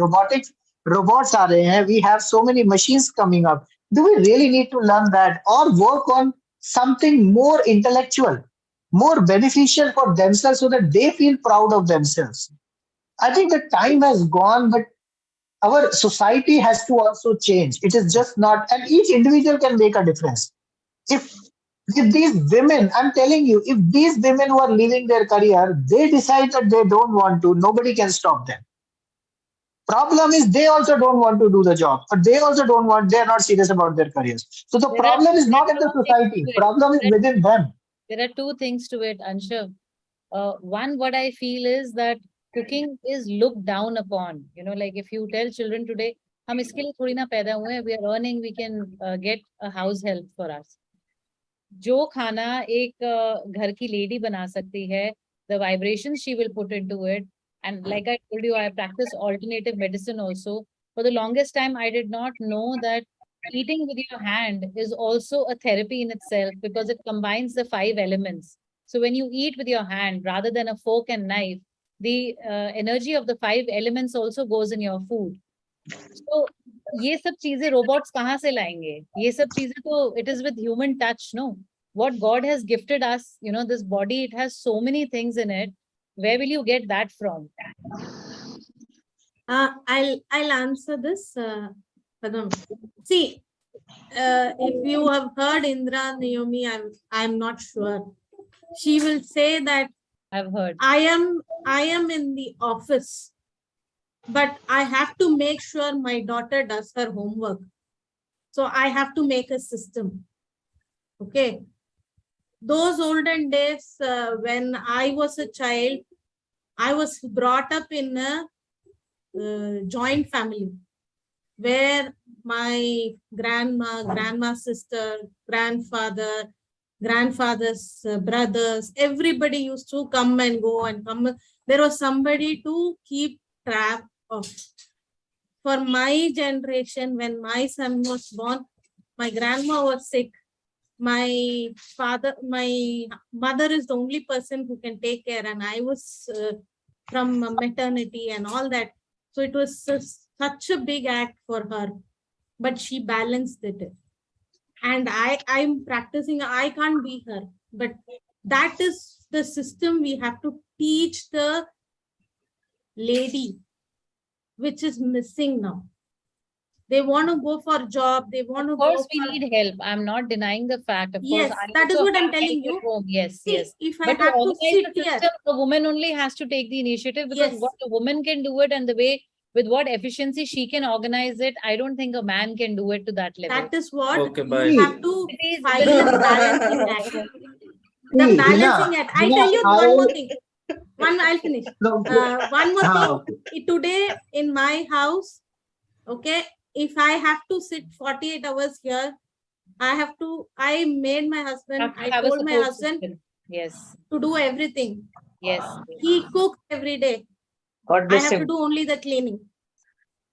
रोबोट्स आ रहे हैं, we have so many machines coming up. Do we really need to learn that और work on something more intellectual, more beneficial for themselves so that they feel proud of themselves? I think the time has gone, but our society has to also change. It is just not, and each individual can make a difference. If these women, I'm telling you, if these women who are leaving their career, they decide that they don't want to, nobody can stop them. Problem is they also don't want to do the job, but they also don't want, they're not serious about their careers. So the problem is not in the society, problem is within them. There are two things to it, Anshav. One, what I feel is that cooking is looked down upon. Like if you tell children today, हम इसके लिए थोड़ी ना पैदा हुए हैं, we are earning, we can get a house help for us. जो खाना एक घर की लेडी बना सकती है, the vibrations she will put into it, and like I told you, I practice alternative medicine also. For the longest time, I did not know that eating with your hand is also a therapy in itself because it combines the 5 elements. So when you eat with your hand rather than a fork and knife, the energy of the 5 elements also goes in your food. So ये सब चीजें robots कहाँ से लाएंगे? ये सब चीजें तो it is with human touch, no? What God has gifted us, this body, it has so many things in it. Where will you get that from? I'll answer this, Padam. See, if you have heard Indra Naomi, I'm not sure. She will say that I've heard. I am in the office, but I have to make sure my daughter does her homework. So I have to make a system. Okay. Those olden days, when I was a child, I was brought up in a joint family where my grandma's sister, grandfather's brothers, everybody used to come and go and come. There was somebody to keep track of. For my generation, when my son was born, my grandma was sick. My mother is the only person who can take care, and I was from maternity and all that. So it was such a big act for her, but she balanced it. And I'm practicing, I can't be her, but that is the system we have to teach the lady, which is missing now. They want to go for job. They want to. Of course, we need help. I'm not denying the fact. Of yes, course, I that is also what I'm have telling help you. at home. Yes, See, yes. If I But have to organize sit the here, system, the woman only has to take the initiative, because Yes. what a woman can do it and the way with what efficiency she can organize it, I don't think a man can do it to that level. that is what Okay, you bye. have to find a balancing act. The See, balancing act. I'll tell you one more thing. I'll finish. No, One more okay. thing. Today in my house, okay, if I have to sit 48 hours here, I made my husband, Have to I have a told my support husband system. Yes, to do everything. yes. He cooks every day. God I bless have to him. do only the cleaning.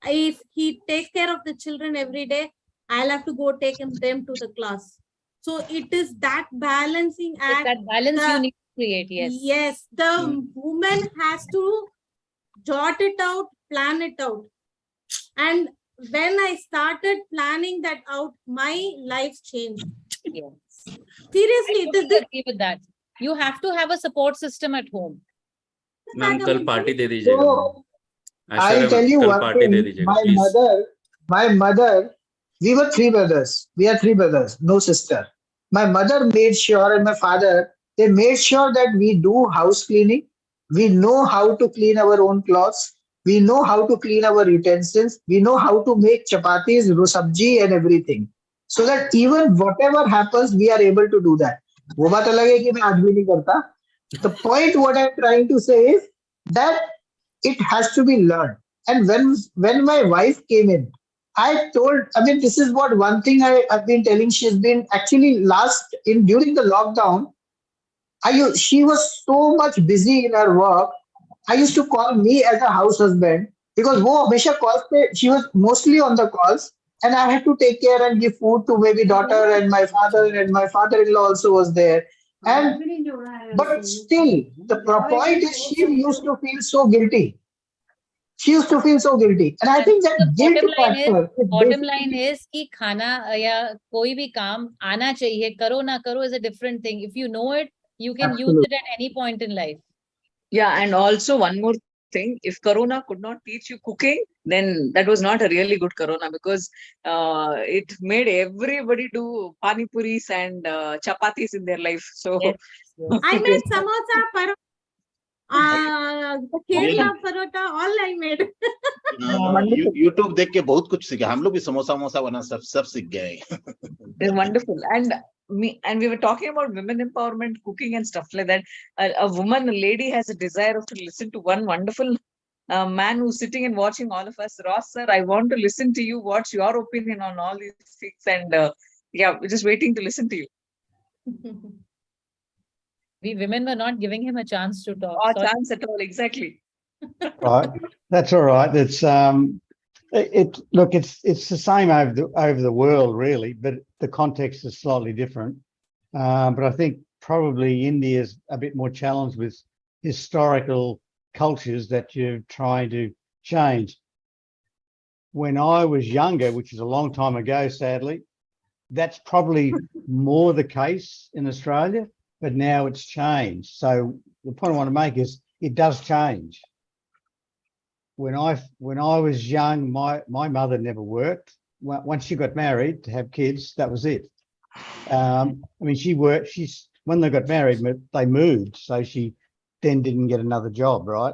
If he takes care of the children every day, I'll have to go take them to the class. So it is that balancing It's act. that balance you need to create. Yes. Yes, the woman has to jot it out, plan it out. And when I started planning that out, my life changed. Yes. Seriously, I totally agree with that. You have to have a support system at home. Ma'am कल party दे दीजिएगा So I'll Aishwarya tell ma'am you कल one party दे thing. दीजिएगा please My mother, we were three brothers. We are three brothers, no sister. My mother made sure, and my father, they made sure that we do house cleaning. We know how to clean our own clothes. We know how to clean our utensils. We know how to make chapatis, sabji, and everything. So that even whatever happens, we are able to do that. वो बात अलग है कि मैं आज भी नहीं करता. The point what I'm trying to say is that it has to be learned. And when my wife came in, this is what one thing I've been telling. She's been actually during the lockdown. She was so much busy in her work. I used to call me as a house husband because wo hamesha calls pe, she was mostly on the calls, and I had to take care and give food to maybe daughter and my father-in-law also was there. But still, the point is she used to feel so guilty. She used to feel so guilty, and I think that guilt factor. Bottom line is कि खाना या कोई भी काम आना चाहिए, करो ना करो is a different thing. If you know it, you can use it at any point in life. Yeah, and also one more thing, if Corona could not teach you cooking, then that was not a really good Corona, because it made everybody do pani puris and chapatis in their life. So yes. I made samosa, Kerala parota, all I made. YouTube देख के बहुत कुछ सीखा. हम लोग भी समोसा बना सब सीख गए. They're wonderful. And we were talking about women empowerment, cooking and stuff like that. A lady has a desire to listen to one wonderful man who's sitting and watching all of us. Ross sir, I want to listen to you. What's your opinion on all these things? And we're just waiting to listen to you. We women were not giving him a chance to talk. Or chance at all, exactly. Right, that's all right. It's it's the same over the world really, but the context is slightly different. But I think probably India is a bit more challenged with historical cultures that you're trying to change. When I was younger, which is a long time ago, sadly, that's probably more the case in Australia, but now it's changed. So the point I want to make is it does change. when I was young, my mother never worked. Once she got married to have kids, that was it. I mean, she worked. When they got married, they moved, so she then didn't get another job, right?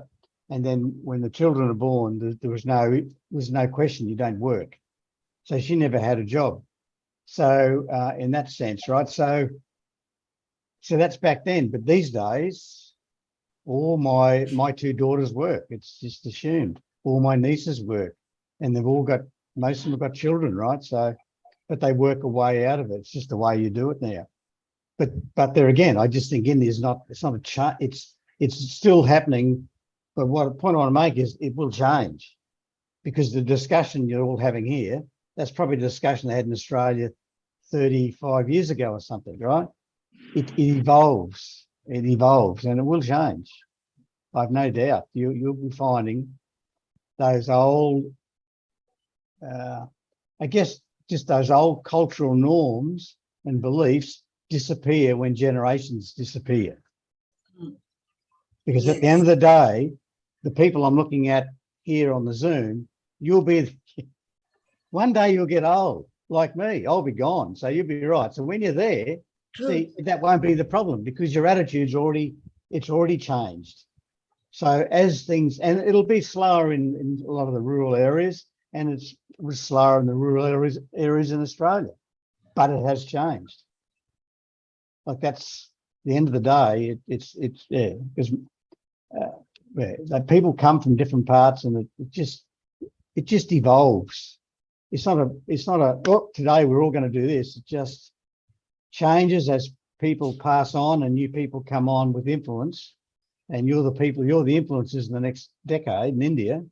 And then when the children are born, there was no question you don't work. So she never had a job. So in that sense, right? So that's back then. But these days, all my two daughters work. It's just assumed. All my nieces work, and most of them have got children, right? So, but they work a way out of it. It's just the way you do it now. But there again, I just think India's it's not a change. It's still happening. But what the point I want to make is it will change, because the discussion you're all having here, that's probably the discussion they had in Australia 35 years ago or something, right? It evolves. It evolves, and it will change. I've no doubt. You'll be finding those old, I guess, just those old cultural norms and beliefs disappear when generations disappear. Because at the end of the day, the people I'm looking at here on the Zoom, one day you'll get old, like me. I'll be gone, so you'll be right. So when you're there, see, that won't be the problem, because your attitude's already changed. So as things, and it'll be slower in a lot of the rural areas, and it was slower in the rural areas in Australia, but it has changed. Like, that's the end of the day. It's because people come from different parts, and it just evolves. It's not a oh, today we're all going to do this. It just changes as people pass on and new people come on with influence, and you're the influencers in the next decade in India,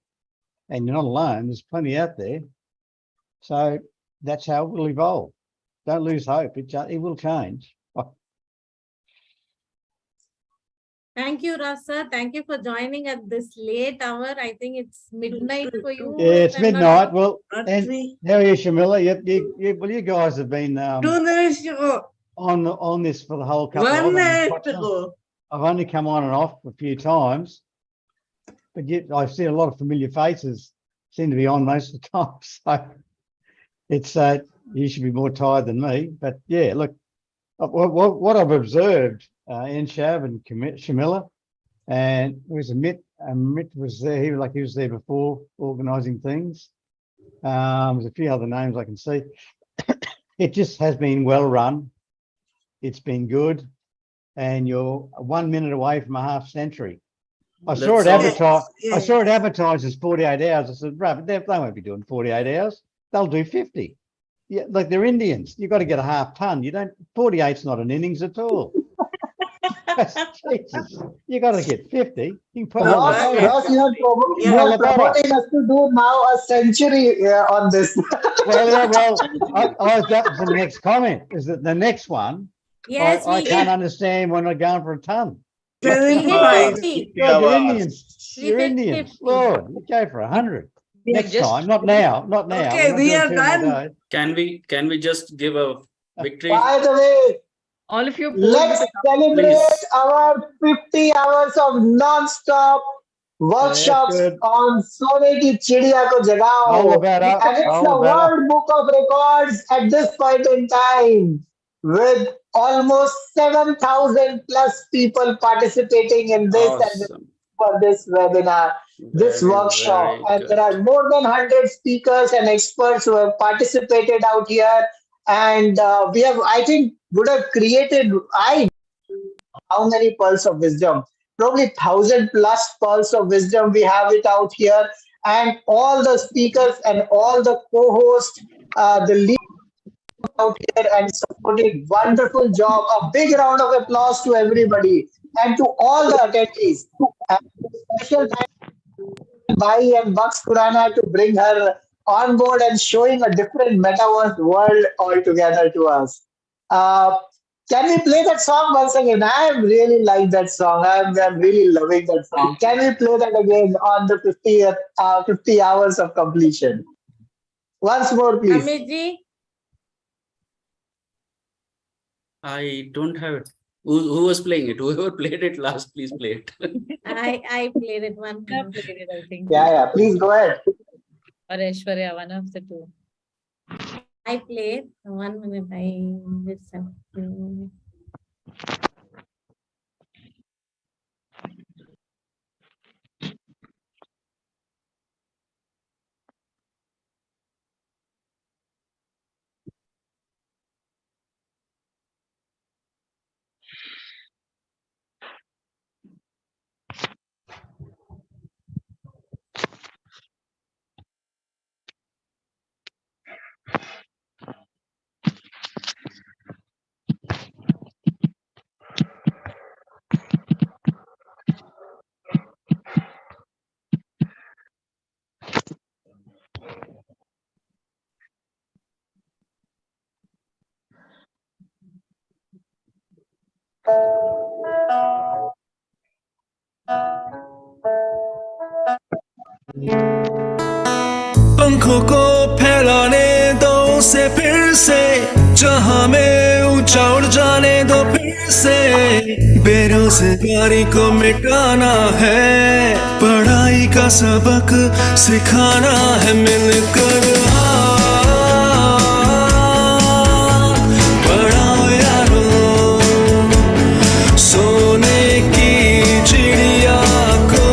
and you're not alone. There's plenty out there. So that's how it will evolve. Don't lose hope. It will change. Thank you, Rasa. Thank you for joining at this late hour. I think it's midnight for you. Yeah, it's midnight. Well, and how are you, Sharmila? You guys have been 2 minutes to go. on this for the whole couple 1 of minute to go. I've only come on and off a few times, but yet I see a lot of familiar faces seem to be on most of the time. So it's you should be more tired than me. But yeah, look, what I've observed, Anshav and Sharmila, and it was Amith was there. He was there before organising things. There's a few other names I can see. It just has been well run. It's been good, and you're 1 minute away from a half century. I saw it advertised. I saw it advertised as 48 hours. I said, right, but they won't be doing 48 hours. They'll do 50. Yeah, like they're Indians. You've got to get a half ton. 48's not an innings at all. Jesus, you got to get 50. You can put Ross, you're promoting us to do now a century on this. Well, that was the next comment. Is that the next one? Yes, I can't understand when I'm going for a ton. You're Indians. You're Indians. Lord, you go for 100. Next time, not now. Okay, we are done. Can we just give a victory? By the way, all of you, let's celebrate our 50 hours of non-stop workshops on Sone ki Chidiya ko Jagao. And it's the World Book of Records at this point in time, with almost 7,000 plus people participating in this and for this webinar, this workshop. And there are more than 100 speakers and experts who have participated out here. And we have, I think, would have created, how many pearls of wisdom? Probably 1,000 plus pearls of wisdom. We have it out here. And all the speakers and all the co-hosts, the leaders out here and supported. Wonderful job. A big round of applause to everybody and to all the attendees. And special thanks to Bhai and Bucks Khurana to bring her on board and showing a different metaverse world altogether to us. Can we play that song once again? I really like that song. I'm really loving that song. Can we play that again on the 50 hours of completion? Once more, please. Amith ji? I don't have it. Who was playing it? Whoever played it last, please play it. I played it one. I played it, I think. Yeah, please go ahead. Or Aishwarya, one of the two. I played 1 minute. I just have to. पंखों को फैलाने दो उसे फिर से, जहां में ऊंचा उड़ जाने दो फिर से। बेरोजगारी को मिटाना है, पढ़ाई का सबक सिखाना है, मिलकर पढ़ाओ यारो सोने की चिड़िया को,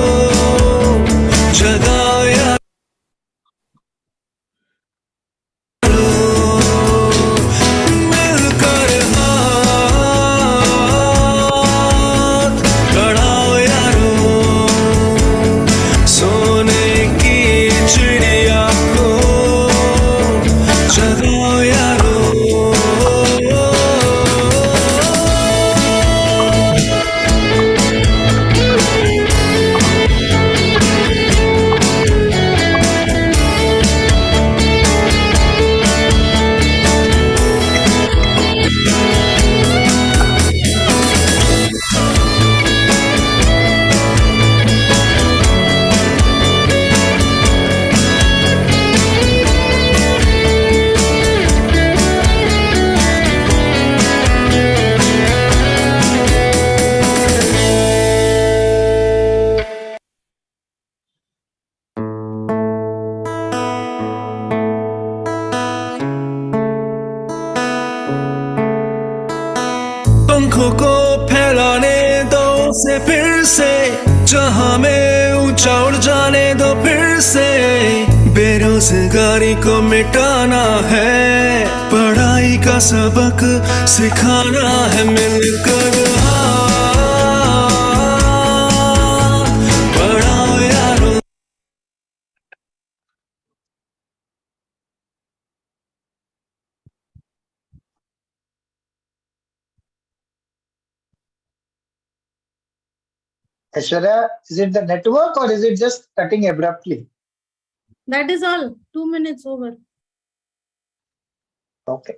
जगाओ यारो मिलकर हाथ बढ़ाओ यारो सोने की चिड़िया को, जगाओ यारो। पंखों को फैलाने दो उसे फिर से, जहां में ऊंचा उड़ जाने दो फिर से। बेरोजगारी को मिटाना है, पढ़ाई का सबक सिखाना है, मिलकर पढ़ाओ यारो। Aishwarya, is it the network or is it just cutting abruptly? That is all. 2 minutes over. Okay.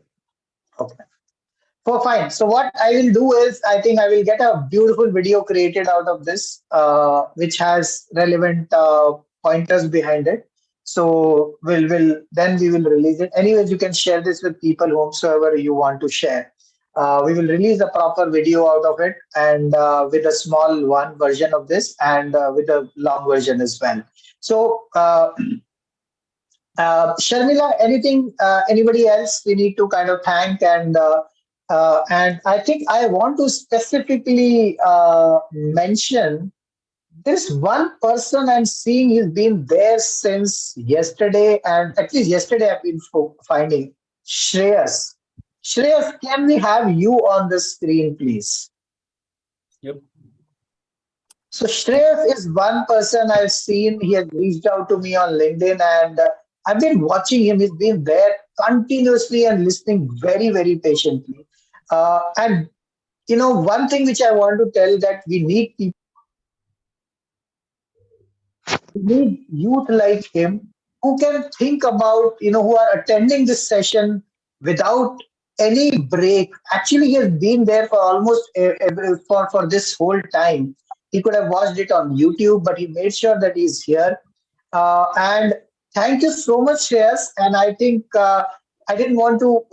Okay. So fine. So what I will do is, I think I will get a beautiful video created out of this, which has relevant pointers behind it. So we will release it. Anyways, you can share this with people whomsoever you want to share. We will release a proper video out of it, and with a small one version of this, and with a long version as well. So Sharmila, anything, anybody else we need to kind of thank, and I think I want to specifically mention this one person I'm seeing. He's been there since yesterday, and at least yesterday I've been finding Shreyas. Shreyas, can we have you on the screen, please? Yep. So Shreyas is one person I've seen. He has reached out to me on LinkedIn, and I've been watching him. He's been there continuously and listening very, very patiently. And you know, one thing which I want to tell, that we need people, we need youth like him who can think about, you know, who are attending this session without any break. Actually, he has been there for almost for this whole time. He could have watched it on YouTube, but he made sure that he's here. And thank you so much, Shreyas. And I think I didn't want to,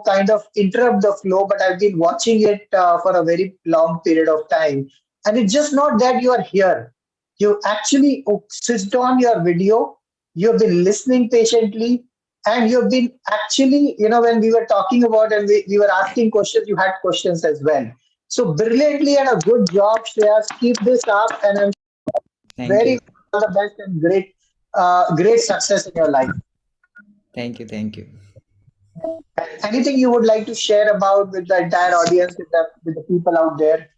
kind of interrupt the flow, but I've been watching it for a very long period of time. And it's just not that you are here. You actually switched on your video, you've been listening patiently, and you've been actually, when we were talking about and we were asking questions, you had questions as well. So brilliantly and a good job, Shreyas. Keep this up, and I'm Thank you. all the best and great success in your life. Thank you. Thank you. Anything you would like to share about with the entire audience, with the people out there?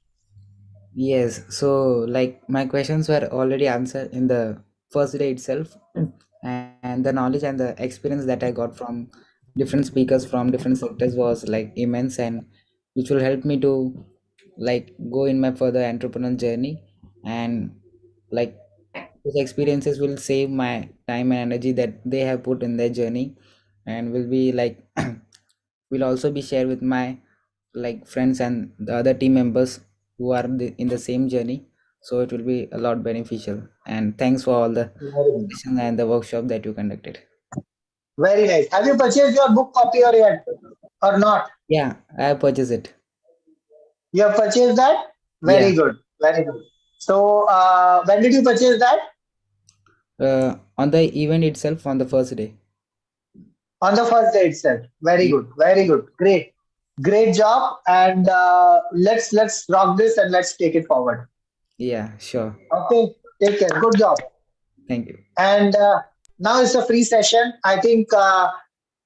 Yes. So, like, my questions were already answered in the first day itself, and the knowledge and the experience that I got from different speakers from different sectors was like immense, and which will help me to like go in my further entrepreneurial journey, and like those experiences will save my time and energy that they have put in their journey, and will be like will also be shared with my like friends and the other team members who are in the same journey. So it will be a lot beneficial, and thanks for all the session and the workshop that you conducted. Very nice. Have you purchased your book copy or not? Yeah, I have purchased it. You have purchased that? Very good. Very good. So when did you purchase that? On the event itself, on the first day. On the first day itself. Very good. Very good. Great job. And let's rock this and let's take it forward. Yeah, sure. Okay. Take care. Good job. Thank you. And now it's a free session. I think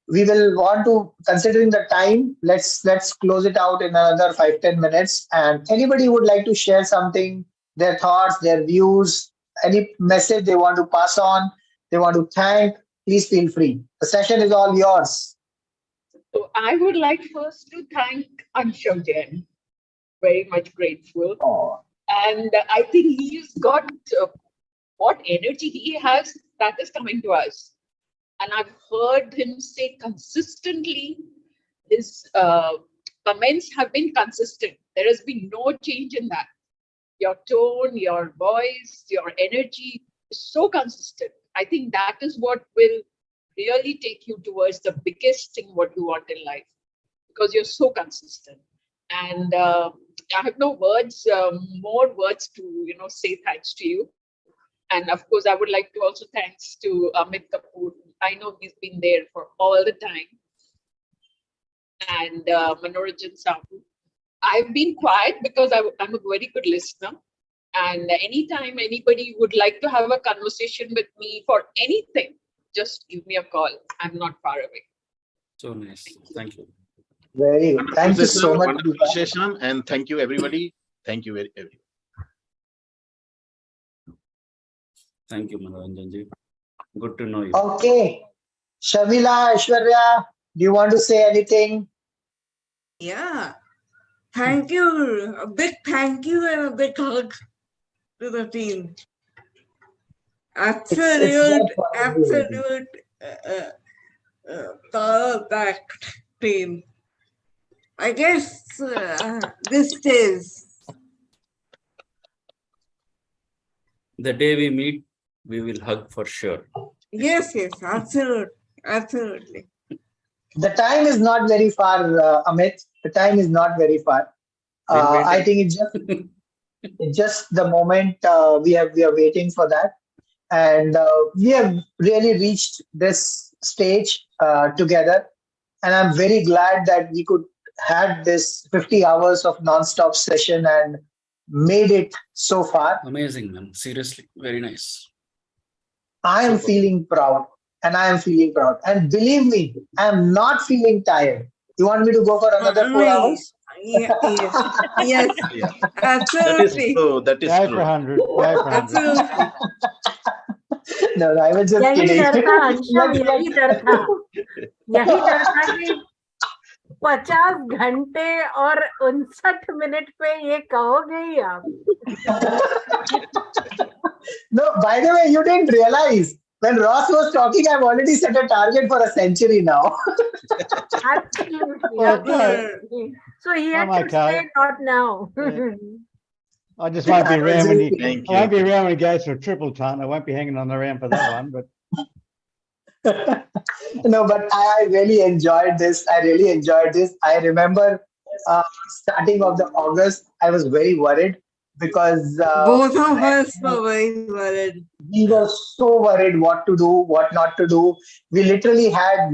we will want to, considering the time, let's close it out in another 5-10 minutes. And anybody would like to share something, their thoughts, their views, any message they want to pass on, they want to thank, please feel free. The session is all yours. So I would like first to thank Anshav Jain. Very much grateful. Oh. And I think he's got what energy he has, that is coming to us. And I've heard him say consistently, his comments have been consistent. There has been no change in that. Your tone, your voice, your energy is so consistent. I think that is what will really take you towards the biggest thing what you want in life, because you're so consistent. And I have no words, more words to say thanks to you. And of course, I would like to also thanks to Amith Kapoor. I know he's been there for all the time. And Manoranjan Sahu. I've been quiet because I'm a very good listener. And anytime anybody would like to have a conversation with me for anything, just give me a call. I'm not far away. So nice. Thank you. Very good. Thank you so much. Wonderful session, and thank you, everybody. Thank you, everybody. Thank you, Manoranjan ji. Good to know you. Okay. Sharmila, Aishwarya, do you want to say anything? Yeah. Thank you. A big thank you and a big hug to the team. Absolute power-packed team. I guess this is. The day we meet, we will hug for sure. Yes, absolutely. The time is not very far, Amith. The time is not very far. I think it's just the moment we are waiting for that, and we have really reached this stage together. And I'm very glad that we could have this 50 hours of non-stop session and made it so far. Amazing, man. Seriously, very nice. I am feeling proud, and I am feeling proud. And believe me, I am not feeling tired. You want me to go for another 4 hours? Yes, absolutely. That is true. 100. Absolutely. No, I was just यही kidding. डर था अंशव, यही डर था कि 50 घंटे और 59 minute पे ये कहोगे ही आप. No, by the way, you didn't realize when Ross was talking, I've already set a target for a century now. Absolutely. So he had to say not now. I just won't be around when he, Thank I won't be around when he goes for a triple ton. I won't be hanging on around for that one. But No, but I really enjoyed this. I really enjoyed this. I remember starting of the August, I was very worried because Both of us were very worried. we were so worried what to do, what not to do. We literally had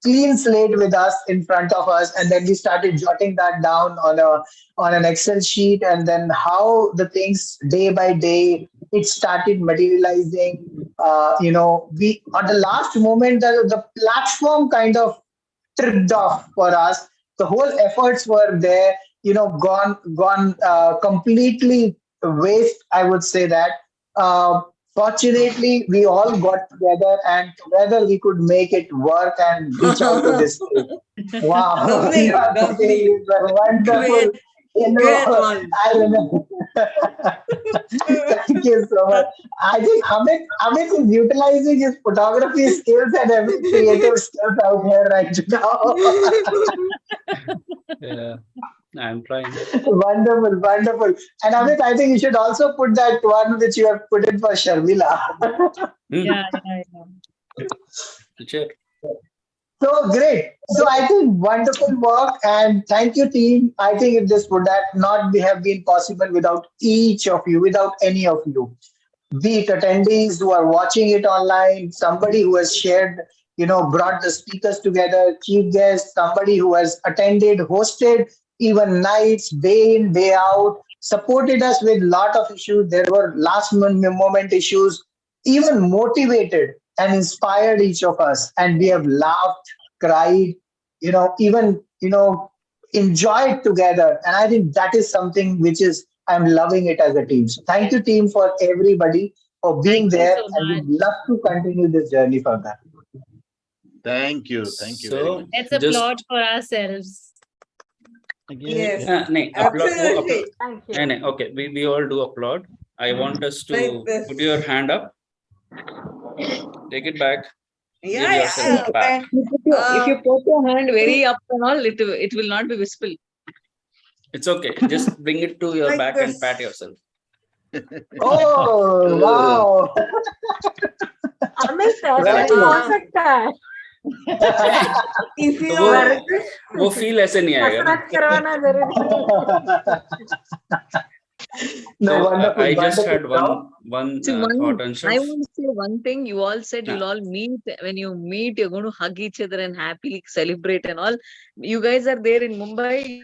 clean slate with us in front of us, and then we started jotting that down on an Excel sheet, and then how the things day by day it started materializing. We at the last moment the platform kind of tripped off for us. The whole efforts were there, gone completely waste. I would say that. Fortunately, we all got together, and together we could make it work and reach out to this stage. Wow, Lovely, you are lovely. saying it's a wonderful. Great one. I remember. Thank you so much. I think Amit is utilizing his photography skills and every creative skills out here right now. Yeah, I'm trying. Wonderful, wonderful. And Amit, I think you should also put that one which you have put in for Sharmila. Yeah. Sure. So great. So I think wonderful work, and thank you, team. I think if this would not have been possible without each of you, without any of you, be it attendees who are watching it online, somebody who has shared, brought the speakers together, chief guests, somebody who has attended, hosted, even nights, day in, day out, supported us with lot of issues. There were last moment issues, even motivated and inspired each of us. And we have laughed, cried, even, enjoyed together. And I think that is something which is, I'm loving it as a team. So thank you, team, for everybody for being there. so And we'd love to continue this journey further. Thank you. Thank you very much. Let's applaud for ourselves. Yes, Absolutely. Okay, we all do applaud. I want us to Like this. put your hand up. Take it back. Yeah, Give yourself back. If you put your hand very up and all, it will not be visible. It's okay. Just bring it to your Like back this. and pat yourself. Oh, wow. Amit, Right. ऐसा भी हो सकता है. If तो you वो feel ऐसे नहीं आएगा ना. कसरत करवाना जरूरी है. No, So, wonderful. I just had wonderful. one See, thought, I Anshav. want to say one thing. You all said you'll all meet. When you meet, you're going to hug each other and happily celebrate and all. You guys are there in Mumbai.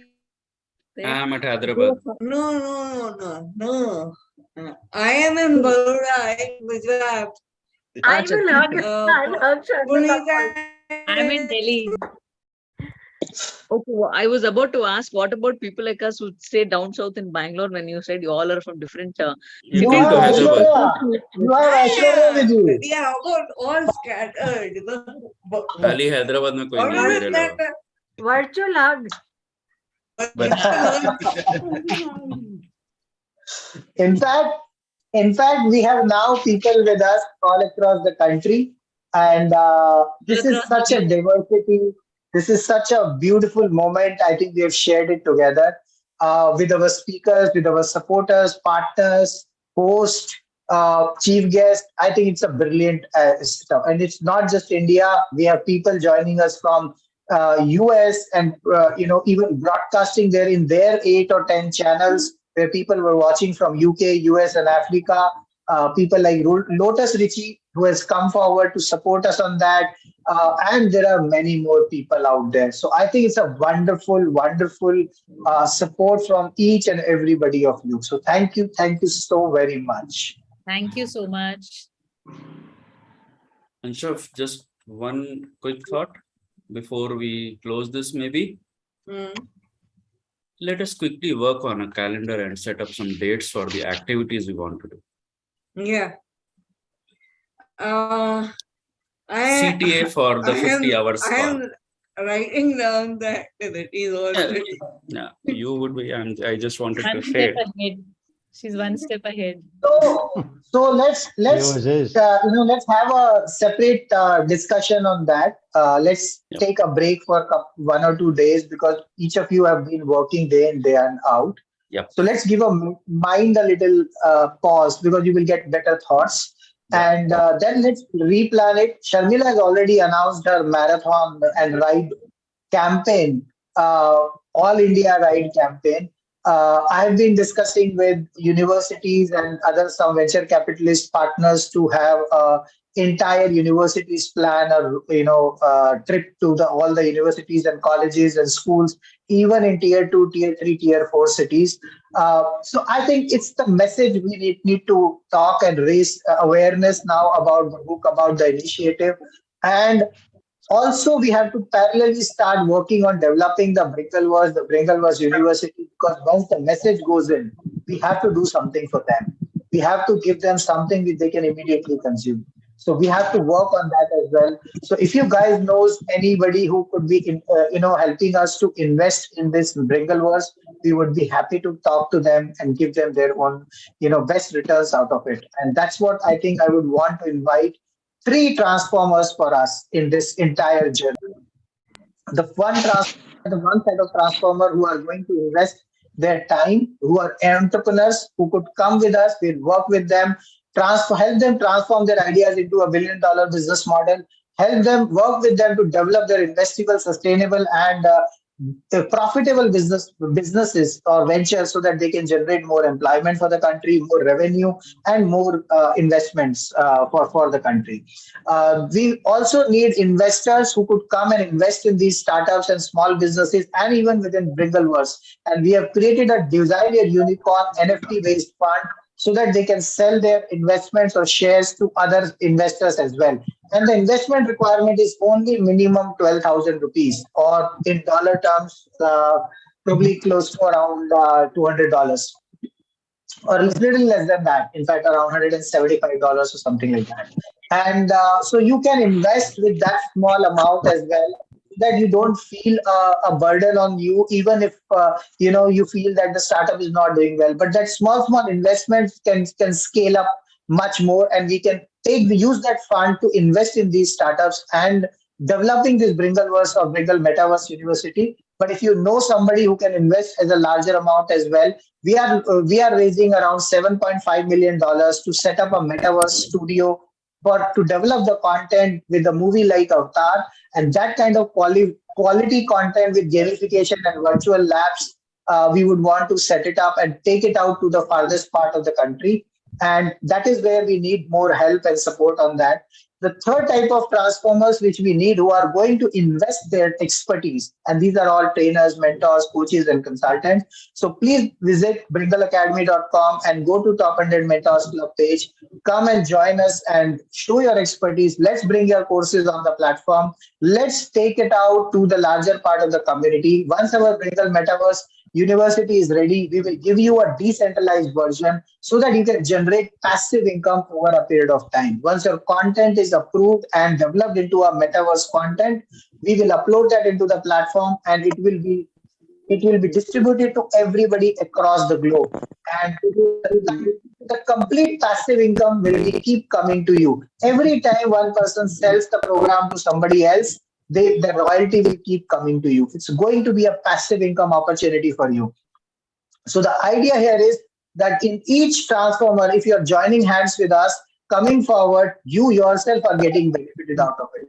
I'm at Hyderabad. No. I am in Baroda, in Gujarat. I will hug Sharmila. I'm in Delhi. Okay, well, I was about to ask, what about people like us who stay down south in Bangalore? When you said you all are from different You came are to Hyderabad. Aishwarya. You are Aishwarya with you. Yeah, about all scattered. खाली हैदराबाद में कोई नहीं है मेरे अलावा. Virtual hug. In fact, we have now people with us all across the country, and this is such a diversity. This is such a beautiful moment. I think we have shared it together with our speakers, with our supporters, partners, host, chief guest. I think it's a brilliant stuff, and it's not just India. We have people joining us from US and even broadcasting there in their 8 or 10 channels where people were watching from UK, US, and Africa. People like Lotus Richie, who has come forward to support us on that. And there are many more people out there. So I think it's a wonderful, wonderful support from each and everybody of you. So thank you so very much. Thank you so much. Anshav, just one quick thought before we close this, maybe. Let us quickly work on a calendar and set up some dates for the activities we want to do. Yeah. CTA for the 50 hours I am writing down the activities already. Yeah, you would be. I just wanted One to step say. ahead. She's one step ahead. So let's have a separate discussion on that. Let's take a break for 1 or 2 days because each of you have been working day in day and out. Yep. So let's give a mind a little pause because you will get better thoughts. And then let's replan it. Sharmila has already announced her marathon and ride campaign, All India Ride campaign. I've been discussing with universities and other some venture capitalist partners to have entire universities plan a trip to all the universities and colleges and schools, even in tier 2, tier 3, tier 4 cities. So I think it's the message we need to talk and raise awareness now about the book, about the initiative. And also, we have to parallelly start working on developing the Bringleverse University, because once the message goes in, we have to do something for them. We have to give them something that they can immediately consume. So we have to work on that as well. So if you guys knows anybody who could be, helping us to invest in this Bringleverse, we would be happy to talk to them and give them their own, best returns out of it. And that's what I think I would want to invite three transformers for us in this entire journey. The one set of transformer who are going to invest their time, who are entrepreneurs, who could come with us, we'll work with them, help them transform their ideas into a $1 billion business model, help them work with them to develop their investable, sustainable, and profitable businesses or ventures, so that they can generate more employment for the country, more revenue, and more investments for the country. We also need investors who could come and invest in these startups and small businesses, and even within Bringleverse. And we have created a Design Your Unicorn NFT-based fund, so that they can sell their investments or shares to other investors as well. And the investment requirement is only minimum 12,000 rupees, or in dollar terms, probably close to around $200, or a little less than that. In fact, around $175 or something like that. And so you can invest with that small amount as well, that you don't feel a burden on you, even if you feel that the startup is not doing well. But that small investments can scale up much more, and we can use that fund to invest in these startups and developing this Bringleverse or Bringle Metaverse University. But if you know somebody who can invest as a larger amount as well, we are raising around $7.5 million to set up a Metaverse studio to develop the content with a movie like Avatar, and that kind of quality content with gamification and virtual labs. We would want to set it up and take it out to the farthest part of the country. And that is where we need more help and support on that. The third type of transformers which we need, who are going to invest their expertise, and these are all trainers, mentors, coaches, and consultants. So please visit bringleacademy.com and go to Top 100 Mentors Club page. Come and join us and show your expertise. Let's bring your courses on the platform. Let's take it out to the larger part of the community. Once our Bringle Metaverse University is ready, we will give you a decentralized version so that you can generate passive income over a period of time. Once your content is approved and developed into a metaverse content, we will upload that into the platform, and it will be distributed to everybody across the globe. And the complete passive income will keep coming to you. Every time one person sells the program to somebody else, the royalty will keep coming to you. It's going to be a passive income opportunity for you. So the idea here is that in each transformer, if you're joining hands with us, coming forward, you yourself are getting benefited out of it.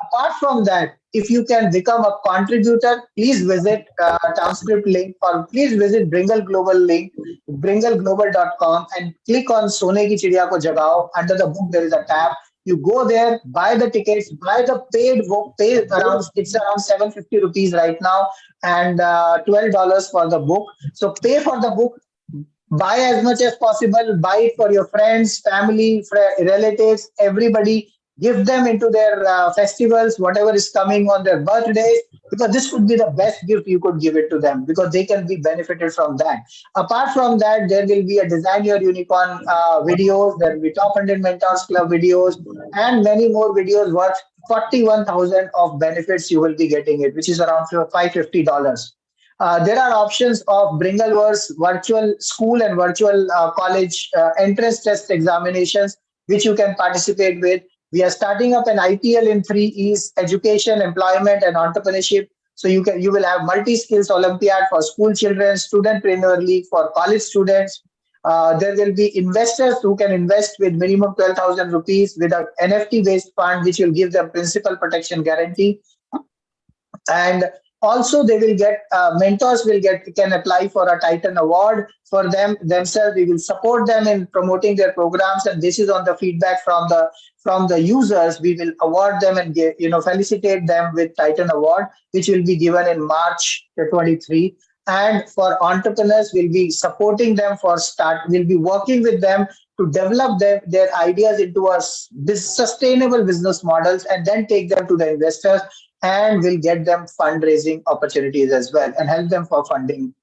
Apart from that, if you can become a contributor, please visit transcript link, or please visit Bringle Global link, bringleglobal.com, and click on Sone ki Chidiya ko Jagao. Under the book, there is a tab. You go there, buy the tickets, buy the paid book, it's around 750 rupees right now, and $12 for the book. So pay for the book, buy as much as possible, buy it for your friends, family, relatives, everybody. Give them into their festivals, whatever is coming on their birthdays, because this could be the best gift you could give it to them, because they can be benefited from that. Apart from that, there will be a Design Your Unicorn videos, there will be Top 100 Mentors Club videos, and many more videos worth 41,000 of benefits you will be getting it, which is around $550. There are options of Bringleverse virtual school and virtual college entrance test examinations, which you can participate with. We are starting up an ITL in 3 E's: education, employment, and entrepreneurship. So you will have multi-skills Olympiad for school children, student trainer league for college students. There will be investors who can invest with minimum 12,000 rupees with an NFT-based fund, which will give them principal protection guarantee. And also they will get, mentors can apply for a Titan Award for themselves. We will support them in promoting their programs, and this is on the feedback from the users. We will award them and felicitate them with Titan Award, which will be given in March 23. And for entrepreneurs, we'll be supporting them we'll be working with them to develop their ideas into sustainable business models, and then take them to the investors, and we'll get them fundraising opportunities as well and help them for funding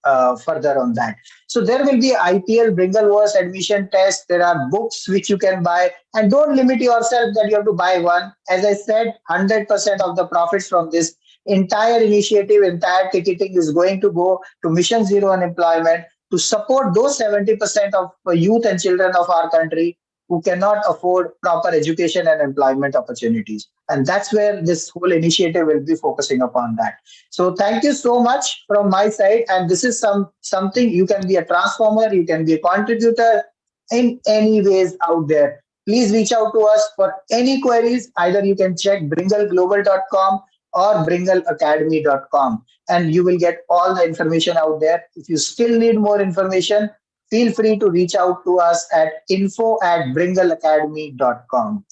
further on that. So there will be IPL Bringleverse admission test. There are books which you can buy, and don't limit yourself that you have to buy one. As I said, 100% of the profits from this entire initiative, entire ticketing is going to go to Mission Zero-Unemployment to support those 70% of youth and children of our country who cannot afford proper education and employment opportunities. And that's where this whole initiative will be focusing upon that. So thank you so much from my side. And this is something you can be a transformer, you can be a contributor in any ways out there. Please reach out to us for any queries. Either you can check bringleglobal.com or bringleacademy.com, and you will get all the information out there. If you still need more information, feel free to reach out to us at info@bringleacademy.com.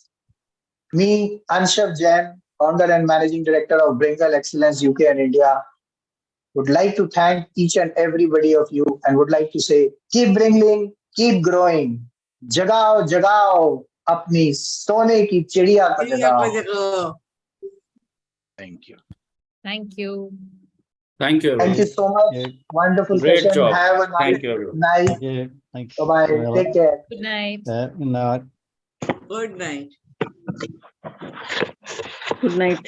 Me, Anshav Jain, founder and managing director of Bringle Excellence UK and India, would like to thank each and everybody of you, and would like to say, keep bringling, keep growing. Jagao, jagao, apni sone ki chidiya ko jagao. Thank you. Thank you. Thank you. Thank you so much. Wonderful Great session. job. Have a nice Thank you, everyone. night. Thank you. Thanks. Bye-bye. Take care. Good night. Good night. Good night. Good night.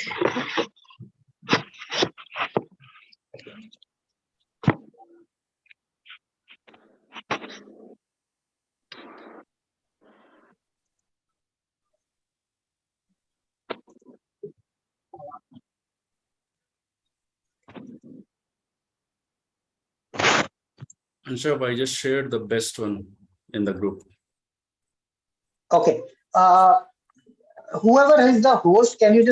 Anshav, I just shared the best one in the group. Okay. Whoever is the host, can you just